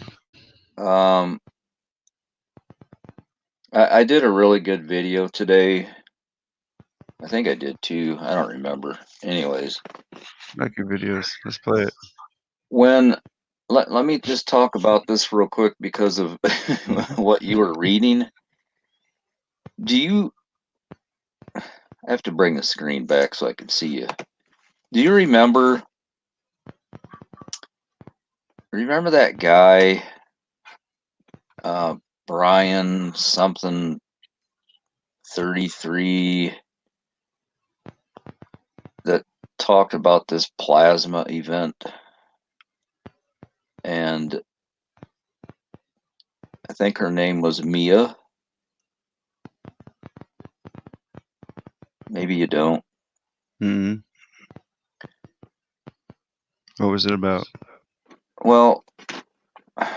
I did a really good video today. I think I did too. I don't remember. Anyways. Like your videos. Let's play it. Let me just talk about this real quick because of what you were reading. I have to bring the screen back so I can see you. Do you remember that guy, Brian something 33, that talked about this plasma event? And I think her name was Mia. Maybe you don't. Mm-hmm. What was it about? Well,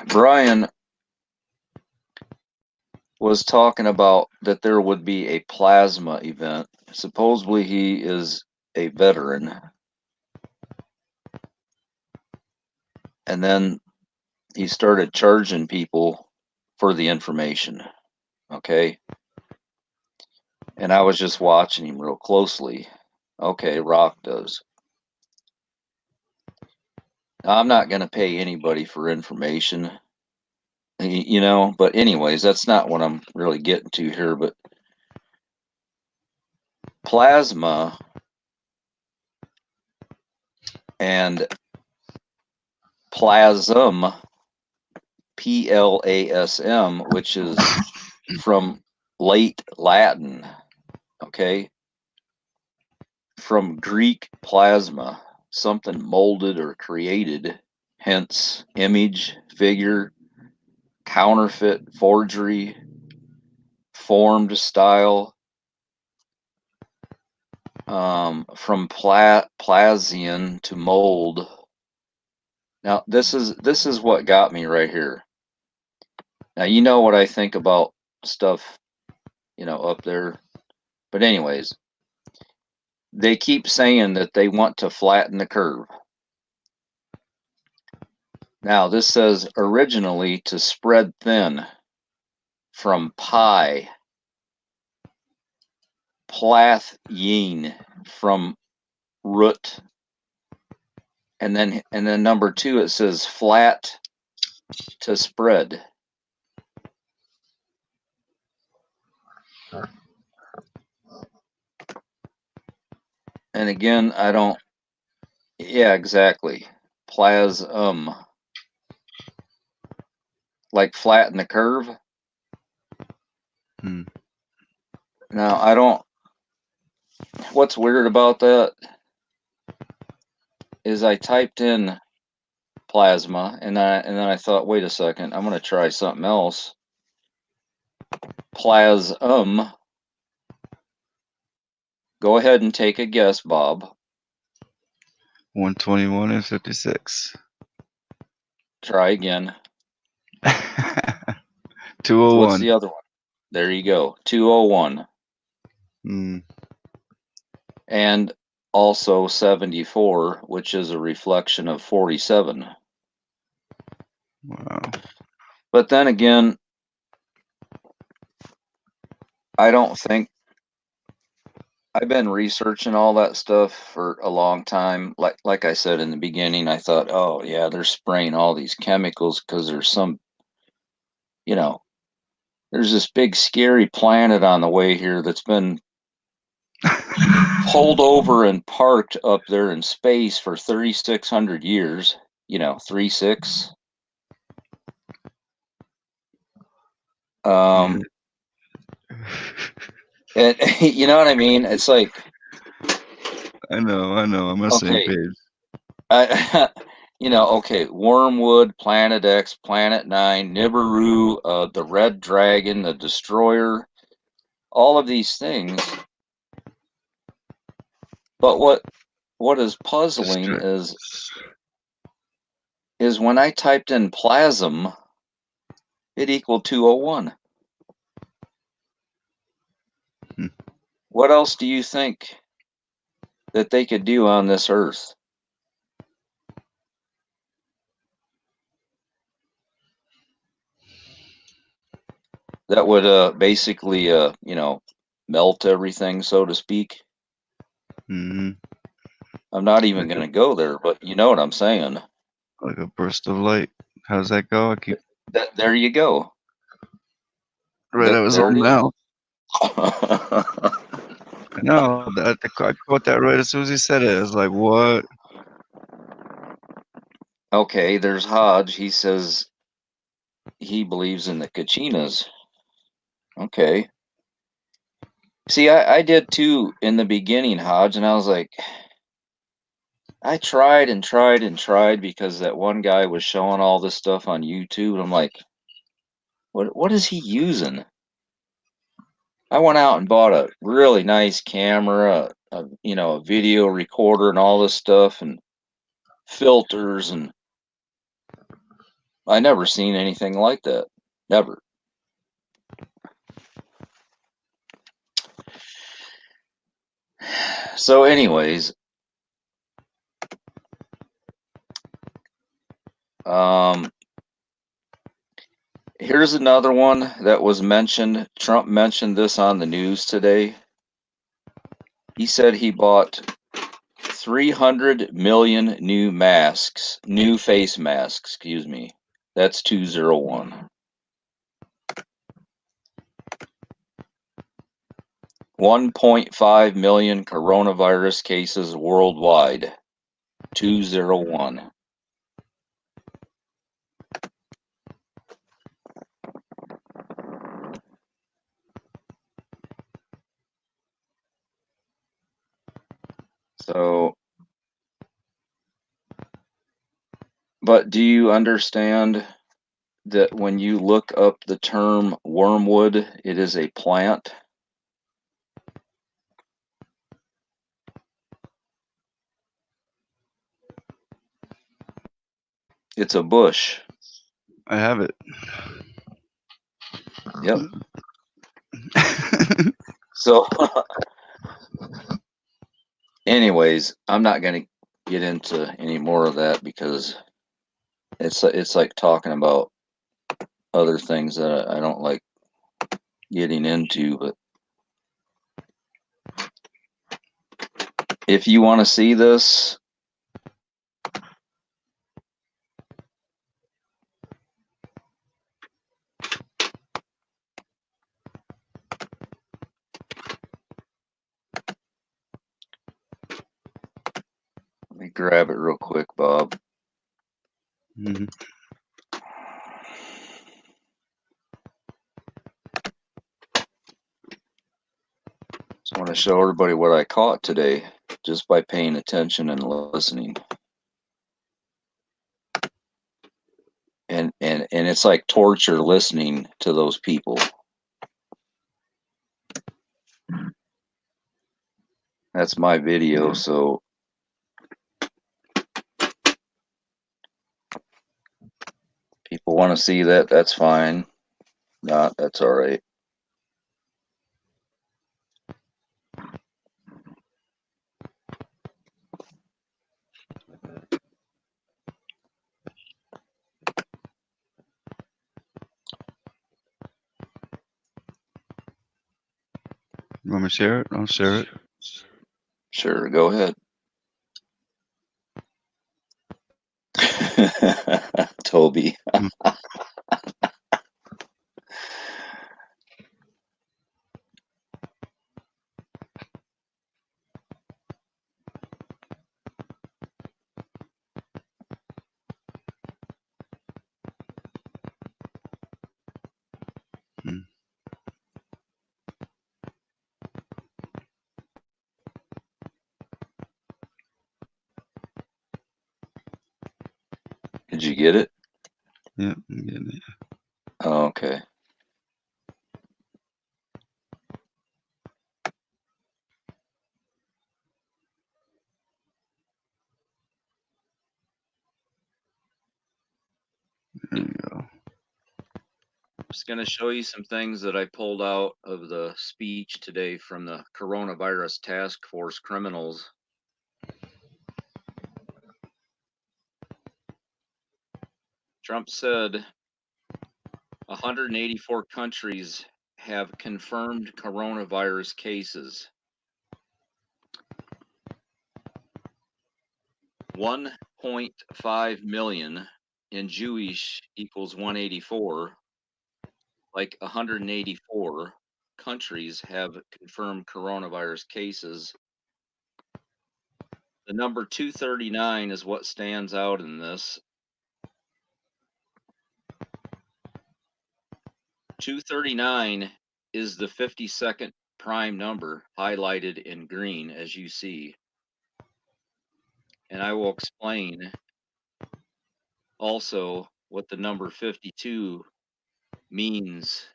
Brian was talking about that there would be a plasma event. Supposedly he is a veteran. And then he started charging people for the information. Okay. And I was just watching him real closely. Okay, Rock does. Now, I'm not going to pay anybody for information, you know, but anyways, that's not what I'm really getting to here. But plasma and plasm, Plasm, which is from late Latin, okay, from Greek plasma, something molded or created, hence image, figure, counterfeit, forgery, formed style, from Plasian to mold. Now this is what got me right here. Now you know what I think about stuff, you know, up there. But anyways, they keep saying that they want to flatten the curve. Now this says originally to spread thin from pi. plathine from root. And then number 2, it says flat to spread. And again, I don't, yeah, exactly. Plasm. Like flatten the curve. Now, I don't, what's weird about that is I typed in plasma and then I thought, wait a second, I'm going to try something else. Plasm. Go ahead and take a guess, Bob. 121 and 56. Try again. 201. What's the other one? There you go. 201. And also 74, which is a reflection of 47. Wow. But then again, I don't think, I've been researching all that stuff for a long time. Like I said in the beginning, I thought, oh yeah, they're spraying all these chemicals because there's some, you know, there's this big scary planet on the way here that's been pulled over and parked up there in space for 3,600 years. You know, 3-6. And you know what I mean? It's like, I know. I'm on the same okay, page. you know, okay, Wormwood, Planet X, Planet 9, Nibiru, the Red Dragon, the Destroyer, all of these things. But what is puzzling is when I typed in plasm, it equaled 201. What else do you think that they could do on this earth? That would basically you know, melt everything, so to speak. I'm not even going to go there, but you know what I'm saying. Like a burst of light. How does that go? I keep. There you go. Right, I was there on it is. now. No, I caught that right as soon as he said it. I was like, what? Okay, there's Hodge. He says he believes in the Kachinas. Okay. See, I did too in the beginning, Hodge, and I was like, I tried and tried and tried because that one guy was showing all this stuff on YouTube. And I'm like, what is he using? I went out and bought a really nice camera, you know, a video recorder and all this stuff and filters, and I never seen anything like that. Never. So anyways, here's another one that was mentioned. Trump mentioned this on the news today. He said he bought 300 million new face masks, excuse me. That's 201. 1.5 million coronavirus cases worldwide. 201. So, but do you understand that when you look up the term wormwood, it is a plant? It's a bush. I have it. Yep. So, anyways, I'm not going to get into any more of that because it's like talking about other things that I don't like getting into, but If you want to see this, let me grab it real quick, Bob. Mm-hmm. Just want to show everybody what I caught today just by paying attention and listening. And it's like torture listening to those people. That's my video, so people want to see that, that's fine. Not, that's all right. You want me to share it? I'll share it. Sure, go ahead. Toby. Did you get it? Yeah, I'm getting it. Oh, okay. There you go. I'm just going to show you some things that I pulled out of the speech today from the coronavirus task force criminals. Trump said 184 countries have confirmed coronavirus cases. 1.5 million in Jewish equals 184. Like 184 countries have confirmed coronavirus cases. The number 239 is what stands out in this. 239 is the 52nd prime number highlighted in green, as you see. And I will explain also what the number 52 means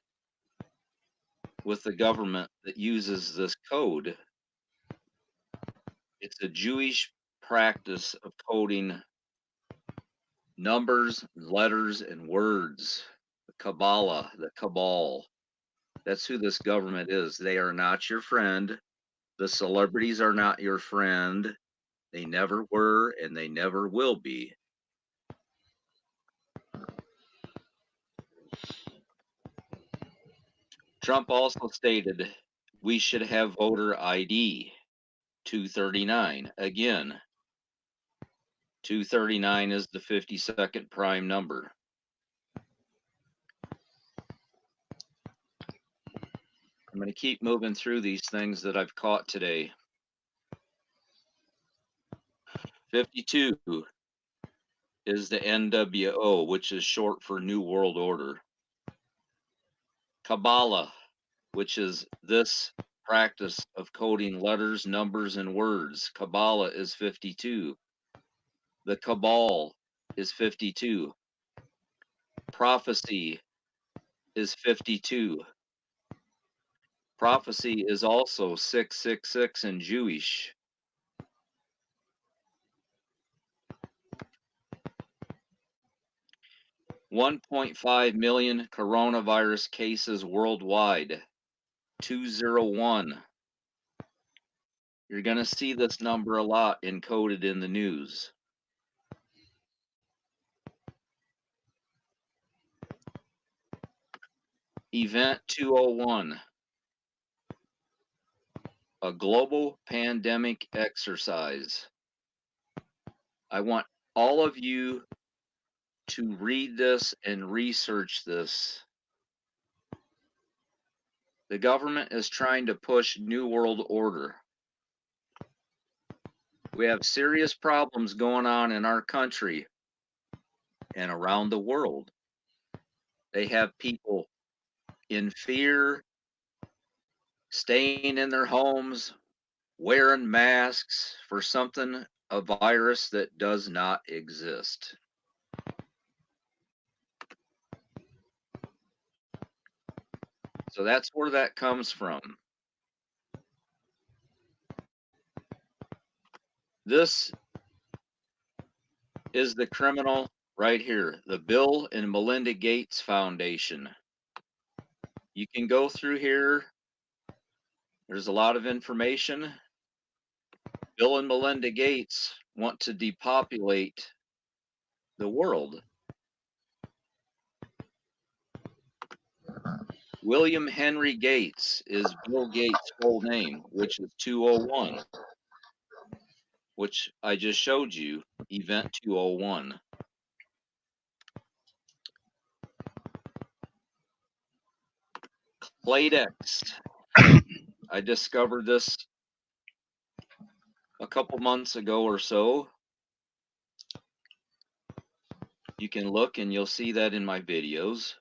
with the government that uses this code. It's a Jewish practice of coding numbers, letters, and words. The Kabbalah, the Cabal. That's who this government is. They are not your friend. The celebrities are not your friend. They never were, and they never will be. Trump also stated we should have voter ID. 239. Again, 239 is the 52nd prime number. I'm going to keep moving through these things that I've caught today. 52 is the NWO, which is short for New World Order. Kabbalah, which is this practice of coding letters, numbers, and words. Kabbalah is 52. The Cabal is 52. Prophecy is 52. Prophecy is also 666 in Jewish. $1.5 million coronavirus cases worldwide. 201. You're going to see this number a lot encoded in the news. Event 201. a global pandemic exercise. I want all of you to read this and research this. The government is trying to push New World Order. We have serious problems going on in our country and around the world. They have people in fear, staying in their homes, wearing masks for something, a virus that does not exist. So that's where that comes from. This is the criminal right here, the Bill and Melinda Gates Foundation. You can go through here. There's a lot of information. Bill and Melinda Gates want to depopulate the world. William Henry Gates is Bill Gates' full name, which is 201, which I just showed you, event 201. Cladex. I discovered this a couple months ago or so. You can look and you'll see that in my videos.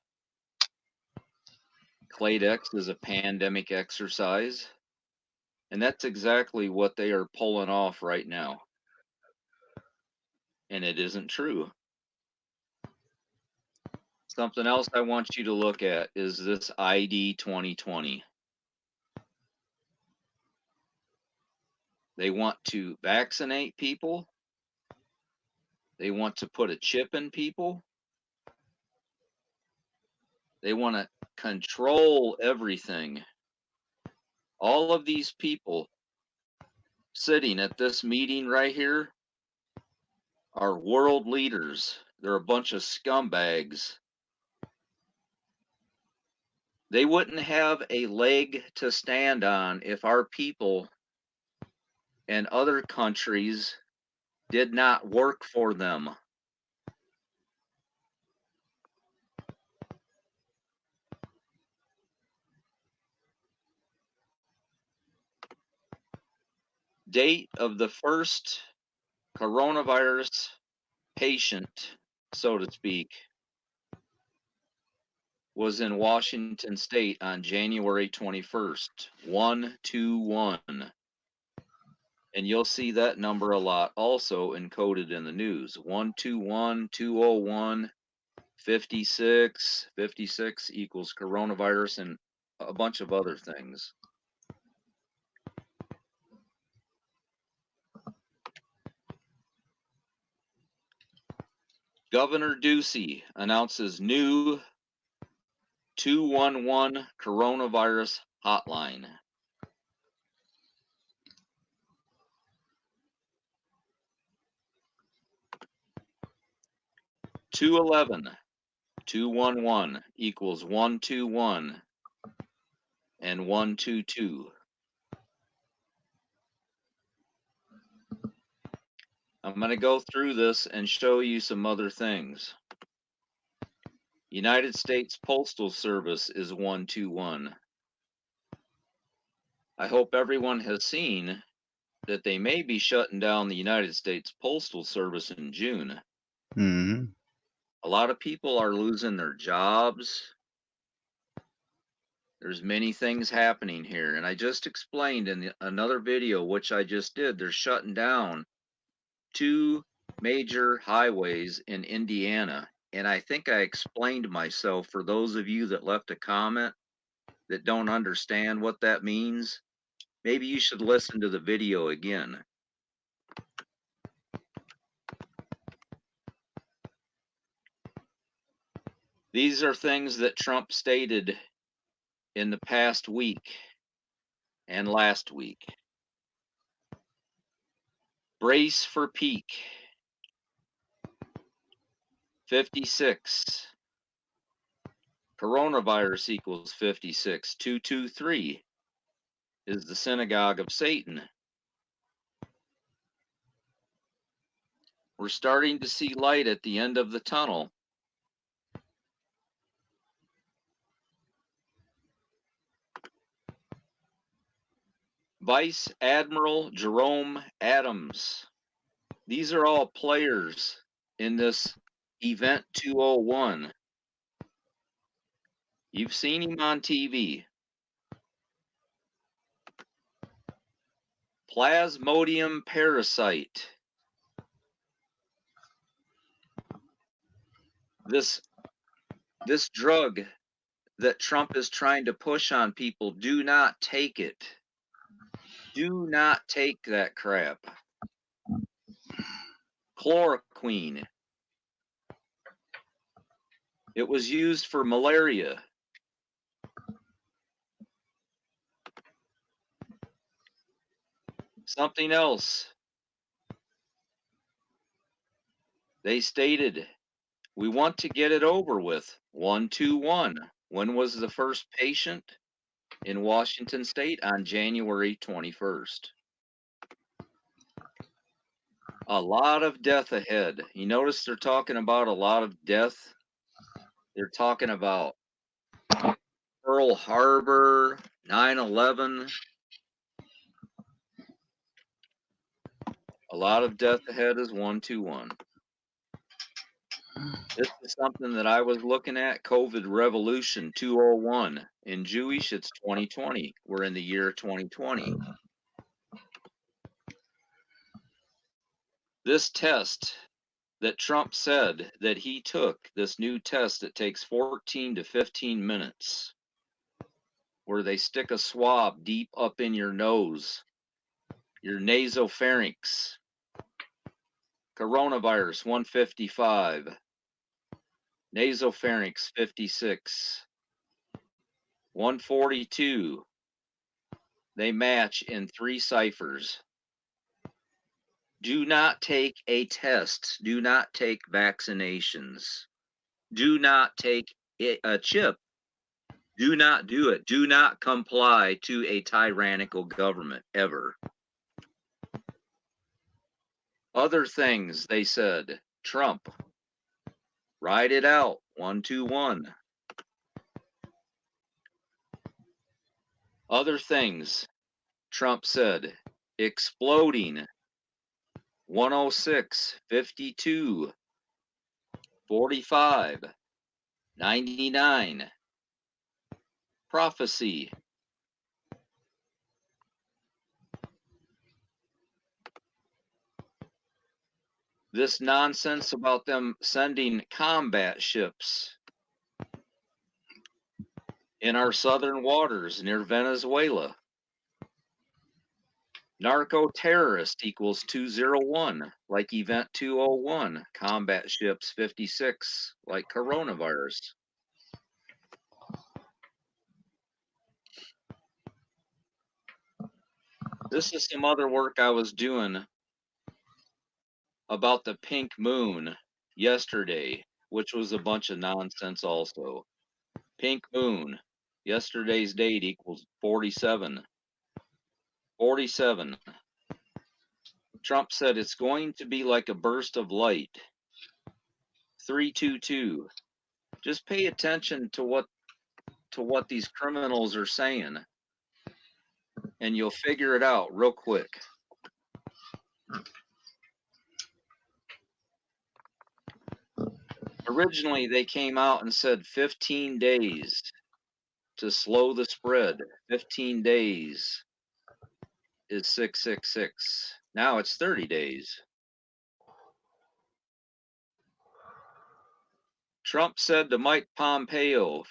Cladex is a pandemic exercise, and that's exactly what they are pulling off right now. And it isn't true. Something else I want you to look at is this ID 2020. They want to vaccinate people. They want to put a chip in people. They want to control everything. All of these people sitting at this meeting right here are world leaders. They're a bunch of scumbags. They wouldn't have a leg to stand on if our people and other countries did not work for them. Date of the first coronavirus patient, so to speak, was in Washington State on January 21st, 121. And you'll see that number a lot also encoded in the news. 121, 201, 56, 56 equals coronavirus, and a bunch of other things. Governor Ducey announces new 211 coronavirus hotline. $211, 211 equals 121 and 122. I'm going to go through this and show you some other things. United States Postal Service is 121. I hope everyone has seen that they may be shutting down the United States Postal Service in June. Mm-hmm. A lot of people are losing their jobs. There's many things happening here, and I just explained in another video, which I just did, they're shutting down 2 major highways in Indiana. And I think I explained myself for those of you that left a comment that don't understand what that means. Maybe you should listen to the video again. These are things that Trump stated in the past week and last week. Brace for peak. 56. Coronavirus equals 56. 223 is the synagogue of Satan. We're starting to see light at the end of the tunnel. Vice Admiral Jerome Adams. These are all players in this Event 201. You've seen him on TV. Plasmodium parasite. This drug that Trump is trying to push on people, do not take it. Do not take that crap. Chloroquine. It was used for malaria. Something else. They stated, we want to get it over with. 121. When was the first patient in Washington State? On January 21st. A lot of death ahead. You notice they're talking about a lot of death. They're talking about Pearl Harbor, 9/11. A lot of death ahead is 121. This is something that I was looking at, COVID Revolution 201. In Jewish, it's 2020. We're in the year 2020. This test that Trump said that he took, this new test that takes 14 to 15 minutes, where they stick a swab deep up in your nose, your nasopharynx. Coronavirus 155. Nasopharynx 56. 142. They match in 3 ciphers. Do not take a test. Do not take vaccinations. Do not take a chip. Do not do it. Do not comply to a tyrannical government ever. Other things they said. Trump. Ride it out. 121. Other things Trump said. Exploding. 106, 52, 45, 99. Prophecy. This nonsense about them sending combat ships in our southern waters near Venezuela. Narco-terrorist equals 201, like Event 201. Combat ships 56, like coronavirus. This is some other work I was doing about the pink moon yesterday, which was a bunch of nonsense also. Pink moon, yesterday's date equals 47. 47. Trump said it's going to be like a burst of light. 322. Just pay attention to what these criminals are saying, and you'll figure it out real quick. Originally, they came out and said 15 days to slow the spread. 15 days is 666. Now it's 30 days. Trump said to Mike Pompeo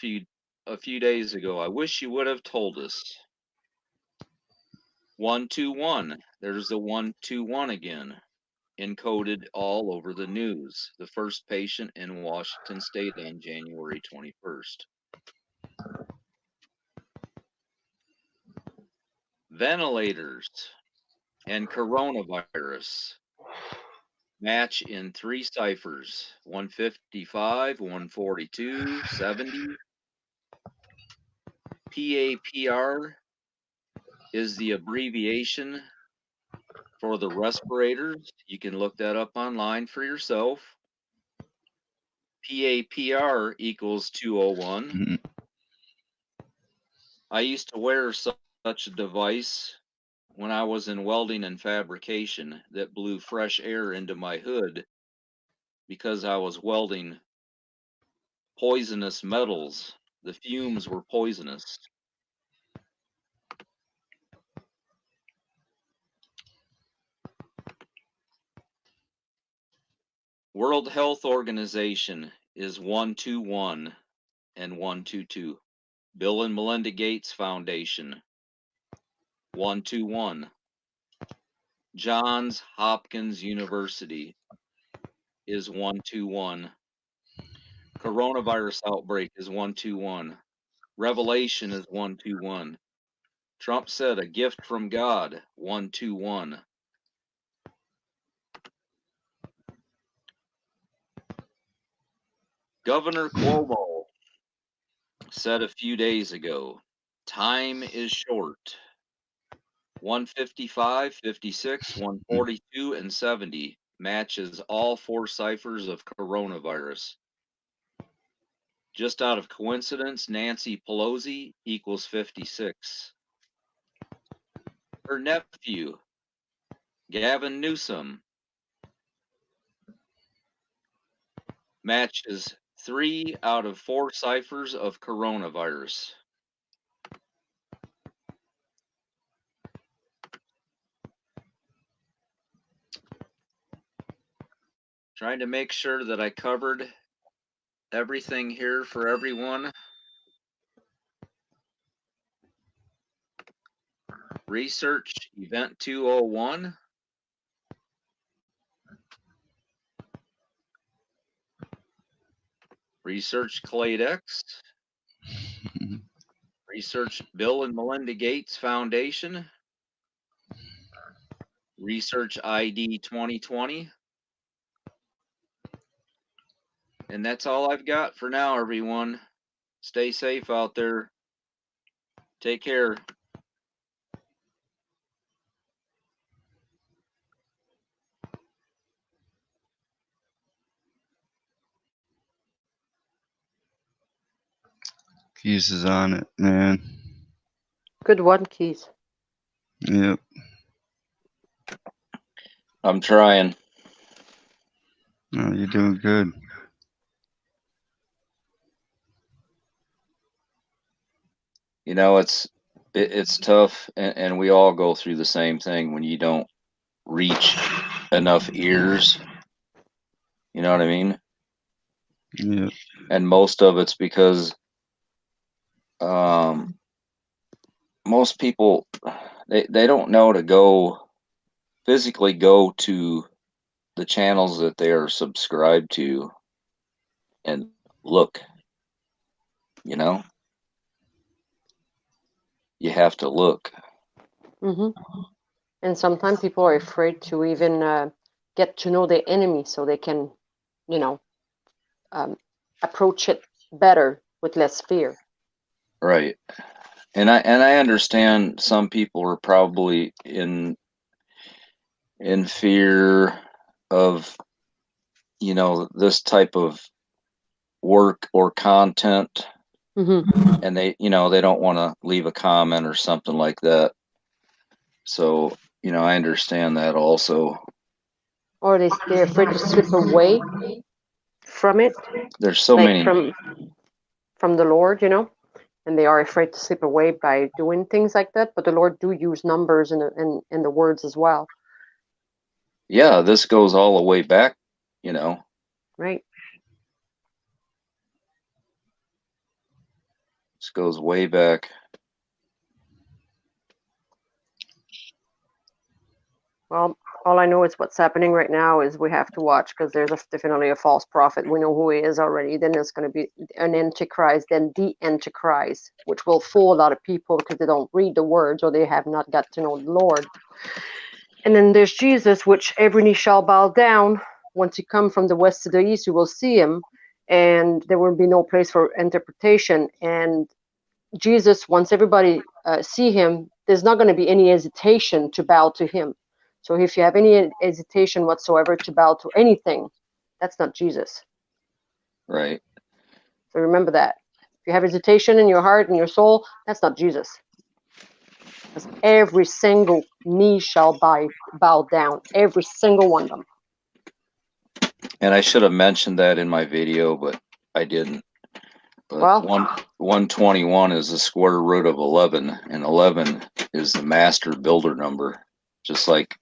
a few days ago, I wish you would have told us. 121. There's the 121 again. Encoded all over the news. The first patient in Washington State on January 21st. Ventilators and coronavirus match in 3 ciphers. 155, 142, 70. PAPR is the abbreviation for the respirators. You can look that up online for yourself. PAPR equals 201. I used to wear such a device when I was in welding and fabrication that blew fresh air into my hood because I was welding poisonous metals. The fumes were poisonous. World Health Organization is 121 and 122. Bill and Melinda Gates Foundation, 121. Johns Hopkins University is 121. Coronavirus outbreak is 121. Revelation is 121. Trump said a gift from God, 121. Governor Cuomo said a few days ago, time is short. 155, 56, 142, and 70 matches all 4 ciphers of coronavirus. Just out of coincidence, Nancy Pelosi equals 56. Her nephew, Gavin Newsom, matches 3 out of 4 ciphers of coronavirus. Trying to make sure that I covered everything here for everyone. Research Event 201. Research Cladex. Research Bill and Melinda Gates Foundation. Research ID 2020. And that's all I've got for now, everyone. Stay safe out there. Take care. Keys is on it, man. Good one, Keys. Yep. I'm trying. No, you're doing good. You know, it's tough, and we all go through the same thing when you don't reach enough ears. You know what I mean? Yeah. And most of it's because most people they don't know to physically go to the channels that they are subscribed to and look. You know, you have to look. And sometimes people are afraid to even get to know the enemy so they can, approach it better with less fear. Right. And I understand some people are probably in fear of, this type of work or content. And they don't want to leave a comment or something like that. So, I understand that also. Or they're afraid to slip away from it. There's so many from the Lord, and they are afraid to slip away by doing things like that. But the Lord do use numbers in the words as well. Yeah, this goes all the way back, Right. This goes way back. Well, all I know is what's happening right now is we have to watch because there's definitely a false prophet. We know who he is already. Then there's going to be an antichrist, then the antichrist, which will fool a lot of people because they don't read the words or they have not got to know the Lord. And then there's Jesus, which every knee shall bow down. Once you come from the west to the east, you will see him, and there will be no place for interpretation. And Jesus, once everybody see him, there's not going to be any hesitation to bow to him. So if you have any hesitation whatsoever to bow to anything, that's not Jesus. Right. So remember that. If you have hesitation in your heart and your soul, that's not Jesus. Because every single knee shall bow down, every single one of them. And I should have mentioned that in my video, but I didn't. But Well, 121 is the square root of 11, and 11 is the master builder number, just like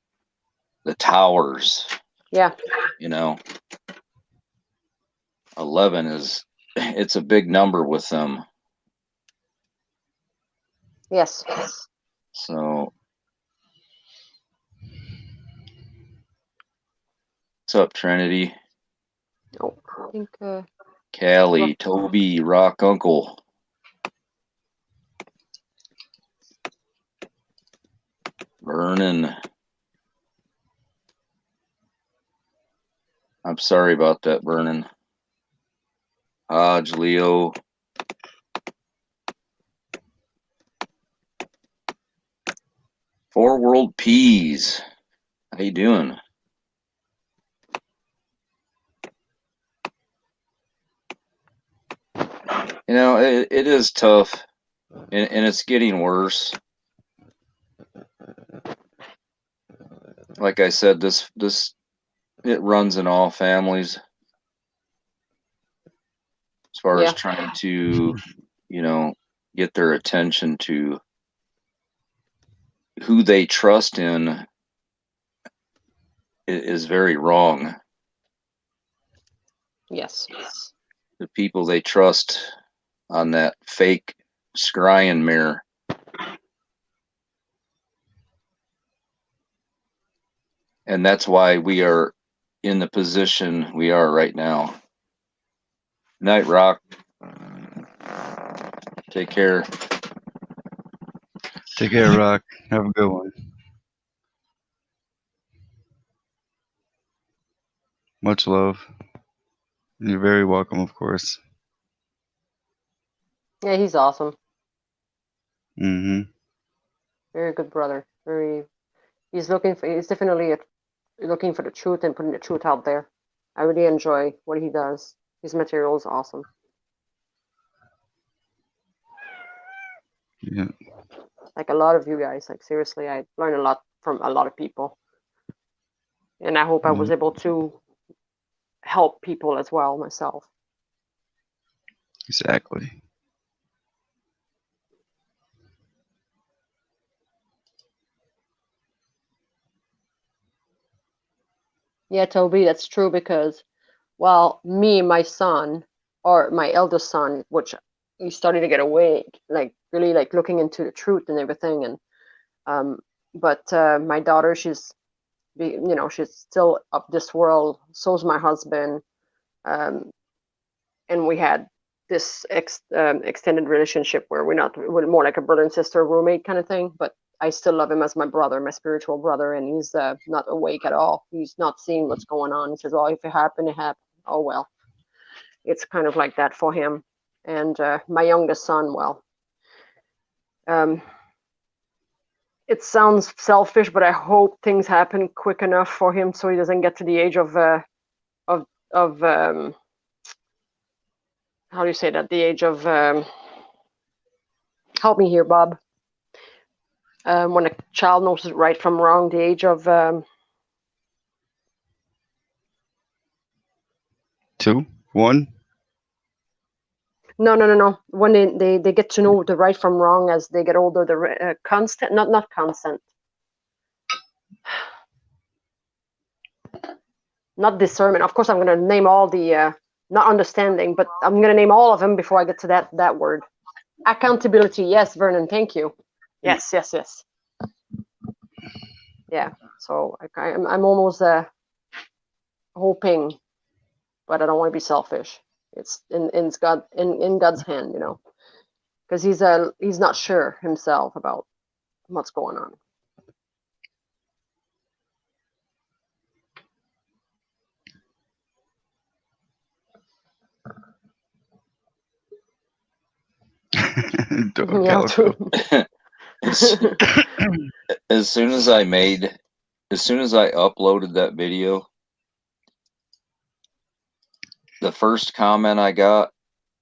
the towers. Yeah. You know, 11 it's a big number with them. Yes. So, what's up, Trinity? Oh, I think. Callie, Toby, Rock Uncle. Vernon. I'm sorry about that, Vernon. Hodge, Leo. Four World Peas. How you doing? You know, it is tough, and it's getting worse. Like I said, this it runs in all families. As far as trying to, you know, get their attention to who they trust in is very wrong. Yes. The people they trust on that fake scrying mirror. And that's why we are in the position we are right now. Night, Rock. Take care. Take care, Rock. Have a good one. Much love. You're very welcome, of course. Yeah, he's awesome. Mm-hmm. Very good brother. He's definitely looking for the truth and putting the truth out there. I really enjoy what he does. His material is awesome. Yeah. Like a lot of you guys, like seriously, I learned a lot from a lot of people. And I hope I was able to help people as well myself. Exactly. Yeah, Toby, that's true because, well, me and my son, or my eldest son, which he started to get awake, like really like looking into the truth and everything. And but my daughter, she's still of this world. So's my husband, and we had this extended relationship where we're more like a brother and sister roommate kind of thing. But I still love him as my brother, my spiritual brother, and he's not awake at all. He's not seeing what's going on. He says, "Oh, if it happened, it happened. Oh well." It's kind of like that for him. And my youngest son, well, it sounds selfish, but I hope things happen quick enough for him so he doesn't get to the age of how do you say that? The age of help me here, Bob. When a child knows right from wrong, the age of 2, 1. No. When they get to know the right from wrong as they get older, the constant, not constant, not discernment. Of course, I'm going to name all the not understanding, but I'm going to name all of them before I get to that word. Accountability. Yes, Vernon. Thank you. Yes. Yeah. So I'm almost hoping, but I don't want to be selfish. It's in God's hand, you know, because he's not sure himself about what's going on. Dog. As soon as I uploaded that video, the first comment I got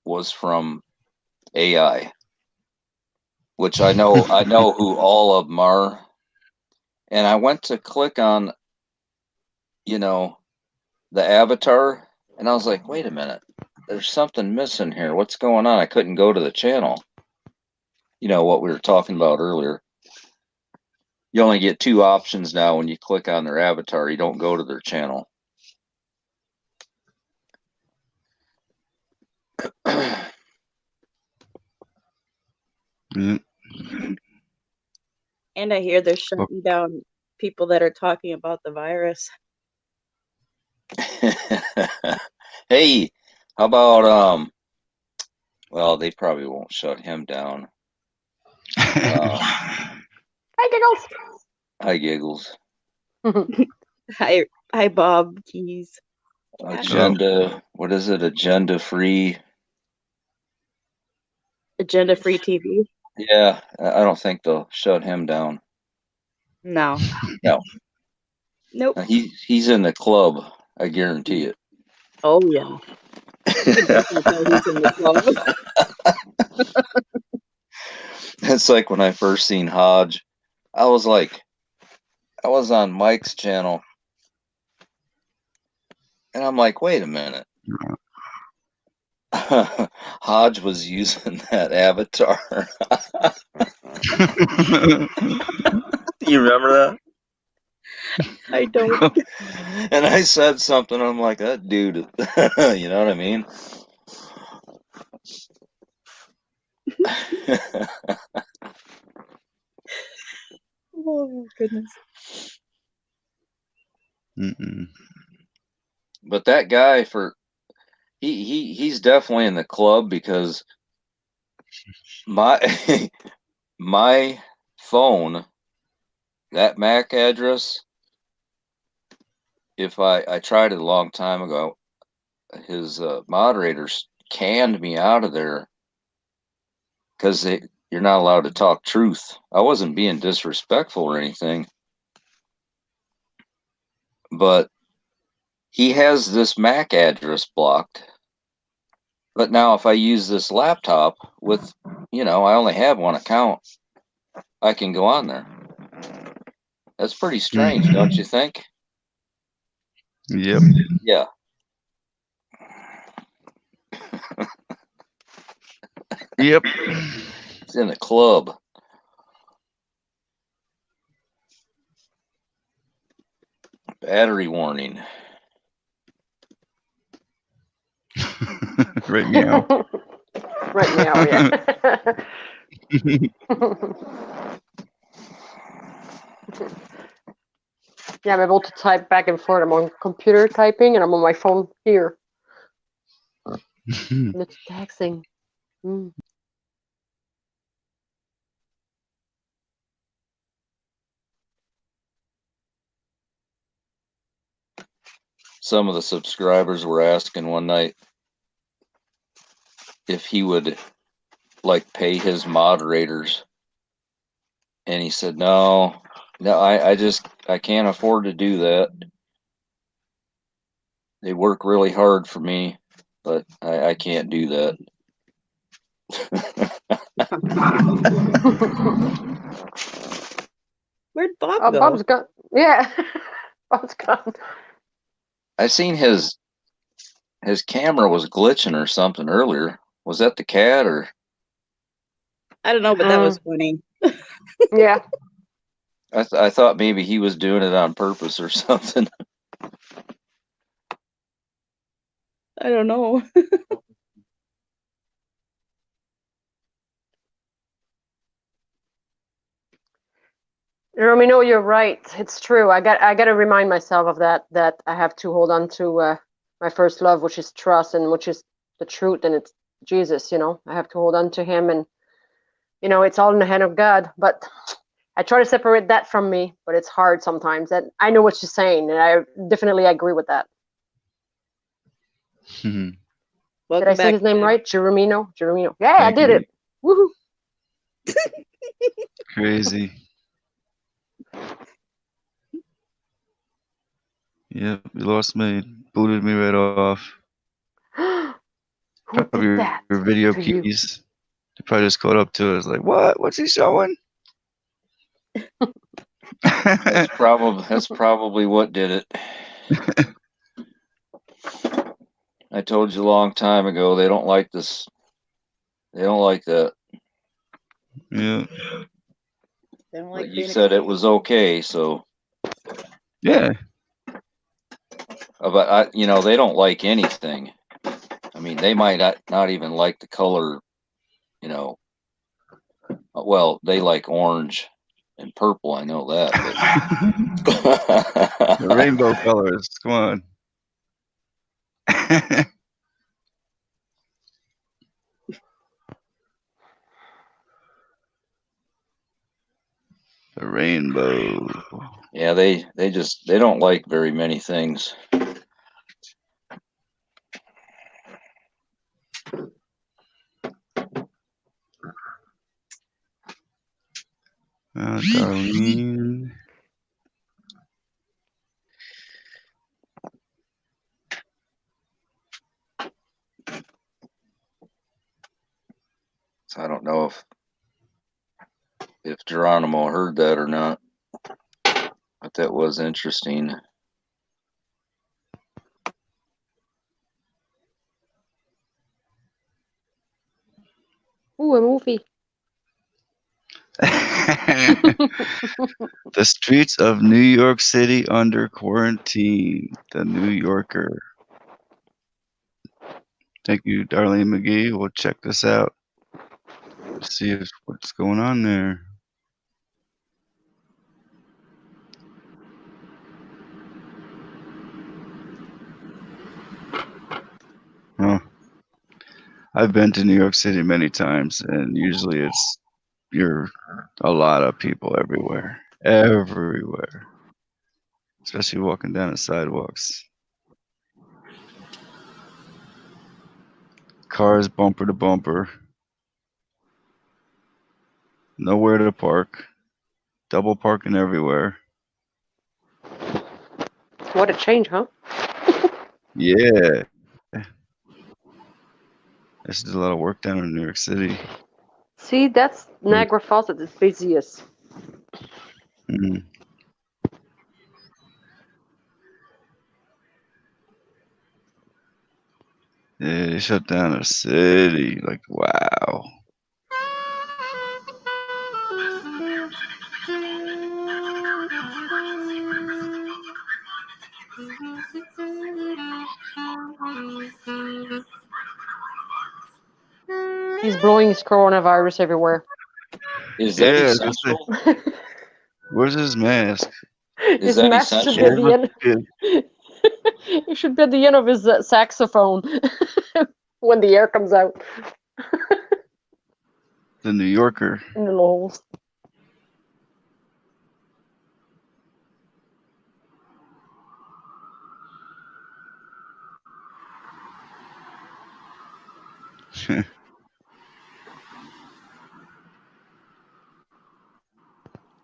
was from AI, which I know who all of them are. And I went to click on, the avatar, and I was like, wait a minute, there's something missing here. What's going on? I couldn't go to the channel. What we were talking about earlier. You only get two options now when you click on their avatar. You don't go to their channel. Yeah. And I hear they're shutting down people that are talking about the virus. Hey, how about well, they probably won't shut him down. Hi, Giggles. Hi, Giggles. Hi, Bob Keys. Agenda. What is it? Agenda free. Agenda free TV. Yeah, I don't think they'll shut him down. No. No. Nope. He's in the club. I guarantee it. Oh yeah. You can definitely tell he's in the club. It's like when I first seen Hodge, I was on Mike's channel, and I'm like, wait a minute. Hodge was using that avatar. You remember that? I don't. And I said something. I'm like, that dude. You know what I mean? Oh my goodness. But that guy he's definitely in the club, because my my phone, that MAC address, if I tried it a long time ago, his moderators canned me out of there because you're not allowed to talk truth. I wasn't being disrespectful or anything, but he has this MAC address blocked. But now if I use this laptop with, I only have one account, I can go on there. That's pretty strange, don't you think? Yep. Yeah. Yep. It's in the club. Battery warning. Right meow. Right meow, yeah. Yeah, I'm able to type back and forth. I'm on computer typing, and I'm on my phone here. And it's taxing. Some of the subscribers were asking one night if he would pay his moderators, and he said no, I can't afford to do that. They work really hard for me, but I can't do that. Where'd Bob Oh, go? Bob's gone. Yeah, Bob's gone. I seen his camera was glitching or something earlier. Was that the cat or? I don't know, but that was funny. Yeah. I thought maybe he was doing it on purpose or something. I don't know. Romino, you're right. It's true. I got to remind myself of that I have to hold on to my first love, which is trust, and which is the truth, and it's Jesus. I have to hold on to him, and it's all in the hand of God. But I try to separate that from me, but it's hard sometimes. And I know what you're saying, and I definitely agree with that. Did I say his name right? Jeromino? Yeah, I did it. Woohoo! Crazy. Yep, you lost me. Booted me right off. Who Probably did that your video to you? keys. You probably just caught up to it. It's like, what? What's he showing? That's probably what did it. I told you a long time ago they don't like this. They don't like that. Yeah. They don't But like you being said it exposed. was okay, so Yeah. but they don't like anything. I mean, they might not even like the color. Well, they like orange and purple. I know that. But The rainbow colors. Come on. The rainbow. yeah, they don't like very many things. Darlene. So I don't know if Geronimo heard that or not, but that was interesting. Ooh, a movie. The streets of New York City under quarantine. The New Yorker. Thank you, Darlene McGee. We'll check this out. See what's going on there. Huh. I've been to New York City many times, and usually you're a lot of people everywhere. Everywhere. Especially walking down the sidewalks. Cars bumper to bumper. Nowhere to park. Double parking everywhere. What a change, huh? Yeah. This is a lot of work down in New York City. See, that's Niagara Falls at its busiest. Mm-hmm. Yeah, they shut down a city. Like, wow. He's blowing his coronavirus everywhere. Is that Yeah, essential? Where's his mask? Is His that mask should be essential? at the end. It should be at the end of his saxophone when the air comes out The New Yorker. in the holes.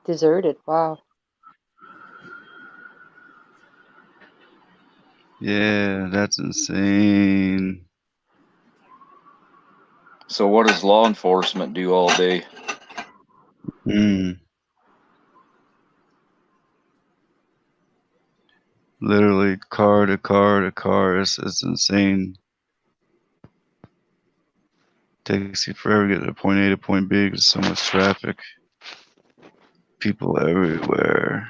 Deserted. Wow. Yeah, that's insane. So what does law enforcement do all day? Literally car to car to car. It's insane. Takes you forever to get to point A to point B because so much traffic. People everywhere.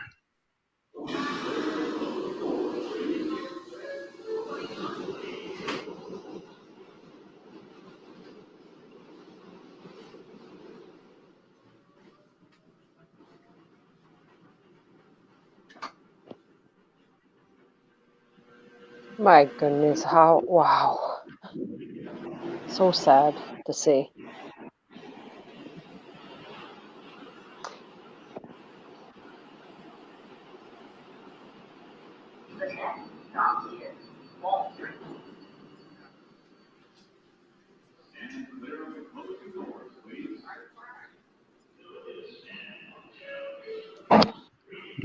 My goodness, how wow. So sad to see.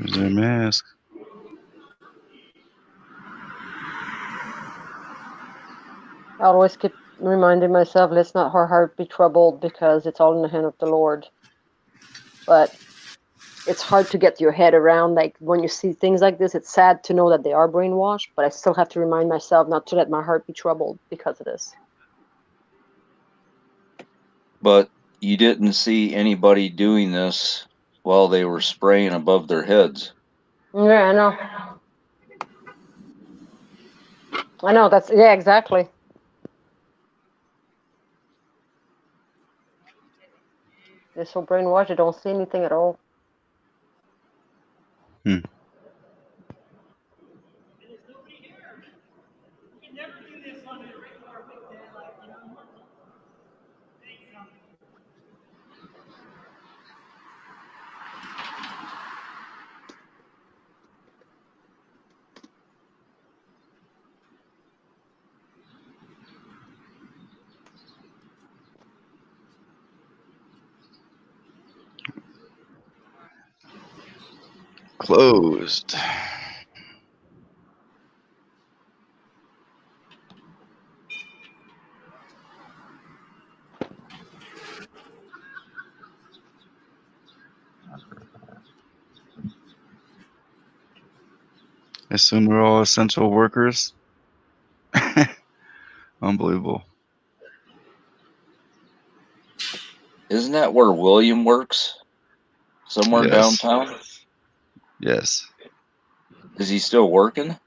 There's their mask. I always keep reminding myself, let's not our heart be troubled because it's all in the hand of the Lord. But it's hard to get your head around. Like when you see things like this, it's sad to know that they are brainwashed, but I still have to remind myself not to let my heart be troubled because of this. But you didn't see anybody doing this while they were spraying above their heads. Yeah, I know. I know, that's, yeah, exactly. They're so brainwashed, they don't see anything at all. Hmm. Closed. I assume we're all essential workers. Unbelievable. Isn't that where William works? Somewhere Yes. downtown? Yes. Is he still working?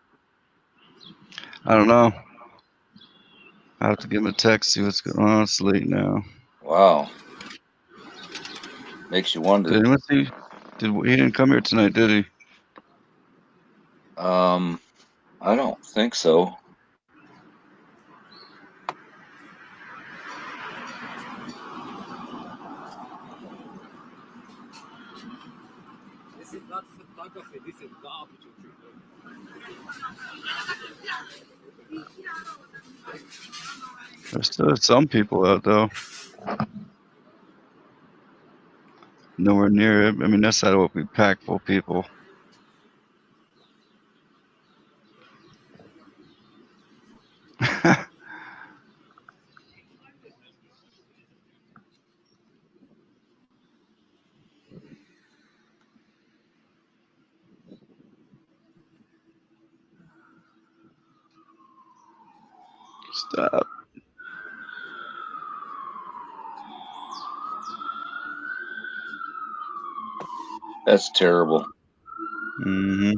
I don't know. I have to give him a text, see what's going on. It's late now. Wow. Makes you wonder. Did anyone see? He didn't come here tonight, did he? I don't think so. This is not photography, this is garbage. There's still some people out though. Nowhere near it. I mean, that side will be packed full of people. Stop. That's terrible. Mm-hmm.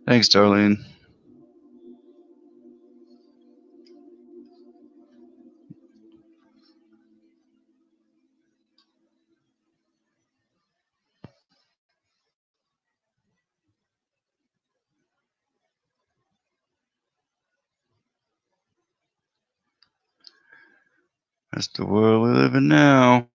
Thanks, Darlene. That's the world we live in now.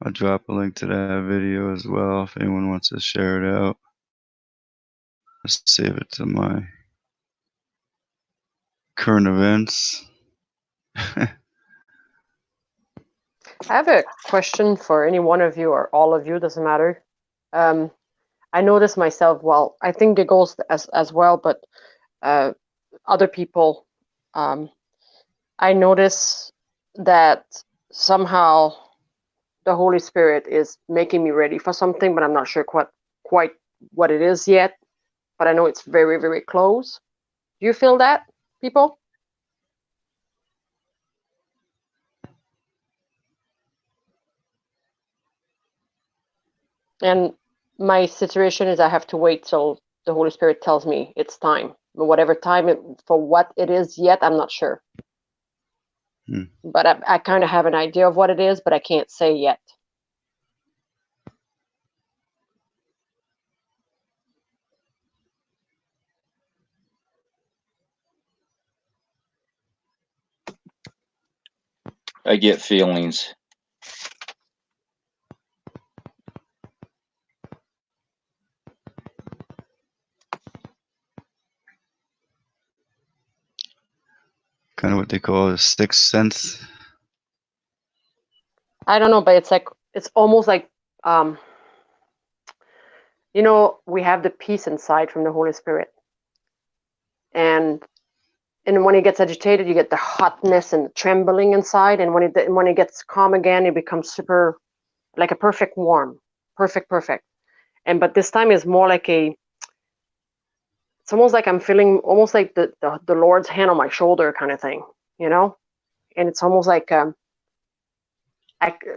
I'll drop a link to that video as well if anyone wants to share it out. Let's save it to my current events. I have a question for any one of you or all of you, doesn't matter. I know this myself well. I think it goes as well, but other people, I notice that somehow the Holy Spirit is making me ready for something, but I'm not sure quite what it is yet. But I know it's very, very close. Do you feel that, people? And My situation is I have to wait till the Holy Spirit tells me it's time. But whatever time for what it is yet, I'm not sure. But I kind of have an idea of what it is, but I can't say yet. I get feelings. Kind of what they call a sixth sense. I don't know, but it's almost like you know, we have the peace inside from the Holy Spirit, and when he gets agitated, you get the hotness and the trembling inside, and when it gets calm again, it becomes super, like a perfect warm, perfect. And but this time is more like it's almost like I'm feeling almost like the Lord's hand on my shoulder kind of thing, you know, and it's almost like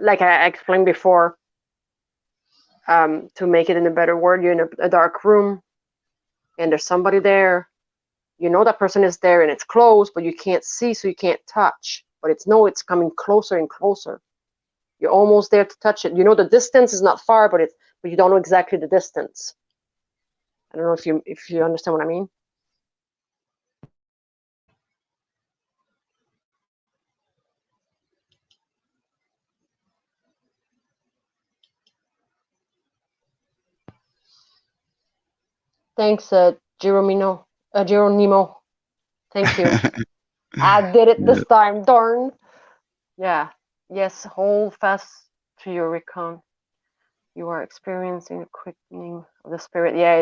like I explained before. To make it in a better word, you're in a dark room, and there's somebody there. You know that person is there, and it's close, but you can't see, so you can't touch. But it's coming closer and closer. You're almost there to touch it. You know the distance is not far, but you don't know exactly the distance. I don't know if you understand what I mean. Thanks, Geronimo. Thank you. I did it this time, darn. Yeah. Yes, hold fast to your recon. You are experiencing a quickening of the spirit. Yeah,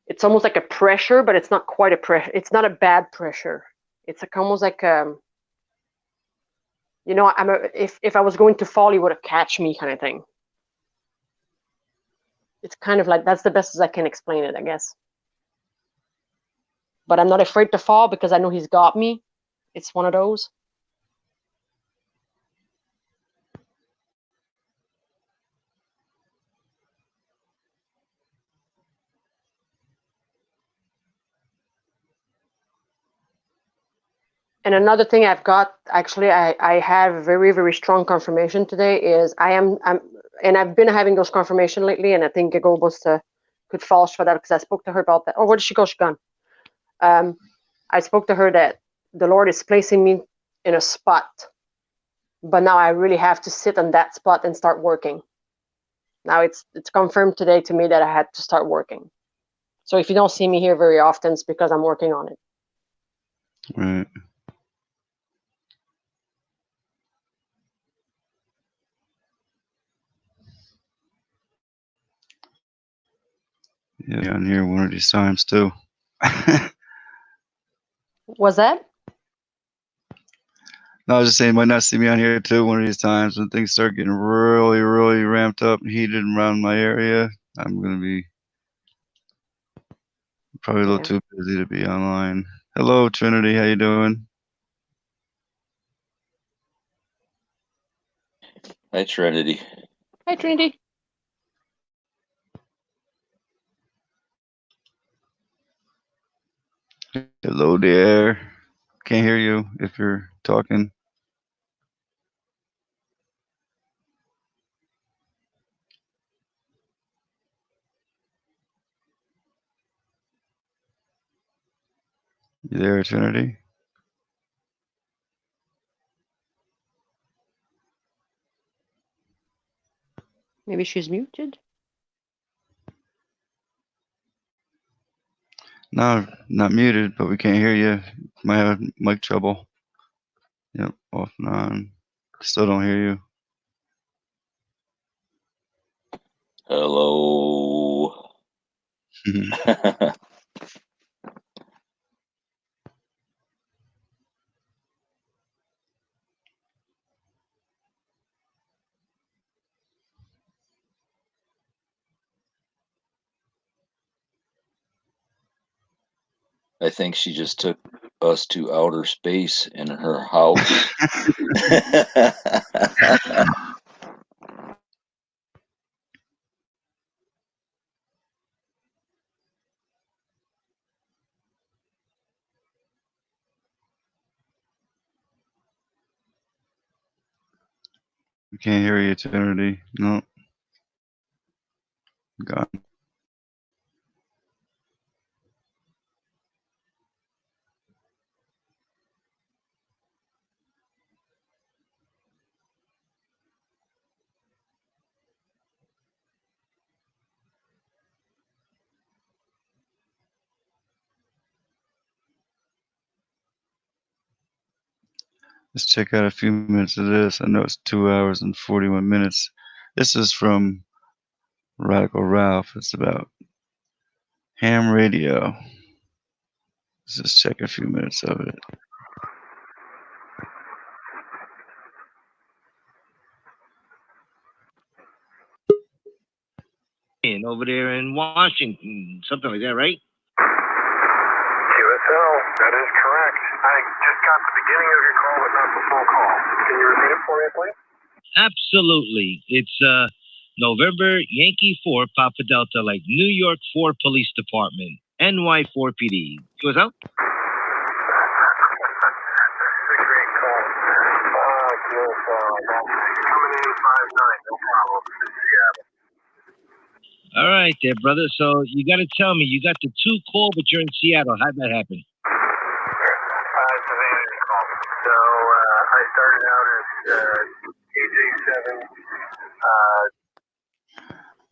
it's almost like a pressure, but it's not quite a pressure. It's not a bad pressure. It's like almost like you know, if I was going to fall, you would have catch me kind of thing. It's kind of like that's the best as I can explain it, I guess. But I'm not afraid to fall because I know he's got me. It's one of those. And another thing I've got, actually, I have very, very strong confirmation today is and I've been having those confirmation lately, and I think Giggle was could false for that because I spoke to her about that. Oh, where did she go? She's gone. I spoke to her that the Lord is placing me in a spot, but now I really have to sit on that spot and start working. Now it's confirmed today to me that I had to start working. So if you don't see me here very often, it's because I'm working on it. Right. Yeah, on here one of these times too. Was that? No, I was just saying, might not see me on here too one of these times when things start getting really, really ramped up and heated around my area. I'm gonna be probably a little too busy to be online. Hello, Trinity. How you doing? Hi, Trinity. Hi, Trinity. Hello there. Can't hear you if you're talking. You there, Trinity? Maybe she's muted. No, not muted, but we can't hear you. Might have mic trouble. Yep, off and on. Still don't hear you. Hello. I think she just took us to outer space in her house. I can't hear you, Trinity. No. Gone. Let's check out a few minutes of this. I know it's 2 hours and 41 minutes. This is from Radical Ralph. It's about ham radio. Let's just check a few minutes of it. Over there in Washington, something like that, right? QSL, that is correct. I just got the beginning of your call, but not the full call. Can you repeat it for me, please? Absolutely. It's November Yankee 4 Papa Delta, like New York 4 Police Department, NY 4 PD. QSL? That's a great call. QSL, coming in 5-9, no problem. This is Seattle. All right there, brother. So you got to tell me, you got the 2 call, but you're in Seattle. How'd that happen? It's a vanity call. So I started out as AJ7.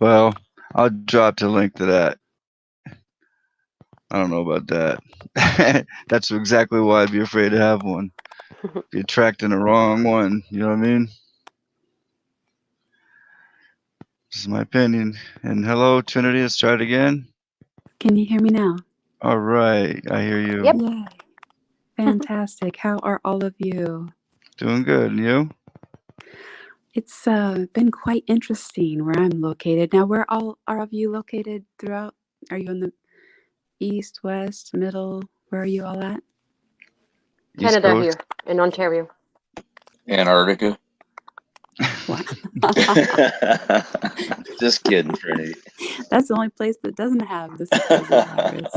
Well, I'll drop the link to that. I don't know about that. That's exactly why I'd be afraid to have one. Be attracting the wrong one. You know what I mean? This is my opinion. And hello, Trinity. Let's try it again. Can you hear me now? All right. I hear you. Yep. Yay. Fantastic. How are all of you? Doing good. And you? It's been quite interesting where I'm located. Now, where all are of you located throughout? Are you in the east, west, middle? Where are you all at? Canada here in Ontario. Antarctica. What? Just kidding, Trinity. That's the only place that doesn't have this virus.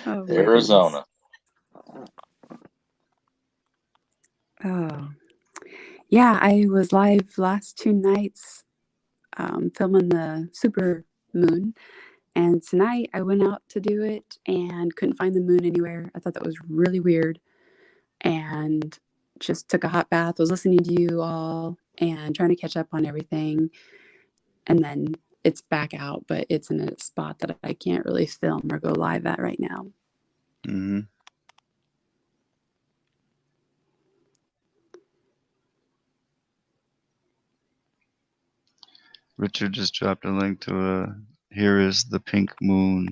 Oh, my Arizona. Oh, yeah, I was live last 2 nights filming the super moon. And tonight I went out to do it and couldn't find the moon anywhere. I thought that was really weird. And just took a hot bath, was listening to you all and trying to catch up on everything. And then it's back out, but it's in a spot that I can't really film or go live at right now. Mm-hmm. Richard just dropped a link to Here is the Pink Moon.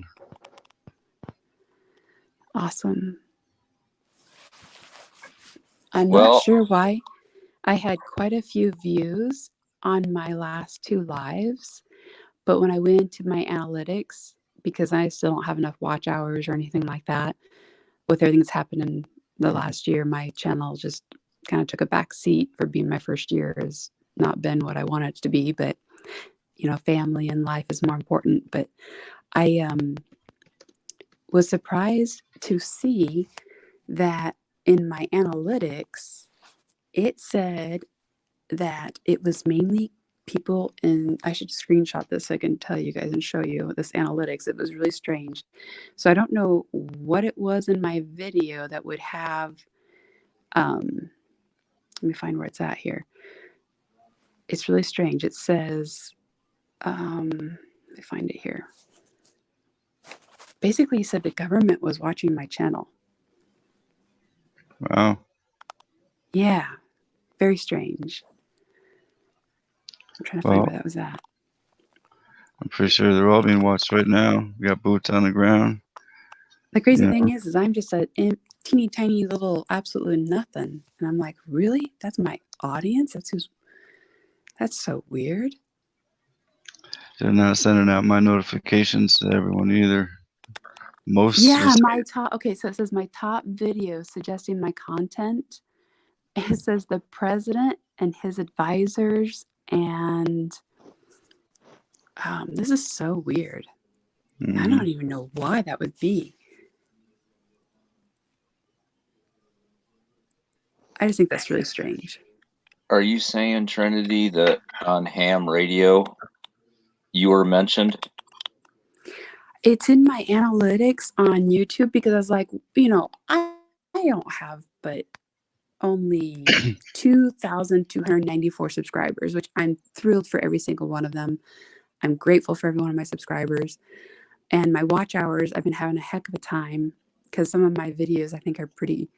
Awesome. I'm not sure why. I had quite a few views on my last 2 lives, but when I went into my analytics, because I still don't have enough watch hours or anything like that, with everything that's happened in the last year, my channel just kind of took a back seat for being my first year. Has not been what I wanted it to be, but you know, family and life is more important. But I was surprised to see that in my analytics, it said that it was mainly people in, I should screenshot this so I can tell you guys and show you this analytics. It was really strange. So I don't know what it was in my video that would have, let me find where it's at here. It's really strange. It says, let me find it here. Basically, he said the government was watching my channel. Wow. Yeah, very strange. I'm trying to find where that was at. I'm pretty sure they're all being watched right now. We got boots on the ground. The crazy thing is I'm just a teeny tiny little absolutely nothing. And I'm like, really? That's my audience? That's so weird. They're not sending out my notifications to everyone either. Yeah, my top. Okay, so it says my top video suggesting my content. It says the president and his advisors, and this is so weird. Mm-hmm. I don't even know why that would be. I just think that's really strange. Are you saying, Trinity, that on ham radio you were mentioned? It's in my analytics on YouTube because I was like, I don't have but only 2,294 subscribers, which I'm thrilled for every single one of them. I'm grateful for every one of my subscribers. And my watch hours, I've been having a heck of a time because some of my videos I think are pretty,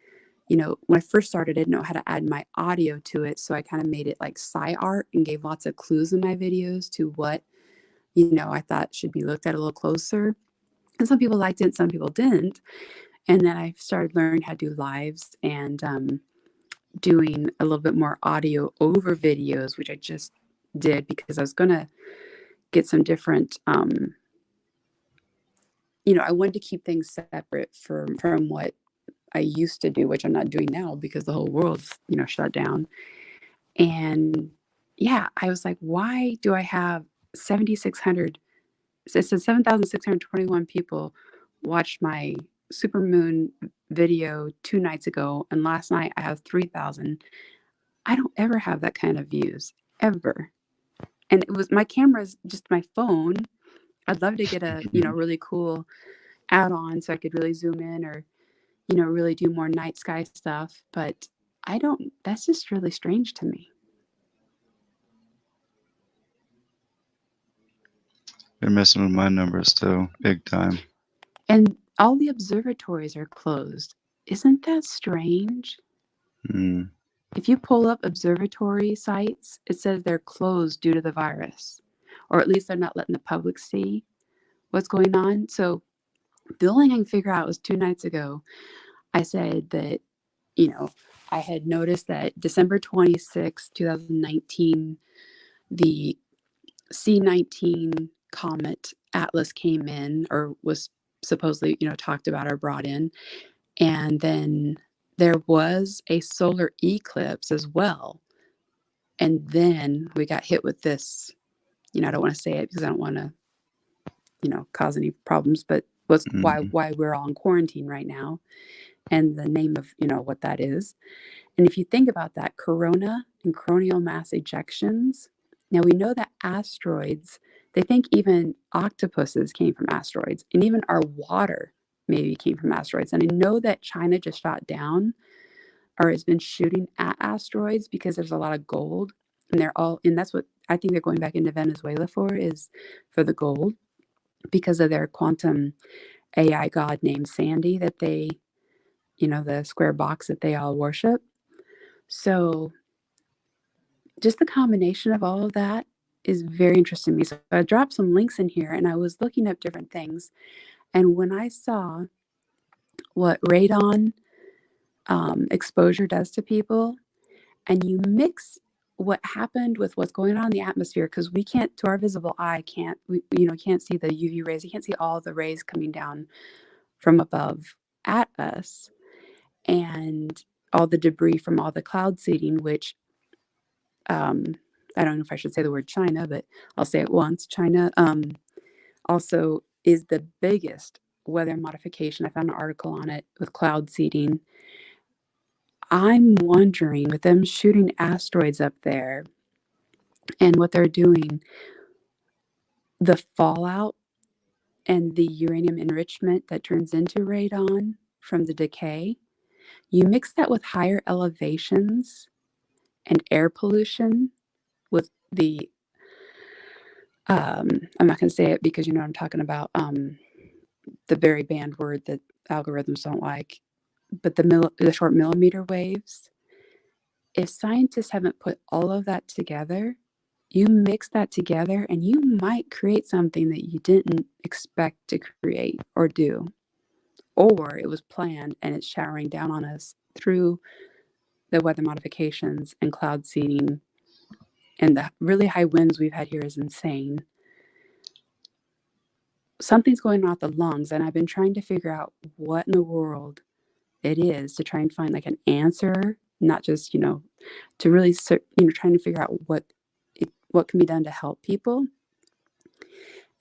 when I first started, I didn't know how to add my audio to it. So I kind of made it like sci art and gave lots of clues in my videos to what, I thought should be looked at a little closer. And some people liked it, some people didn't. And then I started learning how to do lives and doing a little bit more audio over videos, which I just did because I was going to get some different, I wanted to keep things separate from what I used to do, which I'm not doing now because the whole world's, shut down. And yeah, I was like, why do I have 7,600? It says 7,621 people watched my supermoon video 2 nights ago, and last night I have 3,000. I don't ever have that kind of views, ever. And it was my camera's just my phone. I'd love to get a, really cool add-on so I could really zoom in or, really do more night sky stuff. But that's just really strange to me. They're messing with my numbers too, big time. And all the observatories are closed. Isn't that strange? Mm. If you pull up observatory sites, it says they're closed due to the virus, or at least they're not letting the public see what's going on. So the only thing I can figure out was 2 nights ago, I said that, I had noticed that December 26, 2019, the C-19 comet Atlas came in or was supposedly, talked about or brought in. And then there was a solar eclipse as well. And then we got hit with this, I don't want to say it because I don't want to, cause any problems, but why we're all in quarantine right now and the name of, what that is. And if you think about that, corona and coronal mass ejections, now we know that asteroids, they think even octopuses came from asteroids, and even our water maybe came from asteroids. And I know that China just shot down or has been shooting at asteroids because there's a lot of gold, and that's what I think they're going back into Venezuela is for the gold because of their quantum AI god named Sandy that they, the square box that they all worship. So just the combination of all of that is very interesting to me. So I dropped some links in here and I was looking up different things. And when I saw what radon exposure does to people, and you mix what happened with what's going on in the atmosphere, because we can't, to our visible eye, can't see the UV rays. You can't see all the rays coming down from above at us, and all the debris from all the cloud seeding, which I don't know if I should say the word China, but I'll say it once. China also is the biggest weather modification. I found an article on it with cloud seeding. I'm wondering, with them shooting asteroids up there and what they're doing, the fallout and the uranium enrichment that turns into radon from the decay, you mix that with higher elevations and air pollution with the I'm not going to say it because you know what I'm talking about, the very banned word that algorithms don't like, but the short millimeter waves. If scientists haven't put all of that together, you mix that together and you might create something that you didn't expect to create or do. Or it was planned and it's showering down on us through the weather modifications and cloud seeding, and the really high winds we've had here is insane. Something's going on with the lungs, and I've been trying to figure out what in the world it is to try and find like an answer, not just, to really, trying to figure out what can be done to help people.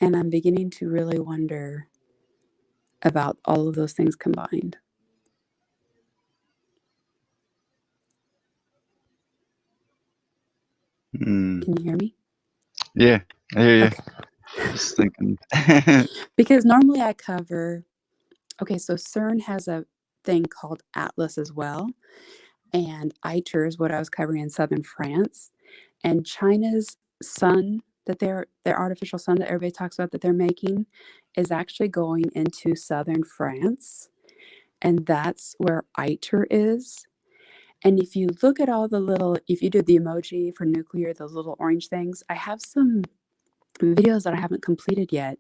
And I'm beginning to really wonder about all of those things combined. Can you hear me? Yeah, I hear you. Okay. Just thinking. Because normally I cover, okay, so CERN has a thing called Atlas as well. And ITER is what I was covering in southern France. And China's sun that their artificial sun that everybody talks about that they're making is actually going into southern France. And that's where ITER is. And if you look at all the little, if you do the emoji for nuclear, those little orange things, I have some videos that I haven't completed yet.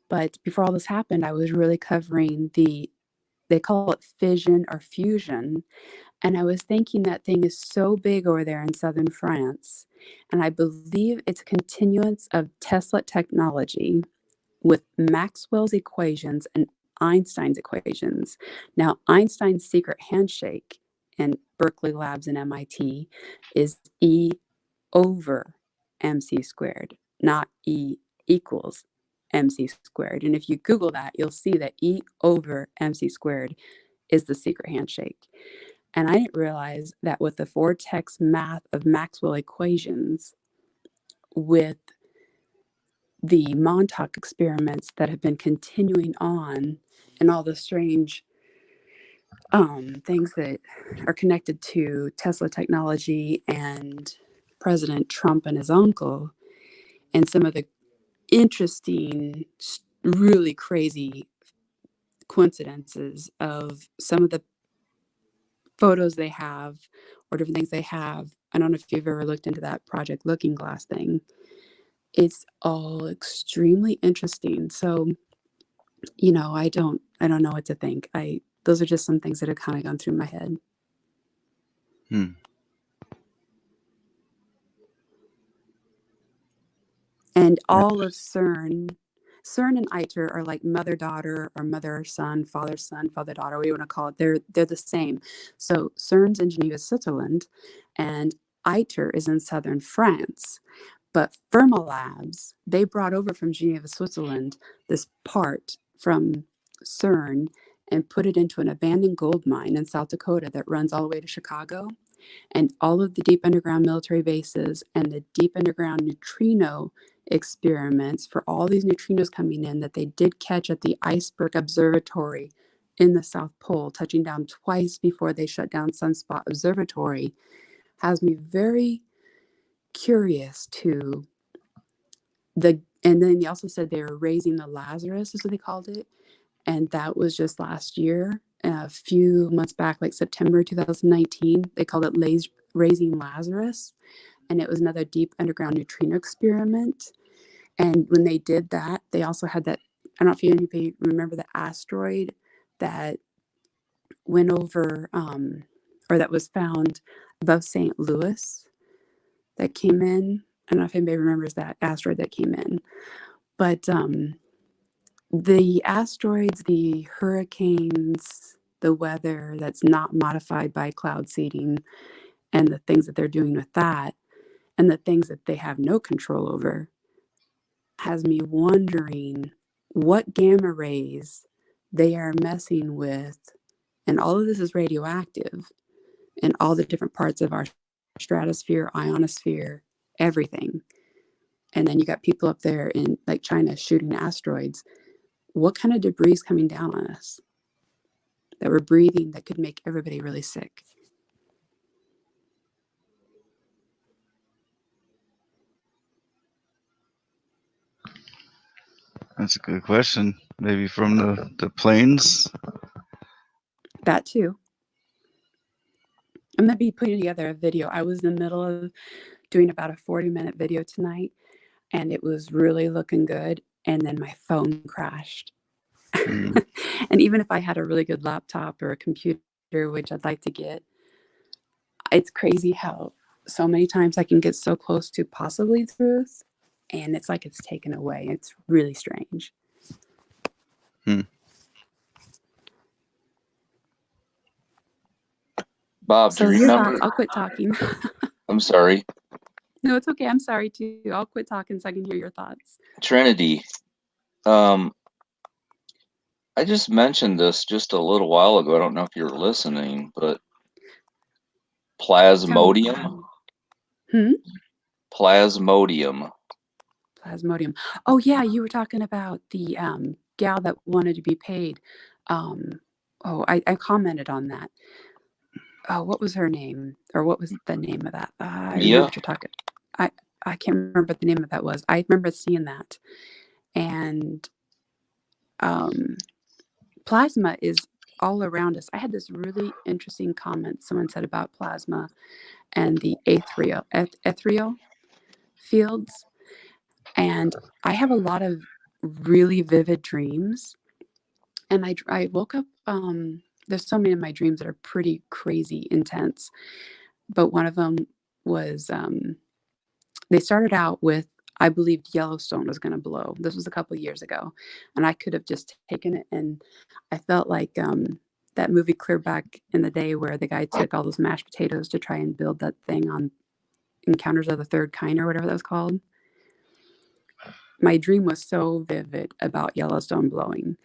But before all this happened, I was really covering they call it fission or fusion. And I was thinking that thing is so big over there in southern France. And I believe it's a continuance of Tesla technology with Maxwell's equations and Einstein's equations. Now, Einstein's secret handshake in Berkeley Labs and MIT is E over mc squared, not E equals mc squared. And if you Google that, you'll see that E over mc squared is the secret handshake. And I didn't realize that with the vortex math of Maxwell equations, with the Montauk experiments that have been continuing on, and all the strange things that are connected to Tesla technology and President Trump and his uncle, and some of the interesting, really crazy coincidences of some of the photos they have or different things they have. I don't know if you've ever looked into that Project Looking Glass thing. It's all extremely interesting. So, you know, I don't know what to think. Those are just some things that have kind of gone through my head. And all of CERN and ITER are like mother-daughter or mother-son, father-son, father-daughter, what you want to call it. They're the same. So CERN's in Geneva, Switzerland, and ITER is in southern France. But Fermilabs, they brought over from Geneva, Switzerland, this part from CERN and put it into an abandoned gold mine in South Dakota that runs all the way to Chicago. And all of the deep underground military bases and the deep underground neutrino experiments for all these neutrinos coming in that they did catch at the Iceberg Observatory in the South Pole, touching down twice before they shut down Sunspot Observatory, has me very curious to and then they also said they were raising the Lazarus, is what they called it. And that was just last year, a few months back, like September 2019. They called it Raising Lazarus. And it was another deep underground neutrino experiment. And when they did that, they also had that, I don't know if anybody remember the asteroid that went over, or that was found above St. Louis that came in. I don't know if anybody remembers that asteroid that came in. But the asteroids, the hurricanes, the weather that's not modified by cloud seeding, and the things that they're doing with that, and the things that they have no control over, has me wondering what gamma rays they are messing with. And all of this is radioactive in all the different parts of our stratosphere, ionosphere, everything. And then you got people up there in like China shooting asteroids. What kind of debris is coming down on us that we're breathing that could make everybody really sick? That's a good question. Maybe from the planes. That too. I'm going to be putting together a video. I was in the middle of doing about a 40-minute video tonight, and it was really looking good. And then my phone crashed. And even if I had a really good laptop or a computer, which I'd like to get, it's crazy how so many times I can get so close to possibly truth, and it's like it's taken away. It's really strange. Bob, So do you your remember? thoughts? I'll quit talking. I'm sorry. No, it's okay. I'm sorry too. I'll quit talking so I can hear your thoughts. Trinity. I just mentioned this just a little while ago. I don't know if you were listening, but plasmodium. Plasmodium. Plasmodium. Oh yeah, you were talking about the gal that wanted to be paid. I commented on that. Oh, what was her name? Or what was the name of that? I remember Mia? what you're talking. I can't remember what the name of that was. I remember seeing that. And plasma is all around us. I had this really interesting comment someone said about plasma and the ethereal fields. And I have a lot of really vivid dreams. And I woke up, there's so many of my dreams that are pretty crazy intense. But one of them was, they started out with, I believed Yellowstone was going to blow. This was a couple of years ago. And I could have just taken it. And I felt like that movie Clear back in the day where the guy took all those mashed potatoes to try and build that thing on Encounters of the Third Kind or whatever that was called. My dream was so vivid about Yellowstone blowing.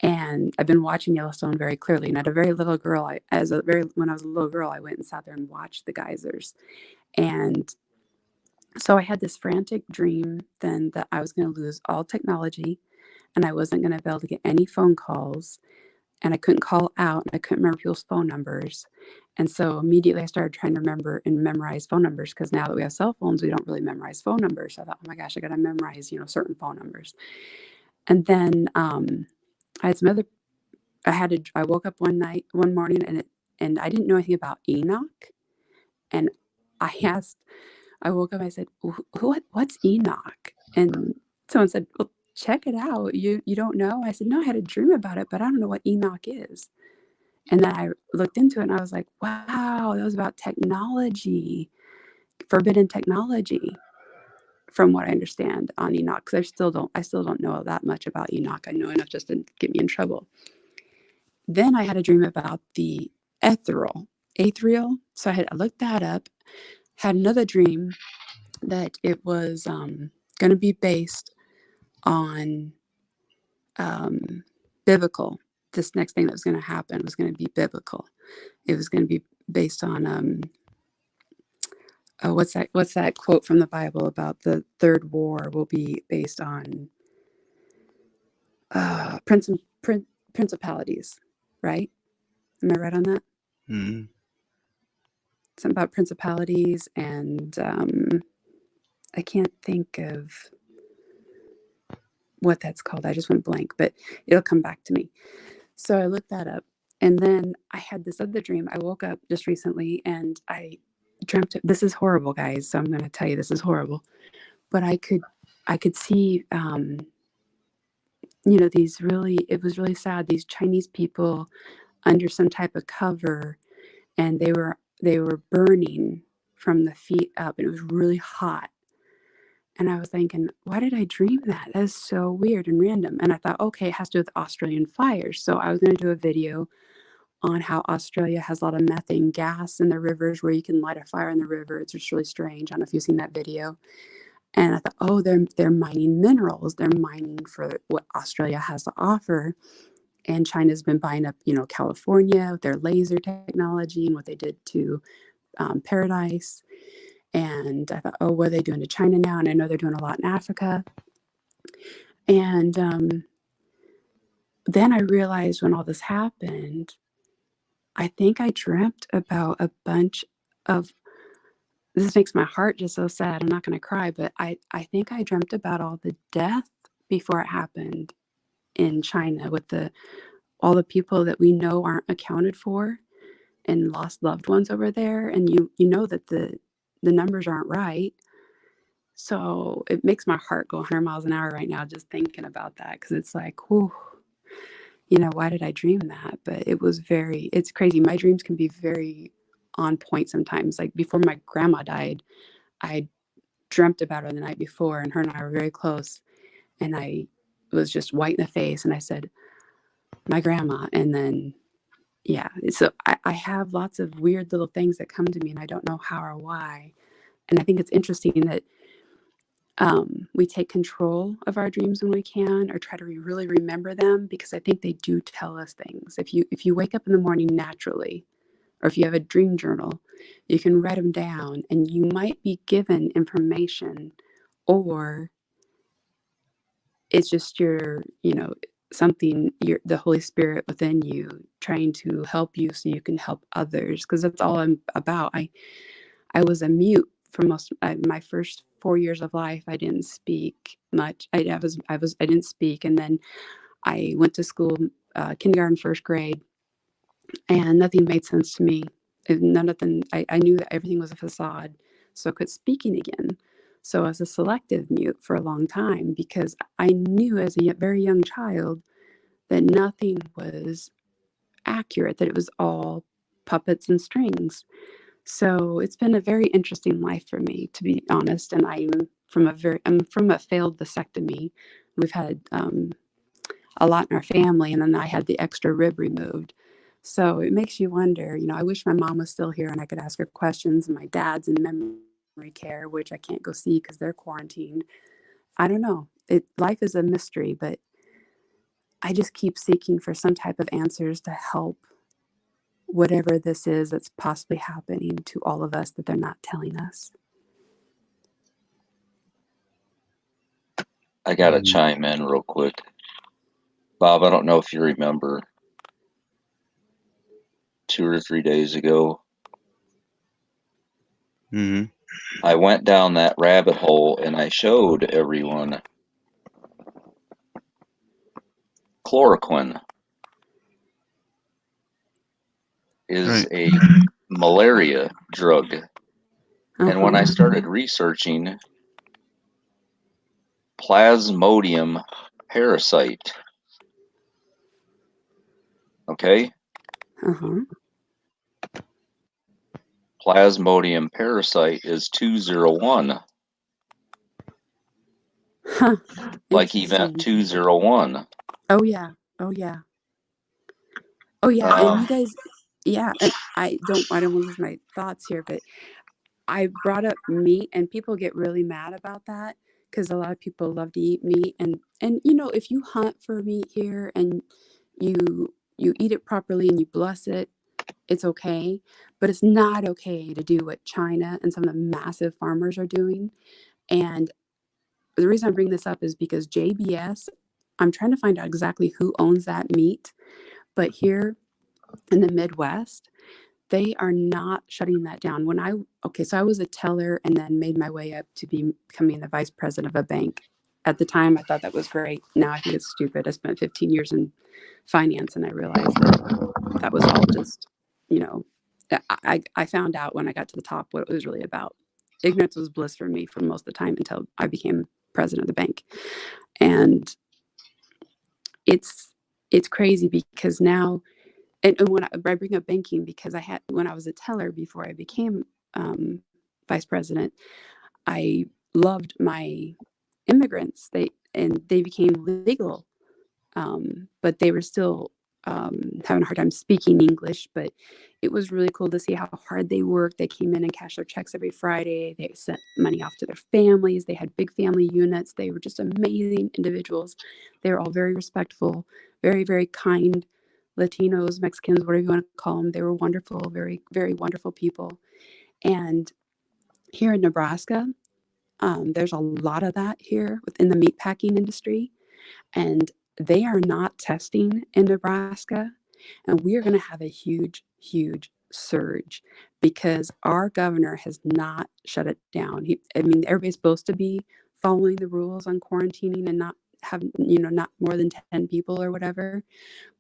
And I've been watching Yellowstone very clearly. And at a very little girl, when I was a little girl, I went and sat there and watched the geysers. And so I had this frantic dream then that I was going to lose all technology and I wasn't going to be able to get any phone calls and I couldn't call out and I couldn't remember people's phone numbers. And so immediately I started trying to remember and memorize phone numbers because now that we have cell phones, we don't really memorize phone numbers. So I thought, oh my gosh, I got to memorize, certain phone numbers. And then I had some other, I woke up one morning and I didn't know anything about Enoch. And I woke up, I said, what's Enoch? And someone said, well, check it out. You don't know? I said, no, I had a dream about it, but I don't know what Enoch is. And then I looked into it and I was like, wow, that was about technology, forbidden technology, from what I understand on Enoch. Because I still don't know that much about Enoch. I know enough just to get me in trouble. Then I had a dream about the ethereal. So I looked that up, had another dream that it was going to be based on biblical. This next thing that was going to happen was going to be biblical. It was going to be based on what's that quote from the Bible about the third war will be based on principalities, right? Am I right on that? Mm-hmm. Something about principalities, and I can't think of what that's called. I just went blank, but it'll come back to me. So I looked that up. And then I had this other dream. I woke up just recently and I dreamt, this is horrible, guys. So I'm going to tell you, this is horrible. But I could see, it was really sad. These Chinese people under some type of cover, and they were burning from the feet up, and it was really hot. And I was thinking, why did I dream that? That is so weird and random. And I thought, okay, it has to do with Australian fires. So I was going to do a video on how Australia has a lot of methane gas in the rivers where you can light a fire in the river. It's just really strange. I don't know if you've seen that video. And I thought, oh, they're mining minerals. They're mining for what Australia has to offer. And China's been buying up, California with their laser technology and what they did to Paradise. And I thought, oh, what are they doing to China now? And I know they're doing a lot in Africa. And then I realized when all this happened, I think I dreamt about a bunch of, this makes my heart just so sad. I'm not going to cry, but I think I dreamt about all the death before it happened in China with all the people that we know aren't accounted for and lost loved ones over there. And you know that the numbers aren't right. So it makes my heart go 100 miles an hour right now just thinking about that, because it's like, whew, why did I dream that? But it's crazy. My dreams can be very on point sometimes. Like before my grandma died, I dreamt about her the night before, and her and I were very close. And I was just white in the face, and I said, my grandma. And then, yeah. So I have lots of weird little things that come to me, and I don't know how or why. And I think it's interesting that we take control of our dreams when we can, or try to really remember them, because I think they do tell us things. If you wake up in the morning naturally, or if you have a dream journal, you can write them down, and you might be given information, or it's just your, something, the Holy Spirit within you trying to help you so you can help others, because that's all I'm about. I was a mute for my first 4 years of life. I didn't speak much. I didn't speak, and then I went to school, kindergarten, first grade, and nothing made sense to me. I knew that everything was a facade, so I quit speaking again. So I was a selective mute for a long time because I knew as a very young child that nothing was accurate, that it was all puppets and strings. So it's been a very interesting life for me, to be honest. And I'm from a failed vasectomy. We've had a lot in our family, and then I had the extra rib removed. So it makes you wonder, I wish my mom was still here and I could ask her questions, and my dad's in memory care, which I can't go see because they're quarantined. I don't know. Life is a mystery, but I just keep seeking for some type of answers to help whatever this is that's possibly happening to all of us that they're not telling us. I got to chime in real quick. Bob, I don't know if you remember 2 or 3 days ago, I went down that rabbit hole and I showed everyone chloroquine is a malaria drug. And when I started researching Plasmodium parasite, okay? Plasmodium parasite is 201. Like event 201. Oh yeah. Oh yeah. Oh yeah. And you guys, yeah. And I don't want to lose my thoughts here, but I brought up meat, and people get really mad about that because a lot of people love to eat meat, and if you hunt for meat here and you eat it properly and you bless it, it's okay. But it's not okay to do what China and some of the massive farmers are doing. And the reason I bring this up is because JBS, I'm trying to find out exactly who owns that meat, but here in the Midwest, they are not shutting that down. So I was a teller and then made my way up to becoming the vice president of a bank. At the time, I thought that was great. Now I think it's stupid. I spent 15 years in finance, and I realized that was all just, I found out when I got to the top what it was really about. Ignorance was bliss for me for most of the time until I became president of the bank. And it's crazy because now, and when I bring up banking, because when I was a teller before I became vice president, I loved my immigrants. They became legal, but they were still having a hard time speaking English. But it was really cool to see how hard they worked. They came in and cashed their checks every Friday. They sent money off to their families. They had big family units. They were just amazing individuals. They were all very respectful, very, very kind. Latinos, Mexicans, whatever you want to call them. They were wonderful, very, very wonderful people. And here in Nebraska, there's a lot of that here within the meatpacking industry. And they are not testing in Nebraska. And we are going to have a huge, huge surge because our governor has not shut it down. Everybody's supposed to be following the rules on quarantining and not have, not more than 10 people or whatever,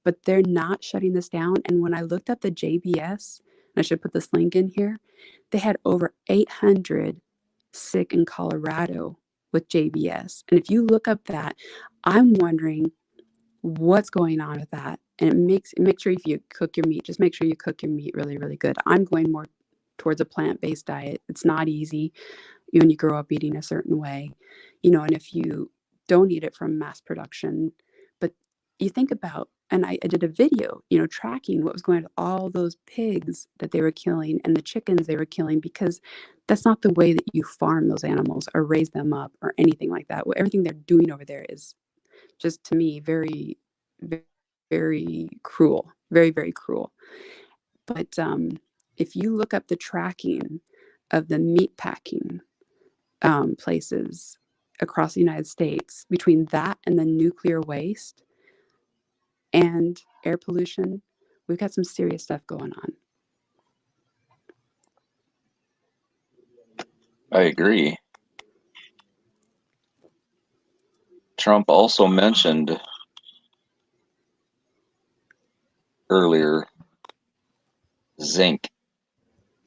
but they're not shutting this down. And when I looked up the JBS, and I should put this link in here, they had over 800 sick in Colorado with JBS. And if you look up that, I'm wondering what's going on with that. And make sure if you cook your meat, just make sure you cook your meat really, really good. I'm going more towards a plant-based diet. It's not easy when you grow up eating a certain way, and if you don't eat it from mass production, but you think about, and I did a video, tracking what was going on to all those pigs that they were killing and the chickens they were killing, because that's not the way that you farm those animals or raise them up or anything like that. Everything they're doing over there is just, to me, very, very, very cruel, very, very cruel. But if you look up the tracking of the meat packing places across the United States, between that and the nuclear waste and air pollution, we've got some serious stuff going on. I agree. Trump also mentioned earlier zinc.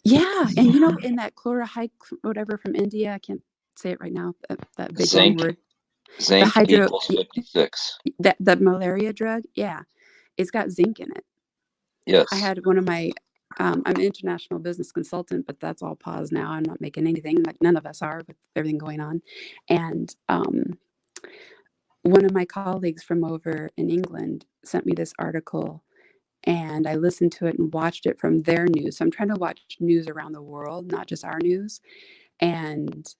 Yeah, and you know, in that chloride, whatever from India, I can't say it right now. That big long Zinc. word. Zinc The hydro equals 56. that malaria drug. Yeah, it's got zinc in it. Yes. I had one of my. I'm an international business consultant, but that's all paused now. I'm not making anything. Like none of us are with everything going on, and one of my colleagues from over in England sent me this article. And I listened to it and watched it from their news. So I'm trying to watch news around the world, not just our news. And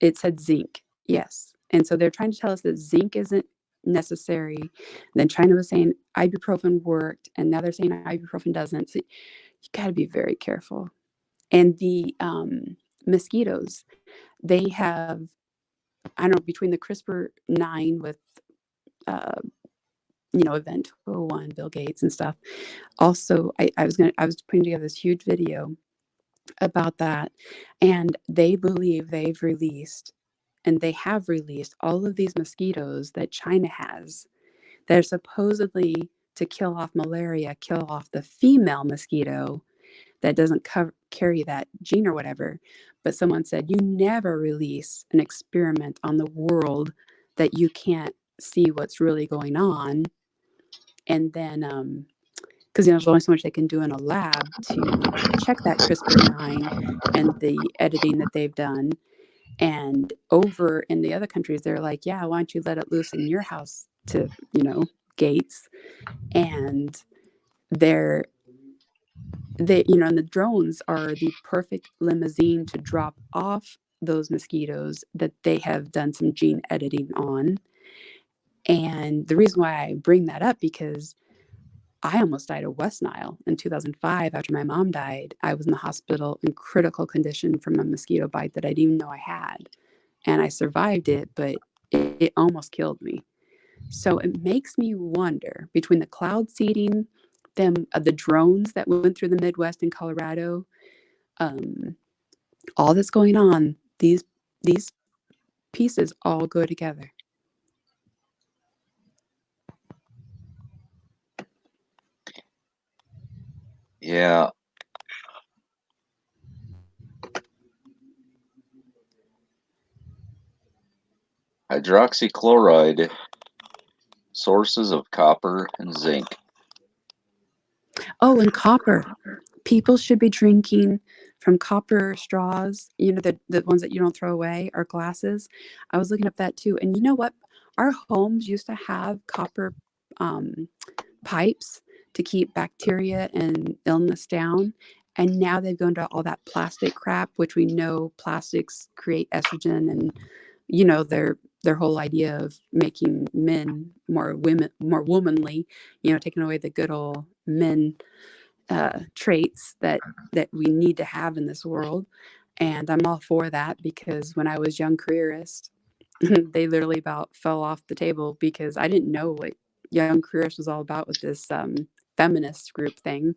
it said zinc, yes. And so they're trying to tell us that zinc isn't necessary. Then China was saying ibuprofen worked, and now they're saying ibuprofen doesn't. So you got to be very careful. And the mosquitoes, they have, I don't know, between the CRISPR-9 with Event 201, Bill Gates and stuff. Also, I was putting together this huge video about that, and they believe they have released all of these mosquitoes that China has. They're supposedly to kill off malaria, kill off the female mosquito that doesn't carry that gene or whatever. But someone said, you never release an experiment on the world that you can't see what's really going on. And then, because there's only so much they can do in a lab to check that CRISPR-9 and the editing that they've done. And over in the other countries, they're like, yeah, why don't you let it loose in your house to, Gates? And and the drones are the perfect limousine to drop off those mosquitoes that they have done some gene editing on. And the reason why I bring that up, because I almost died of West Nile in 2005 after my mom died. I was in the hospital in critical condition from a mosquito bite that I didn't even know I had. And I survived it, but it almost killed me. So it makes me wonder, between the cloud seeding, the drones that went through the Midwest and Colorado, all that's going on, these pieces all go together. Yeah. Hydroxychloride, sources of copper and zinc. Oh, and copper. People should be drinking from copper straws, the ones that you don't throw away, or glasses. I was looking up that too. And you know what? Our homes used to have copper pipes to keep bacteria and illness down. And now they've gone to all that plastic crap, which we know plastics create estrogen, and their whole idea of making men more womanly, taking away the good old men traits that we need to have in this world. And I'm all for that, because when I was young careerist, they literally about fell off the table because I didn't know what young careerist was all about with this feminist group thing.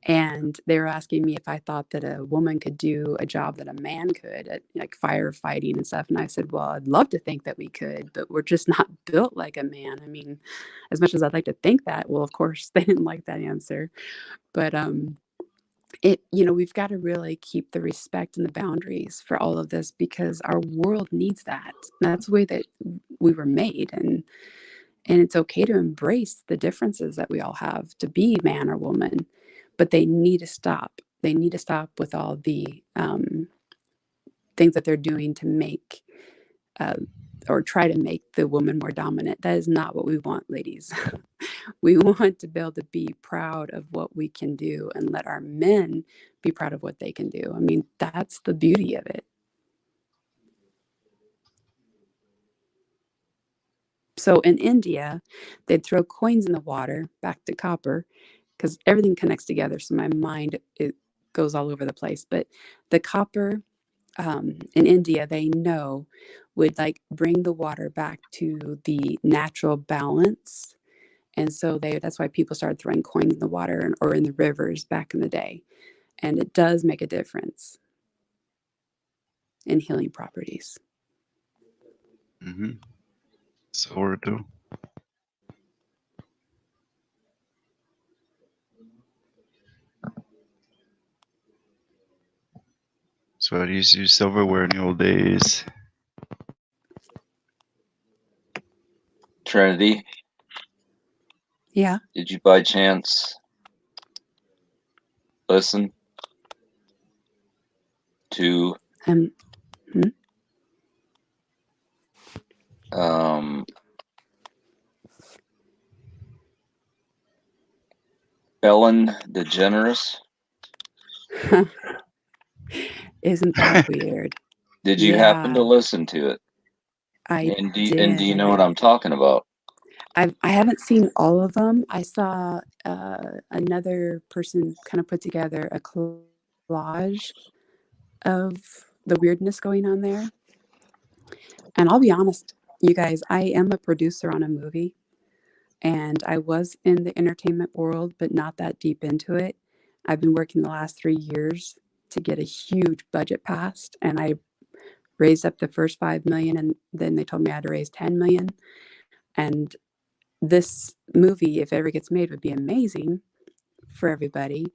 And they were asking me if I thought that a woman could do a job that a man could, at like firefighting and stuff. And I said, well, I'd love to think that we could, but we're just not built like a man. I mean, as much as I'd like to think that, well, of course they didn't like that answer. But we've got to really keep the respect and the boundaries for all of this, because our world needs that. That's the way that we were made. And it's okay to embrace the differences that we all have, to be man or woman, but they need to stop. They need to stop with all the things that they're doing to make or try to make the woman more dominant. That is not what we want, ladies. We want to be able to be proud of what we can do and let our men be proud of what they can do. I mean, that's the beauty of it. So in India, they'd throw coins in the water, back to copper, because everything connects together. So my mind, it goes all over the place. But the copper in India, they know would like bring the water back to the natural balance. And so that's why people started throwing coins in the water or in the rivers back in the day. And it does make a difference in healing properties. Mm-hmm. So we're do. So I used to use silverware in the old days. Trinity, Yeah. did you by chance listen to hmm? Ellen DeGeneres? Isn't that weird? Did you happen to Yeah, listen to it? I And do did. you know And what I'm talking about? I haven't seen all of them. I saw another person kind of put together a collage of the weirdness going on there. And I'll be honest, you guys, I am a producer on a movie, and I was in the entertainment world, but not that deep into it. I've been working the last 3 years to get a huge budget passed, and I raised up the first 5 million, and then they told me I had to raise 10 million. And this movie, if it ever gets made, would be amazing for everybody.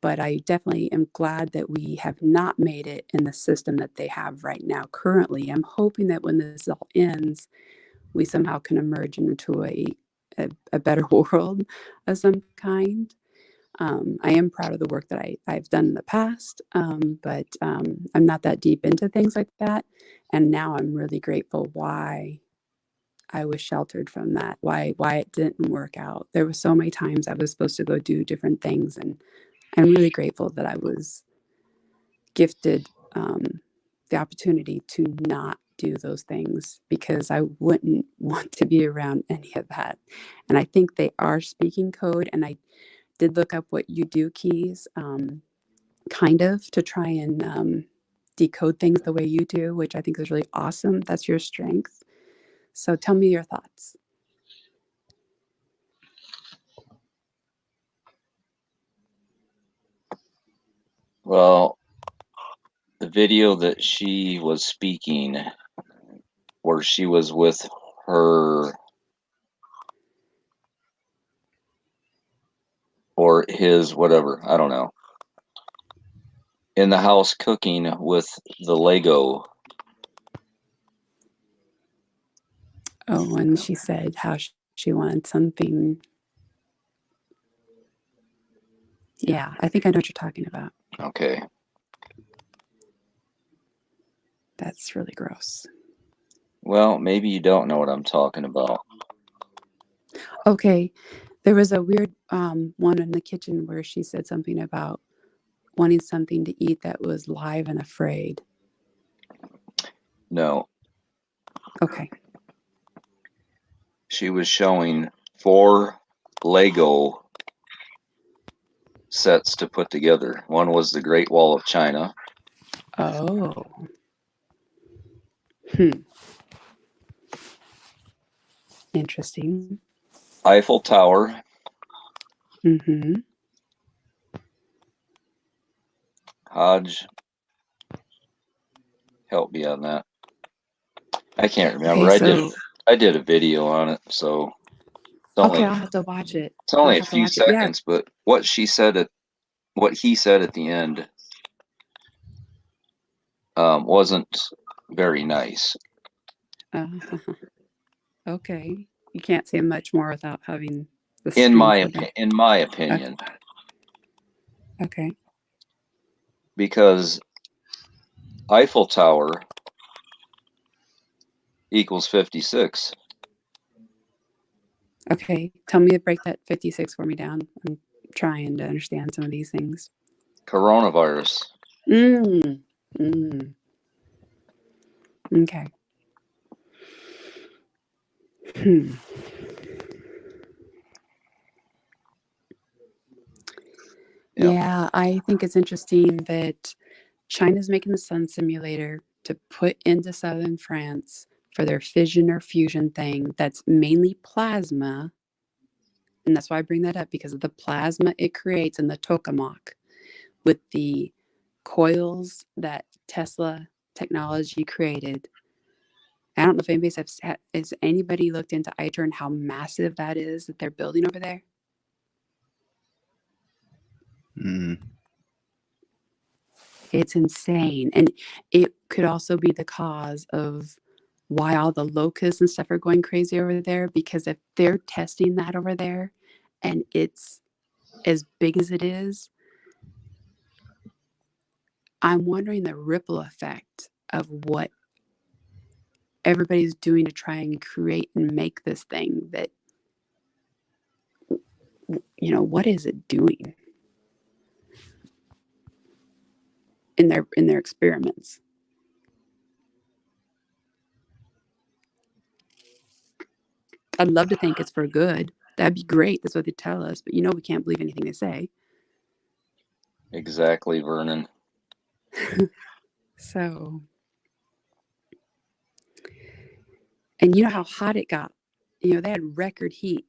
But I definitely am glad that we have not made it in the system that they have right now. Currently, I'm hoping that when this all ends, we somehow can emerge into a better world of some kind. I am proud of the work that I've done in the past, but I'm not that deep into things like that. And now I'm really grateful why I was sheltered from that, why it didn't work out. There were so many times I was supposed to go do different things, and I'm really grateful that I was gifted the opportunity to not do those things, because I wouldn't want to be around any of that. And I think they are speaking code, and I did look up what you do keys, kind of to try and decode things the way you do, which I think is really awesome. That's your strength. So tell me your thoughts. Well, the video that she was speaking, where she was with her or his, whatever, I don't know, in the house cooking with the Lego. Oh, and she said how she wanted something. Yeah, I think I know what you're talking about. Okay. That's really gross. Well, maybe you don't know what I'm talking about. Okay, there was a weird one in the kitchen where she said something about wanting something to eat that was live and afraid. No. Okay. She was showing 4 Lego sets to put together. One was the Great Wall of China. Oh. Interesting. Eiffel Tower. Mm-hmm. Hodge, help me on that. I can't remember. Okay, so I did a video on it, so it's okay, only I'll have to watch it. it's only I'll a have to few watch it. Yeah. seconds, but what he said at the end wasn't very nice. Okay. You can't say much more without having the In screen my for them. opinion. Okay. Because Eiffel Tower equals 56. Okay. Tell me to break that 56 for me down. I'm trying to understand some of these things. Coronavirus. Okay. Yeah, I think it's interesting that China's making the sun simulator to put into southern France for their fission or fusion thing that's mainly plasma. And that's why I bring that up, because of the plasma it creates in the tokamak with the coils that Tesla technology created. I don't know if anybody's has anybody looked into ITER and how massive that is that they're building over there? It's insane. And it could also be the cause of why all the locusts and stuff are going crazy over there, because if they're testing that over there and it's as big as it is, I'm wondering the ripple effect of what everybody's doing to try and create and make this thing that, you know, what is it doing in their experiments? I'd love to think it's for good. That'd be great. That's what they tell us, but we can't believe anything they say. Exactly, Vernon. So, and you know how hot it got. They had record heat.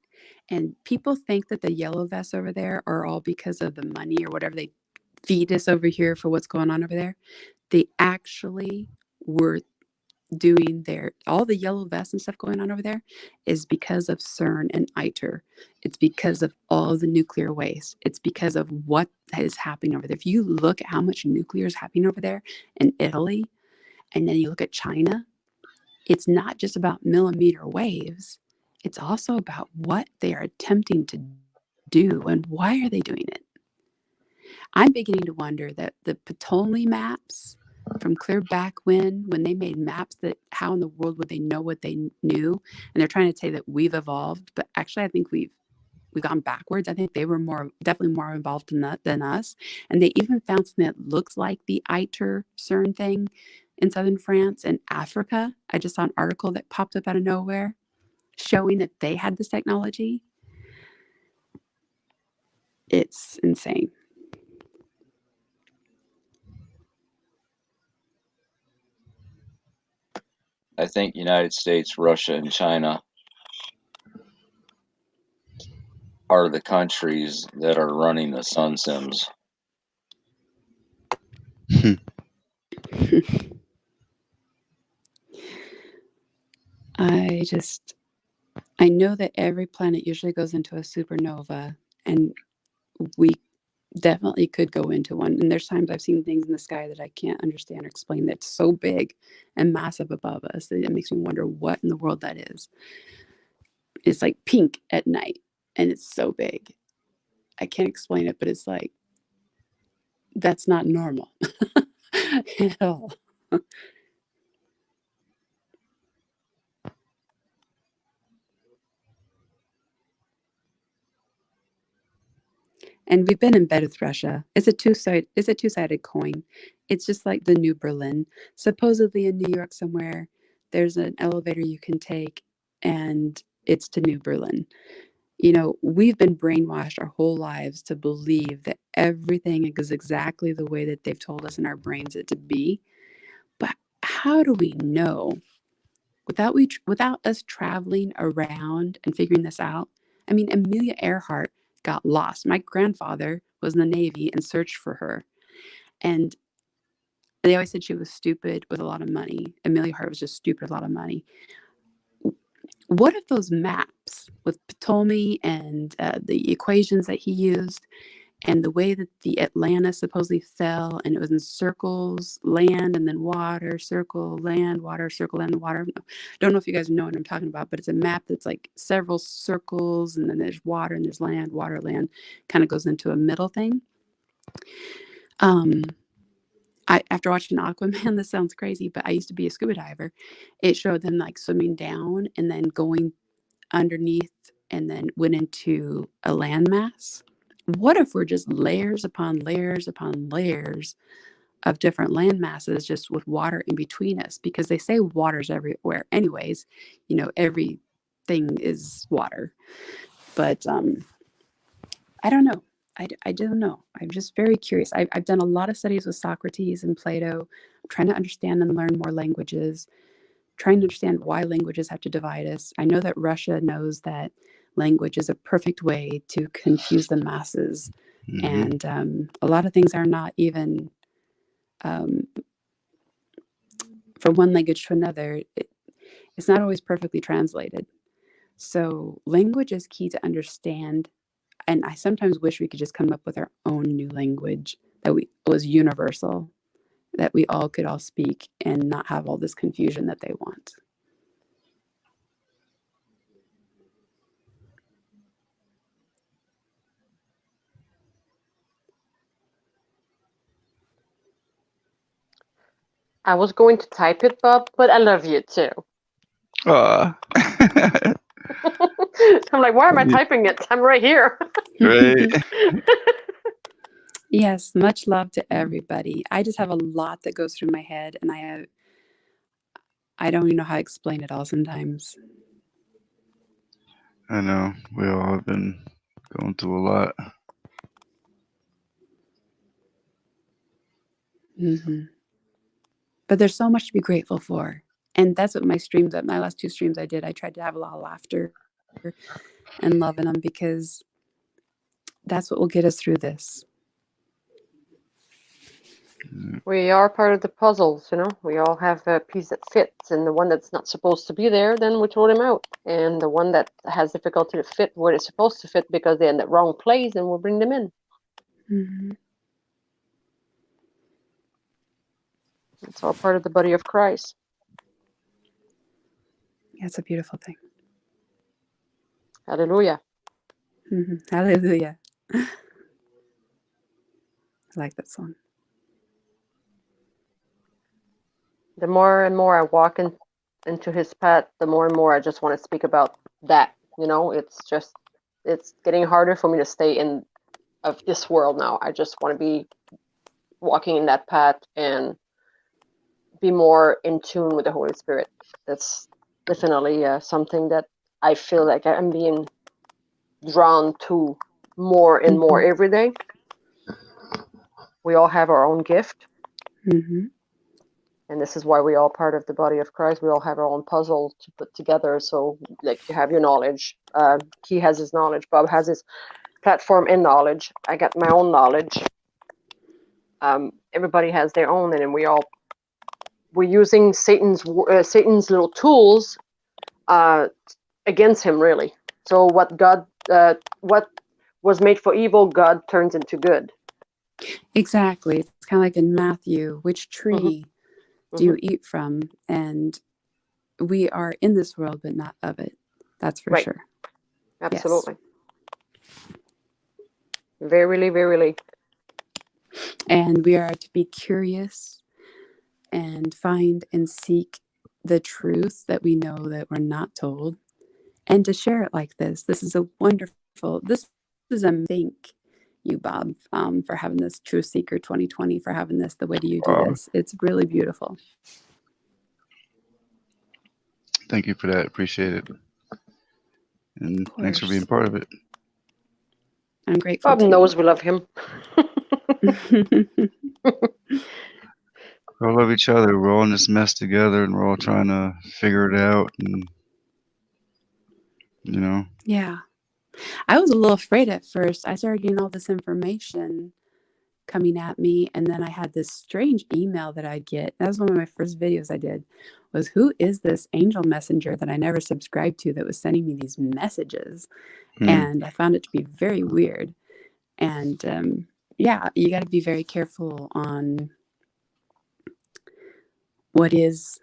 And people think that the yellow vests over there are all because of the money or whatever they feed us over here for what's going on over there. They actually were doing all the yellow vests and stuff going on over there is because of CERN and ITER. It's because of all the nuclear waste. It's because of what is happening over there. If you look at how much nuclear is happening over there in Italy, and then you look at China, it's not just about millimeter waves. It's also about what they are attempting to do and why are they doing it. I'm beginning to wonder that the Ptolemy maps from clear back when they made maps, that how in the world would they know what they knew? And they're trying to say that we've evolved, but actually I think we've gone backwards. I think they were definitely more involved in that than us. And they even found something that looks like the ITER CERN thing in southern France and Africa. I just saw an article that popped up out of nowhere showing that they had this technology. It's insane. I think United States, Russia, and China are the countries that are running the sun sims. I know that every planet usually goes into a supernova, and we definitely could go into one. And there's times I've seen things in the sky that I can't understand or explain, that's so big and massive above us that it makes me wonder what in the world that is. It's like pink at night and it's so big. I can't explain it, but it's like, that's not normal at all. And we've been in bed with Russia. It's a two-sided coin. It's just like the New Berlin. Supposedly in New York somewhere, there's an elevator you can take, and it's to New Berlin. We've been brainwashed our whole lives to believe that everything is exactly the way that they've told us in our brains it to be. But how do we know without us traveling around and figuring this out? I mean, Amelia Earhart got lost. My grandfather was in the Navy and searched for her. And they always said she was stupid with a lot of money. Amelia Earhart was just stupid with a lot of money. What if those maps with Ptolemy and the equations that he used and the way that the Atlantis supposedly fell, and it was in circles, land, and then water, circle, land, water, circle, land, water. I don't know if you guys know what I'm talking about, but it's a map that's like several circles, and then there's water, and there's land, water, land, kind of goes into a middle thing. After watching Aquaman, this sounds crazy, but I used to be a scuba diver. It showed them like swimming down and then going underneath and then went into a landmass. What if we're just layers upon layers upon layers of different land masses just with water in between us? Because they say water's everywhere anyways. Everything is water. But I don't know. I don't know. I'm just very curious. I've done a lot of studies with Socrates and Plato, trying to understand and learn more languages, trying to understand why languages have to divide us. I know that Russia knows that language is a perfect way to confuse the masses. And a lot of things are not even from one language to another. It's not always perfectly translated. So language is key to understand. And I sometimes wish we could just come up with our own new language that was universal, that we all could all speak and not have all this confusion that they want. I was going to type it, Bob, but I love you too. I'm like, why am I typing it? I'm right here. Right. Yes, much love to everybody. I just have a lot that goes through my head, and I don't even know how to explain it all sometimes. I know. We all have been going through a lot. But there's so much to be grateful for. And that's what my last 2 streams I did. I tried to have a lot of laughter and love in them, because that's what will get us through this. We are part of the puzzles, you know. We all have a piece that fits, and the one that's not supposed to be there, then we throw them out. And the one that has difficulty to fit where it's supposed to fit because they're in the wrong place, and we'll bring them in. It's all part of the body of Christ. Yeah, it's a beautiful thing. Hallelujah. Hallelujah. I like that song. The more and more I walk into his path, the more and more I just want to speak about that. You know, it's getting harder for me to stay in of this world now. I just want to be walking in that path and be more in tune with the Holy Spirit. That's definitely something that I feel like I'm being drawn to more and more every day. We all have our own gift. And this is why we all part of the body of Christ. We all have our own puzzle to put together. So, like, you have your knowledge. He has his knowledge. Bob has his platform in knowledge. I got my own knowledge. Everybody has their own, and then we're using Satan's little tools against him, really. So what was made for evil, God turns into good. Exactly. It's kind of like in Matthew, which tree do you eat from? And we are in this world, but not of it. That's for sure. Absolutely. Yes. Verily, verily. And we are to be curious and find and seek the truth that we know that we're not told, and to share it like this. This is a wonderful, thank you, Bob, for having this Truth Seeker 2020, for having this. The way do you do this? It's really beautiful. Thank you for that. Appreciate it. And thanks for being part of it. I'm grateful. Bob knows we love him. We all love each other. We're all in this mess together, and we're all trying to figure it out. And you know. Yeah, I was a little afraid at first. I started getting all this information coming at me, and then I had this strange email that I'd get. That was one of my first videos I did. Was, who is this angel messenger that I never subscribed to that was sending me these messages? And I found it to be very weird. And yeah, you got to be very careful on what is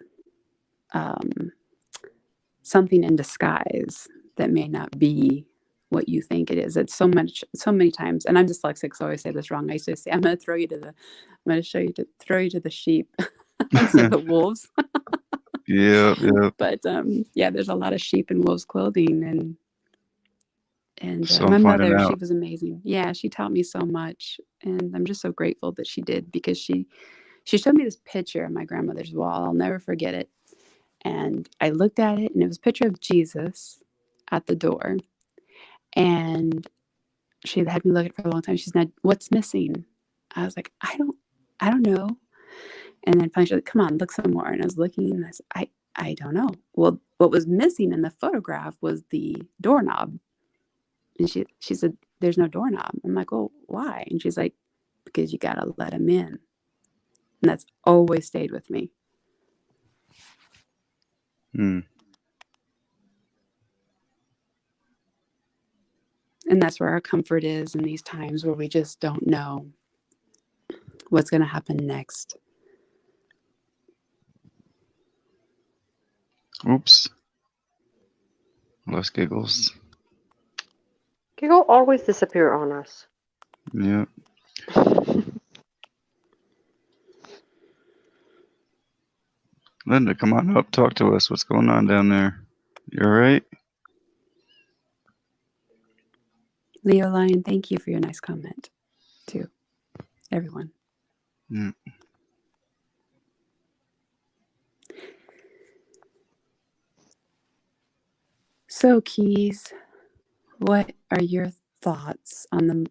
something in disguise that may not be what you think it is. It's so many times, and I'm dyslexic, so I always say this wrong. I used to say, I'm going to throw you to the sheep instead of the wolves. Yeah. But yeah, there's a lot of sheep in wolves' clothing, and So my mother, out. she was amazing. Yeah, she taught me so much, and I'm just so grateful that she did, because she showed me this picture on my grandmother's wall. I'll never forget it. And I looked at it, and it was a picture of Jesus at the door. And she had me look at it for a long time. She's like, "What's missing?" I was like, I don't know. And then finally she's like, "Come on, look some more." And I was looking, and I said, I don't know. Well, what was missing in the photograph was the doorknob. And she said, "There's no doorknob." I'm like, "Well, why?" And she's like, "Because you gotta let him in." And that's always stayed with me. Hmm. And that's where our comfort is in these times where we just don't know what's going to happen next. Oops. Lost Giggles. Giggle always disappear on us. Yeah. Linda, come on up. Talk to us. What's going on down there? You all right? Leo Lion, thank you for your nice comment, too. Everyone. Yeah. So, Keys, what are your thoughts on the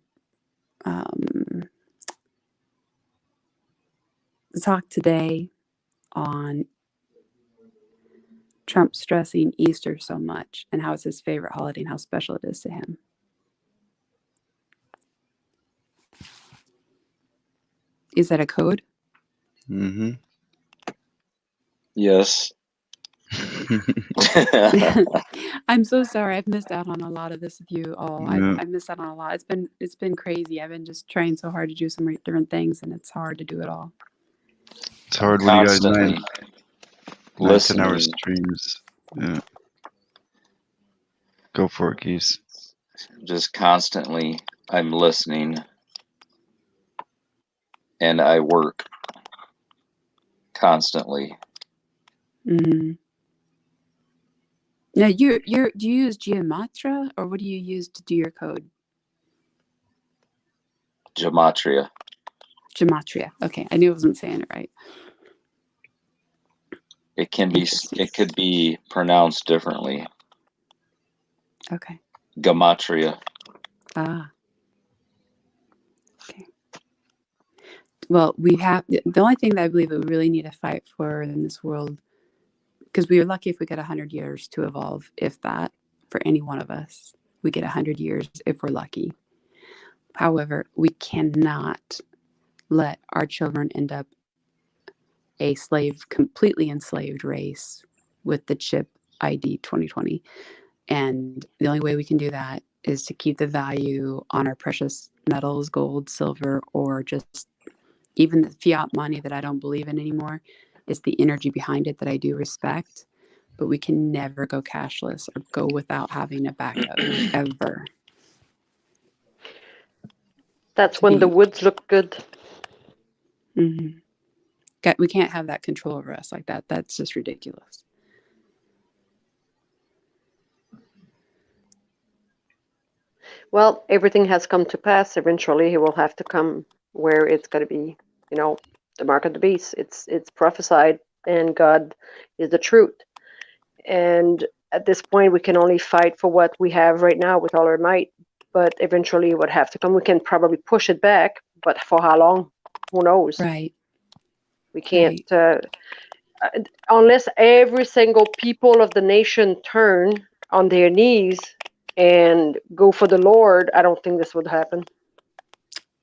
talk today on Trump stressing Easter so much and how it's his favorite holiday and how special it is to him? Is that a code? Mm-hmm. Yes. I'm so sorry. I've missed out on a lot of this with you all. Yeah. I've missed out on a lot. It's been crazy. I've been just trying so hard to do some different things, and it's hard to do it all. It's hard when you guys Constantly 9-10 hour listening. streams. Yeah. Go for it, Keys. Just constantly, I'm listening, and I work constantly. Mm-hmm. Now, do you use Gematria, or what do you use to do your code? Gematria. Gematria. Okay, I knew I wasn't saying it right. It could be pronounced differently. Okay. Gematria. Ah. Okay. Well, we have the only thing that I believe that we really need to fight for in this world, because we are lucky if we get 100 years to evolve, if that, for any one of us. We get 100 years if we're lucky. However, we cannot let our children end up a completely enslaved race with the chip ID 2020. And the only way we can do that is to keep the value on our precious metals, gold, silver, or just even the fiat money that I don't believe in anymore. It's the energy behind it that I do respect. But we can never go cashless or go without having a backup ever. That's when the woods look good. Mm-hmm. We can't have that control over us like that. That's just ridiculous. Well, everything has come to pass. Eventually, he will have to come where it's going to be, the mark of the beast. It's prophesied, and God is the truth. And at this point, we can only fight for what we have right now with all our might. But eventually, it would have to come. We can probably push it back, but for how long? Who knows? Right. We can't, unless every single people of the nation turn on their knees and go for the Lord. I don't think this would happen.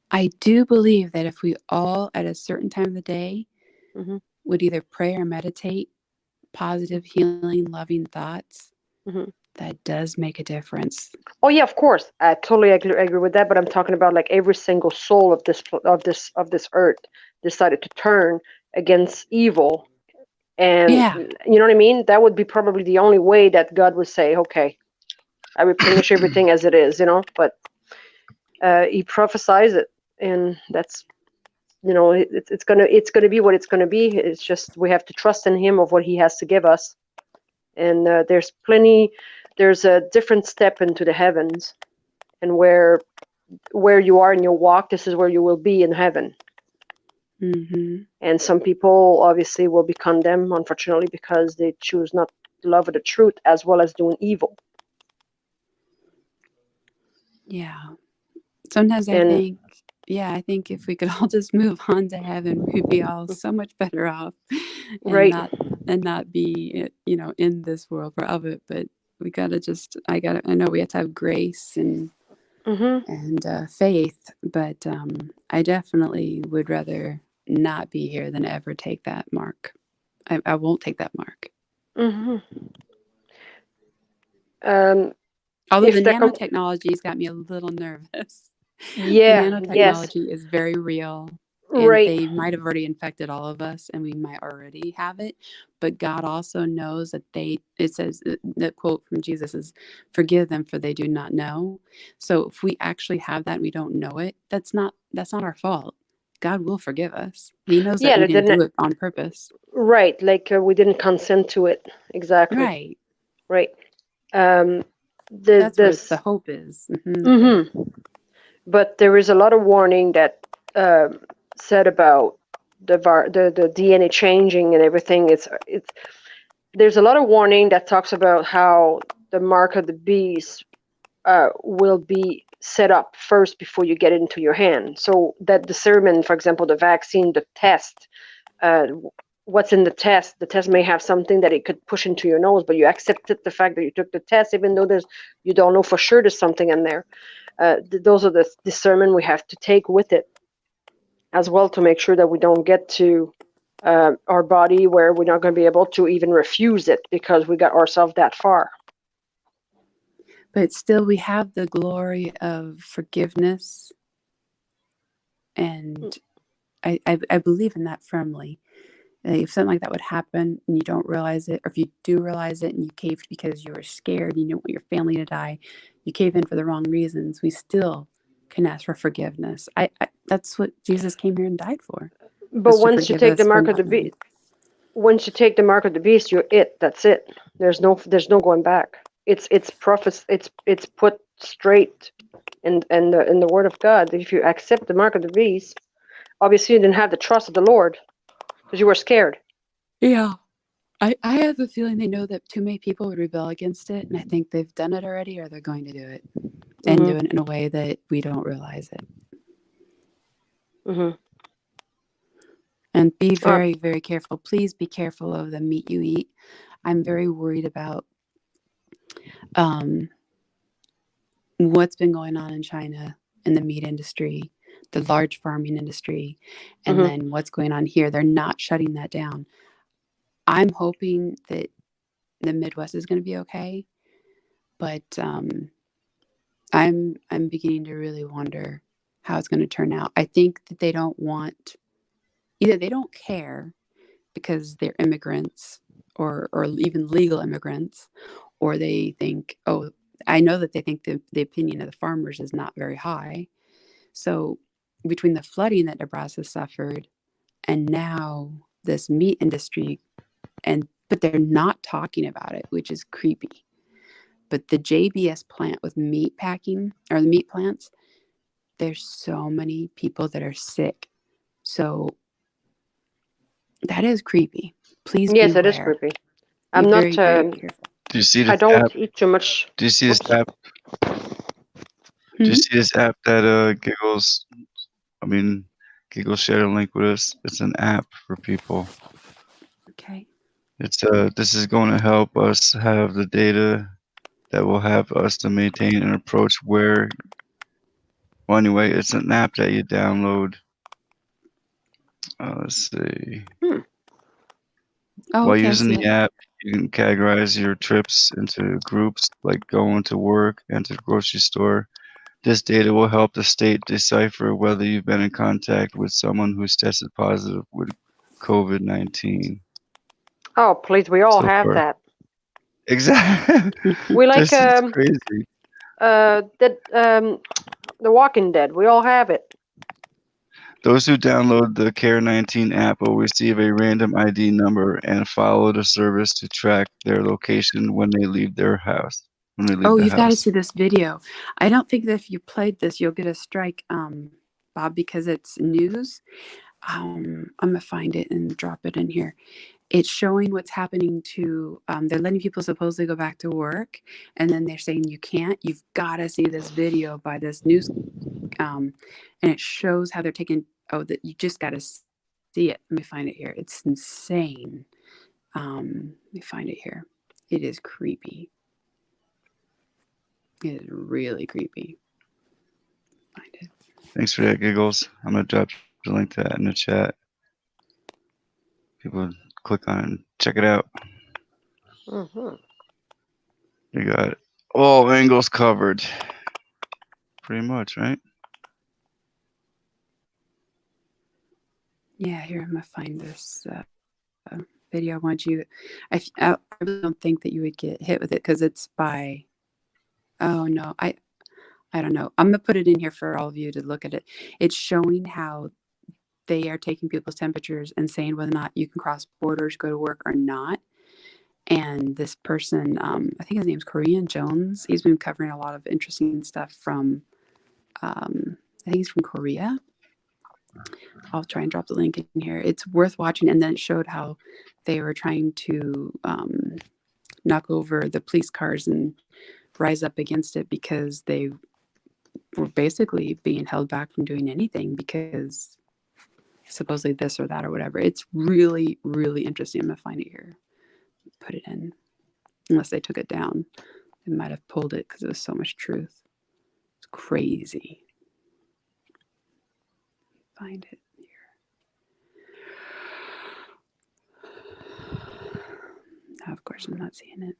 I do believe that if we all at a certain time of the day mm-hmm. would either pray or meditate positive, healing, loving thoughts, mm-hmm. that does make a difference. Oh yeah, of course, I totally agree with that. But I'm talking about like every single soul of this earth decided to turn against evil, and you know what I mean. That would be probably the only way that God would say, "Okay, I replenish everything as it is," But He prophesies it, and that's it's gonna be what it's gonna be. It's just we have to trust in Him of what He has to give us, and there's a different step into the heavens, and where you are in your walk, this is where you will be in heaven. Mm-hmm. And some people obviously will be condemned, unfortunately, because they choose not to love the truth as well as doing evil. Yeah. Sometimes I And think, I think if we could all just move on to heaven, we'd be all so much better off, and right. not be, in this world. We're of it, but we gotta just. I know we have to have grace and faith, but I definitely would rather not be here than ever take that mark. I won't take that mark. Although If the the nanotechnology's got me a little nervous. The yes, nanotechnology is very real, and right. they might have already infected all of us, and we might already have it. But God also knows that it says, the quote from Jesus is, "Forgive them, for they do not know." So if we actually have that and we don't know it, that's not our fault. God will forgive us. He knows that Yeah, we they didn't didn't. do it on purpose. Right, like we didn't consent to it. Exactly. Right. Right. That's where the This. hope is. But there is a lot of warning that said about the DNA changing and everything. There's a lot of warning that talks about how the mark of the beast will be set up first before you get it into your hand. So that the serum, for example, the vaccine, the test, what's in the test may have something that it could push into your nose, but you accepted the fact that you took the test, even though you don't know for sure there's something in there. Those are the discernment we have to take with it as well, to make sure that we don't get to our body where we're not going to be able to even refuse it because we got ourselves that far. But still, we have the glory of forgiveness, and I believe in that firmly. If something like that would happen and you don't realize it, or if you do realize it and you caved because you were scared, you didn't want your family to die, you cave in for the wrong reasons, we still can ask for forgiveness. That's what Jesus came here and died for. But once you take the mark of the beast, you're it. That's it. There's no going back. It's It's put straight in the Word of God that if you accept the mark of the beast, obviously you didn't have the trust of the Lord because you were scared. Yeah. I have a feeling they know that too many people would rebel against it, and I think they've done it already, or they're going to do it, and do it in a way that we don't realize it. And be very, very careful. Please be careful of the meat you eat. I'm very worried about what's been going on in China in the meat industry, the large farming industry, and then what's going on here. They're not shutting that down. I'm hoping that the Midwest is going to be okay, but I'm beginning to really wonder how it's going to turn out. I think that they don't want, either they don't care because they're immigrants or even legal immigrants, or they think, oh, I know that they think the opinion of the farmers is not very high. So between the flooding that Nebraska suffered and now this meat industry, but they're not talking about it, which is creepy. But the JBS plant with meat packing, or the meat plants, there's so many people that are sick. So that is creepy. Please Yes, beware. it is creepy. I'm not very, very careful. Do you see this I don't app? eat too much. Do you see this app? Do you see this app that Giggles? I mean, Giggles shared a link with us. It's an app for people. Okay. It's this is going to help us have the data that will help us to maintain an approach where. Well, anyway, it's an app that you download. Let's see. Oh, While okay, using the app, you can categorize your trips into groups like going to work and to the grocery store. This data will help the state decipher whether you've been in contact with someone who's tested positive with COVID-19. Oh, please, we all So have far. that. Exactly. We like This is crazy. The Walking Dead. We all have it. Those who download the Care19 app will receive a random ID number and follow the service to track their location when they leave their house. Oh, you've got to see this video. I don't think that if you played this, you'll get a strike, Bob, because it's news. I'm going to find it and drop it in here. it's showing what's happening to, they're letting people supposedly go back to work, and then they're saying you can't. You've got to see this video by this news, and it shows how they're taking. Oh, that you just got to see it. Let me find it here. It's insane. Let me find it here. It is creepy. It is really creepy. Find it. Thanks for that, Giggles. I'm gonna drop the link to that in the chat. People click on it and check it out. Mm-hmm. You got all angles covered. Pretty much, right? Yeah, here I'm gonna find this video. I want you. I really don't think that you would get hit with it because it's by. Oh no, I don't know. I'm gonna put it in here for all of you to look at it. It's showing how they are taking people's temperatures and saying whether or not you can cross borders, go to work or not. And this person, I think his name's Korean Jones. He's been covering a lot of interesting stuff from, I think he's from Korea. I'll try and drop the link in here. It's worth watching. And then it showed how they were trying to knock over the police cars and rise up against it because they were basically being held back from doing anything because supposedly this or that or whatever. It's really, really interesting. I'm going to find it here. Put it in. Unless they took it down. They might have pulled it because there was so much truth. It's crazy. Find it here. Oh, of course, I'm not seeing it.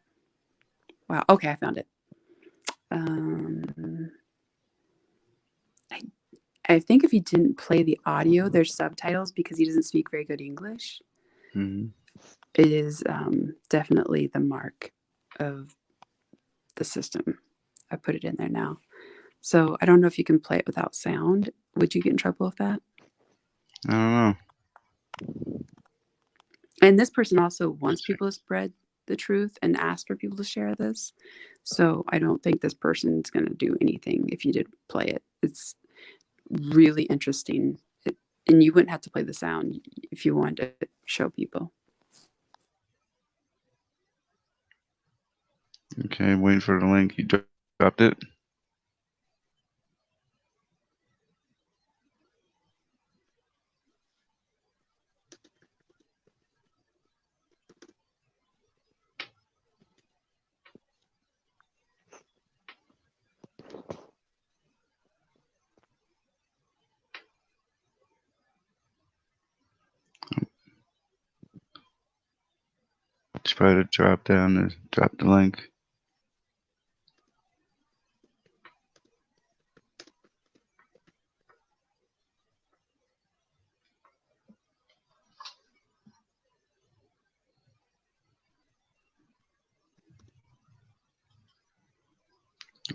Wow. Okay, I found it. I think if he didn't play the audio, there's subtitles because he doesn't speak very good English. Mm-hmm. It is definitely the mark of the system. I put it in there now. So I don't know if you can play it without sound. Would you get in trouble with that? I don't know. And this person also wants people to spread the truth and ask for people to share this. So I don't think this person's going to do anything if you did play it. It's really interesting. And you wouldn't have to play the sound if you wanted to show people. Okay, waiting for the link. You dropped it? Try to drop down and drop the link.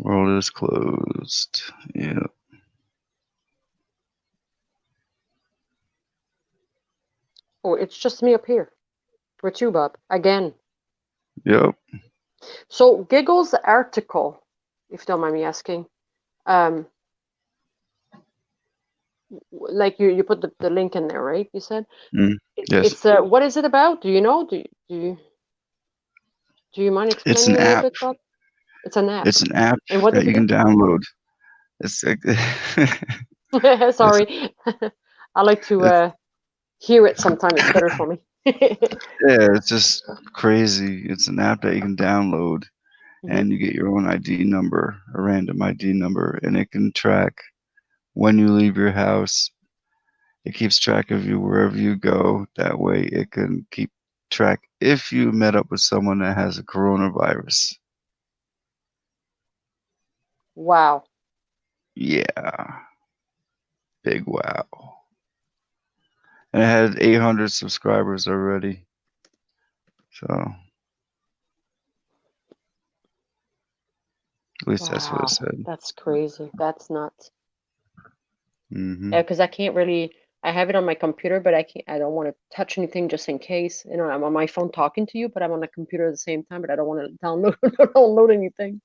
World is closed. Yeah. Oh, it's just me up here with you, Bob, again. Yep. So Giggles article, if you don't mind me asking, like you put the link in there, right? You said Yes. it's what is it about? Do you know? Do you mind It's explaining an a little app. bit, Bob? It's an app. It's an app And what that does you it can do? download. It's like Sorry, I like to hear it sometime. It's better for me. yeah, it's just crazy. It's an app that you can download, and you get your own ID number, a random ID number, and it can track when you leave your house. It keeps track of you wherever you go. That way, it can keep track if you met up with someone that has a coronavirus. Wow. Yeah. Big wow. And it had 800 subscribers already. So, at least that's what it Wow, said. that's crazy. That's nuts. Mm-hmm. Yeah, because I can't really. I have it on my computer, but I can't. I don't want to touch anything just in case. You know, I'm on my phone talking to you, but I'm on the computer at the same time. But I don't want to download anything.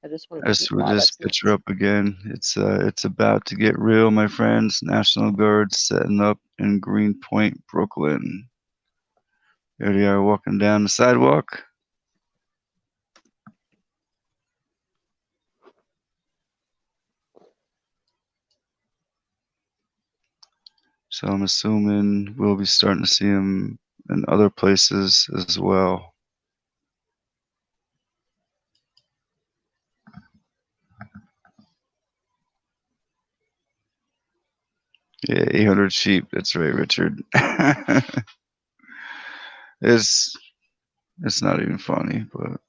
I just wanted I to. just put Wow, this that's picture nice. up again. It's about to get real, my friends. National Guard setting up in Greenpoint, Brooklyn. There they are walking down the sidewalk. So I'm assuming we'll be starting to see them in other places as well. Yeah, 800 sheep. That's right, Richard. it's not even funny, but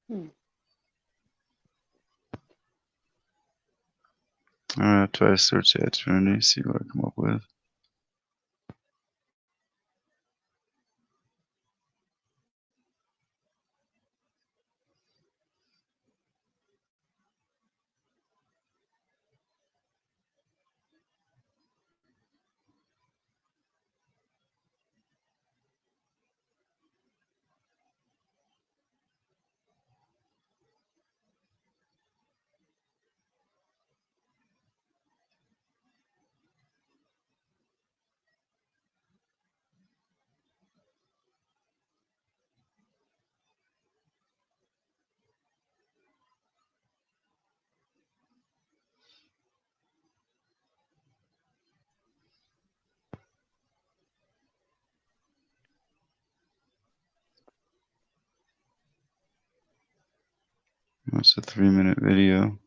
Hmm. I'm gonna try to search that Trinity, see what I come up with. It's a 3-minute video.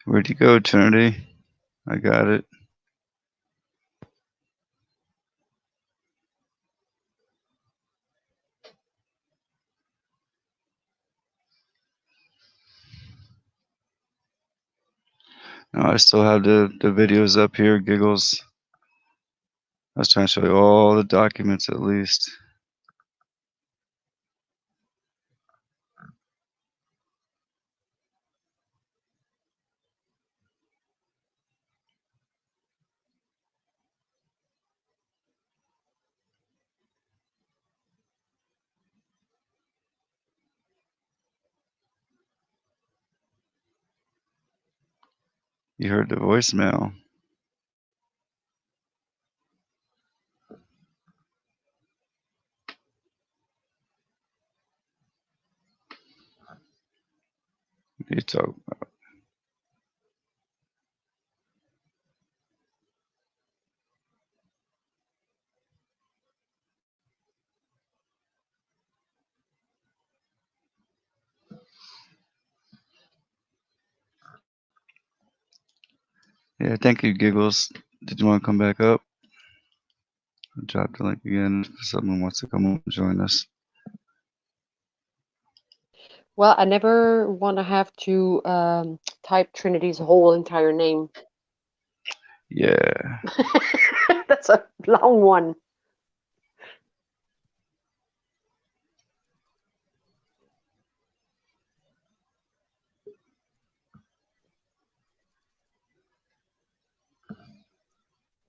Where'd you go, Trinity? I got it. No, I still have the videos up here, Giggles. I was trying to show you all the documents at least. You heard the voicemail. What are you talking about? Yeah, thank you, Giggles. Did you want to come back up? I'll drop the link again if someone wants to come up and join us. Well, I never want to have to type Trinity's whole entire name. Yeah. That's a long one.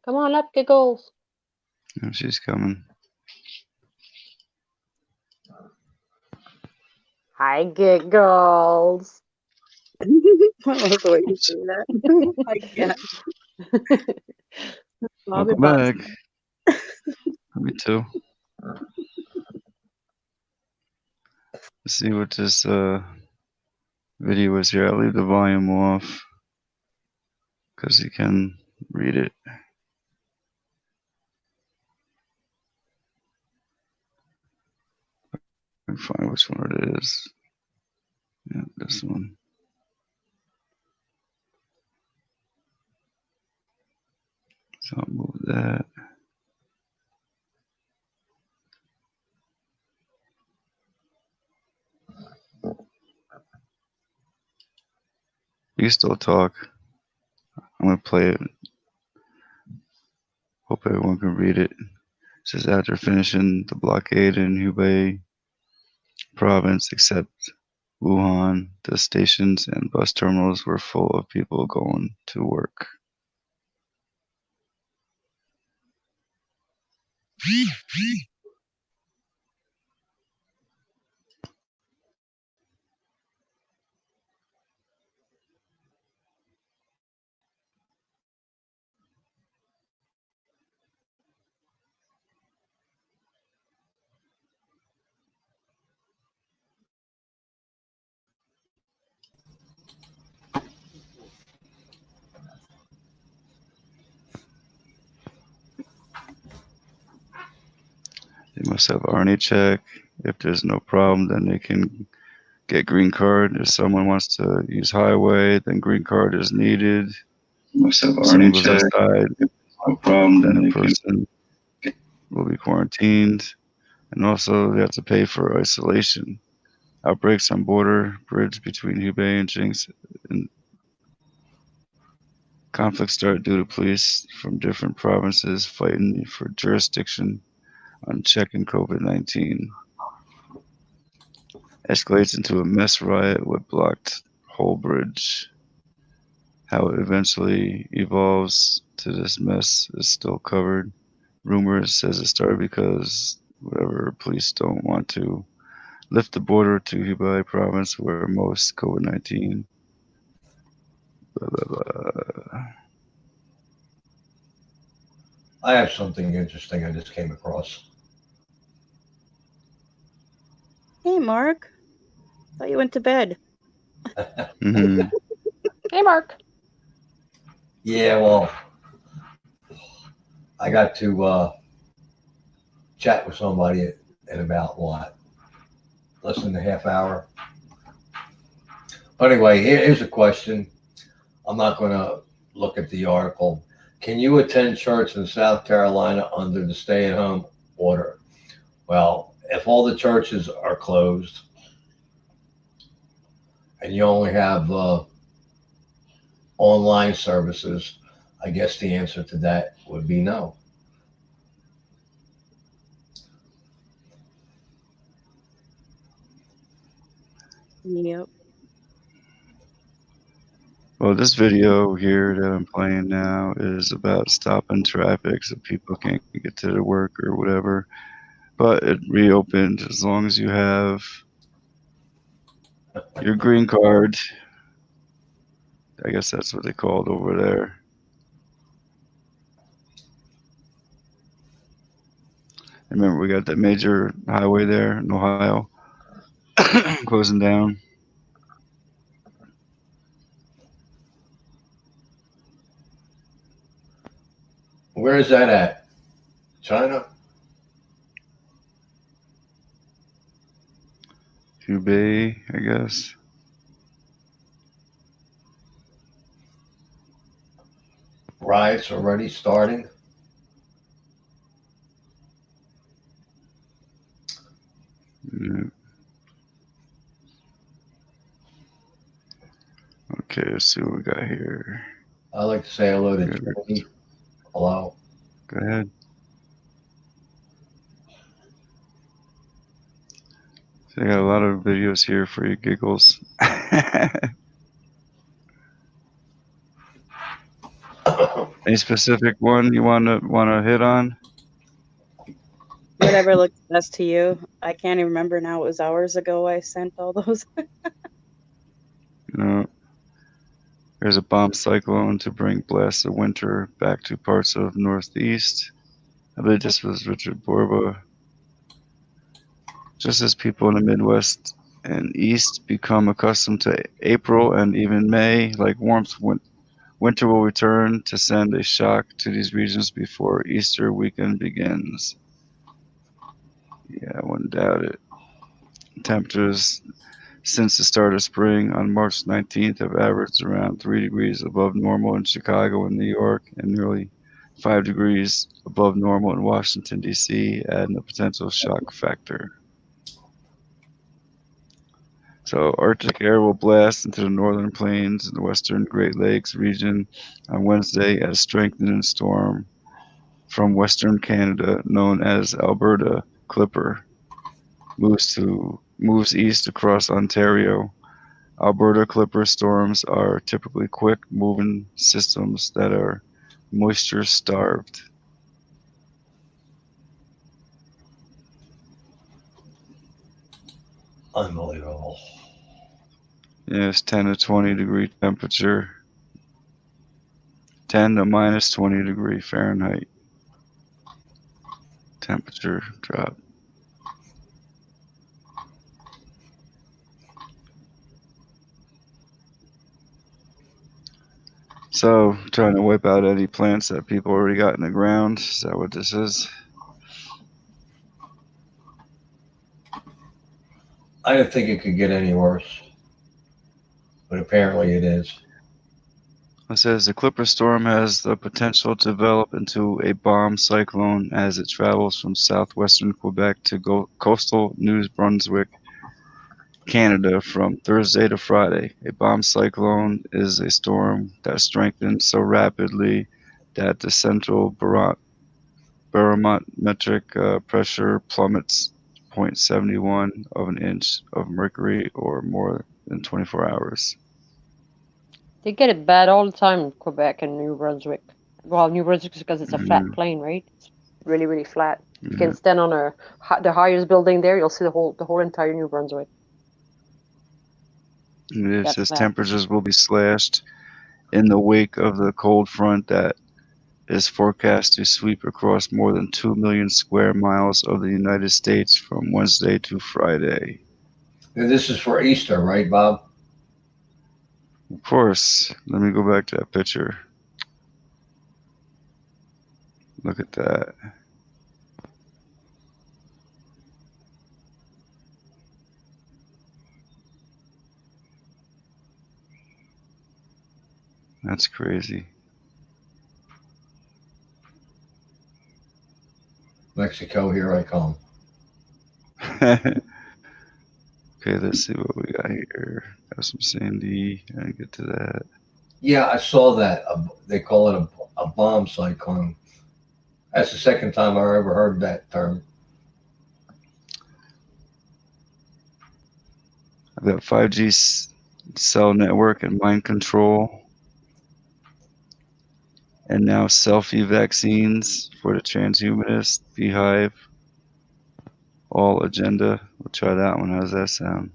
Come on up, Giggles. Oh, she's coming. Hi, Giggles. I love the way you say that. I can't. Bobby Welcome back. Boston. Me too. Let's see what this video is here. I'll leave the volume off because you can read it. Find which one it is. Yeah, this one. So I'll move that. You can still talk. I'm gonna play it. Hope everyone can read it. It says after finishing the blockade in Hubei province, except Wuhan, the stations and bus terminals were full of people going to work. They must have RNA check. If there's no problem, then they can get green card. If someone wants to use highway, then green card is needed. If someone goes outside, No problem, then the person will be quarantined. And also, they have to pay for isolation. Outbreaks on border bridge between Hubei and Jinx, and conflicts start due to police from different provinces fighting for jurisdiction on checking COVID-19. Escalates into a mess riot with blocked whole bridge. How it eventually evolves to this mess is still covered. Rumors says it started because whatever police don't want to lift the border to Hubei province where most COVID-19 blah blah blah. I have something interesting I just came across. Hey, Mark. Thought you went to bed. Mm-hmm. Hey, Mark. Yeah, well, I got to chat with somebody in about what? Less than a half hour. But anyway, here's a question. I'm not going to look at the article. Can you attend church in South Carolina under the stay-at-home order? Well, if all the churches are closed and you only have online services, I guess the answer to that would be no. Yep. Well, this video here that I'm playing now is about stopping traffic so people can't get to their work or whatever. But it reopened as long as you have your green card. I guess that's what they call it over there. Remember, we got that major highway there in Ohio closing down. Where is that at? China? Hubei, I guess. Riots already starting? Yeah. Okay, let's see what we got here. I'd like to say hello to Jimmy. Hello. Go ahead. So I got a lot of videos here for you giggles. Any specific one you wanna hit on? Whatever looks best to you. I can't even remember now. It was hours ago I sent all those. There's a bomb cyclone to bring blasts of winter back to parts of Northeast. I believe this was Richard Borba. Just as people in the Midwest and East become accustomed to April and even May, like warmth, winter will return to send a shock to these regions before Easter weekend begins. Yeah, I wouldn't doubt it. Temperatures since the start of spring on March 19th have averaged around 3 degrees above normal in Chicago and New York, and nearly 5 degrees above normal in Washington, D.C., adding a potential shock factor. So Arctic air will blast into the northern plains and the western Great Lakes region on Wednesday as a strengthening storm from western Canada known as Alberta Clipper moves east across Ontario. Alberta Clipper storms are typically quick moving systems that are moisture starved. Unbelievable. Yes, 10 to 20 degree temperature. 10 to minus 20 degree Fahrenheit temperature drop. So, trying to wipe out any plants that people already got in the ground. Is that what this is? I didn't think it could get any worse, but apparently it is. It says the Clipper storm has the potential to develop into a bomb cyclone as it travels from southwestern Quebec to coastal New Brunswick, Canada from Thursday to Friday. A bomb cyclone is a storm that strengthens so rapidly that the central barometric pressure plummets 0.71 of an inch of mercury or more in 24 hours. They get it bad all the time in Quebec and New Brunswick. Well, New Brunswick is because it's a flat plain, right? It's really, really flat. You can stand on the highest building there, you'll see the whole entire New Brunswick. It says temperatures will be slashed in the wake of the cold front that is forecast to sweep across more than 2 million square miles of the United States from Wednesday to Friday. And this is for Easter, right, Bob? Of course. Let me go back to that picture. Look at that. That's crazy. Mexico, here I come. Okay, let's see what we got here. Got some Sandy. I didn't get to that. Yeah, I saw that. They call it a bomb cyclone. That's the second time I ever heard that term. I've got 5G cell network and mind control. And now selfie vaccines for the transhumanist beehive. All agenda. We'll try that one. How's that sound?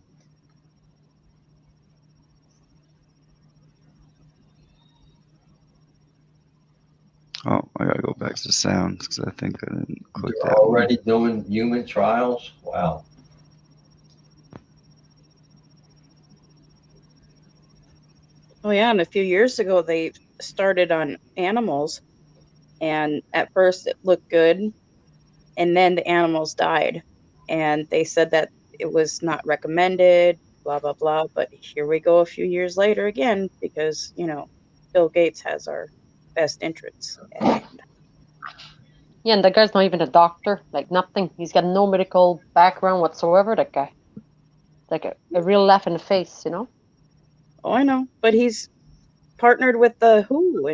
Oh, I gotta go back to the sounds because I think I didn't click They're that already one. doing human trials? Wow. Oh yeah, and a few years ago they started on animals, and at first it looked good, and then the animals died, and they said that it was not recommended, blah blah blah. But here we go a few years later again because Bill Gates has our best interests at hand. Yeah, and that guy's not even a doctor, like nothing. He's got no medical background whatsoever, that guy. Like a real laugh in the face, Oh, I know, but he's partnered with the WHO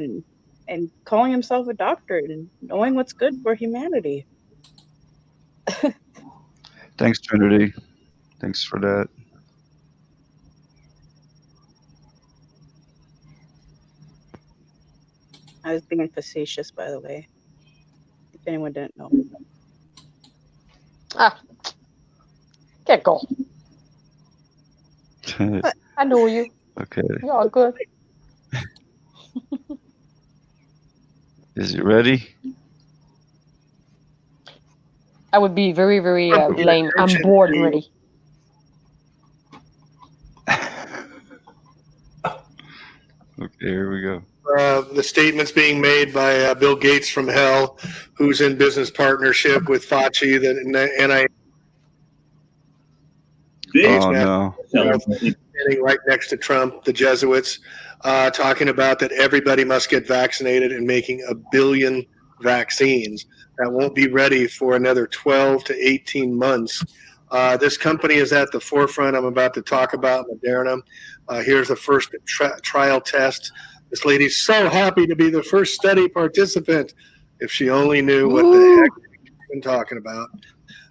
and calling himself a doctor and knowing what's good for humanity. Thanks, Trinity. Thanks for that. I was being facetious, by the way, if anyone didn't know. Get go. I know you. Okay. You're all good. Is you ready? I would be very, very lame. I'm bored and ready. Okay, here we go. The statements being made by Bill Gates from hell, who's in business partnership with Fauci, the NIH. Oh no. Standing right next to Trump, the Jesuits, talking about that everybody must get vaccinated and making 1 billion vaccines that won't be ready for another 12 to 18 months. This company is at the forefront. I'm about to talk about Moderna. Here's the first trial test. This lady's so happy to be the first study participant. If she only knew what the heck she's been talking about.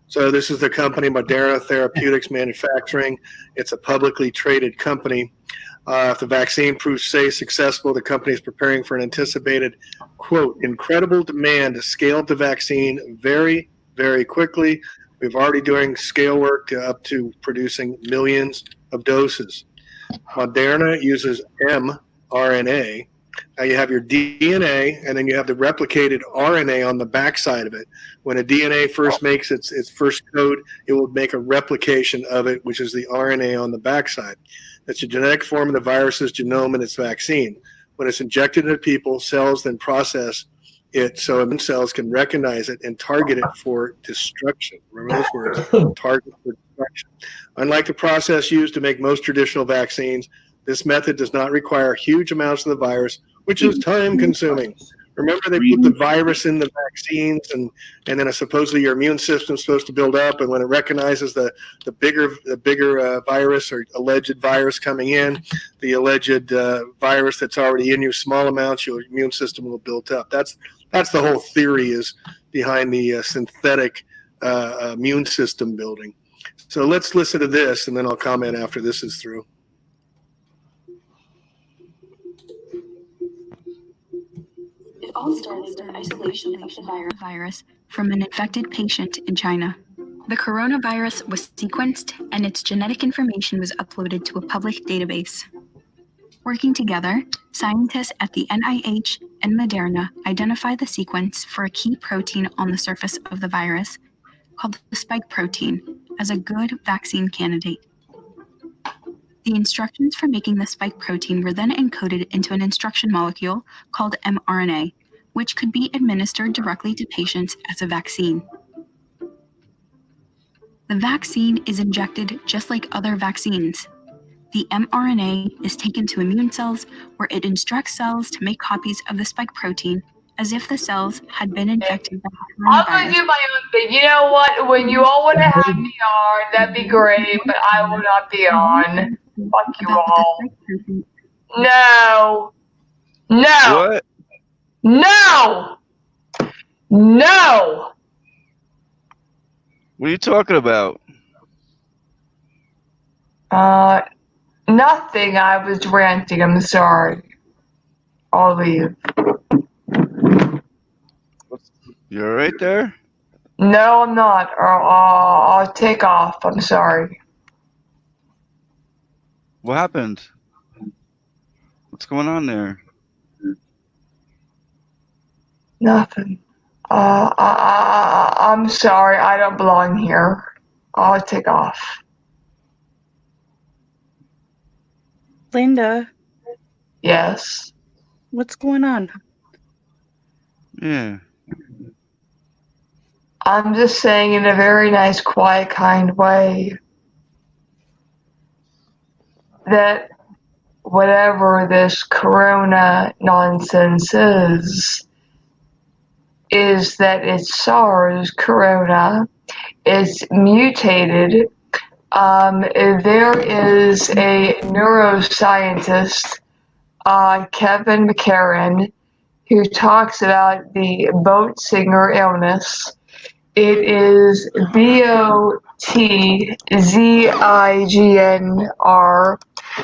So this is the company Moderna Therapeutics Manufacturing. It's a publicly traded company. If the vaccine proves safe, successful, the company is preparing for an anticipated, quote, incredible demand to scale the vaccine very, very quickly. We've already doing scale work up to producing millions of doses. Moderna uses mRNA. Now you have your DNA, and then you have the replicated RNA on the backside of it. When a DNA first makes its first code, it will make a replication of it, which is the RNA on the backside. That's a genetic form of the virus's genome and its vaccine. When it's injected into people, cells then process it so immune cells can recognize it and target it for destruction. Remember those words, target for destruction. Unlike the process used to make most traditional vaccines, this method does not require huge amounts of the virus, which is time-consuming. Remember, they put the virus in the vaccines, and then supposedly your immune system is supposed to build up, and when it recognizes the bigger virus or alleged virus coming in, the alleged virus that's already in you, small amounts, your immune system will build up. That's the whole theory is behind the synthetic immune system building. So let's listen to this, and then I'll comment after this is through. It all started with isolation of the virus from an infected patient in China. The coronavirus was sequenced and its genetic information was uploaded to a public database. Working together, scientists at the NIH and Moderna identified the sequence for a key protein on the surface of the virus, called the spike protein, as a good vaccine candidate. The instructions for making the spike protein were then encoded into an instruction molecule called mRNA, which could be administered directly to patients as a vaccine. The vaccine is injected just like other vaccines. The mRNA is taken to immune cells where it instructs cells to make copies of the spike protein as if the cells had been infected by the I'm coronavirus. gonna do my own thing. You know what? When you all want to have me on, that'd be great, but I will not be on. Fuck you all. No. No. What? No. No. What are you talking about? Nothing. I was ranting. I'm sorry. I'll leave. You're right there? No, I'm not. I'll take off. I'm sorry. What happened? What's going on there? Nothing. I'm sorry. I don't belong here. I'll take off. Linda, Yes. what's going on? Yeah. I'm just saying in a very nice, quiet, kind way that whatever this corona nonsense is that it's SARS corona. It's mutated. There is a neuroscientist, Kevin McCarran, who talks about the boat singer illness. It is BOTZIGNR,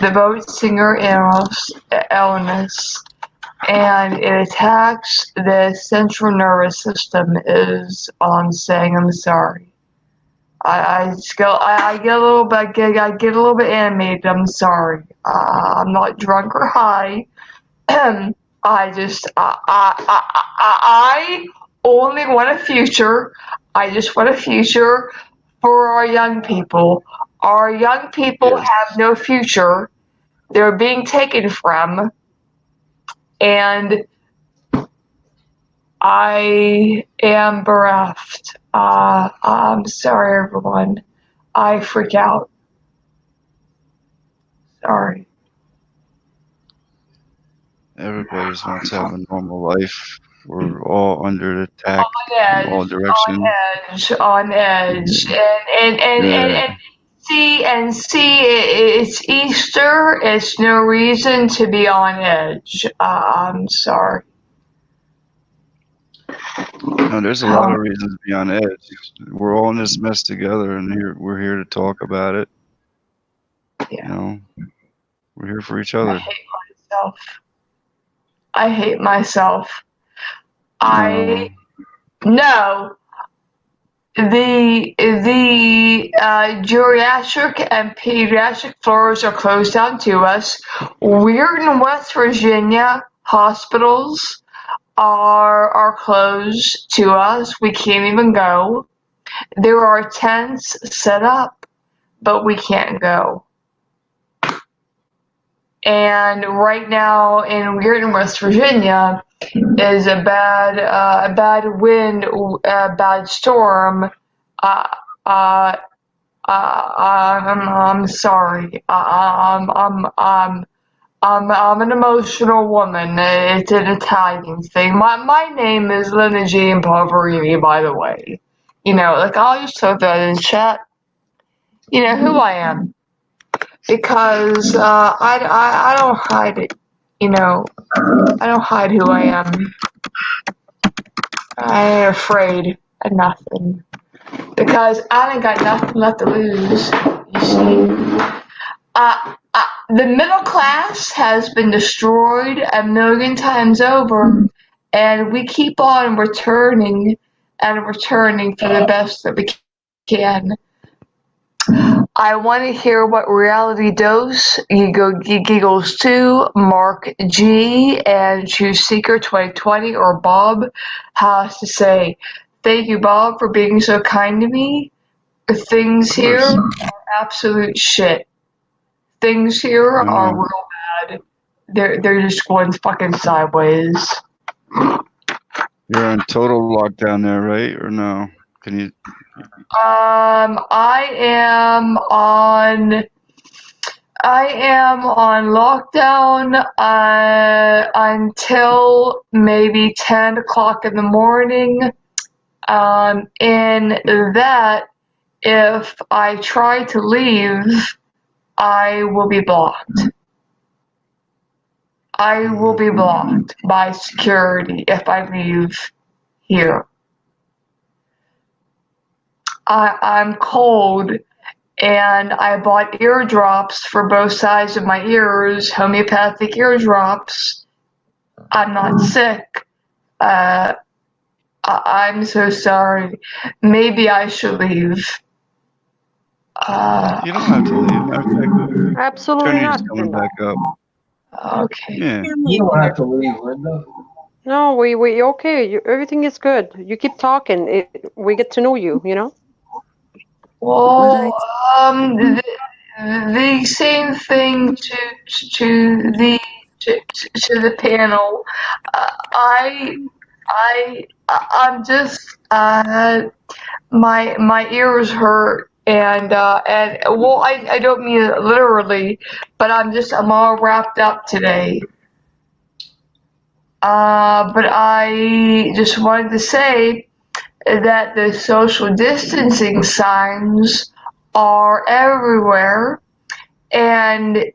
the boat singer illness, and it attacks the central nervous system. Is all I'm saying. I'm sorry. I get a little bit animated. I'm sorry. I'm not drunk or high. I only want a future. I just want a future for our young people. Our young people have no future. They're being taken from, and I am bereft. I'm sorry, everyone. I freak out. Sorry. Everybody just wants to have a normal life. We're all under attack from all On directions. on edge, and see, it's Easter. It's no reason to be on edge. I'm sorry. No, there's a lot of reasons to be on edge. We're all in this mess together, and we're here to talk about it. Yeah. You know, we're here for each other. I hate myself. No. The geriatric and pediatric floors are closed down to us. We're in West Virginia. Hospitals are closed to us. We can't even go. There are tents set up, but we can't go. And right now, we're in West Virginia, is a bad wind, a bad storm. I'm sorry. I'm an emotional woman. It's an Italian thing. My name is Lena Jean Poverini, by the way. You know, like I'll just throw that in chat. You know who I am. Because I don't hide it. You know, I don't hide who I am. I ain't afraid of nothing. Because I ain't got nothing left to lose. You see, the middle class has been destroyed 1,000,000 times over, and we keep on returning and returning for the best that we can. I want to hear what Reality Dose, Giggles 2, Mark G, and Choose Seeker 2020 or Bob has to say. Thank you, Bob, for being so kind to me. Things here are absolute shit. Things here are real bad. They're just going fucking sideways. You're on total lockdown there, right? Or no? Can you? I am on lockdown until maybe 10 o'clock in the morning. In that, if I try to leave, I will be blocked. I will be blocked by security if I leave here. I'm cold, and I bought eardrops for both sides of my ears, homeopathic eardrops. I'm not sick. I'm so sorry. Maybe I should leave. You don't have to leave. Matter of fact, Absolutely not. Trinity's coming back up. Okay. Yeah. You don't have to leave, Linda. No, we okay. Everything is good. You keep talking. We get to know you. You know. Well, the same thing to the panel. I'm just my ears hurt and well I don't mean it literally, but I'm all wrapped up today. But I just wanted to say that the social distancing signs are everywhere, and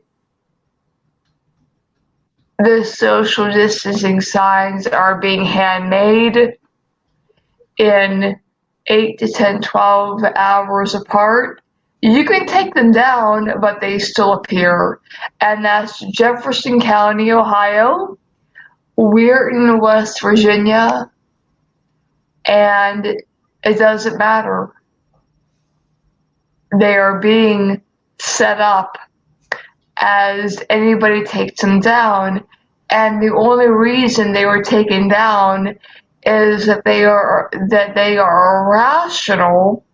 the social distancing signs are being handmade in 8 to 10, 12 hours apart. You can take them down, but they still appear. And that's Jefferson County, Ohio, Weirton, West Virginia, and it doesn't matter. They are being set up as anybody takes them down, and the only reason they were taken down is that they are irrational.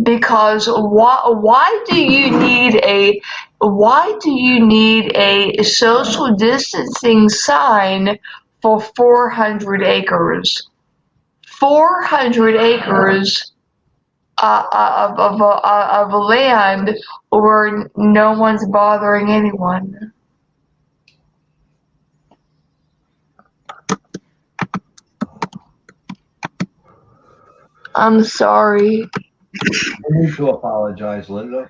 Because why do you need a social distancing sign for 400 acres? 400 acres of a land where no one's bothering anyone. I'm sorry. I need to apologize, Linda.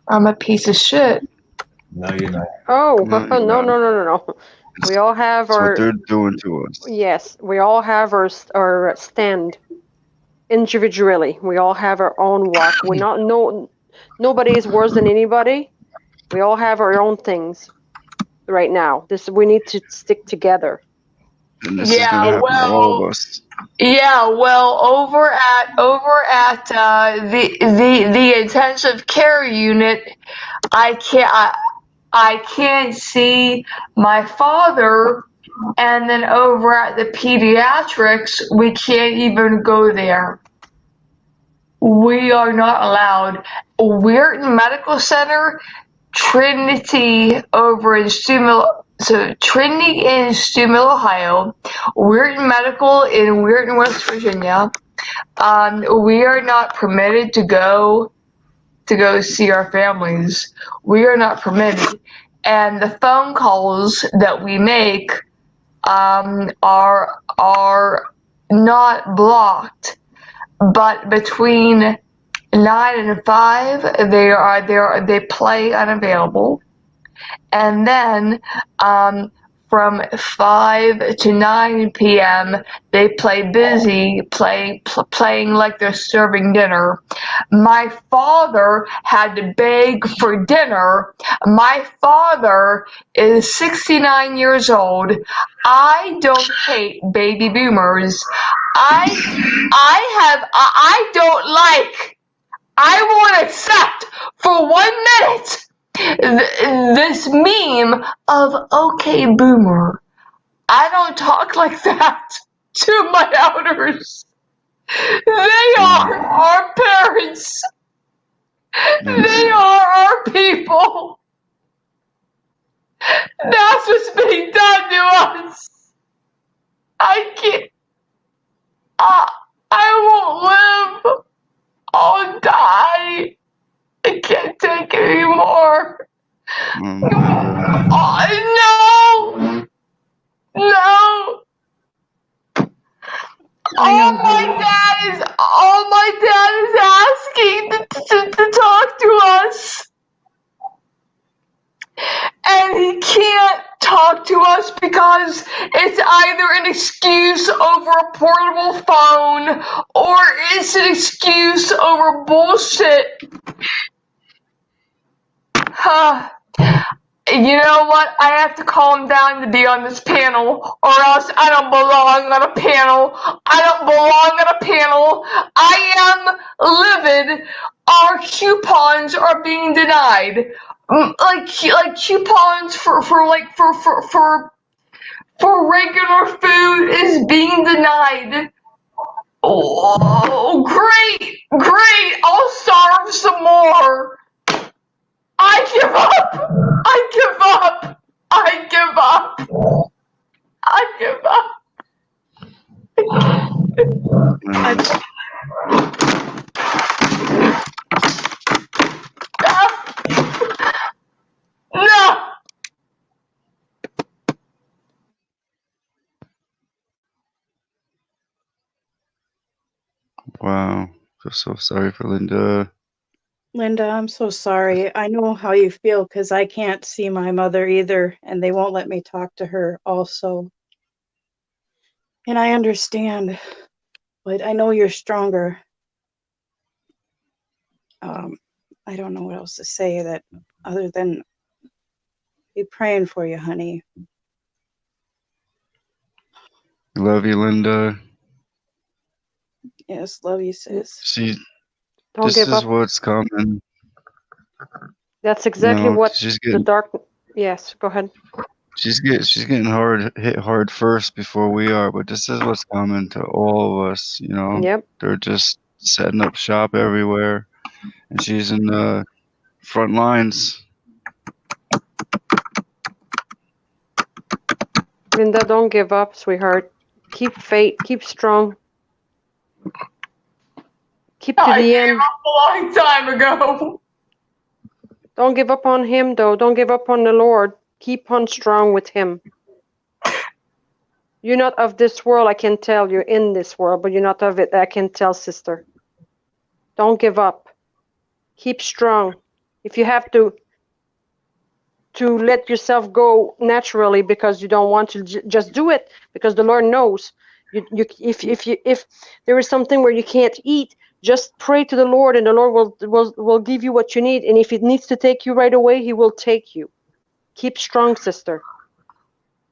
I'm a piece of shit. No, you're not. Oh, No, no, you're no, not. no, no, no. We all have It's what our, they're doing to us. yes, we all have our stand individually. We all have our own walk. We're not, nobody is worse than anybody. We all have our own things right now. We need to stick together. And this is gonna happen to all of us. Yeah, well, over at the intensive care unit, I can't see my father, and then over at the pediatrics, we can't even go there. We are not allowed. Weirton Medical Center, Trinity over in Trinity in Steubenville, Ohio, Weirton Medical in Weirton, West Virginia. We are not permitted to go see our families. We are not permitted, and the phone calls that we make are not blocked, but between 9 and 5 they play unavailable, and then from 5 to 9 p.m. they play busy, playing like they're serving dinner. My father had to beg for dinner. My father is 69 years old. I don't hate baby boomers. I don't like. I won't accept for 1 minute this meme of okay boomer. I don't talk like that to my elders. They are our parents. They are our people. That's what's being done to us. I can't. I won't live. I'll die. I can't take it anymore. No. No. All my dad is asking to talk to us. And he can't talk to us because it's either an excuse over a portable phone or it's an excuse over bullshit. You know what? I have to calm down to be on this panel, or else I don't belong on a panel. I don't belong on a panel. I am livid. Our coupons are being denied. Like coupons for regular food is being denied. Oh, great! I'll starve some more. I give up. I give up. I give up. I give up. No. Wow. Feel so sorry for Linda. Linda, I'm so sorry. I know how you feel because I can't see my mother either, and they won't let me talk to her also. And I understand, but I know you're stronger. I don't know what else to say that other than be praying for you, honey. Love you, Linda. Yes, love you, sis. See, Don't this give is up. what's coming. That's exactly No, what she's the getting dark. Yes, go ahead. she's getting hit hard first before we are, but this is what's coming to all of us, you know. Yep. They're just setting up shop everywhere, and she's in the front lines. Linda, don't give up, sweetheart. Keep faith. Keep strong. Keep to the end. A long time ago. Don't give up on him, though. Don't give up on the Lord. Keep on strong with him. You're not of this world, I can tell. You're in this world, but you're not of it, I can tell, sister. Don't give up. Keep strong. If you have to let yourself go naturally because you don't want to, just do it, because the Lord knows. If there is something where you can't eat, just pray to the Lord, and the Lord will give you what you need. And if it needs to take you right away, he will take you. Keep strong, sister.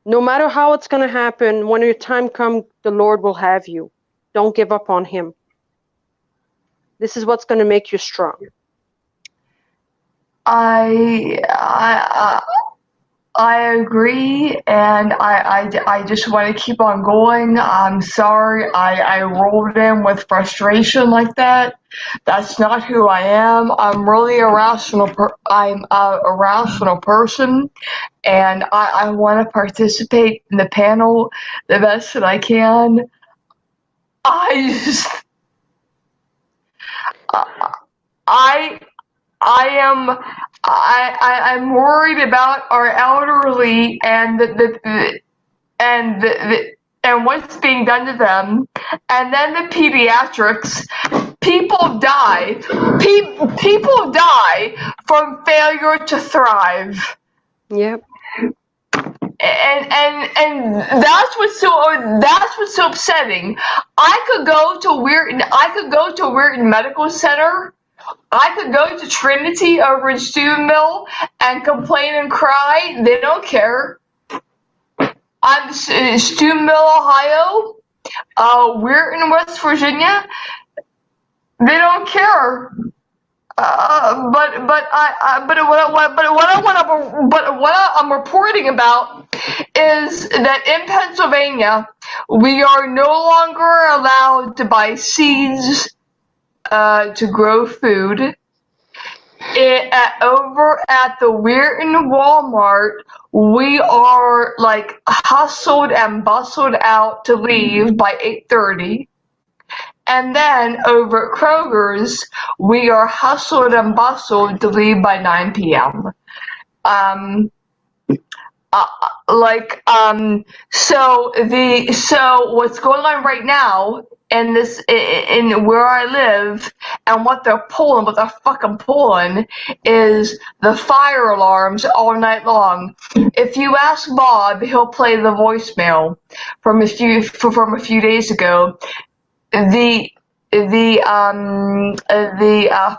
No matter how it's going to happen, when your time comes, the Lord will have you. Don't give up on him. This is what's going to make you strong. I agree, and I just want to keep on going. I'm sorry I rolled in with frustration like that. That's not who I am. I'm really I'm a rational person, and I want to participate in the panel the best that I can. I'm worried about our elderly and and what's being done to them, and then the pediatrics. People die. People die from failure to thrive. Yep. And that's what's so upsetting. I could go to Weirton Medical Center. I could go to Trinity over in Steubenville and complain and cry. They don't care. I'm Steubenville, Ohio. Weirton, West Virginia. They don't care. But what I'm reporting about is that in Pennsylvania we are no longer allowed to buy seeds to grow food. Over at the Weirton Walmart, we are like hustled and bustled out to leave by 8:30. And then over at Kroger's, we are hustled and bustled to leave by 9 p.m. So what's going on right now in where I live, and what they're fucking pulling is the fire alarms all night long. If you ask Bob, he'll play the voicemail from a few days ago. The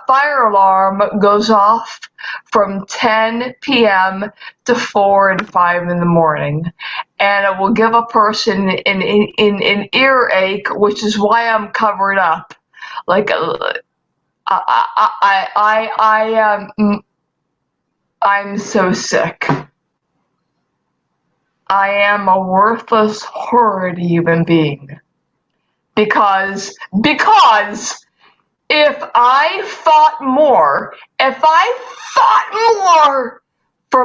fire alarm goes off from 10 p.m. to 4 and 5 in the morning, and it will give a person an earache, which is why I'm covered up. Like I'm so sick. I am a worthless, horrid human being. Because if I fought more for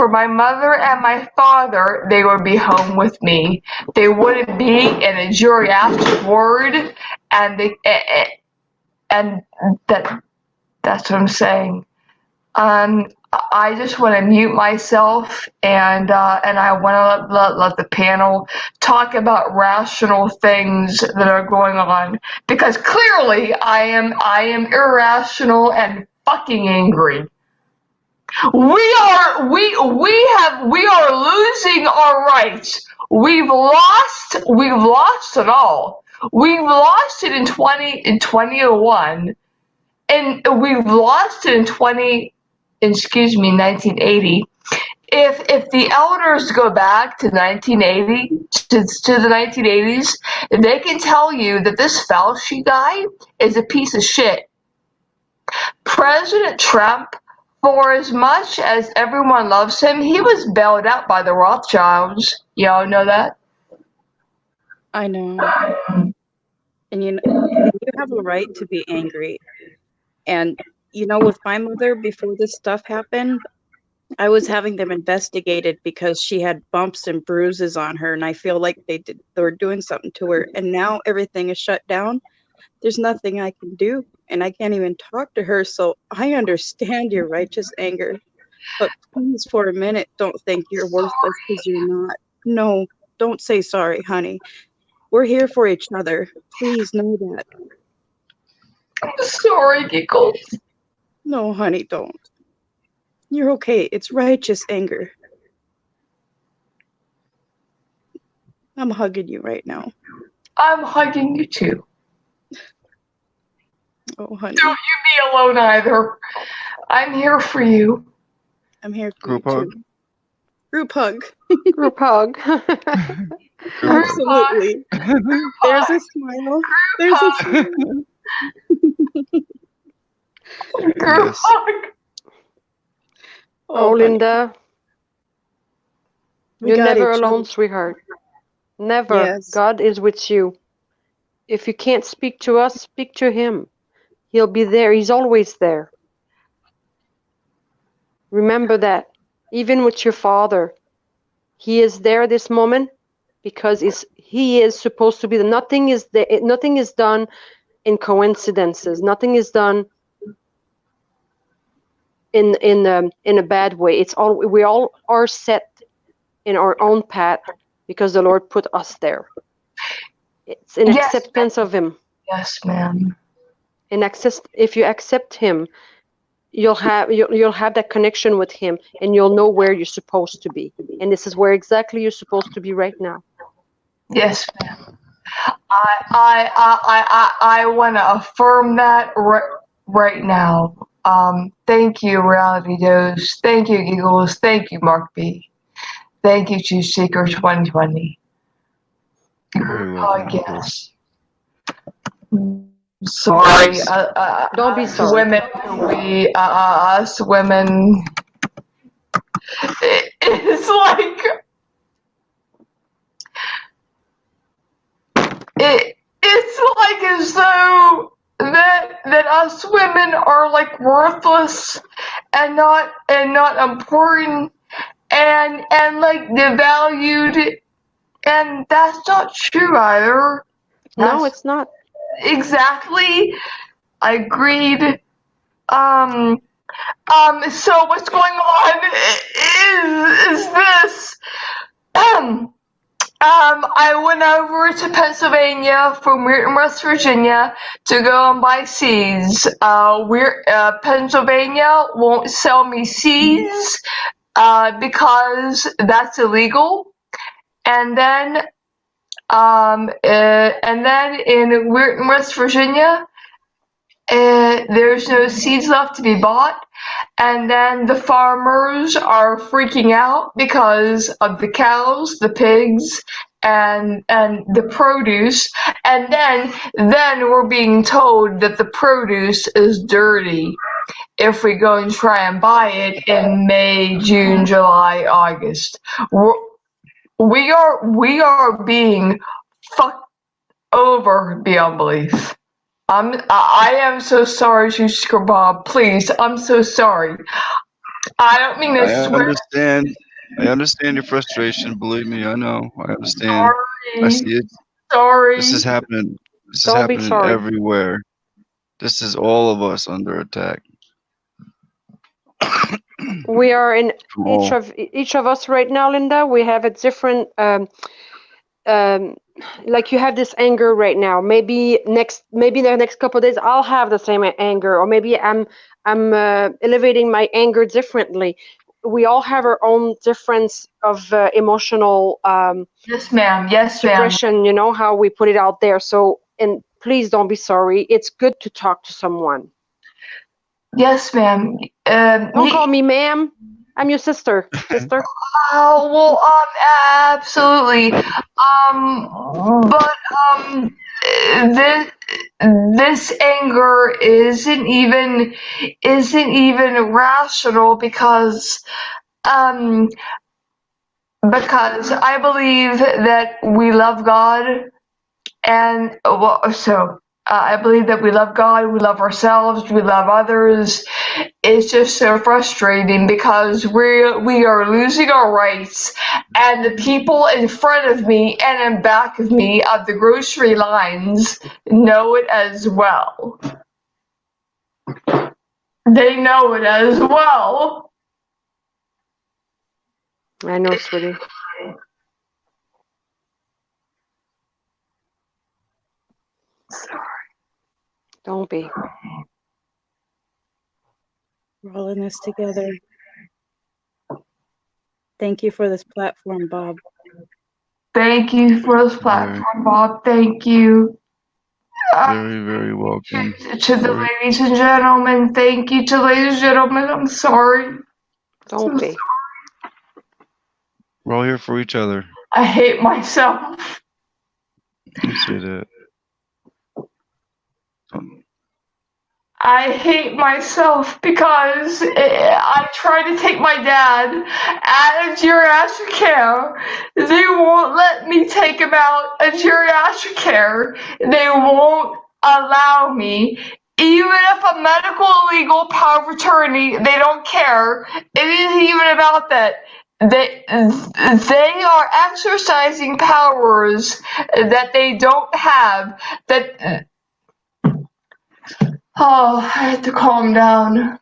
my mother and my father, they would be home with me. They wouldn't be in a geriatric ward, and that's what I'm saying. I just want to mute myself, and I want to let the panel talk about rational things that are going on, because clearly I am irrational and fucking angry. We are losing our rights. We've lost it all. We've lost it in 2001, and we've lost it in 1980. If the elders go back to 1980 to the 1980s, they can tell you that this Fauci guy is a piece of shit. President Trump, for as much as everyone loves him, he was bailed out by the Rothschilds. Y'all know that? I know. And you have a right to be angry. And with my mother, before this stuff happened, I was having them investigated because she had bumps and bruises on her, and I feel like they were doing something to her. And now everything is shut down. There's nothing I can do, and I can't even talk to her. So I understand your righteous anger, but please, for a minute, don't think you're worthless because you're not. No, don't say sorry, honey. We're here for each other. Please know that. I'm sorry, Giggles. No, honey, don't. You're okay. It's righteous anger. I'm hugging you right now. I'm hugging you too. Oh, honey. Don't you be alone either. I'm here for you. I'm here for Group you hug? too. Group hug. Group hug. Absolutely. There's a smile. There's a smile. Group hug. Oh, honey. Linda. We You're got never each alone, other. sweetheart. Never. Yes. God is with you. If you can't speak to us, speak to him. He'll be there. He's always there. Remember that. Even with your father, he is there this moment because he is supposed to be there. Nothing is done in coincidences. Nothing is done in a bad way. We all are set in our own path because the Lord put us there. It's an acceptance of him. Yes, ma'am. If you accept him, you'll have that connection with him, and you'll know where you're supposed to be. And this is where exactly you're supposed to be right now. Yes, ma'am. I want to affirm that right now. Thank you, Reality Dose. Thank you, Giggles. Thank you, Mark B. Thank you, Truth Seeker 2020. Very welcome. Yes. Sorry. Don't be sorry. Us women. It's like it's like as though that us women are like worthless and not important and like devalued, and that's not true either. No, it's not. Exactly. I agreed. So what's going on is this. I went over to Pennsylvania from West Virginia to go and buy seeds. Pennsylvania won't sell me seeds because that's illegal. And then in West Virginia, there's no seeds left to be bought. And then the farmers are freaking out because of the cows, the pigs, and the produce. And then we're being told that the produce is dirty if we go and try and buy it in May, June, July, August. We are being fucked over beyond belief. I am so sorry, Shushka Bob. Please, I'm so sorry. I don't mean to swear. I understand your frustration. Believe me, I know. I understand. I see it. Sorry. This is happening. This is Don't be happening sorry. everywhere. This is all of us under attack. We are in each of us right now, Linda. We have a different like you have this anger right now. Maybe the next couple of days I'll have the same anger, or maybe I'm elevating my anger differently. We all have our own difference of emotional yes, ma'am. Yes, suppression. You know how we put it out there. So, and please don't be sorry. It's good to talk to someone. Yes, ma'am. Don't call me ma'am. I'm your sister. Oh, well, absolutely. But this anger isn't even rational because I believe that we love God, and I believe that we love God, we love ourselves, we love others. It's just so frustrating because we are losing our rights, and the people in front of me and in back of me of the grocery lines know it as well. They know it as well. I know, sweetie. Sorry. Don't be. We're all in this together. Thank you for this platform, Bob. Thank you for this platform, Bob. Thank you. Very, very welcome. To the ladies and gentlemen, thank you to the ladies and gentlemen. I'm sorry. Don't be. We're all here for each other. I hate myself. Don't say that. I hate myself because I tried to take my dad out of geriatric care. They won't let me take him out of geriatric care. They won't allow me. Even if a medical legal power of attorney, they don't care. It isn't even about that. They are exercising powers that they don't have. That. Oh, I had to calm down.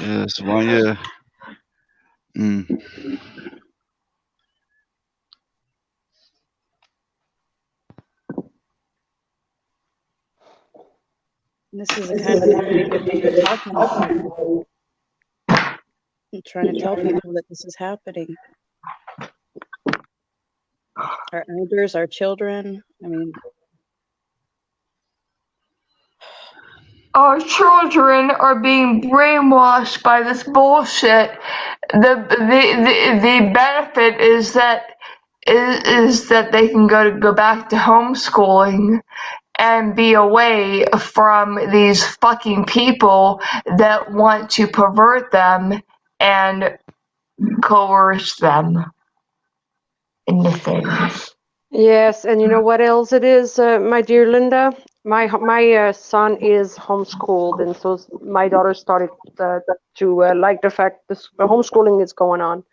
Yes, well, yeah. This is the kind of behavior that we're talking about. I'm trying to tell people that this is happening. Our elders, our children, I mean, Our children are being brainwashed by this bullshit. The benefit is that they can go back to homeschooling and be away from these fucking people that want to pervert them and coerce them into things. Yes, and you know what else it is, my dear Linda? My son is homeschooled, and so my daughter started to like the fact this homeschooling is going on.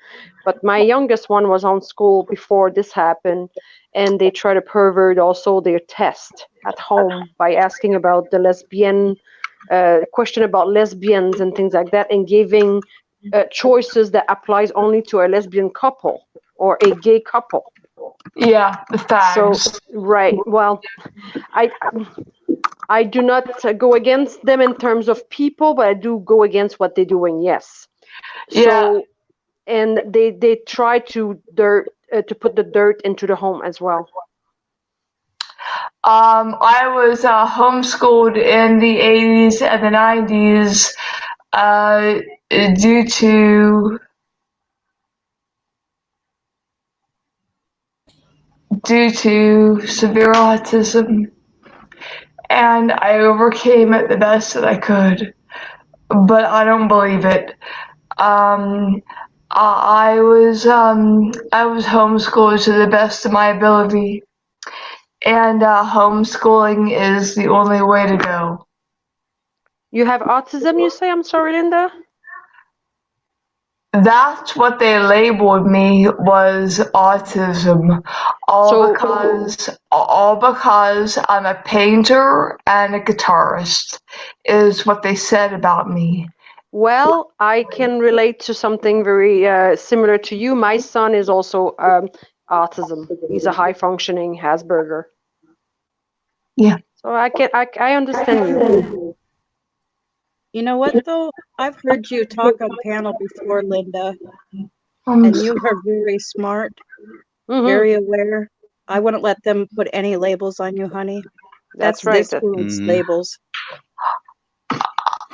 But my youngest one was on school before this happened, and they try to pervert also their test at home by asking about the lesbian question about lesbians and things like that, and giving choices that applies only to a lesbian couple or a gay couple. Yeah, the fags. So right. Well, I do not go against them in terms of people, but I do go against what they're doing. Yes. So, and they try to put the dirt into the home as well. I was homeschooled in the 80s and the 90s due to severe autism, and I overcame it the best that I could, but I don't believe it. I was homeschooled to the best of my ability, and homeschooling is the only way to go. You have autism, you say? I'm sorry, Linda. That's what they labeled me, was autism, all because I'm a painter and a guitarist, is what they said about me. Well, I can relate to something very similar to you. My son is also autism. He's a high functioning Asperger. Yeah. So I understand you. you know what though? I've heard you talk on panel before, Linda, and you are very smart, very aware. I wouldn't let them put any labels on you, honey. That's right. This world's labels.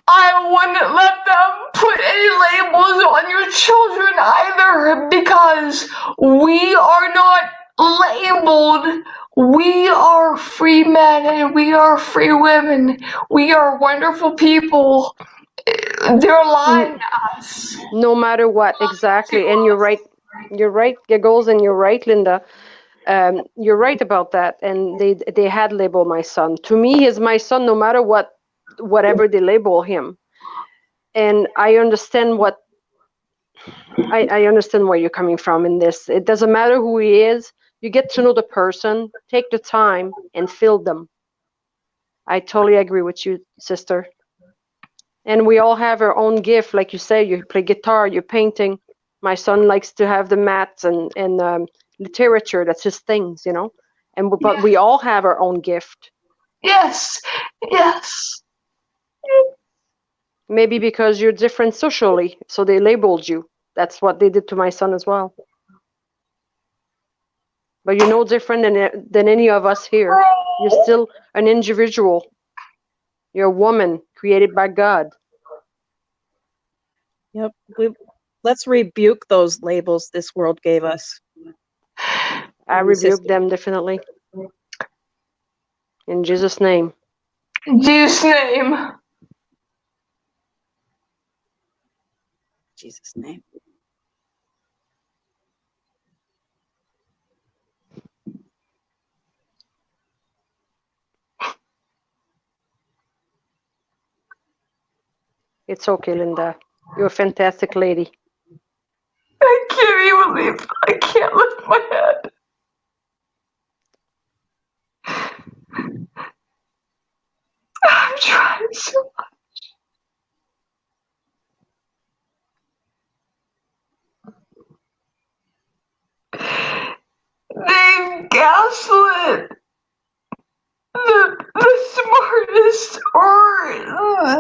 I wouldn't let them put any labels on your children either, because we are not labeled. We are free men and we are free women. We are wonderful people. They're lying to us. No matter what, exactly. And you're right. You're right, Giggles, and you're right, Linda. You're right about that, and they had labeled my son. To me, he's my son, no matter whatever they label him. And I understand I understand where you're coming from in this. It doesn't matter who he is. You get to know the person, take the time, and feel them. I totally agree with you, sister. And we all have our own gift, like you say. You play guitar, you're painting. My son likes to have the maths and literature. That's his things, you know. But we all have our own gift. Yes, yes. Maybe because you're different socially, so they labeled you. That's what they did to my son as well. But you're no different than any of us here. You're still an individual. You're a woman created by God. Yep. Let's rebuke those labels this world gave us. I rebuke them definitely. In Jesus' name. In Jesus' name. Jesus' name. It's okay, Linda. You're a fantastic lady. I can't even believe I can't lift my head. I'm trying so much. They gaslit the smartest or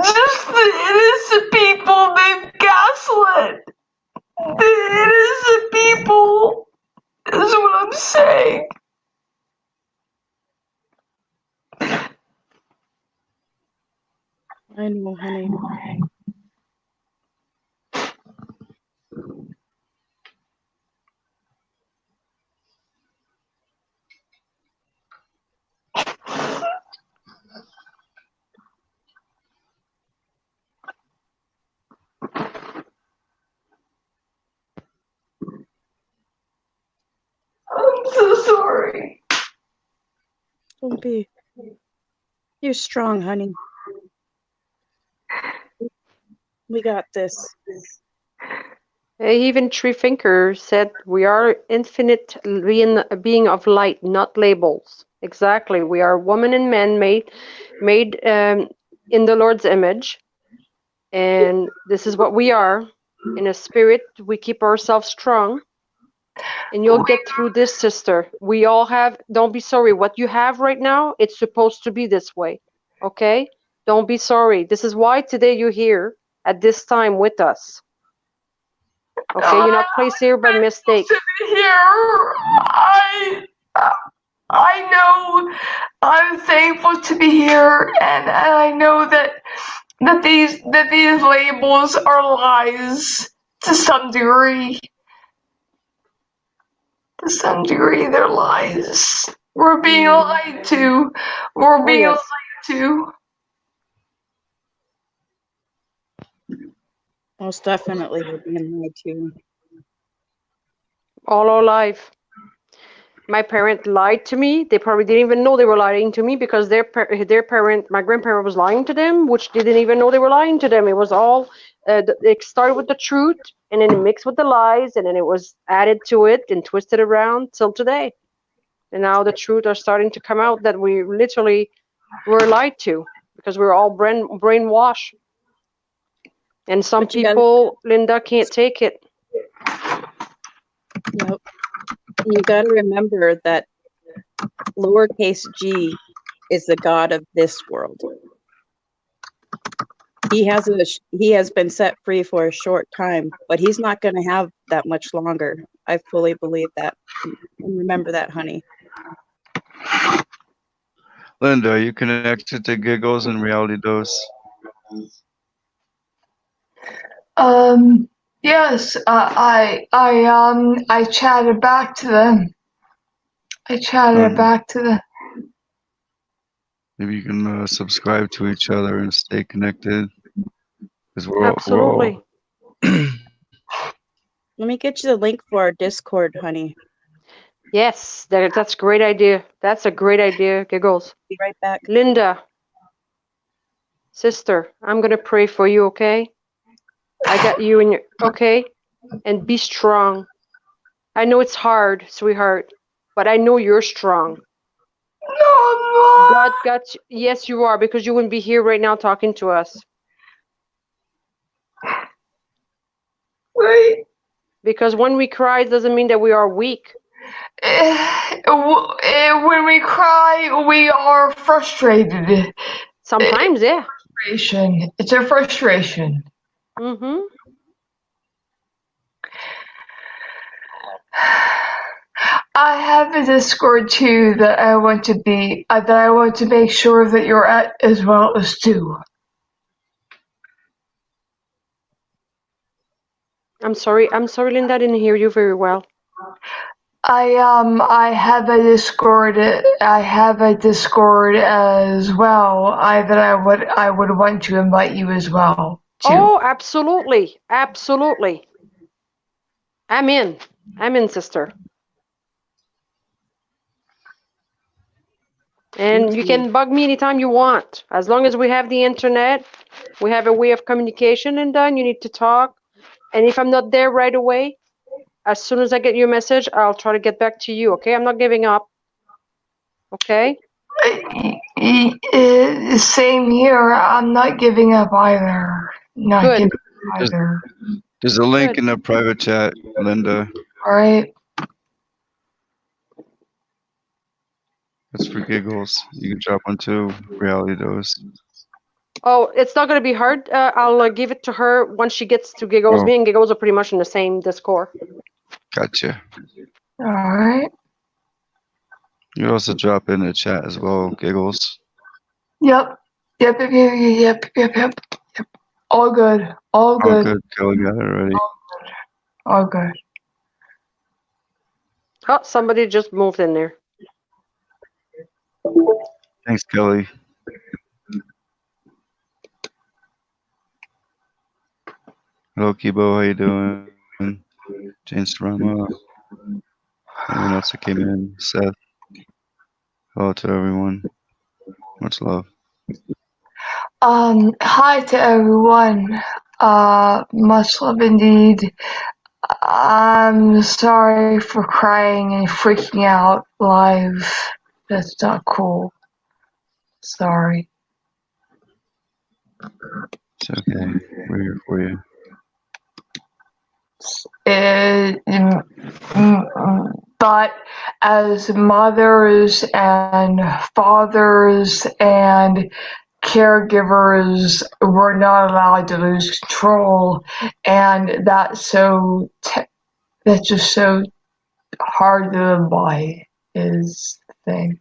just the innocent people. They've gaslit the innocent people is what I'm saying. I know, honey. I'm so sorry. Don't be. You're strong, honey. We got this. Even Tree Thinker said we are infinite being of light, not labels. Exactly. We are woman and man made in the Lord's image. And this is what we are. In a spirit, we keep ourselves strong. And you'll get through this, sister. We all have, don't be sorry. What you have right now, it's supposed to be this way. Okay? Don't be sorry. This is why today you're here at this time with us. Okay? You're not placed here by mistake. Here, I know I'm thankful to be here, and I know that these labels are lies to some degree. To some degree, they're lies. We're being lied to. We're being lied to. Most definitely we're being lied to. All our life. My parent lied to me. They probably didn't even know they were lying to me because their parent, my grandparent, was lying to them, which they didn't even know they were lying to them. It was all, it started with the truth, and then it mixed with the lies, and then it was added to it and twisted around till today. And now the truth are starting to come out that we literally were lied to because we were all brainwashed. And some people, Linda, can't take it. Nope. You got to remember that lowercase g is the god of this world. He has been set free for a short time, but he's not going to have that much longer. I fully believe that. And remember that, honey. Linda, are you connected to Giggles and Reality Dose? Yes, I chatted back to them. Maybe you can subscribe to each other and stay connected. Because Absolutely. Let me get you the link for our Discord, honey. Yes, that's a great idea. That's a great idea, Giggles. Be right back. Linda, sister, I'm gonna pray for you, okay? I got you in your okay? And be strong. I know it's hard, sweetheart, but I know you're strong. No, God got you. Yes, you are, because you wouldn't be here right now talking to us. wait. Because when we cry, it doesn't mean that we are weak. When we cry, we are frustrated. Sometimes, yeah. Frustration. It's a frustration. Mm-hmm. I have a Discord too that I want to be that I want to make sure that you're at as well as too. I'm sorry, Linda, I didn't hear you very well. I have a Discord. I have a Discord as well. I would want to invite you as well too. Oh, absolutely, absolutely. I'm in, sister. And you can bug me anytime you want. As long as we have the internet, we have a way of communication, and then you need to talk. And if I'm not there right away, as soon as I get your message, I'll try to get back to you, okay? I'm not giving up. Okay? Same here. I'm not giving up either. Not Good. giving up either. There's a link in the private chat, Linda. All right. That's for giggles. You can drop one too. Reality dose. Oh, it's not going to be hard. I'll give it to her once she gets to Giggles. Oh. Me and Giggles are pretty much in the same Discord. Gotcha. All right. You can also drop in the chat as well, giggles. Yep. Yep. All good. All good. All good. Kelly got it already. All good. Oh, somebody just moved in there. Thanks, Kelly. Hello, Kibo. How you doing? James Rama. Everyone else that came in. Seth. Hello to everyone. Much love. Hi to everyone. Much love indeed. I'm sorry for crying and freaking out live. That's not cool. Sorry. It's okay. We're here for you. But as mothers and fathers and caregivers, we're not allowed to lose control, and that's just so hard to live by. Is the thing.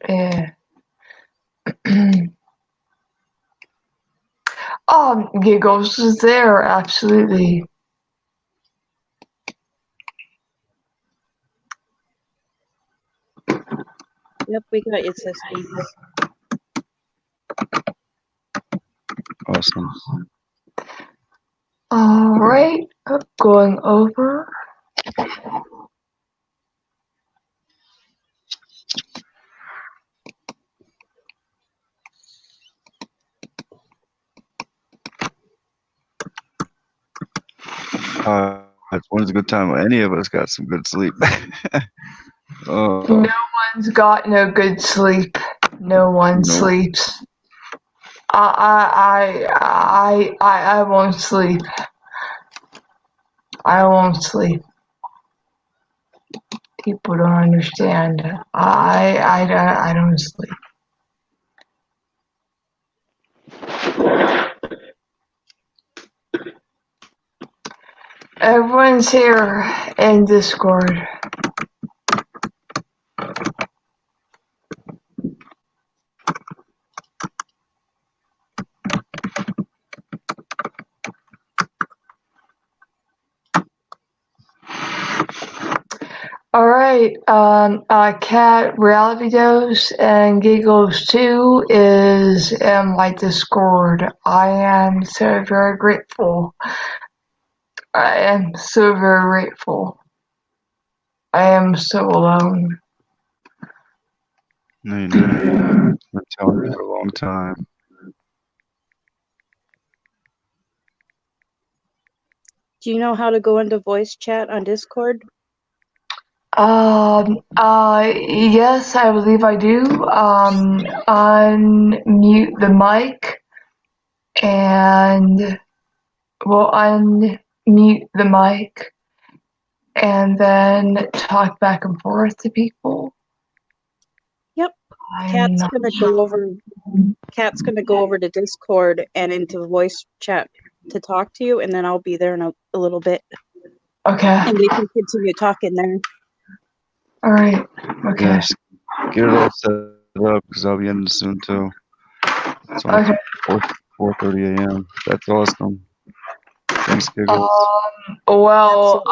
Yeah. Giggles is there, absolutely. Yep, we got you, sister. Awesome. All right, going over. When's a good time? Any of us got some good sleep. No one's got no good sleep. No one sleeps. I won't sleep. I won't sleep. People don't understand. I don't sleep. Everyone's here in Discord. All right, Cat Reality Dose and Giggles 2 is in my Discord. I am so very grateful. I am so very grateful. I am so alone. No, you didn't. I've been telling you for a long time. Do you know how to go into voice chat on Discord? Yes, I believe I do. Unmute the mic and we'll unmute the mic and then talk back and forth to people. Yep. I'm Kat's not gonna sure. go over. Kat's gonna go over to Discord and into voice chat to talk to you, and then I'll be there in a little bit. Okay. And we can continue talking there. All right. Okay. Yes. Get it all set up because I'll be ending soon too. It's only Okay. 4:30 a.m. That's awesome. Thanks, Giggles. Well,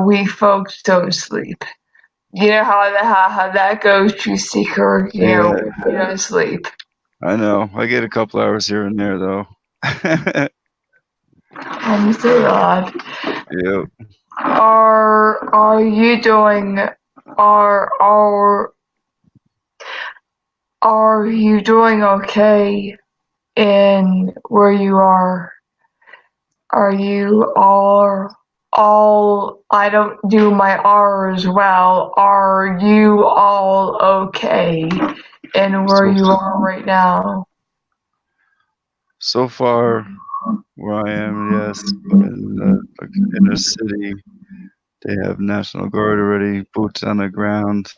we folks don't sleep. You know how that goes, Truth Seeker. You Yeah, know, we don't sleep. I know. I get a couple hours here and there though. I'm so glad. Yep. Are you doing? Are you doing okay in where you are? Are you all? I don't do my R's well. Are you all okay in where you are right now? So far, where I am, yes, but in the inner city, they have National Guard already, boots on the ground.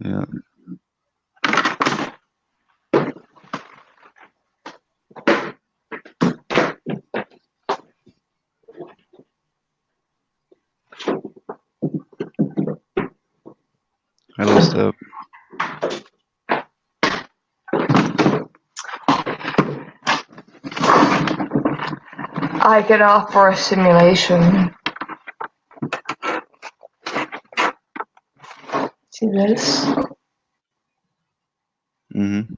Yeah. Hello, Step. I can offer a simulation. See this? Mm-hmm.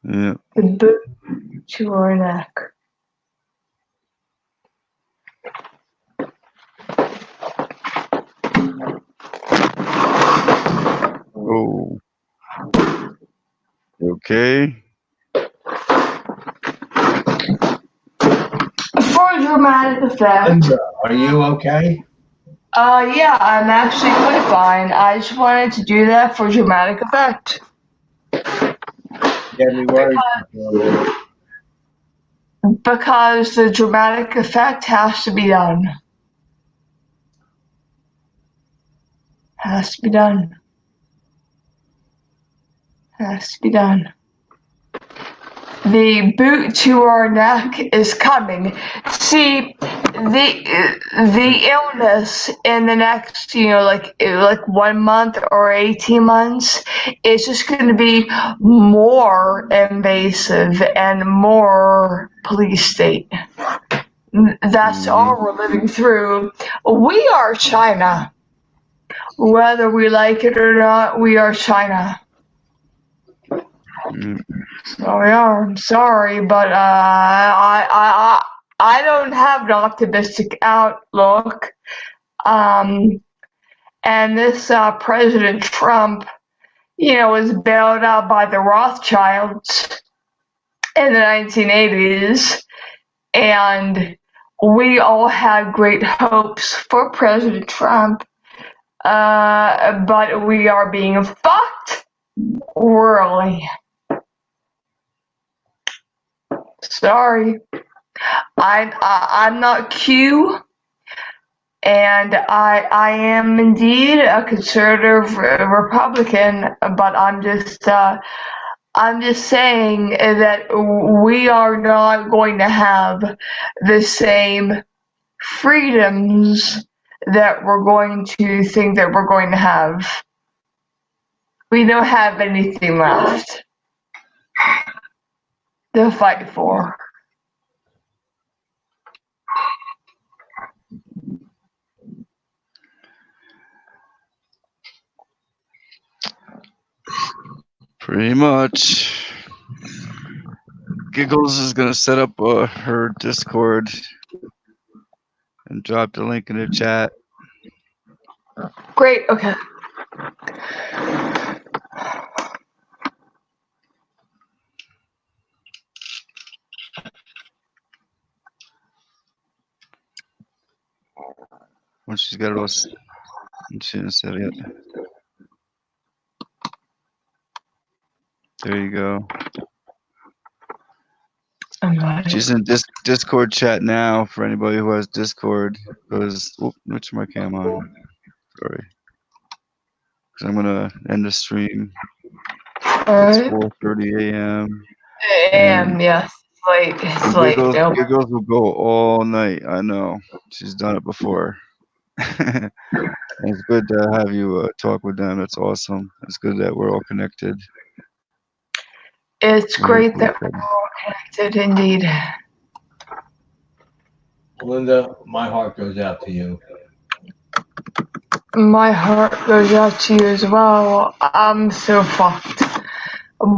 Yeah. The boot to her neck. Oh. You okay? For dramatic effect. Linda, are you okay? Yeah, I'm actually quite fine. I just wanted to do that for dramatic effect. Get me worried. Because the dramatic effect has to be done. Has to be done. Has to be done. The boot to our neck is coming. See, the illness in the next, like 1 month or 18 months, is just going to be more invasive and more police state. That's all we're living through. We are China. Whether we like it or not, we are China. So we are. I'm sorry, but I don't have an optimistic outlook. And this President Trump, was bailed out by the Rothschilds in the 1980s, and we all had great hopes for President Trump. But we are being fucked royally. Sorry. I'm not Q, and I am indeed a conservative Republican, but I'm just saying that we are not going to have the same freedoms that we're going to think that we're going to have. We don't have anything left to fight for. Pretty much. Giggles is gonna set up her Discord and drop the link in the chat. Great. Okay. Once she's got it all, she didn't set it yet. There you go. She's in Discord chat now for anybody who has Discord. Because which mic am I on? Sorry. Because I'm gonna end the stream. It's 4:30 a.m. Yes. It's late. Giggles will go all night. I know. She's done it before. It's good to have you talk with them. That's awesome. It's good that we're all connected. It's great that we're all connected, indeed. Linda, my heart goes out to you. My heart goes out to you as well. I'm so fucked.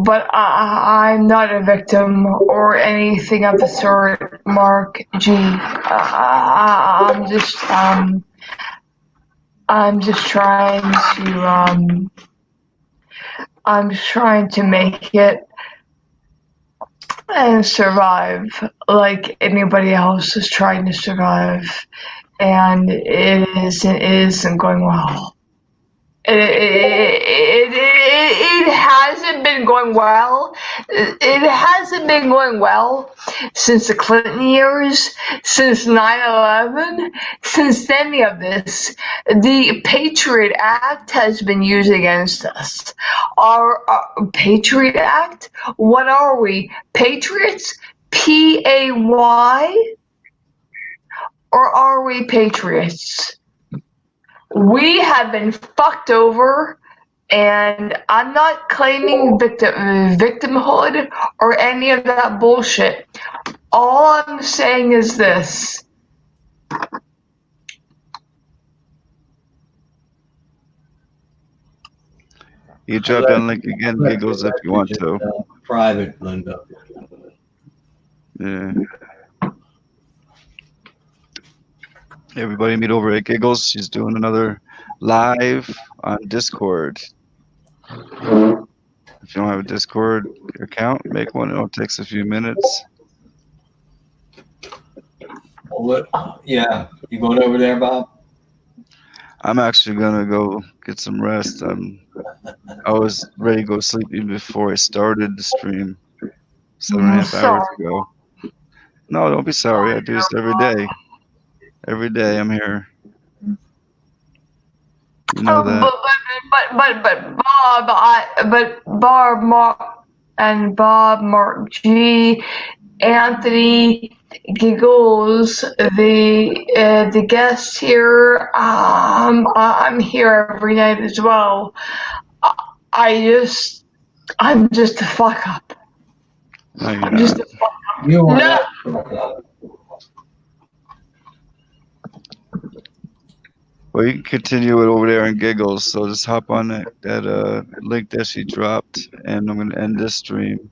But I'm not a victim or anything of the sort, Mark G. I'm just trying to make it and survive like anybody else is trying to survive, and it isn't going well. It hasn't been going well. It hasn't been going well since the Clinton years, since 9/11, since any of this. The Patriot Act has been used against us. Our Patriot Act? What are we? Patriots? P-A-Y? Or are we patriots? We have been fucked over, and I'm not claiming victimhood or any of that bullshit. All I'm saying is this. You drop that link again, Giggles, if you want to. Private, Linda. Yeah. Everybody meet over at Giggles. She's doing another live on Discord. If you don't have a Discord account, make one. It only takes a few minutes. Yeah, you going over there, Bob? I'm actually gonna go get some rest. I was ready to go sleep even before I started the stream 7.5 hours ago. No, don't be sorry. I do this every day. Every day I'm here. You know that. Bob, Mark G, Anthony, Giggles, the guests here. I'm here every night as well. I'm just a fuck up. No, you're I'm just not. a fuck up. You are No. not. Well, you can continue it over there in Giggles. So just hop on that link that she dropped, and I'm gonna end this stream.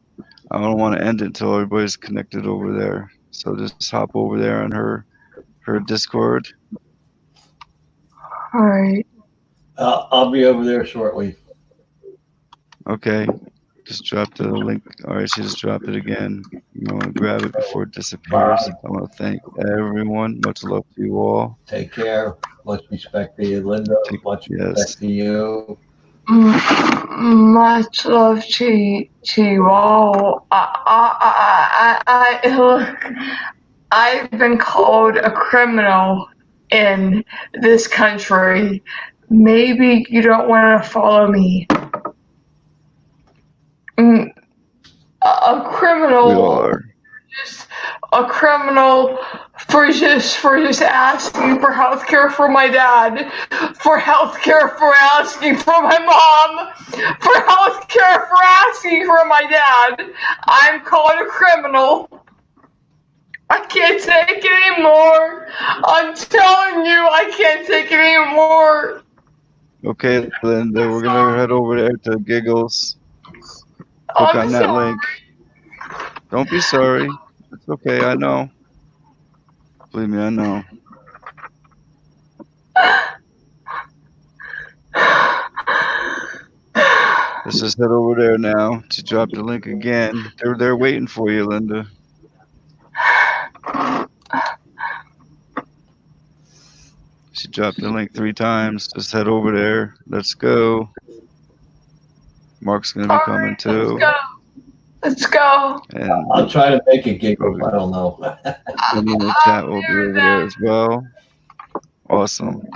I don't want to end it until everybody's connected over there. So just hop over there on her Discord. All right. I'll be over there shortly. Okay. Just drop the link. All right, she just dropped it again. You want to grab it before it disappears. I want to thank everyone. Much love to you all. Take care. Much respect to you, Linda. Much respect to you. Much love to you all. Look, I've been called a criminal in this country. Maybe you don't want to follow me. A criminal. We all are. A criminal for just asking for health care for my dad, for health care for asking for my mom, for health care for asking for my dad. I'm called a criminal. I can't take it anymore. I'm telling you, I can't take it anymore. Okay, Linda, we're gonna head over there to Giggles. Click on that link. Don't be sorry. It's okay. I know. Believe me, I know. Let's just head over there now to drop the link again. They're waiting for you, Linda. She dropped the link 3 times. Just head over there. Let's go. Mark's gonna be coming too. Let's go. And I'll try to make it, Giggle. I don't know. Someone in the chat will be over there as well. Awesome.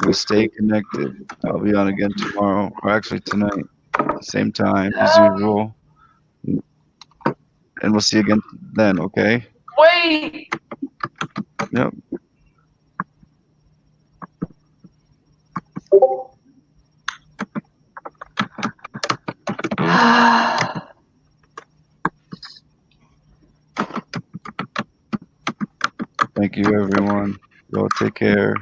We'll stay connected. I'll be on again tomorrow, or actually tonight, same time as usual. And we'll see you again then, okay? Wait. Yep. Thank you, everyone. Y'all take care.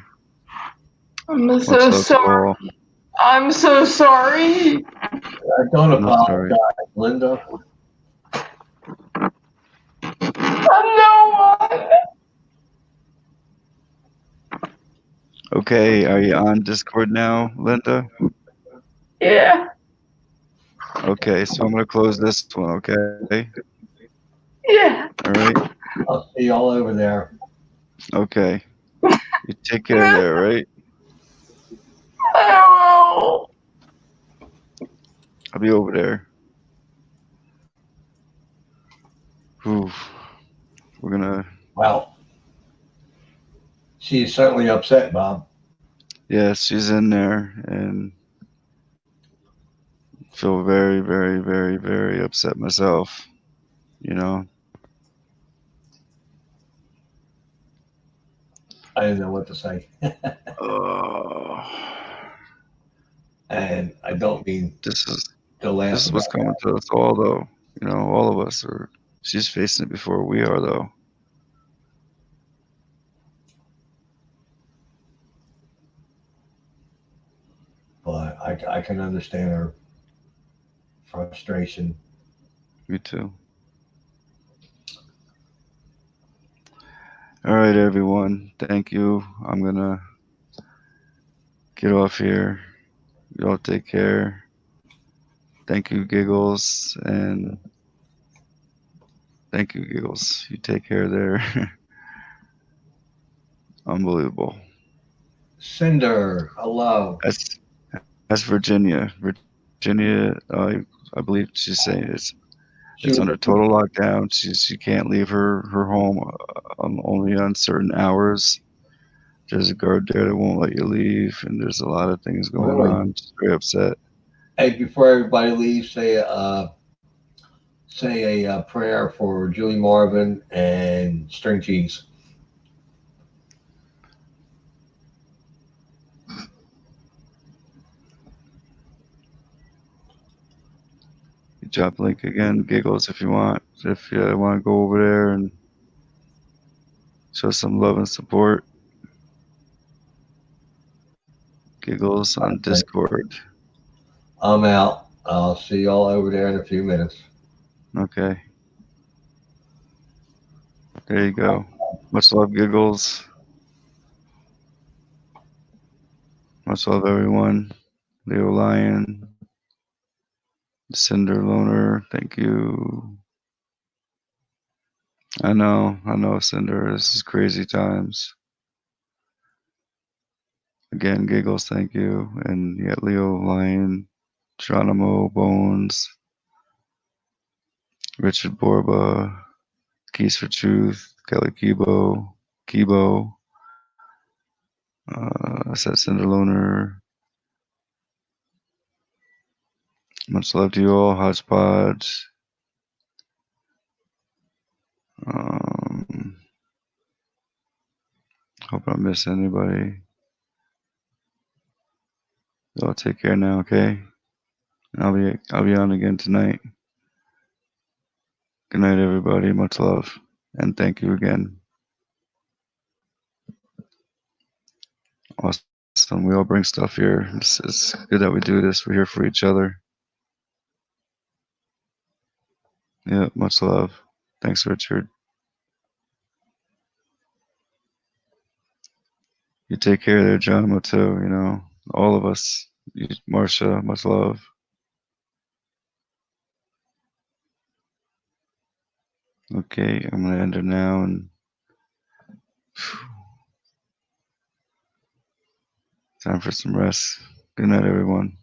I'm so sorry. I'm so sorry. Don't I'm not sorry. apologize, Linda. I'm no one. Okay, are you on Discord now, Linda? Yeah. Okay, so I'm gonna close this one, okay? Yeah. All right. I'll see y'all over there. Okay. You take care there, right? I will. I'll be over there. Whew. We're gonna. Well, she's certainly upset, Bob. Yes, she's in there and feel very, very, very, very upset myself. You know. I didn't know what to say. And I don't mean this is to laugh. This is what's coming to us all, though. You know, all of us are. She's facing it before we are, though. But I can understand her frustration. Me too. All right, everyone. Thank you. I'm gonna get off here. Y'all take care. Thank you, Giggles, and thank you, Giggles. You take care there. Unbelievable. Cinder, hello. That's Virginia. Virginia, I believe she's saying it's under total lockdown. She can't leave her home only on certain hours. There's a guard there that won't let you leave, and there's a lot of things going Really? on. She's very upset. Hey, before everybody leaves, say a prayer for Julie Marvin and string cheese. You drop link again, Giggles, if you want. If you want to go over there and show some love and support. Giggles on Discord. I'm out. I'll see y'all over there in a few minutes. Okay. There you go. Much love, Giggles. Much love, everyone. Leo Lion. Cinder Loner, thank you. I know, Cinder. This is crazy times. Again, Giggles, thank you. And yeah, Leo Lion, Geronimo Bones, Richard Borba, Keys for Truth, Kelly Kibo, Set Cinder Loner. Much love to you all, Hodgepodge. Hope I don't miss anybody. Y'all take care now, okay? I'll be on again tonight. Good night, everybody. Much love, and thank you again. Awesome. We all bring stuff here. It's good that we do this. We're here for each other. Yeah, much love. Thanks, Richard. You take care there, Geronimo, too. You know, all of us. Marcia, much love. Okay, I'm gonna end it now and time for some rest. Good night, everyone.